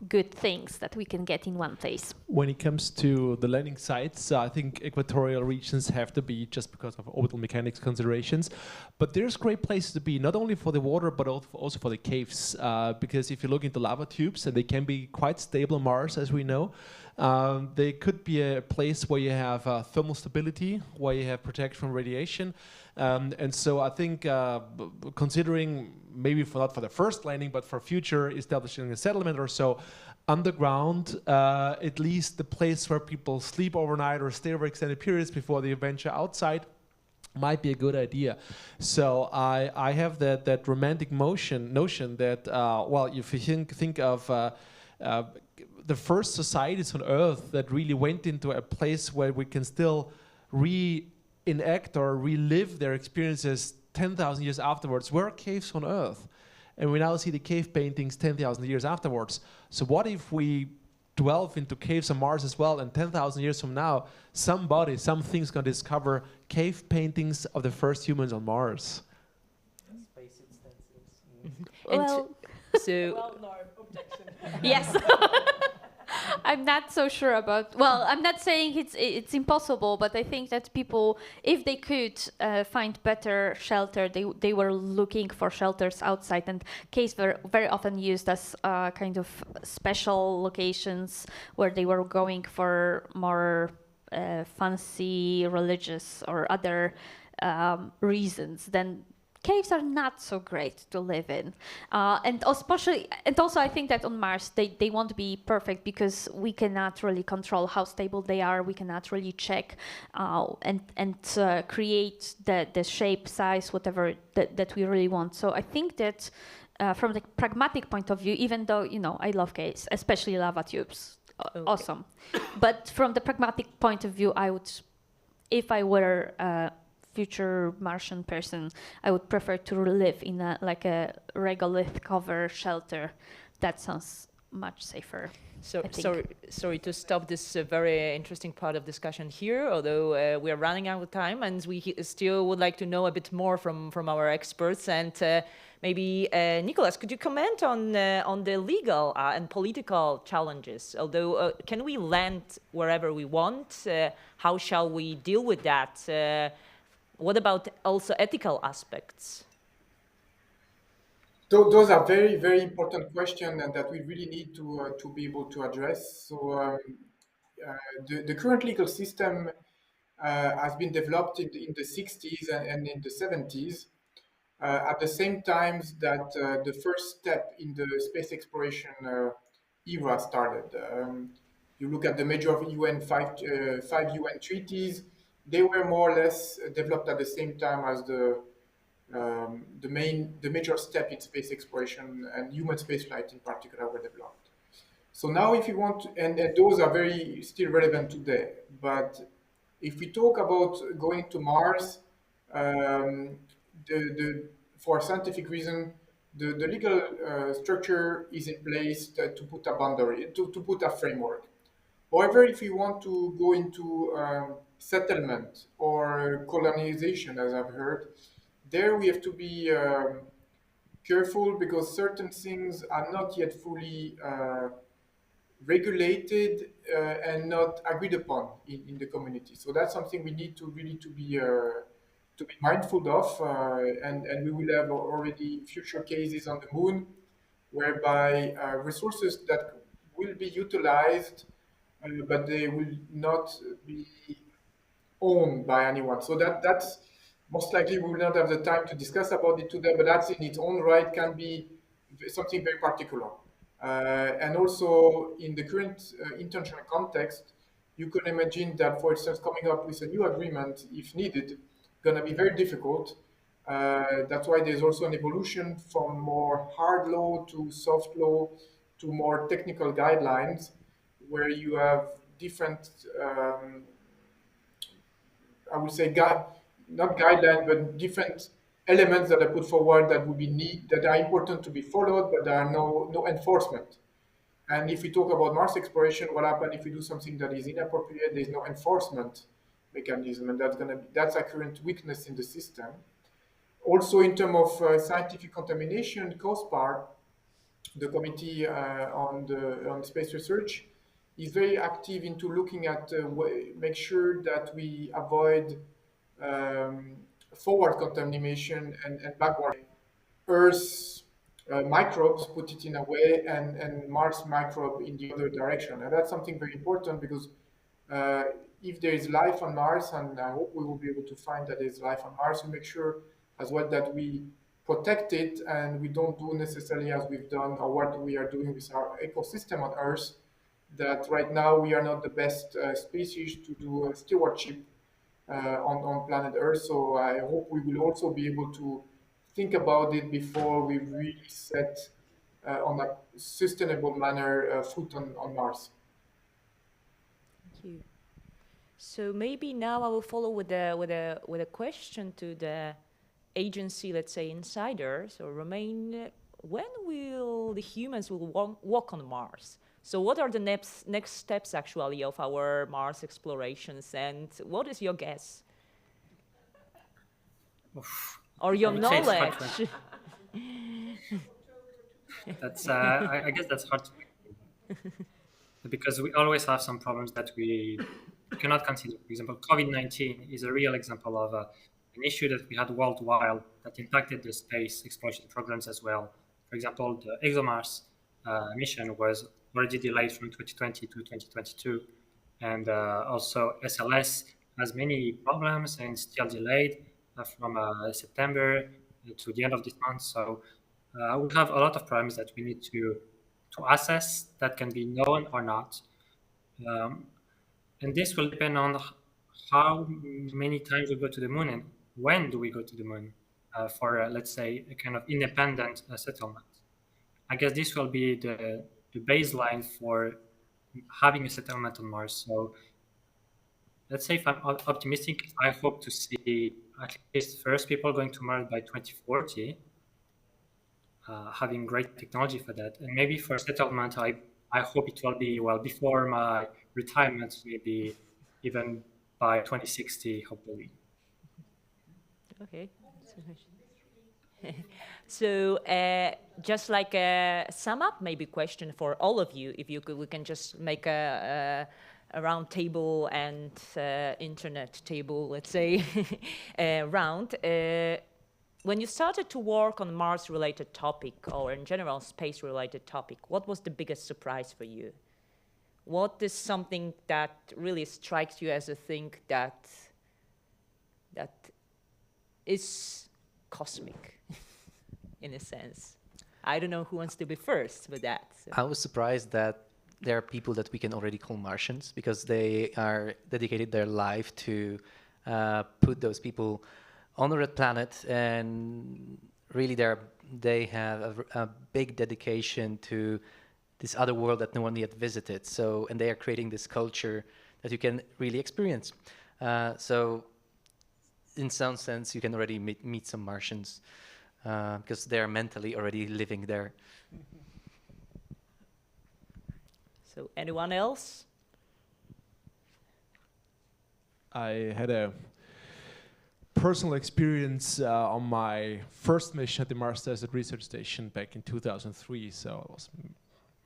good things that we can get in one place. When it comes to the landing sites, I think equatorial regions have to be, just because of orbital mechanics considerations. But there's great places to be, not only for the water, but also for the caves. Because if you look into lava tubes, and they can be quite stable on Mars, as we know, they could be a place where you have thermal stability, where you have protection from radiation. And so I think considering maybe not for the first landing, but for future establishing a settlement or so, underground, at least the place where people sleep overnight or stay over extended periods before they venture outside, might be a good idea. So I have that romantic notion that, well, if you think of the first societies on Earth that really went into a place where we can still reenact or relive their experiences 10,000 years afterwards, were caves on Earth. And we now see the cave paintings 10,000 years afterwards. So what if we delve into caves on Mars as well, and 10,000 years from now, something's going to discover cave paintings of the first humans on Mars? Space instances. Well, so yes. I'm not so sure about. Well, I'm not saying it's impossible, but I think that people, if they could find better shelter, they were looking for shelters outside, and caves were very often used as kind of special locations where they were going for more fancy religious or other reasons. Then caves are not so great to live in, and also I think that on Mars they won't be perfect because we cannot really control how stable they are. We cannot really check and create the shape, size, whatever that we really want. So I think that from the pragmatic point of view, even though I love caves, especially lava tubes, awesome, but from the pragmatic point of view, I would, if I were future Martian person, I would prefer to live in a regolith cover shelter. That sounds much safer. So sorry to stop this very interesting part of discussion here, although we are running out of time, and we still would like to know a bit more from our experts. And maybe Nicholas, could you comment on the legal and political challenges? Although can we land wherever we want? How shall we deal with that? What about also ethical aspects? Those are very, very important questions, and that we really need to be able to address. So the current legal system has been developed in the 60s and in the 70s, at the same time that the first step in the space exploration era started. You look at the major five UN treaties; they were more or less developed at the same time as the major step in space exploration, and human spaceflight in particular were developed. So now, if you want, and those are very still relevant today. But if we talk about going to Mars, for scientific reason, the legal structure is in place to put a boundary, to put a framework. However, if you want to go into settlement or colonization, as I've heard, there we have to be careful, because certain things are not yet fully regulated and not agreed upon in the community. So that's something we need to really to be mindful of, and we will have already future cases on the moon whereby resources that will be utilized, but they will not be owned by anyone. So that's most likely we will not have the time to discuss about it today, but that's in its own right can be something very particular. And also in the current international context, you can imagine that, for instance, coming up with a new agreement, if needed, going to be very difficult. That's why there's also an evolution from more hard law to soft law to more technical guidelines, where you have different, I would say, not guidelines, but different elements that are put forward that would be that are important to be followed, but there are no enforcement. And if we talk about Mars exploration, what happens if we do something that is inappropriate? There's no enforcement mechanism, and that's a current weakness in the system. Also, in terms of scientific contamination, COSPAR, the Committee on Space Research, is very active into looking at make sure that we avoid forward contamination and backward Earth microbes, put it in a way, and Mars microbe in the other direction. And that's something very important because if there is life on Mars, and I hope we will be able to find that there's life on Mars, we make sure as well that we protect it and we don't do necessarily as we've done or what we are doing with our ecosystem on Earth, that right now we are not the best species to do stewardship on planet Earth. So I hope we will also be able to think about it before we really set on a sustainable manner foot on Mars. Thank you. So maybe now I will follow with a question to the agency, let's say insiders or Romain. When will the humans walk on Mars? So what are the next steps actually of our Mars explorations, and what is your guess? Or your knowledge? That's I guess that's hard to because we always have some problems that we cannot consider. For example, COVID-19 is a real example of an issue that we had worldwide that impacted the space exploration programs as well. For example, the ExoMars mission was already delayed from 2020 to 2022. And also SLS has many problems and still delayed from September to the end of this month. So we have a lot of problems that we need to assess that can be known or not. And this will depend on how many times we go to the moon and when do we go to the moon for, let's say, a kind of independent settlement. I guess this will be the baseline for having a settlement on Mars. So let's say if I'm optimistic, I hope to see at least first people going to Mars by 2040, having great technology for that. And maybe for settlement, I hope it will be, well, before my retirement, maybe even by 2060, hopefully. Okay. So just like a sum up maybe question for all of you, if you could, we can just make a round table and internet table, let's say, round. When you started to work on Mars-related topic or in general space-related topic, what was the biggest surprise for you? What is something that really strikes you as a thing that is cosmic, in a sense? I don't know who wants to be first with that. So. I was surprised that there are people that we can already call Martians because they are dedicated their life to put those people on a red planet, and really they have a big dedication to this other world that no one yet visited. So, and they are creating this culture that you can really experience. So in some sense, you can already meet some Martians because they are mentally already living there. So anyone else? I had a personal experience on my first mission at the Mars Desert Research Station back in 2003, so it was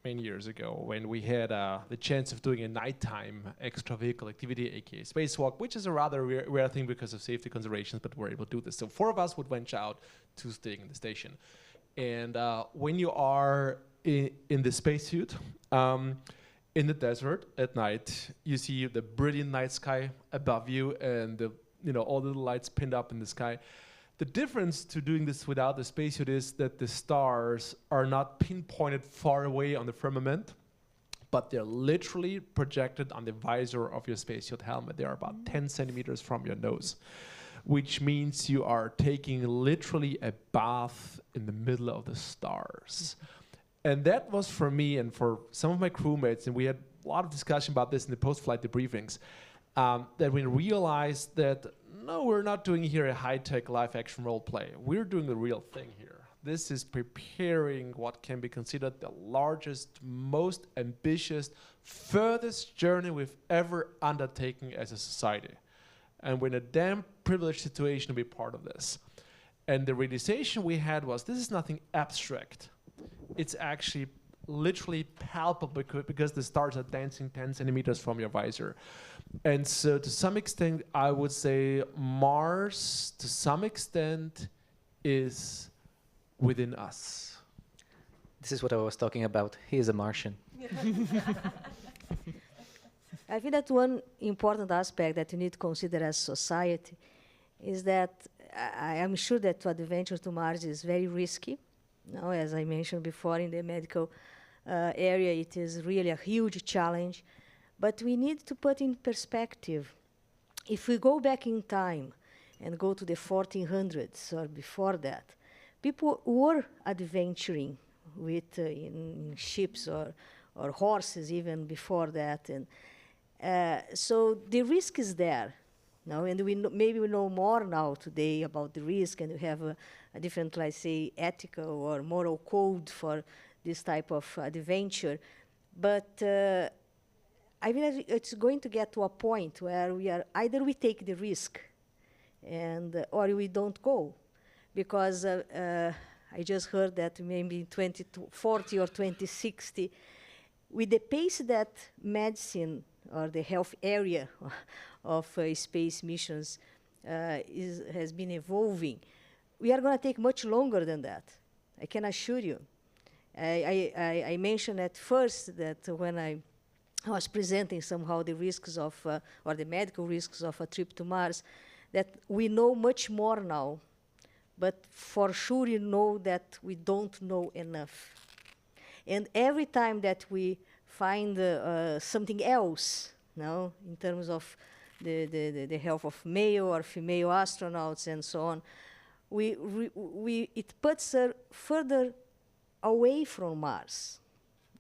many years ago, when we had the chance of doing a nighttime extra-vehicle activity, aka spacewalk, which is a rather rare thing because of safety considerations, but we're able to do this. So 4 of us would venture out to staying in the station. And when you are in the spacesuit, in the desert at night. You see the brilliant night sky above you and all the lights pinned up in the sky. The difference to doing this without the spacesuit is that the stars are not pinpointed far away on the firmament, but they're literally projected on the visor of your spacesuit helmet. They are about 10 centimeters from your nose, which means you are taking literally a bath in the middle of the stars. And that was for me and for some of my crewmates, and we had a lot of discussion about this in the post-flight debriefings, that we realized that, no, we're not doing here a high-tech live-action role play. We're doing the real thing here. This is preparing what can be considered the largest, most ambitious, furthest journey we've ever undertaken as a society. And we're in a damn privileged situation to be part of this. And the realization we had was, this is nothing abstract. It's actually literally palpable because the stars are dancing 10 centimeters from your visor. And so to some extent, I would say Mars, to some extent, is within us. This is what I was talking about. He is a Martian. I think that one important aspect that you need to consider as society is that I am sure that to adventure to Mars is very risky. Now, as I mentioned before, in the medical area, it is really a huge challenge. But we need to put in perspective. If we go back in time and go to the 1400s or before that, people were adventuring with in ships or horses even before that. And so the risk is there. Now, and maybe we know more now today about the risk, and we have a different, let's say, ethical or moral code for this type of adventure. But I mean, it's going to get to a point where either we take the risk, or we don't go, because I just heard that maybe in 2040 or 2060, with the pace that medicine or the health area of space missions has been evolving, we are going to take much longer than that. I can assure you. I mentioned at first that when I was presenting somehow the risks of, or the medical risks of a trip to Mars, that we know much more now, but for sure you know that we don't know enough. And every time that we find something else, now, in terms of the health of male or female astronauts and so on, it puts her further away from Mars,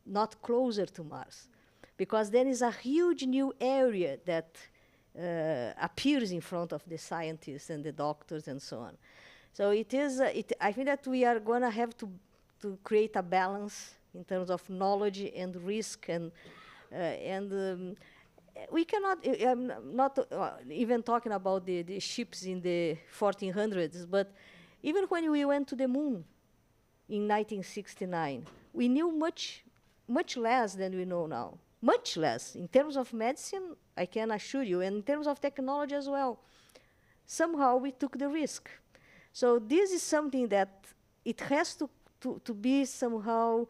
not closer to Mars, because there is a huge new area that appears in front of the scientists and the doctors and so on. So I think that we are going to have to create a balance in terms of knowledge and risk, and we cannot. I'm not even talking about the ships in the 1400s, but even when we went to the moon in 1969, we knew much less than we know now. Much less. In terms of medicine, I can assure you, and in terms of technology as well. Somehow we took the risk. So this is something that it has to be somehow,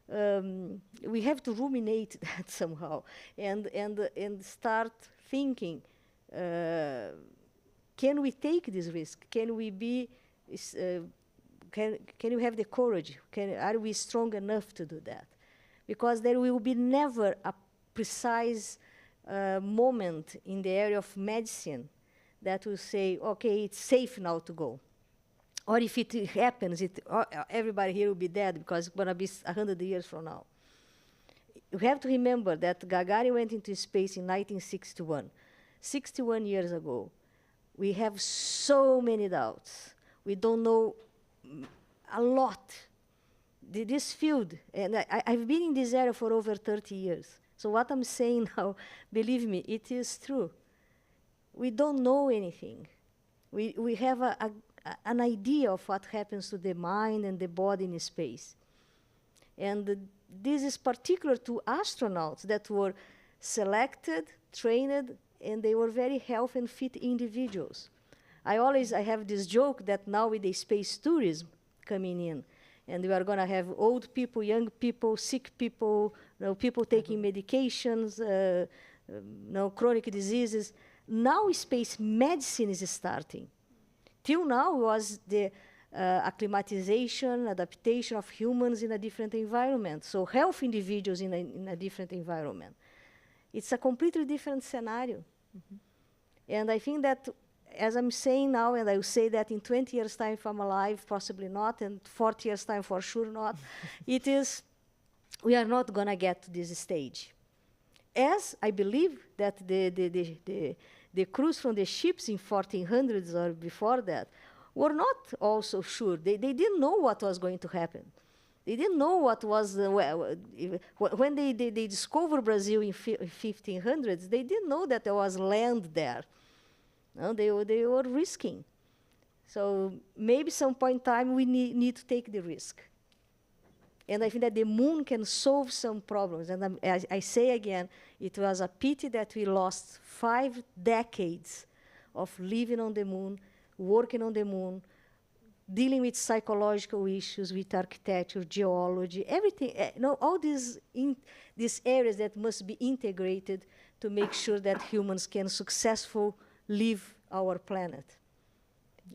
we have to ruminate that somehow and start thinking, can we take this risk? Can we be, can we have the courage? Are we strong enough to do that? Because there will be never a precise moment in the area of medicine that will say, okay, it's safe now to go. Or if it happens, everybody here will be dead because it's going to be 100 years from now. You have to remember that Gagarin went into space in 1961. 61 years ago. We have so many doubts. We don't know a lot. This field, and I've been in this area for over 30 years. So what I'm saying now, believe me, it is true. We don't know anything. We have an idea of what happens to the mind and the body in space. And this is particular to astronauts that were selected, trained, and they were very healthy and fit individuals. I have this joke that now with the space tourism coming in, And we are going to have old people, young people, sick people, people taking medications, chronic diseases. Now space medicine is starting. Till now was the acclimatization, adaptation of humans in a different environment. So health individuals in a different environment. It's a completely different scenario. And I think that, as I'm saying now, and I will say that in 20 years' time, if I'm alive, possibly not, and 40 years' time, for sure not, we are not going to get to this stage. As I believe that the crews from the ships in 1400s or before that were not also sure. They didn't know what was going to happen. They didn't know what was, when they discovered Brazil in 1500s, they didn't know that there was land there. No, they were risking. So maybe some point in time we need to take the risk. And I think that the moon can solve some problems. And I say again, it was a pity that we lost 5 decades of living on the moon, working on the moon, dealing with psychological issues, with architecture, geology, everything. All these areas that must be integrated to make sure that humans can successfully leave our planet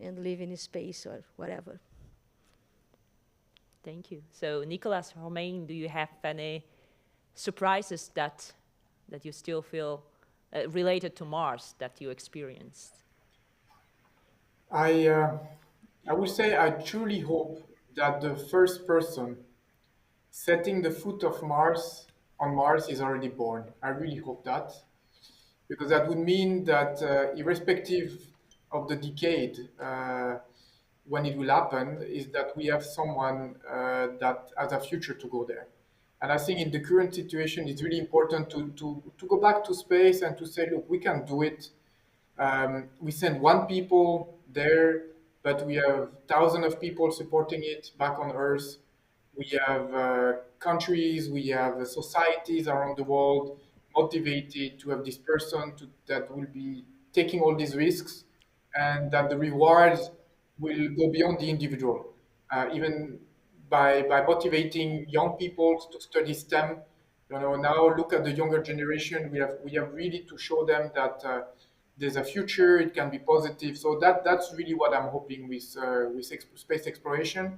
and live in space or whatever. Thank you. So, Nicolas, Romain, do you have any surprises that you still feel related to Mars that you experienced? I would say I truly hope that the first person setting the foot of Mars on Mars is already born. I really hope that, because that would mean that irrespective of the decade when it will happen, is that we have someone that has a future to go there. And I think in the current situation, it's really important to go back to space and to say, look, we can do it. We send one people there, but we have thousands of people supporting it back on Earth. We have countries, we have societies around the world motivated to have this person that will be taking all these risks, and that the rewards will go beyond the individual. Even by motivating young people to study STEM, now look at the younger generation. We have really to show them that there's a future. It can be positive. So that's really what I'm hoping with space exploration.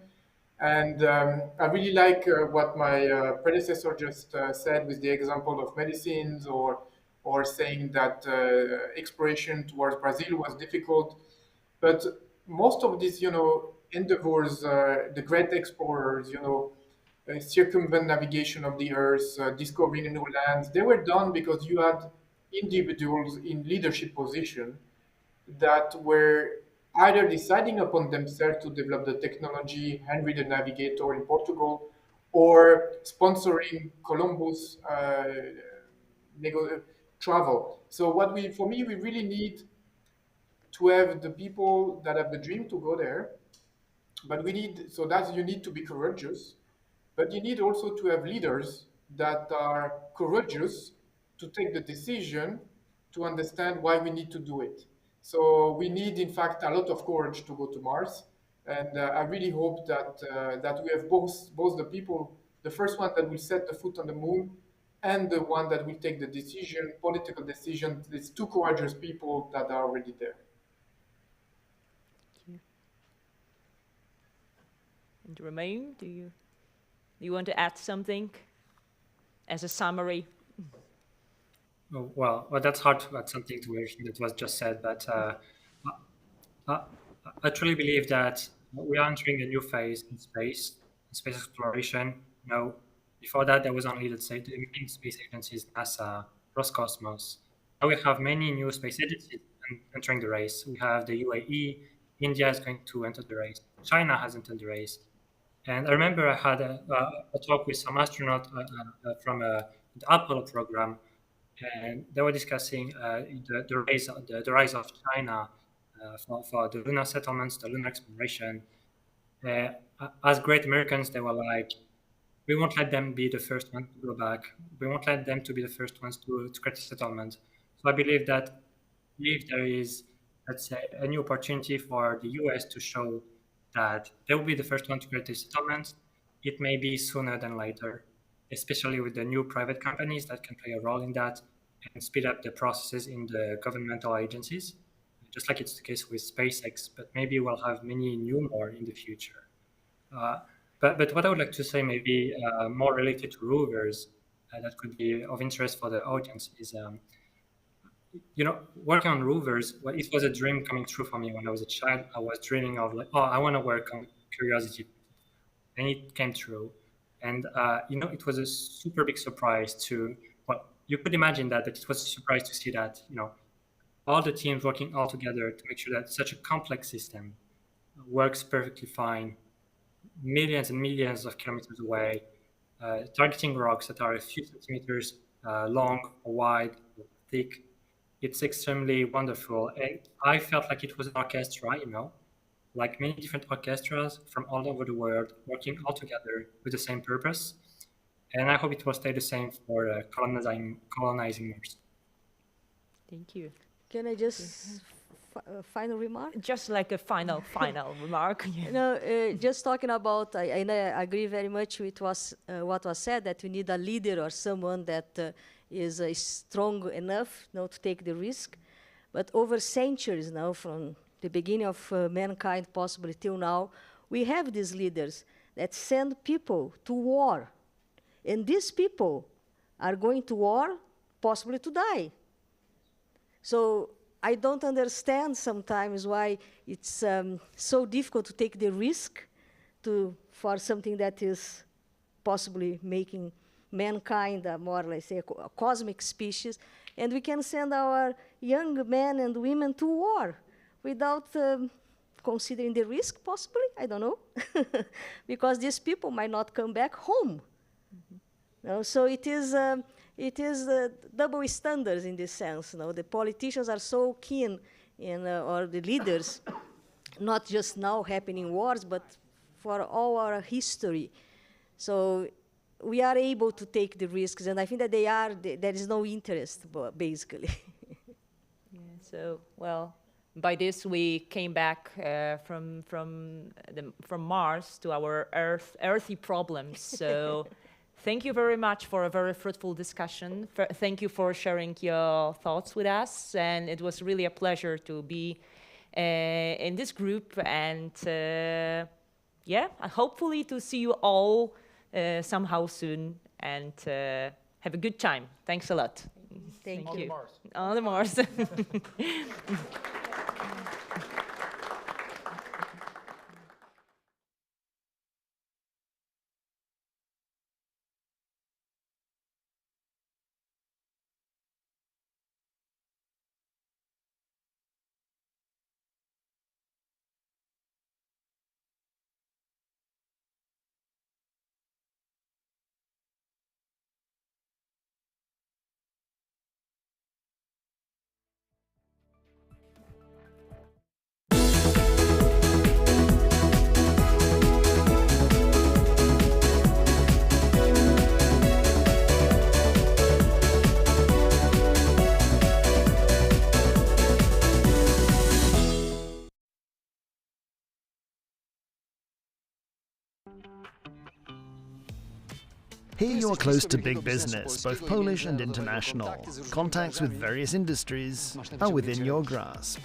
And I really like what my predecessor just said with the example of medicines, or saying that exploration towards Brazil was difficult. But most of these, endeavors, the great explorers, circumvent navigation of the Earth, discovering new lands, they were done because you had individuals in leadership position that were either deciding upon themselves to develop the technology, Henry the Navigator in Portugal, or sponsoring Columbus travel. So for me, we really need to have the people that have the dream to go there, but you need to be courageous, but you need also to have leaders that are courageous to take the decision, to understand why we need to do it. So we need, in fact, a lot of courage to go to Mars. And I really hope that we have both the people, the first one that will set the foot on the moon, and the one that will take the decision, political decision. It's 2 courageous people that are already there. And Romain, do you want to add something as a summary? Oh, well, that's hard to add something to everything that was just said, but I truly believe that we are entering a new phase in space exploration. Before that, there was only, let's say, the main space agencies, NASA, Roscosmos. Now we have many new space agencies entering the race. We have the UAE, India is going to enter the race, China has entered the race. And I remember I had a talk with some astronauts from the Apollo program, and they were discussing the rise of China for the lunar settlements, the lunar exploration. As great Americans, they were like, we won't let them be the first one to go back. We won't let them to be the first ones to create a settlement. So I believe that if there is, let's say, a new opportunity for the US to show that they will be the first one to create a settlement, it may be sooner than later, especially with the new private companies that can play a role in that and speed up the processes in the governmental agencies, just like it's the case with SpaceX, but maybe we'll have many new more in the future. But what I would like to say, maybe more related to rovers, that could be of interest for the audience is, working on rovers, well, it was a dream coming true for me when I was a child. I was dreaming of like, oh, I want to work on Curiosity, and it came true. And it was a super big surprise to, well, you could imagine that it was a surprise to see that, all the teams working all together to make sure that such a complex system works perfectly fine, millions and millions of kilometers away, targeting rocks that are a few centimeters long or wide or thick. It's extremely wonderful. And I felt like it was an orchestra, like many different orchestras from all over the world working all together with the same purpose. And I hope it will stay the same for colonizing Mars. Thank you. Can I just final remark? Just like a final remark. Just talking about, I agree very much with what was said, that we need a leader or someone that is strong enough to take the risk. But over centuries now, from the beginning of mankind possibly till now, we have these leaders that send people to war. And these people are going to war possibly to die. So I don't understand sometimes why it's so difficult to take the risk for something that is possibly making mankind a more, let's say, a cosmic species, and we can send our young men and women to war without considering the risk, possibly, I don't know, because these people might not come back home. So it is double standards in this sense. The politicians are so keen or the leaders, not just now happening wars, but for all our history. So we are able to take the risks, and I think that there is no interest, basically. So, well, by this we came back from Mars to our earthy problems. So. Thank you very much for a very fruitful discussion. Thank you for sharing your thoughts with us. And it was really a pleasure to be in this group. And hopefully to see you all somehow soon. And have a good time. Thanks a lot. Thank you. On the Mars. Here you are close to big business, both Polish and international. Contacts with various industries are within your grasp.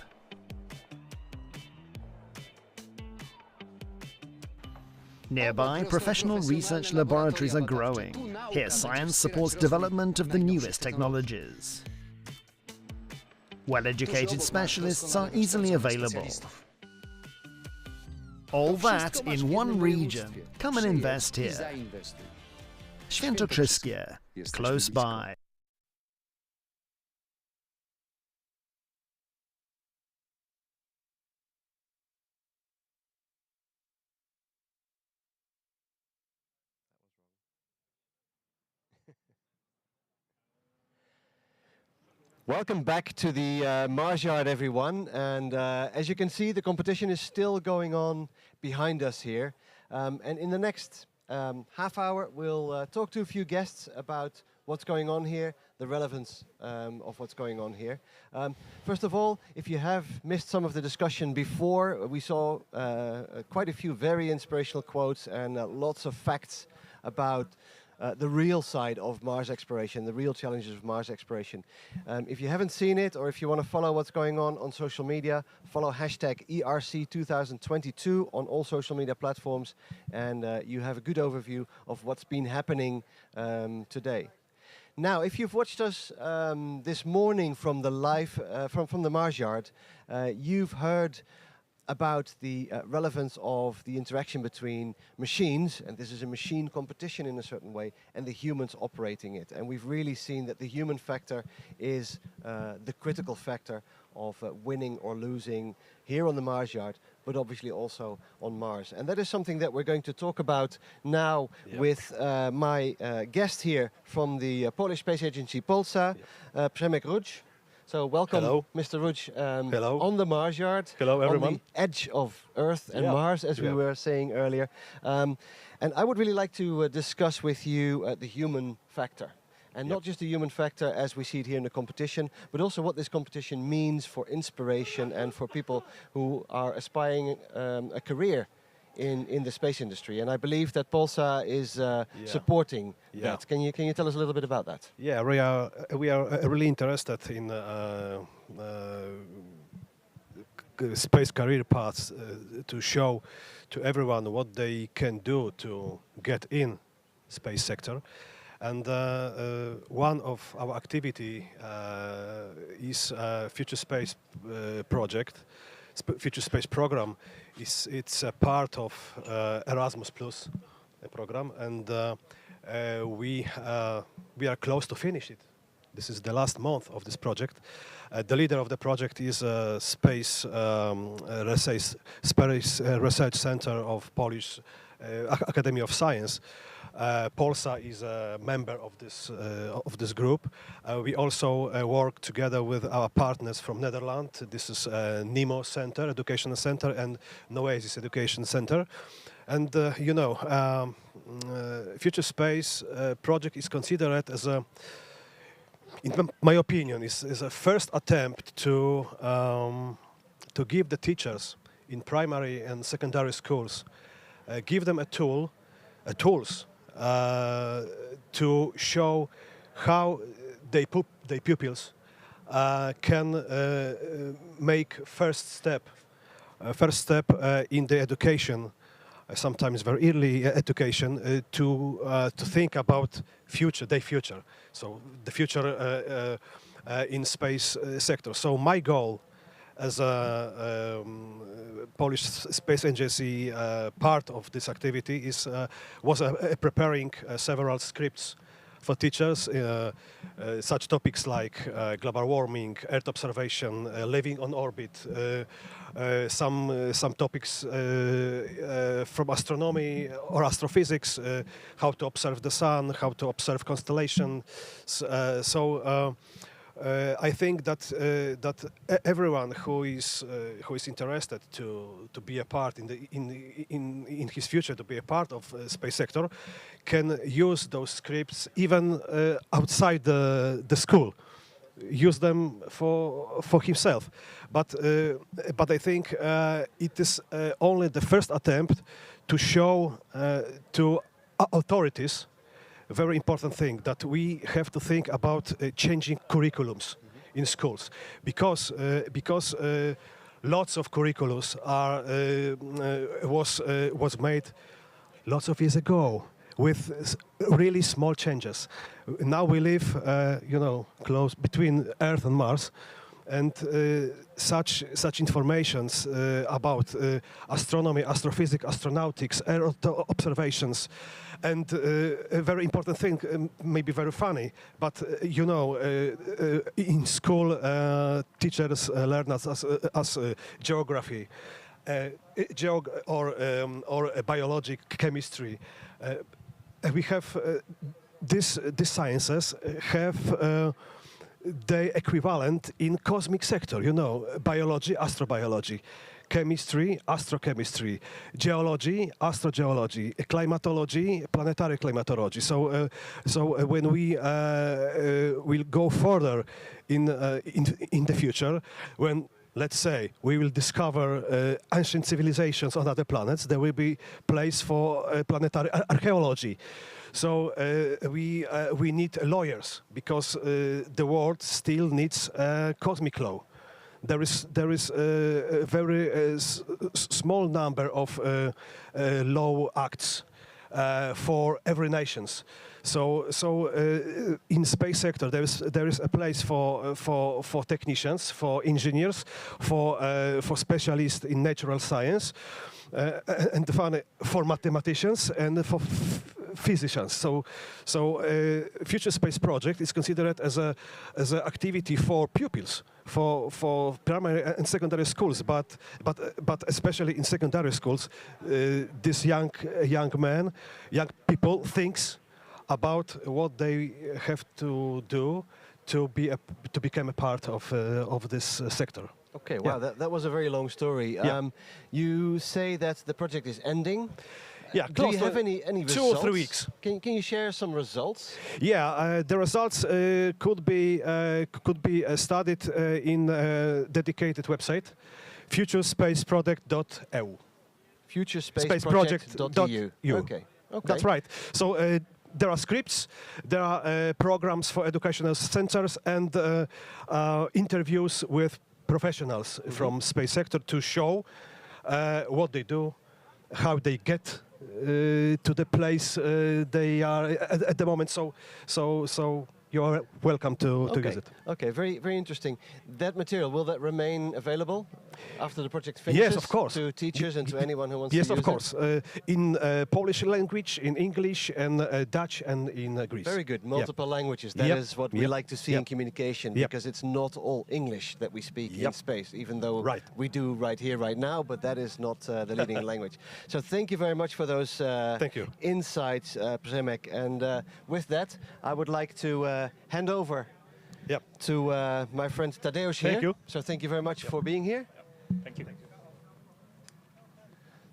Nearby, professional research laboratories are growing. Here, science supports development of the newest technologies. Well-educated specialists are easily available. All that in one region. Come and invest here. Świętokrzyskie, close by. Welcome back to the Mars Yard, everyone. And as you can see, the competition is still going on behind us here. And in the next half hour, we'll talk to a few guests about what's going on here, the relevance of what's going on here. First of all, if you have missed some of the discussion before, we saw quite a few very inspirational quotes and lots of facts about the real side of Mars exploration, the real challenges of Mars exploration. If you haven't seen it, or if you want to follow what's going on social media, follow hashtag ERC2022 on all social media platforms, and you have a good overview of what's been happening today. Now, if you've watched us this morning from the live, from the Mars Yard, you've heard about the relevance of the interaction between machines, and this is a machine competition in a certain way, and the humans operating it. And we've really seen that the human factor is the critical factor of winning or losing here on the Mars Yard, but obviously also on Mars. And that is something that we're going to talk about now with my guest here from the Polish Space Agency Polsa, Przemek Ruch. So welcome, hello. Mr. Ruch, hello. On the Mars Yard. Hello, everyone. On the edge of Earth and Mars, as we were saying earlier. And I would really like to discuss with you the human factor. And not just the human factor as we see it here in the competition, but also what this competition means for inspiration and for people who are aspiring a career in the space industry. And I believe that Polsa is supporting that. Can you tell us a little bit about that? Yeah, we are really interested in space career paths to show to everyone what they can do to get in space sector. And one of our activity is Future Space project. Future Space program. It's a part of Erasmus Plus program, and we are close to finish it. This is the last month of this project. The leader of the project is Space Research Center of Polish Academy of Science. Polsa is a member of this group. We also work together with our partners from Netherlands. This is NEMO Center, Educational Center, and Noesis Education Center. And you know, Future Space project is considered as a, in my opinion, is a first attempt to give the teachers in primary and secondary schools, give them tools to show how their pupils can make first step in the education, sometimes very early education, to think about their future. So the future in space sector. So my goal as a Polish Space Agency part of this activity was preparing several scripts for teachers, such topics like global warming, Earth observation, living on orbit, some topics from astronomy or astrophysics, how to observe the sun, how to observe constellations. I think that everyone who is interested to be a part in his future, to be a part of space sector, can use those scripts even outside the school. Use them for himself, but I think it is only the first attempt to show to authorities a very important thing, that we have to think about changing curriculums in schools, because lots of curriculums was made lots of years ago with really small changes. Now we live, you know, close between Earth and Mars, and such informations about astronomy, astrophysics, astronautics, Earth observations, and a very important thing, maybe very funny, but you know, in school teachers learn as geography, or biology, chemistry. We have these sciences have the equivalent in cosmic sector, you know, biology, astrobiology, chemistry, astrochemistry, geology, astrogeology, climatology, planetary climatology. So when we will go further in the future, when let's say we will discover ancient civilizations on other planets, there will be place for planetary archaeology. So we need lawyers because the world still needs cosmic law. There is a very small number of law acts for every nations. So in space sector there is a place for technicians, for engineers, for specialists in natural science, and for mathematicians and for physicians. So Future Space Project is considered as a activity for pupils, for primary and secondary schools, but especially in secondary schools, this young people thinks about what they have to do to become a part of this sector. Okay, wow, that was a very long story. You say that the project is ending. Yeah, do you have any results? 2 or 3 weeks. Can you share some results? Yeah, the results could be studied in a dedicated website, futurespaceproject.eu. Futurespaceproject.eu. Okay. That's right. So there are scripts, there are programs for educational centers, and interviews with professionals from space sector to show what they do, how they get to the place they are at the moment. So you are welcome to visit. Okay, very interesting. That material, will that remain available after the project finishes? Yes, of course. To teachers and to anyone who wants to use it? Yes, of course. It? In Polish language, in English, and Dutch, and in Greece. Very good. Multiple languages. That is what we like to see in communication, because it's not all English that we speak in space, even though we do right here, right now, but that is not the leading language. So thank you very much for those insights, Przemek. And with that, I would like to hand over to my friend Tadeusz here. Thank you. So thank you very much for being here. Thank you.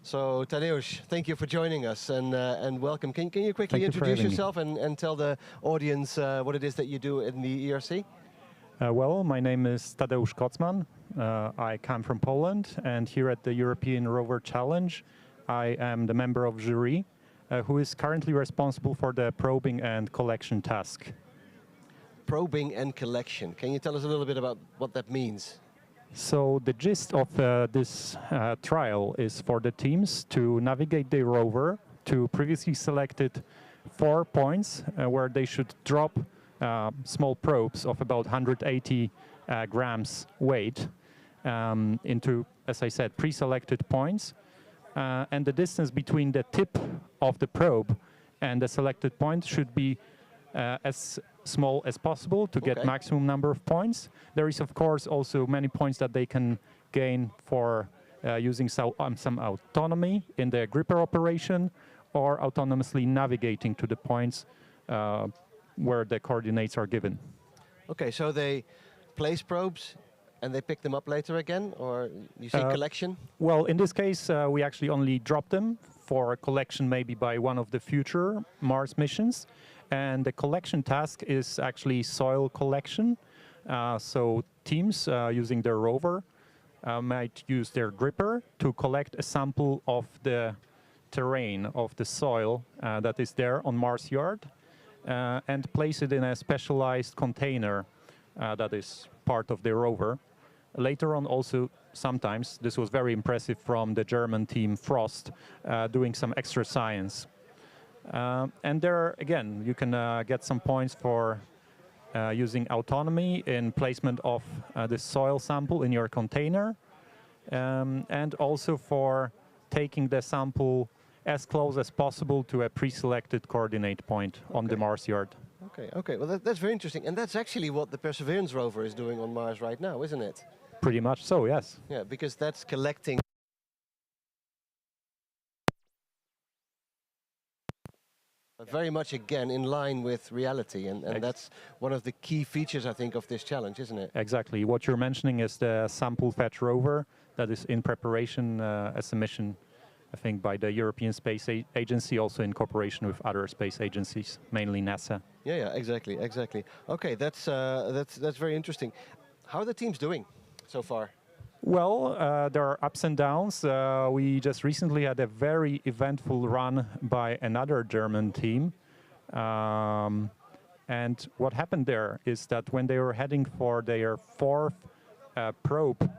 So Tadeusz, thank you for joining us and welcome. Can you quickly introduce yourself and tell the audience what it is that you do in the ERC? Well, my name is Tadeusz Kocman. I come from Poland, and here at the European Rover Challenge, I am the member of jury who is currently responsible for the probing and collection task. Probing and collection. Can you tell us a little bit about what that means? So the gist of this trial is for the teams to navigate the rover to previously selected 4 points where they should drop small probes of about 180 grams weight into, as I said, pre-selected points. And the distance between the tip of the probe and the selected point should be as small as possible to get maximum number of points. There is, of course, also many points that they can gain for using some autonomy in the gripper operation or autonomously navigating to the points where the coordinates are given. Okay, so they place probes and they pick them up later again, or you say collection? Well, in this case, we actually only drop them for a collection maybe by one of the future Mars missions. And the collection task is actually soil collection. So teams using their rover might use their gripper to collect a sample of the terrain, of the soil that is there on Mars Yard, and place it in a specialized container that is part of the rover. Later on also, sometimes, this was very impressive from the German team Frost, doing some extra science. And there, again, you can get some points for using autonomy in placement of the soil sample in your container, and also for taking the sample as close as possible to a pre-selected coordinate point on the Mars Yard. Okay. Well, that's very interesting. And that's actually what the Perseverance rover is doing on Mars right now, isn't it? Pretty much so, yes. Yeah, because that's collecting very much, again, in line with reality, and that's one of the key features, I think, of this challenge, isn't it? Exactly. What you're mentioning is the sample fetch rover that is in preparation as a mission, I think, by the European Space Agency, also in cooperation with other space agencies, mainly NASA. Yeah, exactly. Okay, that's very interesting. How are the teams doing so far? Well, there are ups and downs. We just recently had a very eventful run by another German team. And what happened there is that when they were heading for their fourth probe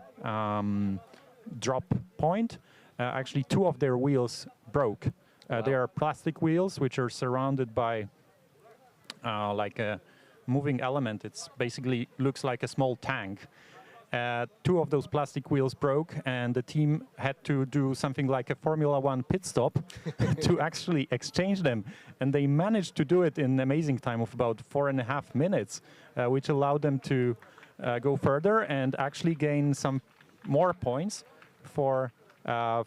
drop point, actually 2 of their wheels broke. Wow. They are plastic wheels which are surrounded by like a moving element. It's basically looks like a small tank. 2 of those plastic wheels broke, and the team had to do something like a Formula One pit stop to actually exchange them. And they managed to do it in an amazing time of about 4.5 minutes, which allowed them to go further and actually gain some more points for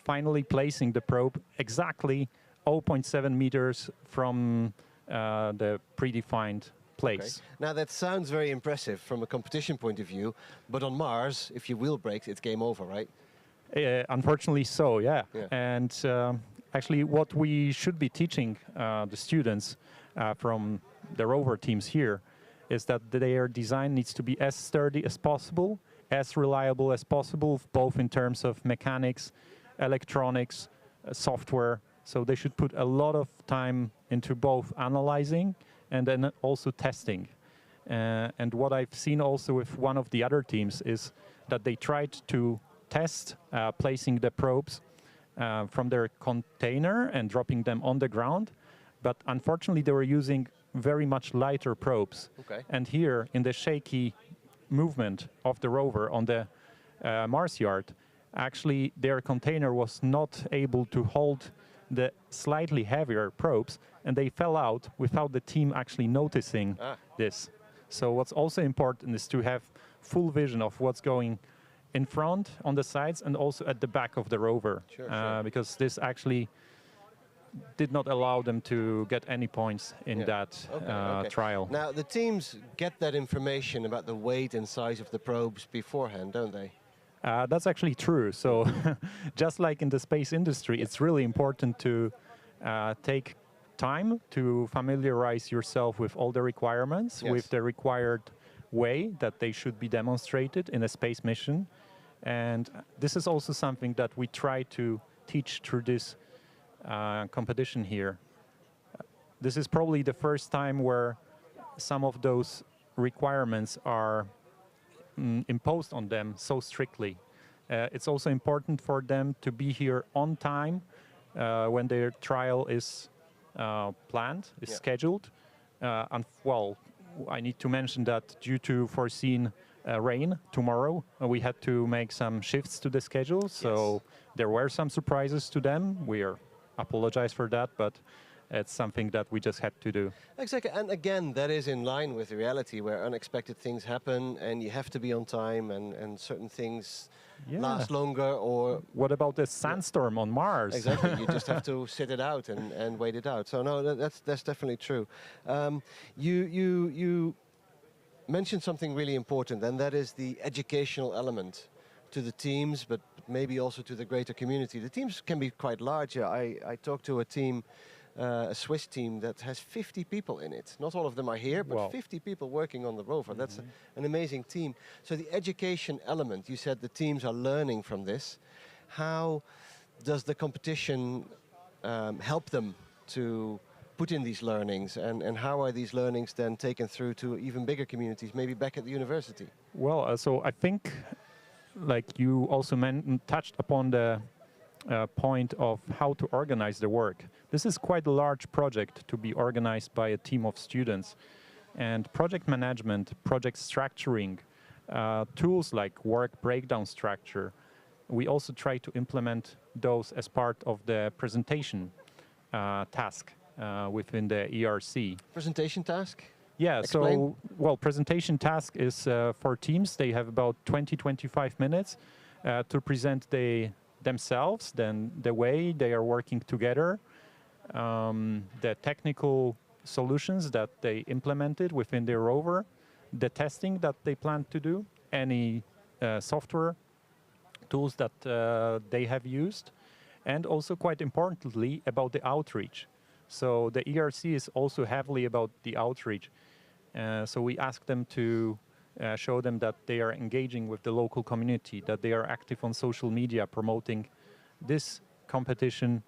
finally placing the probe exactly 0.7 meters from the predefined place. Okay. Now that sounds very impressive from a competition point of view, but on Mars, if your wheel breaks, it's game over, right? Unfortunately so, yeah. And actually what we should be teaching the students from the rover teams here is that their design needs to be as sturdy as possible, as reliable as possible, both in terms of mechanics, electronics, software. So they should put a lot of time into both analyzing and then also testing. And what I've seen also with one of the other teams is that they tried to test placing the probes from their container and dropping them on the ground, but unfortunately they were using very much lighter probes. Okay. And here, in the shaky movement of the rover on the Mars yard, actually their container was not able to hold the slightly heavier probes, and they fell out without the team actually noticing this. So what's also important is to have full vision of what's going in front, on the sides, and also at the back of the rover. Sure. Because this actually did not allow them to get any points in that trial. Now, the teams get that information about the weight and size of the probes beforehand, don't they? That's actually true. So just like in the space industry, it's really important to take time to familiarize yourself with all the requirements, with the required way that they should be demonstrated in a space mission. And this is also something that we try to teach through this competition here. This is probably the first time where some of those requirements are imposed on them so strictly. It's also important for them to be here on time when their trial is planned, is scheduled. And well, I need to mention that due to foreseen rain tomorrow, we had to make some shifts to the schedule. So there were some surprises to them. We apologize for that, but it's something that we just had to do. Exactly, and again, that is in line with reality where unexpected things happen and you have to be on time, and certain things last longer. Or what about the sandstorm on Mars? Exactly, you just have to sit it out and wait it out. So no, that's definitely true. You mentioned something really important, and that is the educational element to the teams, but maybe also to the greater community. The teams can be quite large. I talked to a team, a Swiss team that has 50 people in it. Not all of them are here, but 50 people working on the rover. That's an amazing team. So the education element, you said the teams are learning from this. How does the competition help them to put in these learnings, and how are these learnings then taken through to even bigger communities, maybe back at the university? Well, so I think, like you also touched upon the point of how to organize the work. This is quite a large project to be organized by a team of students. And project management, project structuring, tools like work breakdown structure, we also try to implement those as part of the presentation task within the ERC. Presentation task? Yeah, Explain. so, well, presentation task is for teams. They have about 20-25 minutes to present themselves, then the way they are working together, the technical solutions that they implemented within their rover, the testing that they plan to do, any software tools that they have used, and also quite importantly about the outreach. So the ERC is also heavily about the outreach. So we ask them to show them that they are engaging with the local community, that they are active on social media promoting this competition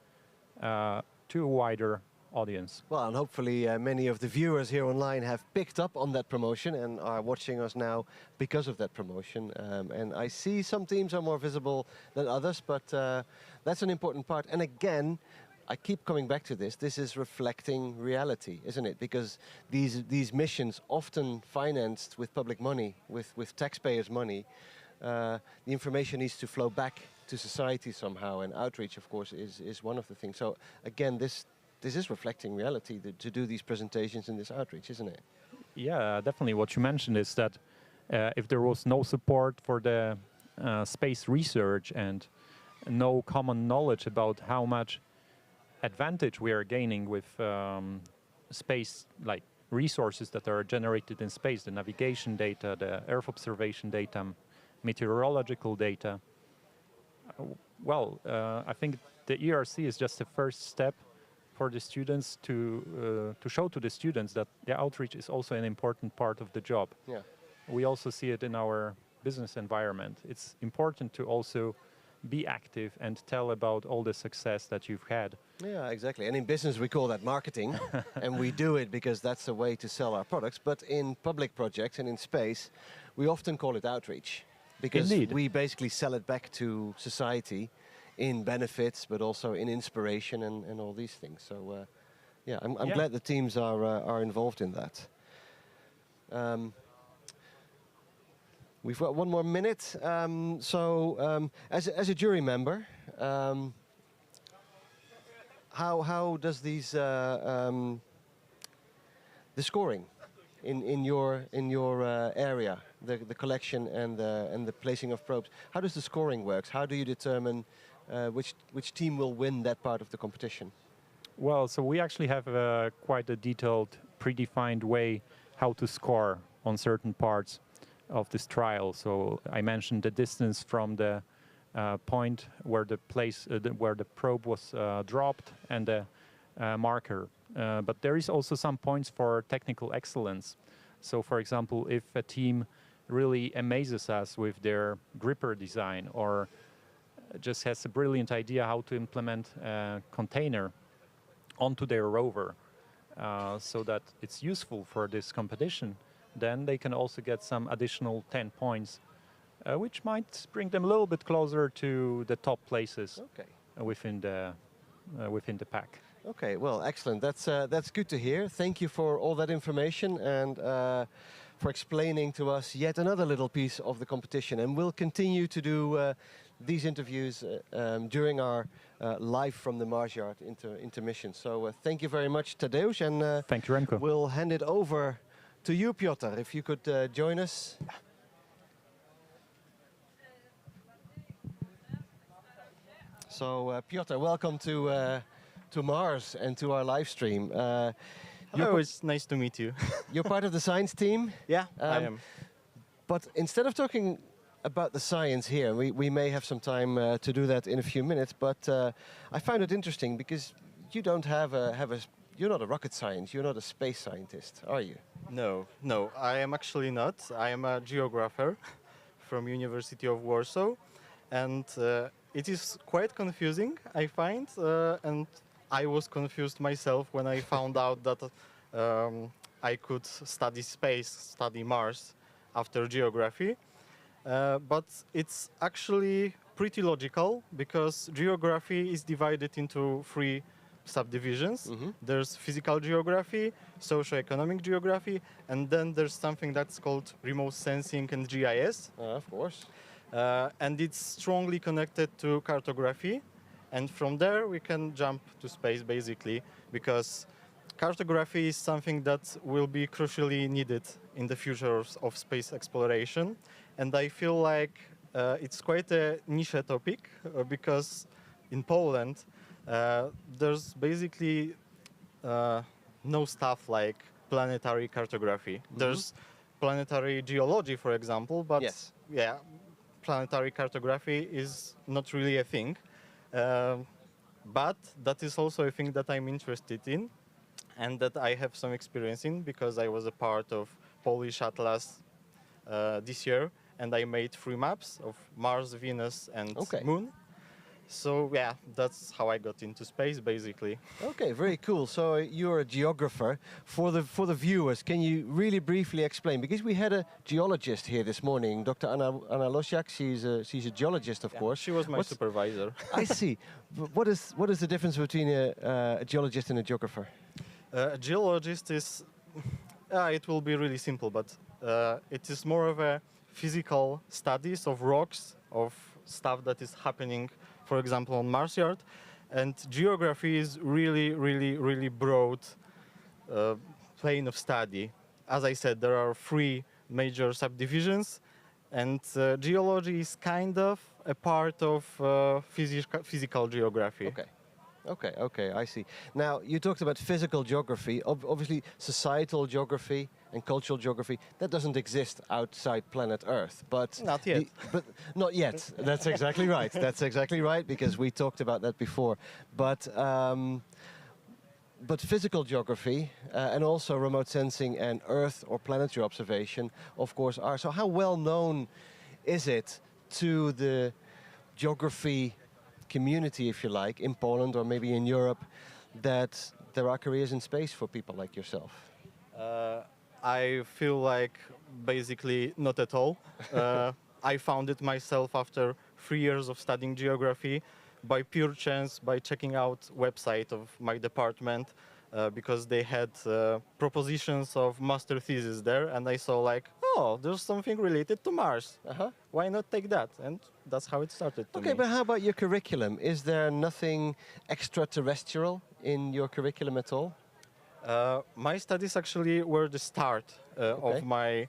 to a wider audience. Well, and hopefully many of the viewers here online have picked up on that promotion and are watching us now because of that promotion. And I see some teams are more visible than others, but that's an important part. And again, I keep coming back to this. This is reflecting reality, isn't it? Because these missions, often financed with public money, with taxpayers' money, the information needs to flow back to society somehow, and outreach, of course, is one of the things. So again, this is reflecting reality to do these presentations and this outreach, isn't it? Yeah, definitely. What you mentioned is that if there was no support for the space research and no common knowledge about how much advantage we are gaining with space, like resources that are generated in space, the navigation data, the Earth observation data, meteorological data. I think the ERC is just the first step for the students to show to the students that the outreach is also an important part of the job. Yeah. We also see it in our business environment. It's important to also be active and tell about all the success that you've had. Yeah, exactly. And in business we call that marketing, and we do it because that's a way to sell our products. But in public projects and in space, we often call it outreach, because Indeed. we basically sell it back to society in benefits, but also in inspiration and all these things. So, yeah, I'm glad the teams are involved in that. We've got one more minute. As a jury member, how does these the scoring in your area, the collection and the placing of probes, how does the scoring work? How do you determine which team will win that part of the competition? Well, so we actually have quite a detailed, predefined way how to score on certain parts of this trial. So I mentioned the distance from the point where where the probe was dropped and the marker. But there is also some points for technical excellence. So, for example, if a team really amazes us with their gripper design, or just has a brilliant idea how to implement a container onto their rover so that it's useful for this competition, then they can also get some additional 10 points, which might bring them a little bit closer to the top places within the pack. Okay, well, excellent. That's good to hear. Thank you for all that information and for explaining to us yet another little piece of the competition. And we'll continue to do these interviews during our live from the Mars Yard intermission. So thank you very much, Tadeusz, and thank you, Remco. We'll hand it over to you, Piotr, if you could join us. So, Piotr, welcome to Mars and to our live stream. Hello, it's nice to meet you. You're part of the science team? Yeah, I am. But instead of talking about the science here, we may have some time to do that in a few minutes, but I found it interesting because you don't you're not a rocket scientist, you're not a space scientist, are you? No, I am actually not. I am a geographer from University of Warsaw, and it is quite confusing, I find, and I was confused myself when I found out that I could study space, study Mars after geography. But it's actually pretty logical because geography is divided into 3 subdivisions. There's physical geography, socio-economic geography, and then there's something that's called remote sensing and GIS. Of course. And it's strongly connected to cartography. And from there we can jump to space basically, because cartography is something that will be crucially needed in the future of space exploration. And I feel like it's quite a niche topic because in Poland there's basically no stuff like planetary cartography. There's planetary geology, for example, but yeah, planetary cartography is not really a thing. But that is also a thing that I'm interested in and that I have some experience in because I was a part of Polish Atlas this year and I made 3 maps of Mars, Venus and Moon. So yeah, that's how I got into space basically. Okay, very cool. So you're a geographer. For the viewers, can you really briefly explain? Because we had a geologist here this morning, Dr. Anna Losiak. She's a geologist, of course. She was my supervisor. I see. What is the difference between a geologist and a geographer? A geologist is, it will be really simple, but it is more of a physical studies of rocks, of stuff that is happening, for example, on Mars Yard. And geography is really broad plane of study. As I said, there are 3 major subdivisions, and geology is kind of a part of physical geography. Okay, I see. Now, you talked about physical geography, obviously societal geography and cultural geography. That doesn't exist outside planet Earth, but... Not yet. But not yet, that's exactly right. That's exactly right, because we talked about that before. But physical geography and also remote sensing and Earth or planetary observation, of course, are. So how well known is it to the geography community, if you like, in Poland or maybe in Europe, that there are careers in space for people like yourself? I feel like basically not at all. I found it myself after 3 years of studying geography by pure chance, by checking out website of my department because they had propositions of master thesis there, and I saw like, oh, there's something related to Mars. Why not take that? And that's how it started to Okay, me. but how about your curriculum? Is there nothing extraterrestrial in your curriculum at all? My studies actually were the start of my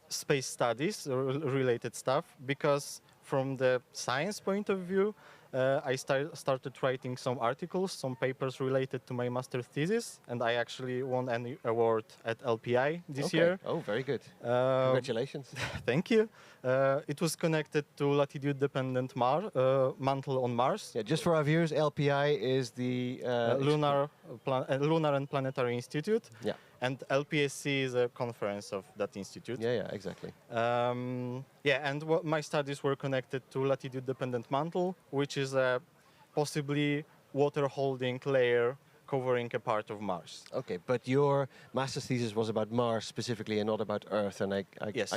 space studies, related stuff, because from the science point of view, I started writing some articles, some papers related to my master's thesis, and I actually won an award at LPI this year. Oh, very good. Congratulations. Thank you. It was connected to latitude-dependent mantle on Mars. Yeah, just for our viewers, LPI is the Lunar and Planetary Institute. Yeah. And LPSC is a conference of that institute. Yeah, exactly. And my studies were connected to latitude-dependent mantle, which is a possibly water-holding layer covering a part of Mars. Okay, but your master's thesis was about Mars specifically and not about Earth, and I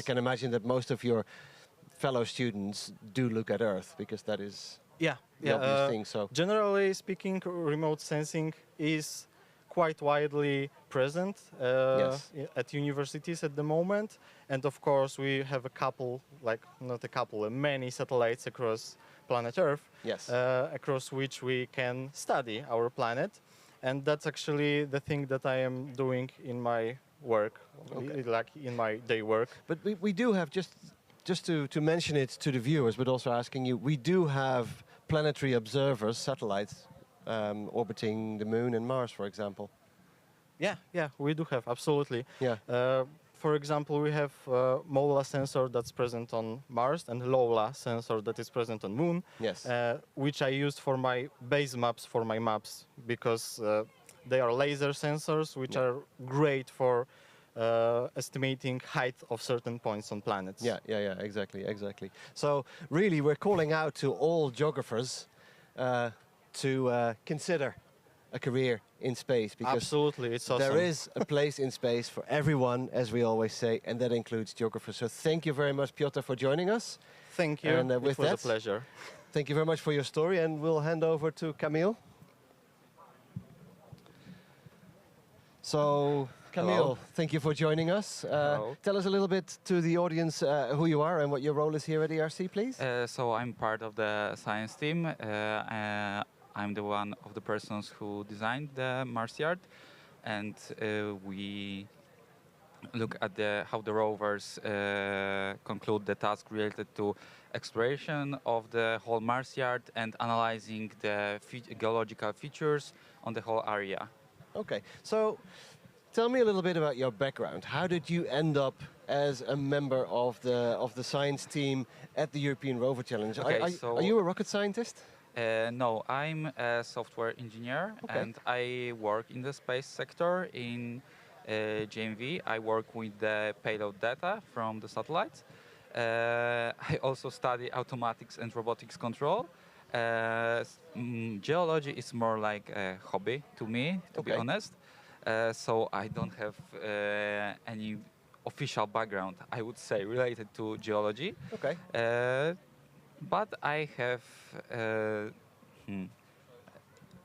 can imagine that most of your fellow students do look at Earth because that is the obvious thing. So generally speaking, remote sensing is quite widely present at universities at the moment, and of course we have many satellites across planet Earth, across which we can study our planet, and that's actually the thing that I am doing in my work, like in my day work. But we do have, just to mention it to the viewers, but also asking you, we do have planetary observers, satellites, orbiting the Moon and Mars, for example. Yeah, we do have, absolutely. Yeah. For example, we have MOLA sensor that's present on Mars and LOLA sensor that is present on Moon, which I used for my base maps for my maps because they are laser sensors which are great for estimating height of certain points on planets. Yeah, exactly. So really we're calling out to all geographers to consider a career in space, because absolutely, it's awesome. There is a place in space for everyone, as we always say, and that includes geographers. So thank you very much, Piotr, for joining us. Thank you. And it was a pleasure. Thank you very much for your story, and we'll hand over to Camille. So, Camille, thank you for joining us. Tell us a little bit to the audience who you are and what your role is here at ERC, please. So I'm part of the science team. I'm the one of the persons who designed the Mars Yard, and we look at how the rovers conclude the task related to exploration of the whole Mars Yard and analyzing the geological features on the whole area. Okay, so tell me a little bit about your background. How did you end up as a member of the science team at the European Rover Challenge. Okay, Are you a rocket scientist? No, I'm a software engineer and I work in the space sector in GMV. I work with the payload data from the satellites. I also study automatics and robotics control. Geology is more like a hobby to me, to be honest. So I don't have any official background, I would say, related to geology. Okay. But I have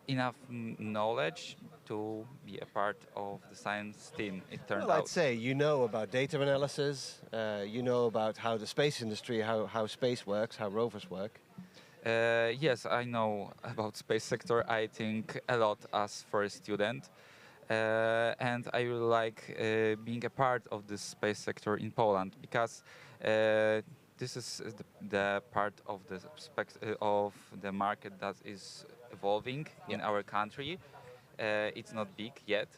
enough knowledge to be a part of the science team, it turned Well, I'd out. say you know about data analysis, you know about how the space industry, how space works, how rovers work. Yes, I know about space sector, I think a lot as for a student. And I really like being a part of this space sector in Poland because this is the part of the market that is evolving in our country. It's not big yet.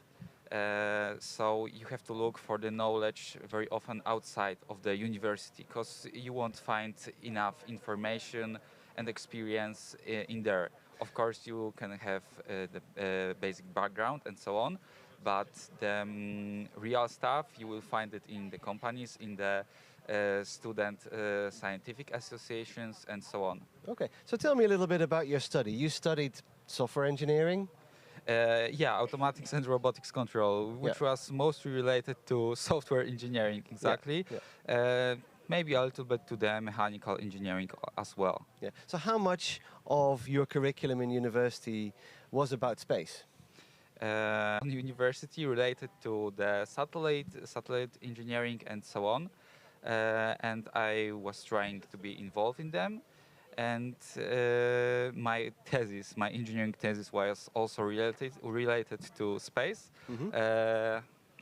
So you have to look for the knowledge very often outside of the university because you won't find enough information and experience in there. Of course, you can have the basic background and so on, but the real stuff you will find it in the companies, in the student scientific associations, and so on. Okay, so tell me a little bit about your study. You studied software engineering? Yeah, automatics and robotics control, which was mostly related to software engineering, exactly. Maybe a little bit to the mechanical engineering as well. Yeah. So how much of your curriculum in university was about space? University related to the satellite engineering and so on. And I was trying to be involved in them. And my engineering thesis was also related to space.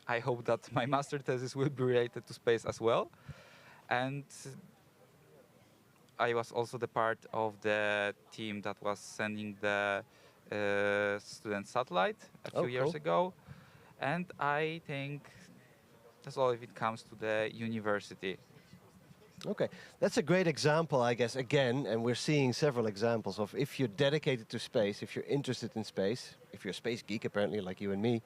I hope that my master thesis will be related to space as well. And I was also the part of the team that was sending the student satellite a few years ago. And I think that's all if it comes to the university. Okay, that's a great example, I guess, again, and we're seeing several examples of if you're dedicated to space, if you're interested in space, if you're a space geek, apparently, like you and me,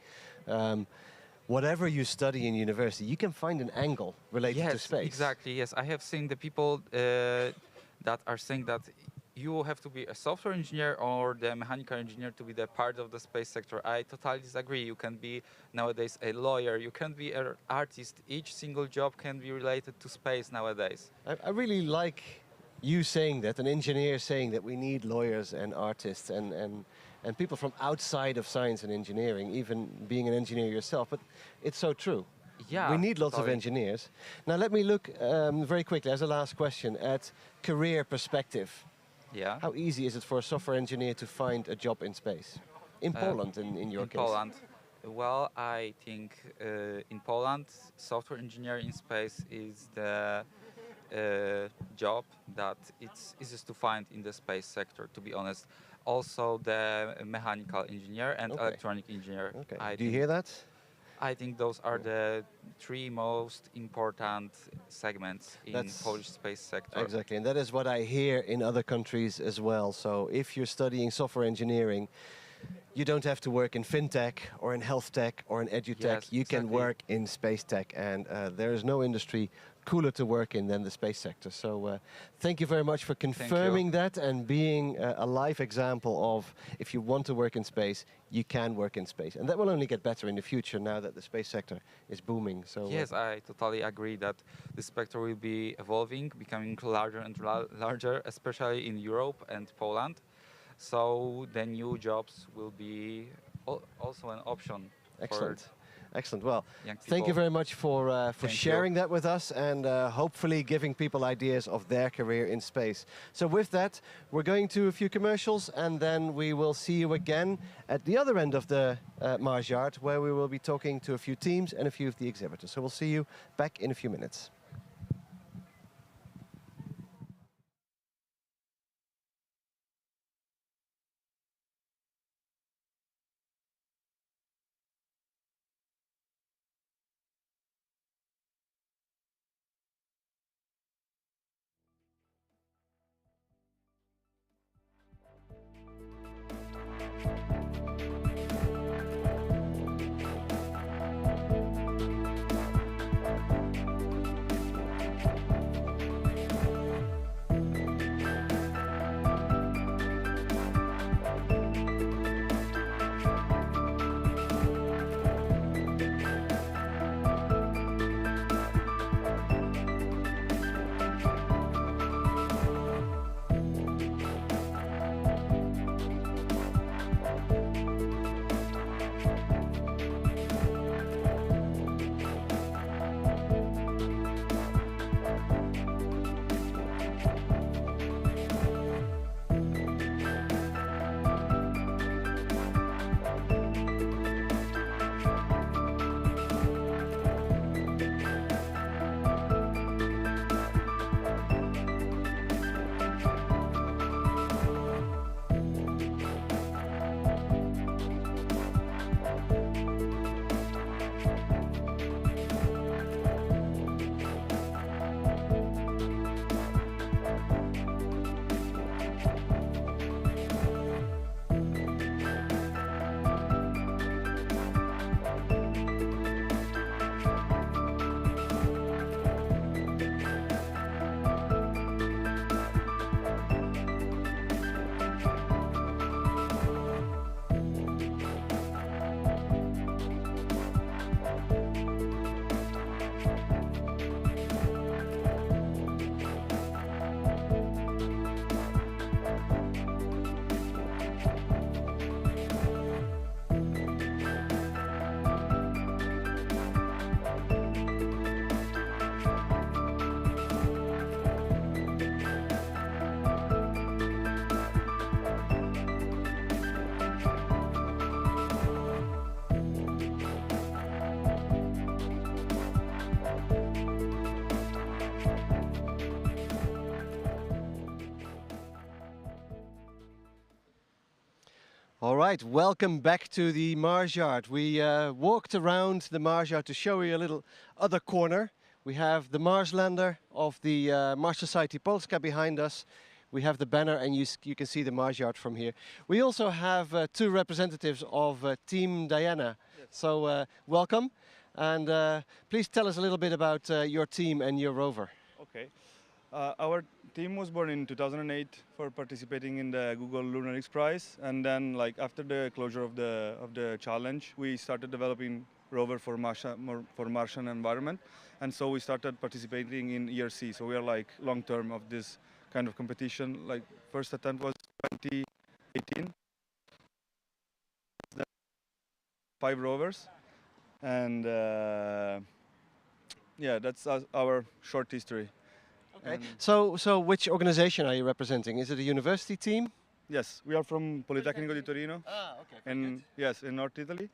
whatever you study in university, you can find an angle related to space. Exactly, yes. I have seen the people that are saying that you have to be a software engineer or the mechanical engineer to be the part of the space sector. I totally disagree. You can be nowadays a lawyer, you can be an artist. Each single job can be related to space nowadays. I really like you saying that, an engineer saying that we need lawyers and artists and people from outside of science and engineering, even being an engineer yourself, but it's so true. Yeah, we need lots of engineers. Now let me look very quickly, as a last question, at career perspective. Yeah. How easy is it for a software engineer to find a job in space? In Poland, in your case? In Poland. Well, I think in Poland, software engineer in space is the job that it's easiest to find in the space sector, to be honest. Also the mechanical engineer and electronic engineer. Okay. Do you hear that? I think those are the three most important segments in Polish space sector. Exactly, and that is what I hear in other countries as well. So if you're studying software engineering, you don't have to work in fintech or in health tech or in edutech. You can work in space tech, and there is no industry cooler to work in than the space sector. So thank you very much for confirming that and being a live example of if you want to work in space, you can work in space. And that will only get better in the future now that the space sector is booming. So yes, I totally agree that the sector will be evolving, becoming larger and larger, especially in Europe and Poland. So the new jobs will be also an option. Excellent. Excellent. Well, young people. Thank you very much for sharing that with us and hopefully giving people ideas of their career in space. So with that, we're going to a few commercials and then we will see you again at the other end of the Mars Yard, where we will be talking to a few teams and a few of the exhibitors. So we'll see you back in a few minutes. All right, welcome back to the Mars Yard. We walked around the Mars Yard to show you a little other corner. We have the Mars lander of the Mars Society Polska behind us. We have the banner, and you can see the Mars Yard from here. We also have two representatives of Team Diana. Yes. So welcome, and please tell us a little bit about your team and your rover. Okay. Our team was born in 2008 for participating in the Google Lunar X Prize, and then after the closure of the challenge, we started developing rover for Martian environment, and so we started participating in ERC. So we are long term of this kind of competition. First attempt was 2018. Then 5 rovers, and yeah, that's our short history. Okay. So which organization are you representing? Is it a university team? Yes, we are from Politecnico di Torino. Ah, okay. And yes, in North Italy.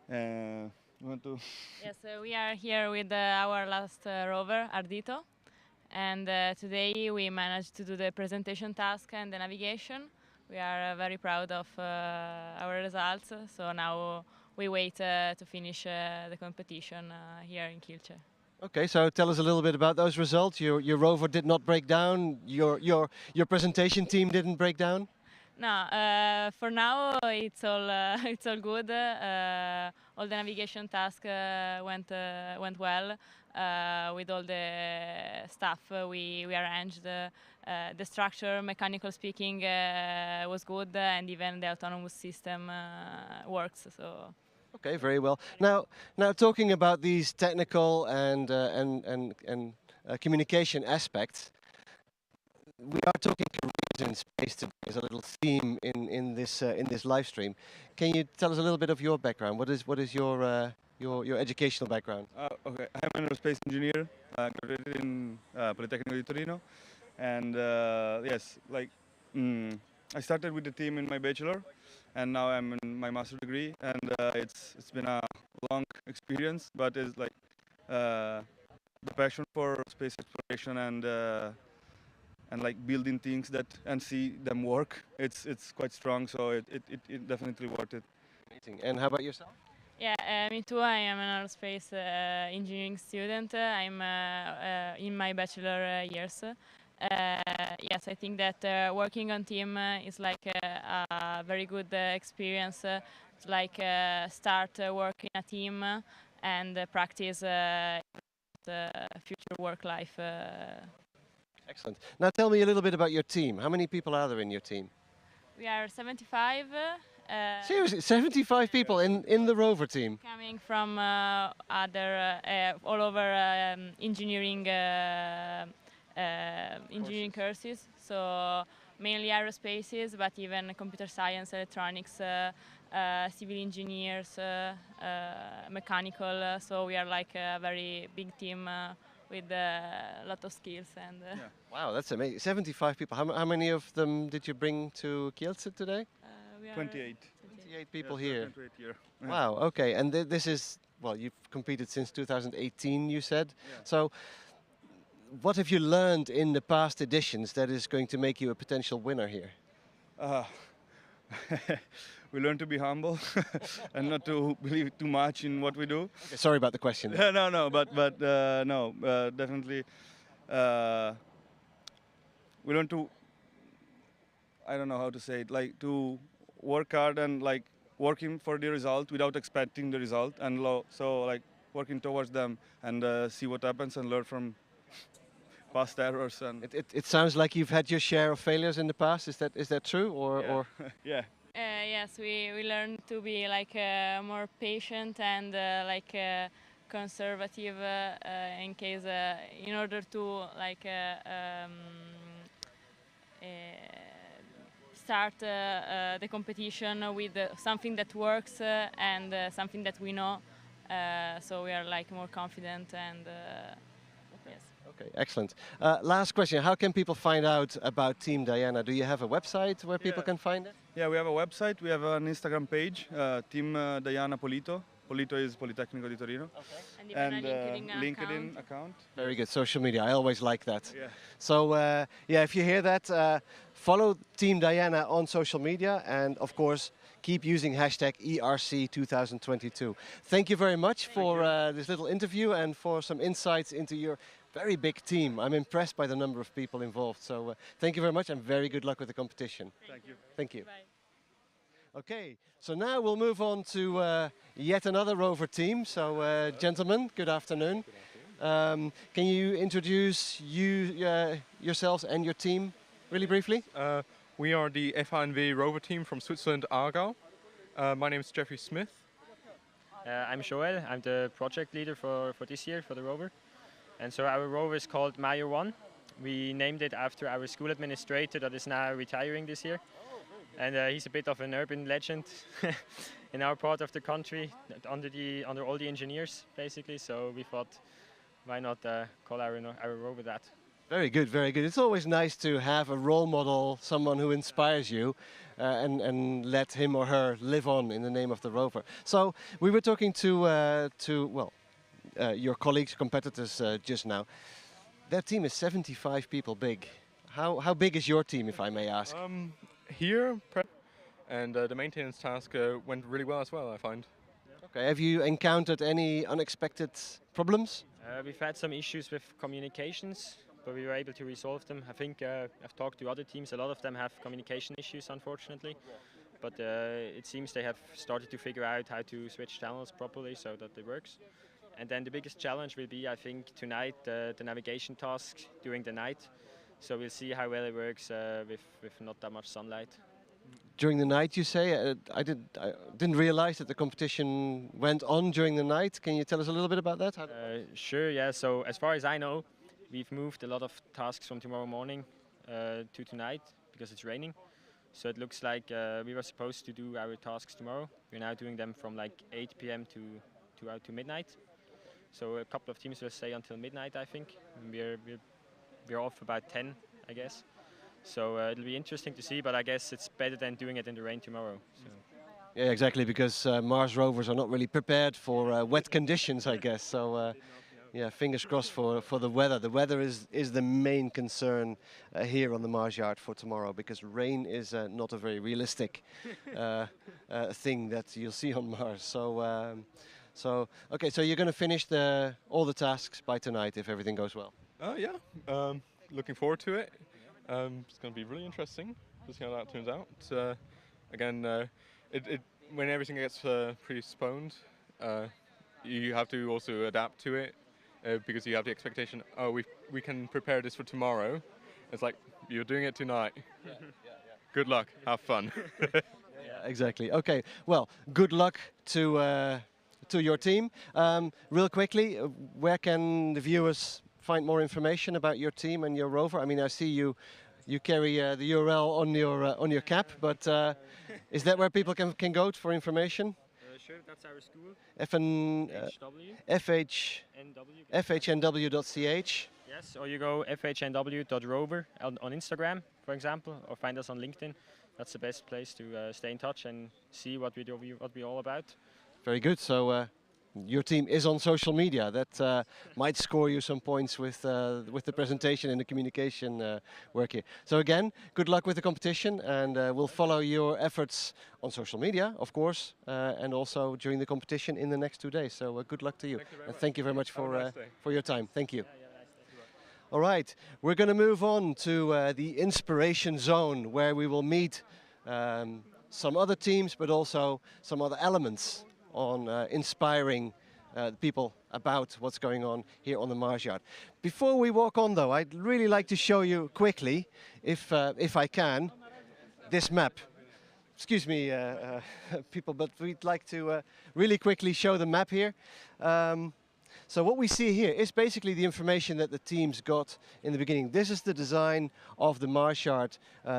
You want to? Yes, we are here with our last rover, Ardito, and today we managed to do the presentation task and the navigation. We are very proud of our results, so now we wait to finish the competition here in Kielce. Okay, so tell us a little bit about those results. Your rover did not break down. Your presentation team didn't break down. No, for now it's all good. All the navigation tasks went well with all the stuff we arranged. The structure, mechanical speaking, was good, and even the autonomous system works. So. Okay, very well. Now talking about these technical and communication aspects, we are talking careers in space today as a little theme in this live stream. Can you tell us a little bit of your background? What is your educational background? Okay, I'm an aerospace engineer, graduated in Politecnico di Torino, and yes, I started with the team in my bachelor, and now I'm in my master degree, and it's been a long experience, but it's the passion for space exploration and building things and see them work. It's quite strong, so it definitely worth it. Amazing. And how about yourself? Yeah, me too. I am an aerospace engineering student. I'm in my bachelor years. Yes, I think that working on team is a very good experience. It's start working in a team and practice future work life. Excellent. Now tell me a little bit about your team. How many people are there in your team? We are 75. Seriously, 75 people in the rover team? Coming from other all over engineering courses, so mainly aerospaces, but even computer science, electronics, civil engineers, mechanical. So we are a very big team with a lot of skills. And yeah. Wow, that's amazing. 75 people. How many of them did you bring to Kielce today? 28. 28 people here. 28 here. Wow. Okay, and this is, well, you've competed since 2018, you said. Yeah. So what have you learned in the past editions that is going to make you a potential winner here? We learn to be humble and not to believe too much in what we do. Okay, sorry about the question. No, but definitely we learn to, I don't know how to say it, to work hard and working for the result without expecting the result, and so working towards them and see what happens and learn from past errors. And it sounds like you've had your share of failures in the past. Is that true or? Yeah. Yes, we learn to be more patient and conservative in case in order to start the competition with something that works and something that we know. So we are more confident and yes. Okay, excellent. Last question, how can people find out about Team Diana? Do you have a website where people can find it? Yeah, we have a website, we have an Instagram page, Team Diana Polito. Polito is Politecnico di Torino. Okay. And even a LinkedIn account. Very good, social media, I always like that. Yeah. So yeah, if you hear that, follow Team Diana on social media, and of course keep using hashtag ERC2022. Thank you very much for this little interview and for some insights into your very big team. I'm impressed by the number of people involved. So thank you very much and very good luck with the competition. Thank you. Thank you. Okay, so now we'll move on to yet another Rover team. So gentlemen, good afternoon. Can you introduce yourselves and your team really briefly? We are the FNV Rover team from Switzerland, Aargau. My name is Jeffrey Smith. I'm Joel. I'm the project leader for this year for the Rover. And so our Rover is called Meyer 1. We named it after our school administrator that is now retiring this year. And he's a bit of an urban legend in our part of the country, under all the engineers, basically. So we thought, why not call our Rover that? Very good, very good. It's always nice to have a role model, someone who inspires you, and let him or her live on in the name of the Rover. So we were talking to your colleagues, competitors just now. Their team is 75 people big. How big is your team, if I may ask? Here, and the maintenance task went really well as well, I find. Okay, have you encountered any unexpected problems? We've had some issues with communications, but we were able to resolve them. I think I've talked to other teams, a lot of them have communication issues, unfortunately. But it seems they have started to figure out how to switch channels properly so that it works. And then the biggest challenge will be, I think, tonight, the navigation task during the night. So we'll see how well it works with not that much sunlight. During the night, you say? I didn't realize that the competition went on during the night. Can you tell us a little bit about that? Sure, yeah. So as far as I know, we've moved a lot of tasks from tomorrow morning to tonight because it's raining. So it looks like we were supposed to do our tasks tomorrow. We're now doing them from like 8 p.m. to midnight. So a couple of teams will stay until midnight, I think. We're off about 10, I guess. So it'll be interesting to see, but I guess it's better than doing it in the rain tomorrow. So. Yeah, exactly, because Mars rovers are not really prepared for wet conditions, I guess. So yeah, fingers crossed for the weather. The weather is the main concern here on the Mars Yard for tomorrow, because rain is not a very realistic thing that you'll see on Mars. So okay, so you're going to finish all the tasks by tonight if everything goes well. Yeah, looking forward to it. It's going to be really interesting to see how that turns out. Again, when everything gets postponed, you have to also adapt to it because you have the expectation, oh, we can prepare this for tomorrow. It's like, you're doing it tonight. Good luck, have fun. Yeah, exactly. Okay, well, good luck to your team. Real quickly, where can the viewers find more information about your team and your Rover? I mean, I see you carry the URL on your cap, but is that where people can go for information? Sure, that's our school. FHNW.ch. Yes, or you go fhnw.rover on Instagram, for example, or find us on LinkedIn. That's the best place to stay in touch and see what we're all about. Very good. So your team is on social media. That might score you some points with the presentation and the communication work here. So again, good luck with the competition, and we'll follow your efforts on social media, of course, and also during the competition in the next 2 days. So good luck to you. And thank you very much for your time. Thank you. All right, we're going to move on to the inspiration zone, where we will meet some other teams, but also some other elements on inspiring people about what's going on here on the Mars Yard. Before we walk on, though, I'd really like to show you quickly, if I can, this map. Excuse me, people, but we'd like to really quickly show the map here. So what we see here is basically the information that the teams got in the beginning. This is the design of the Mars Yard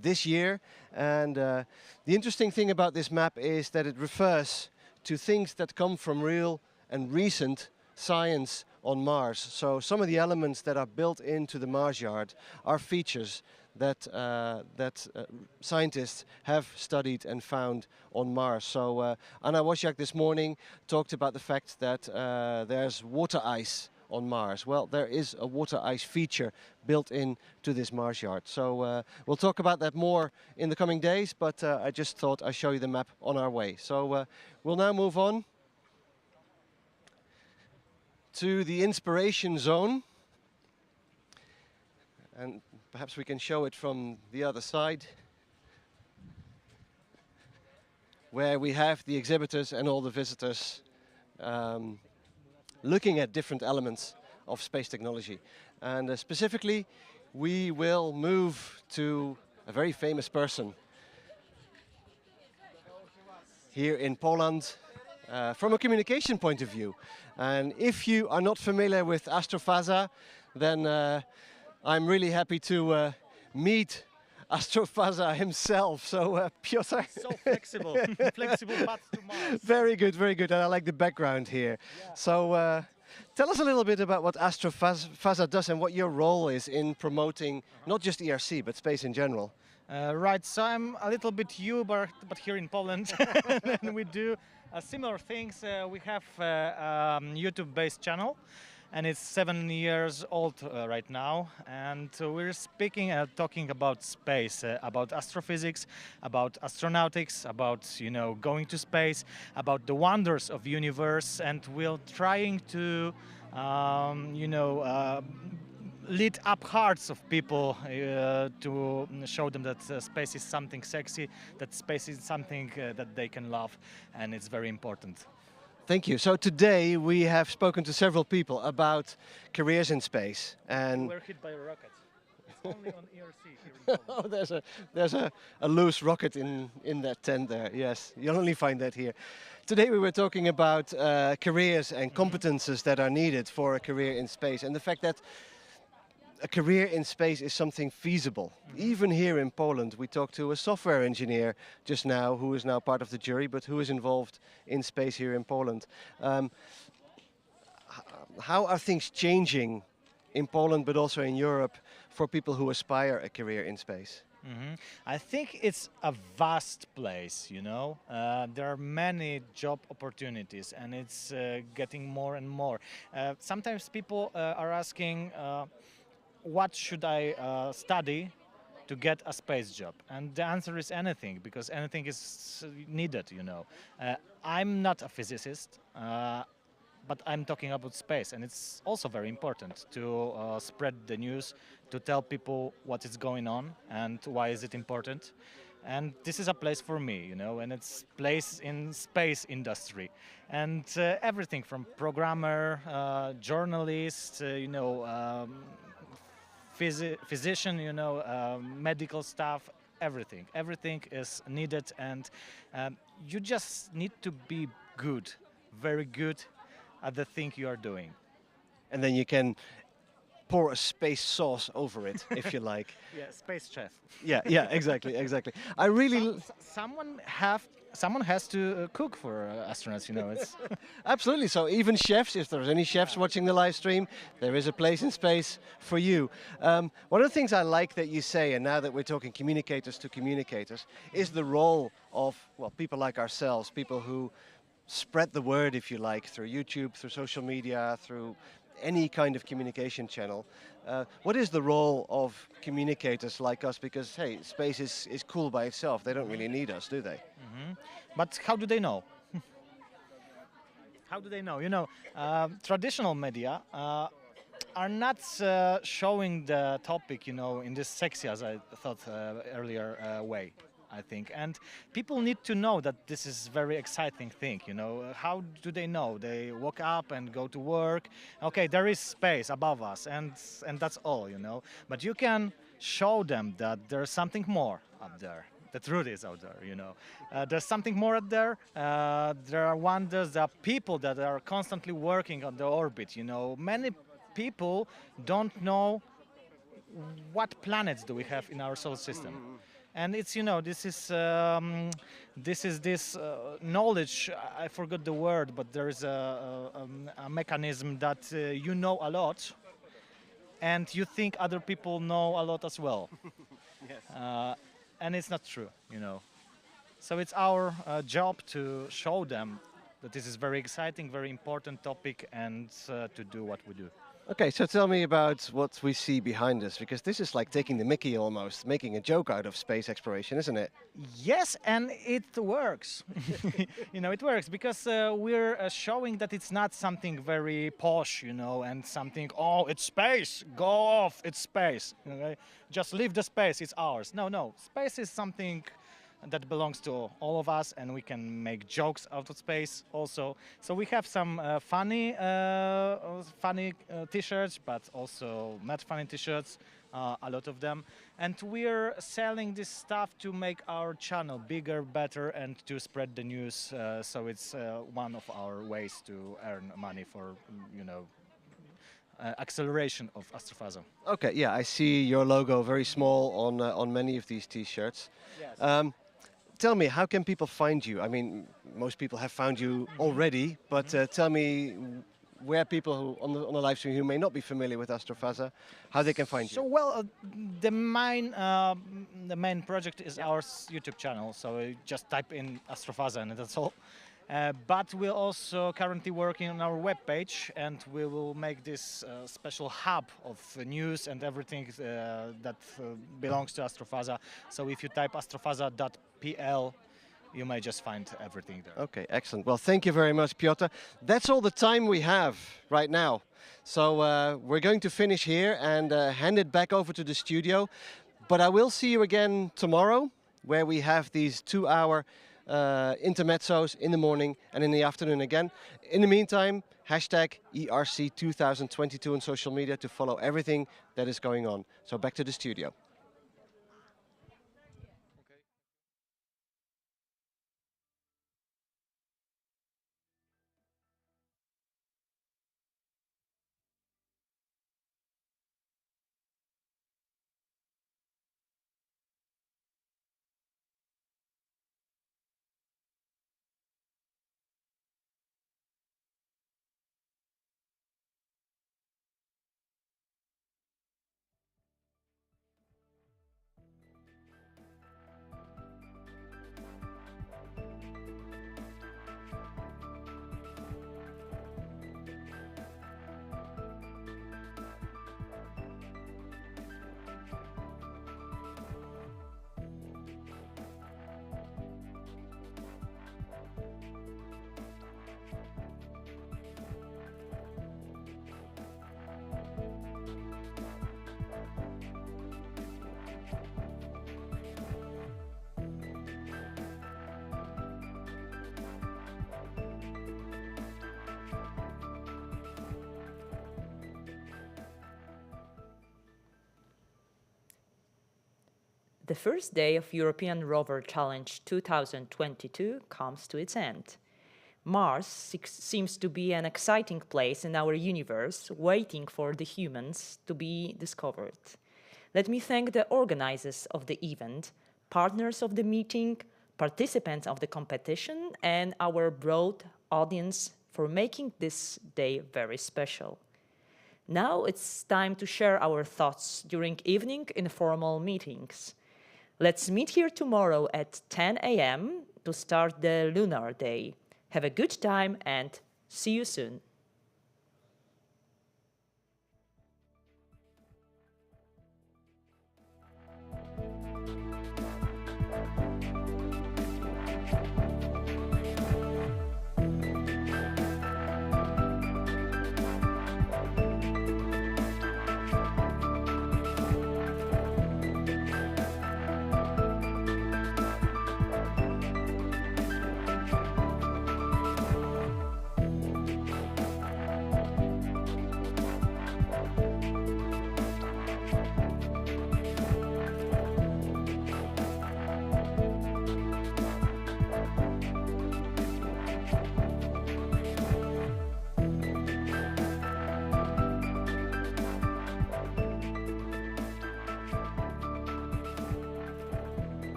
this year, and the interesting thing about this map is that it refers to things that come from real and recent science on Mars. So some of the elements that are built into the Mars Yard are features that scientists have studied and found on Mars. So Anna Wozniak this morning talked about the fact that there's water ice on Mars? Well, there is a water ice feature built in to this Mars yard. So we'll talk about that more in the coming days, but I just thought I'd show you the map on our way. So we'll now move on to the inspiration zone. And perhaps we can show it from the other side, where we have the exhibitors and all the visitors looking at different elements of space technology. And specifically, we will move to a very famous person here in Poland from a communication point of view. And if you are not familiar with Astrofaza, then I'm really happy to meet Astrofaza himself. So Piotr. So flexible, flexible path to Mars. Very good, very good. And I like the background here. Yeah. So tell us a little bit about what Astrofaza does and what your role is in promoting not just ERC, but space in general. Right, so I'm a little bit you, but here in Poland. And we do similar things. We have a YouTube-based channel, and it's 7 years old right now. And we're talking about space, about astrophysics, about astronautics, about going to space, about the wonders of universe, and we're trying to lit up hearts of people to show them that space is something sexy, that space is something that they can love, and it's very important. Thank you. So today we have spoken to several people about careers in space, and we're hit by a rocket. It's only on ERC here in Poland. Oh, there's a loose rocket in that tent there. Yes, you'll only find that here. Today we were talking about careers and competences that are needed for a career in space, and the fact that a career in space is something feasible. Even here in Poland, we talked to a software engineer just now, who is now part of the jury, but who is involved in space here in Poland. How are things changing in Poland, but also in Europe, for people who aspire a career in space? I think it's a vast place, there are many job opportunities, and it's getting more and more. Sometimes people are asking, what should I study to get a space job? And the answer is anything, because anything is needed, I'm not a physicist, but I'm talking about space, and it's also very important to spread the news, to tell people what is going on and why is it important. And this is a place for me, and it's place in space industry, and everything from programmer, journalist, physician, medical staff, everything. Everything is needed, and you just need to be good, very good at the thing you are doing. And then you can pour a space sauce over it, if you like. Yeah, space chef. Yeah, exactly. I really... Someone has to cook for astronauts, It's Absolutely. So even chefs, if there's any chefs watching the live stream, there is a place in space for you. One of the things I like that you say, and now that we're talking communicators to communicators, is the role of, well, people like ourselves, people who spread the word, if you like, through YouTube, through social media, through any kind of communication channel. What is the role of communicators like us? Because, hey, space is cool by itself. They don't really need us, do they? But how do they know? How do they know? Traditional media are not showing the topic, in this sexy, as I thought earlier, way, I think. And people need to know that this is very exciting thing, How do they know? They wake up and go to work. Okay, there is space above us, and that's all, But you can show them that there's something more up there. The truth is out there, There's something more out there. There are wonders, there are people that are constantly working on the orbit, Many people don't know what planets do we have in our solar system. And it's, this knowledge, I forgot the word, but there is a mechanism that you know a lot, and you think other people know a lot as well. Yes. And it's not true, So it's our job to show them that this is very exciting, very important topic, and to do what we do. Okay, so tell me about what we see behind us, because this is like taking the mickey almost, making a joke out of space exploration, isn't it? Yes, and it works. It works because we're showing that it's not something very posh, and something, oh, it's space, go off, it's space. Okay? Just leave the space, it's ours. No, space is something that belongs to all of us, and we can make jokes out of space also. So we have some funny t-shirts, but also not funny t-shirts, a lot of them. And we're selling this stuff to make our channel bigger, better, and to spread the news. So it's one of our ways to earn money for, acceleration of Astrofaza. Okay, yeah, I see your logo very small on many of these t-shirts. Yes. Tell me, how can people find you? I mean, most people have found you already, but tell me where people who on the live stream who may not be familiar with Astrofaza, how they can find you. So, well, the main project is our YouTube channel. So you just type in Astrofaza and that's all. But we're also currently working on our webpage, and we will make this special hub of news and everything that belongs to Astrofaza. So if you type astrofaza.pl, you may just find everything there. Okay, excellent. Well, thank you very much, Piotr. That's all the time we have right now. So we're going to finish here and hand it back over to the studio. But I will see you again tomorrow, where we have these 2-hour intermezzos in the morning and in the afternoon again. In the meantime, hashtag ERC2022 on social media to follow everything that is going on. So back to the studio. The first day of European Rover Challenge 2022 comes to its end. Mars seems to be an exciting place in our universe, waiting for the humans to be discovered. Let me thank the organizers of the event, partners of the meeting, participants of the competition, and our broad audience for making this day very special. Now it's time to share our thoughts during evening informal meetings. Let's meet here tomorrow at 10 a.m. to start the lunar day. Have a good time and see you soon.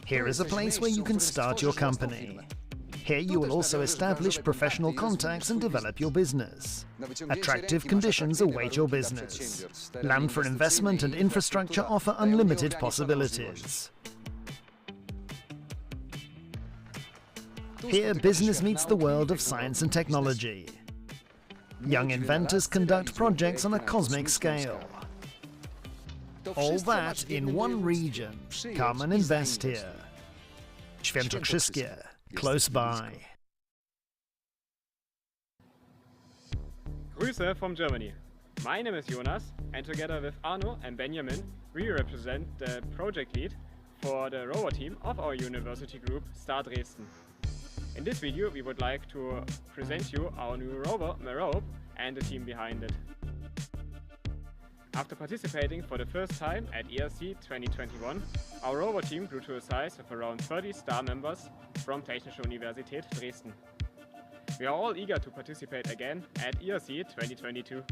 Here is a place where you can start your company. Here you will also establish professional contacts and develop your business. Attractive conditions await your business. Land for investment and infrastructure offer unlimited possibilities. Here business meets the world of science and technology. Young inventors conduct projects on a cosmic scale. All that in one region. Come and invest here. Świętokrzyskie, close by. Grüße from Germany. My name is Jonas, and together with Arno and Benjamin, we represent the project lead for the Rover team of our university group, Star Dresden. In this video, we would like to present you our new Rover, Merope, and the team behind it. After participating for the first time at ERC 2021, our Rover team grew to a size of around 30 star members from Technische Universität Dresden. We are all eager to participate again at ERC 2022.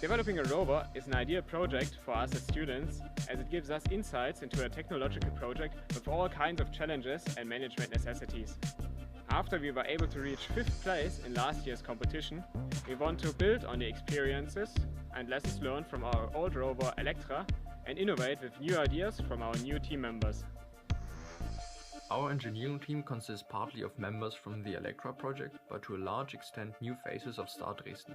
Developing a rover is an ideal project for us as students, as it gives us insights into a technological project with all kinds of challenges and management necessities. After we were able to reach 5th place in last year's competition, we want to build on the experiences and lessons learned from our old rover Electra and innovate with new ideas from our new team members. Our engineering team consists partly of members from the Electra project, but to a large extent new faces of Star Dresden.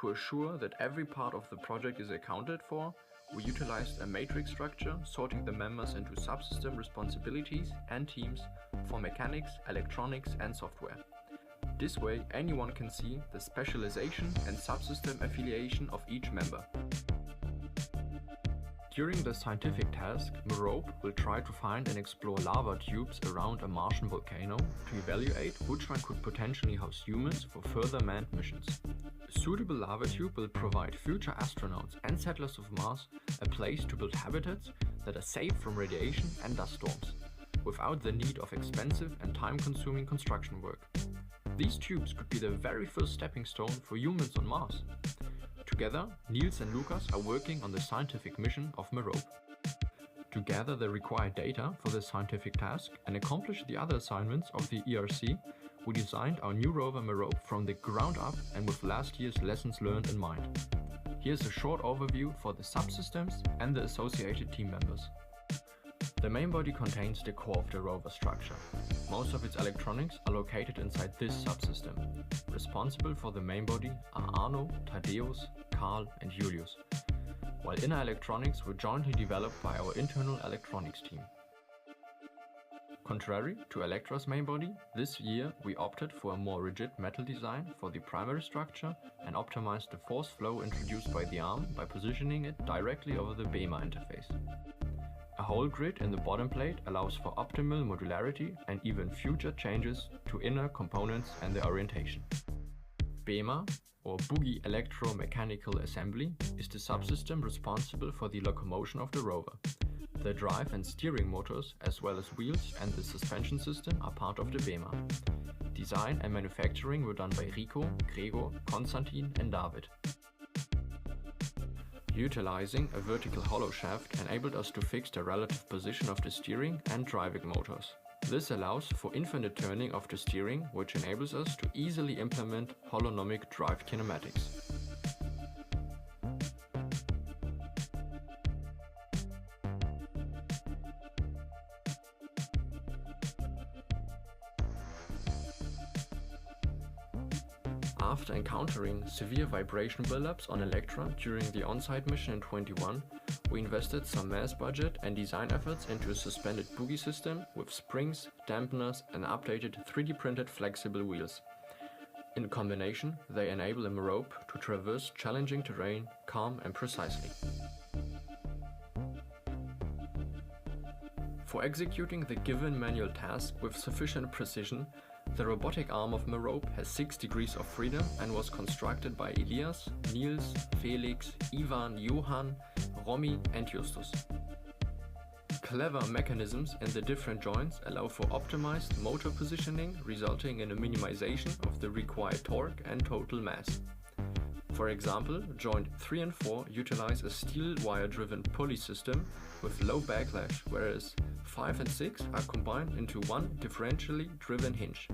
To assure that every part of the project is accounted for, we utilized a matrix structure, sorting the members into subsystem responsibilities and teams for mechanics, electronics and software. This way, anyone can see the specialization and subsystem affiliation of each member. During the scientific task, Merope will try to find and explore lava tubes around a Martian volcano to evaluate which one could potentially house humans for further manned missions. A suitable lava tube will provide future astronauts and settlers of Mars a place to build habitats that are safe from radiation and dust storms, without the need of expensive and time-consuming construction work. These tubes could be the very first stepping stone for humans on Mars. Together, Niels and Lukas are working on the scientific mission of Merope. To gather the required data for the scientific task and accomplish the other assignments of the ERC, we designed our new rover Merope from the ground up and with last year's lessons learned in mind. Here's a short overview for the subsystems and the associated team members. The main body contains the core of the rover structure. Most of its electronics are located inside this subsystem. Responsible for the main body are Arno, Thaddeus, Karl and Julius, while inner electronics were jointly developed by our internal electronics team. Contrary to Electra's main body, this year we opted for a more rigid metal design for the primary structure and optimized the force flow introduced by the arm by positioning it directly over the BEMA interface. A hole grid in the bottom plate allows for optimal modularity and even future changes to inner components and their orientation. BEMA, or Boogie Electromechanical Assembly, is the subsystem responsible for the locomotion of the rover. The drive and steering motors, as well as wheels and the suspension system, are part of the BEMA. Design and manufacturing were done by Rico, Gregor, Konstantin and David. Utilizing a vertical hollow shaft enabled us to fix the relative position of the steering and driving motors. This allows for infinite turning of the steering, which enables us to easily implement holonomic drive kinematics. After encountering severe vibration buildups on Electra during the on-site mission in 21, we invested some mass budget and design efforts into a suspended boogie system with springs, dampeners and updated 3D printed flexible wheels. In combination, they enable a Merope to traverse challenging terrain calm and precisely. For executing the given manual task with sufficient precision, the robotic arm of Merope has 6 degrees of freedom and was constructed by Elias, Niels, Felix, Ivan, Johann, Romy and Justus. Clever mechanisms in the different joints allow for optimized motor positioning, resulting in a minimization of the required torque and total mass. For example, joint 3 and 4 utilize a steel wire-driven pulley system with low backlash, whereas 5 and 6 are combined into one differentially driven hinge.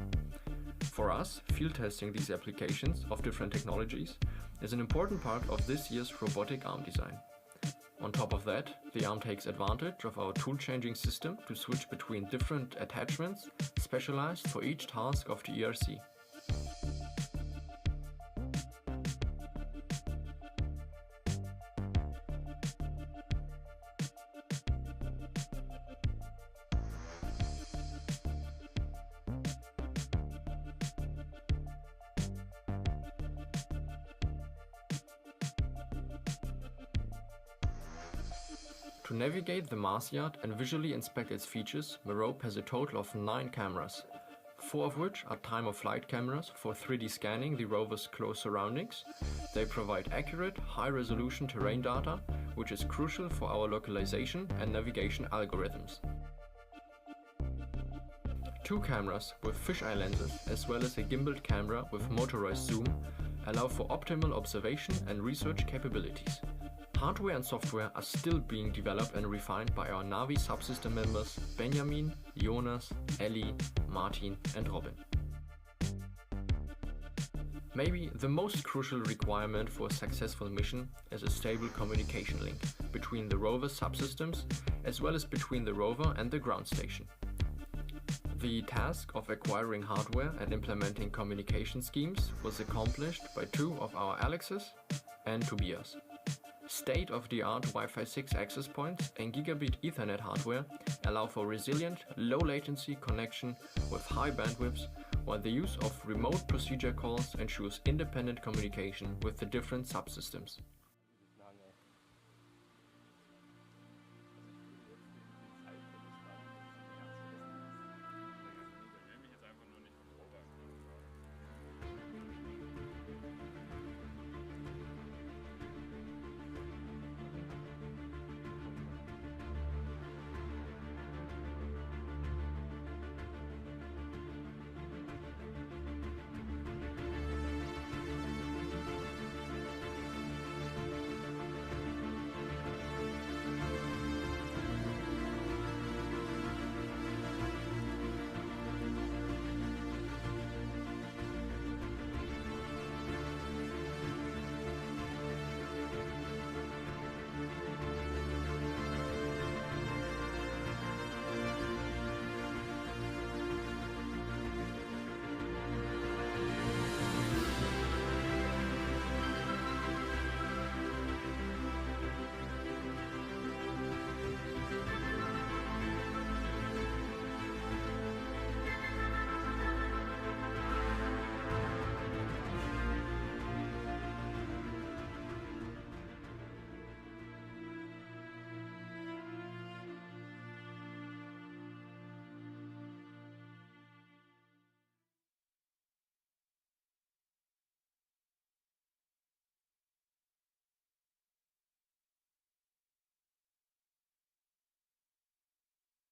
For us, field testing these applications of different technologies is an important part of this year's robotic arm design. On top of that, the arm takes advantage of our tool-changing system to switch between different attachments specialized for each task of the ERC. To navigate the Mars Yard and visually inspect its features, Merope has a total of 9 cameras, 4 of which are time-of-flight cameras for 3D scanning the rover's close surroundings. They provide accurate, high-resolution terrain data, which is crucial for our localization and navigation algorithms. 2 cameras with fisheye lenses, as well as a gimbaled camera with motorized zoom, allow for optimal observation and research capabilities. Hardware and software are still being developed and refined by our Navi subsystem members Benjamin, Jonas, Ellie, Martin and Robin. Maybe the most crucial requirement for a successful mission is a stable communication link between the rover subsystems as well as between the rover and the ground station. The task of acquiring hardware and implementing communication schemes was accomplished by 2 of our Alexes and Tobias. State-of-the-art Wi-Fi 6 access points and gigabit Ethernet hardware allow for resilient, low-latency connection with high bandwidths, while the use of remote procedure calls ensures independent communication with the different subsystems.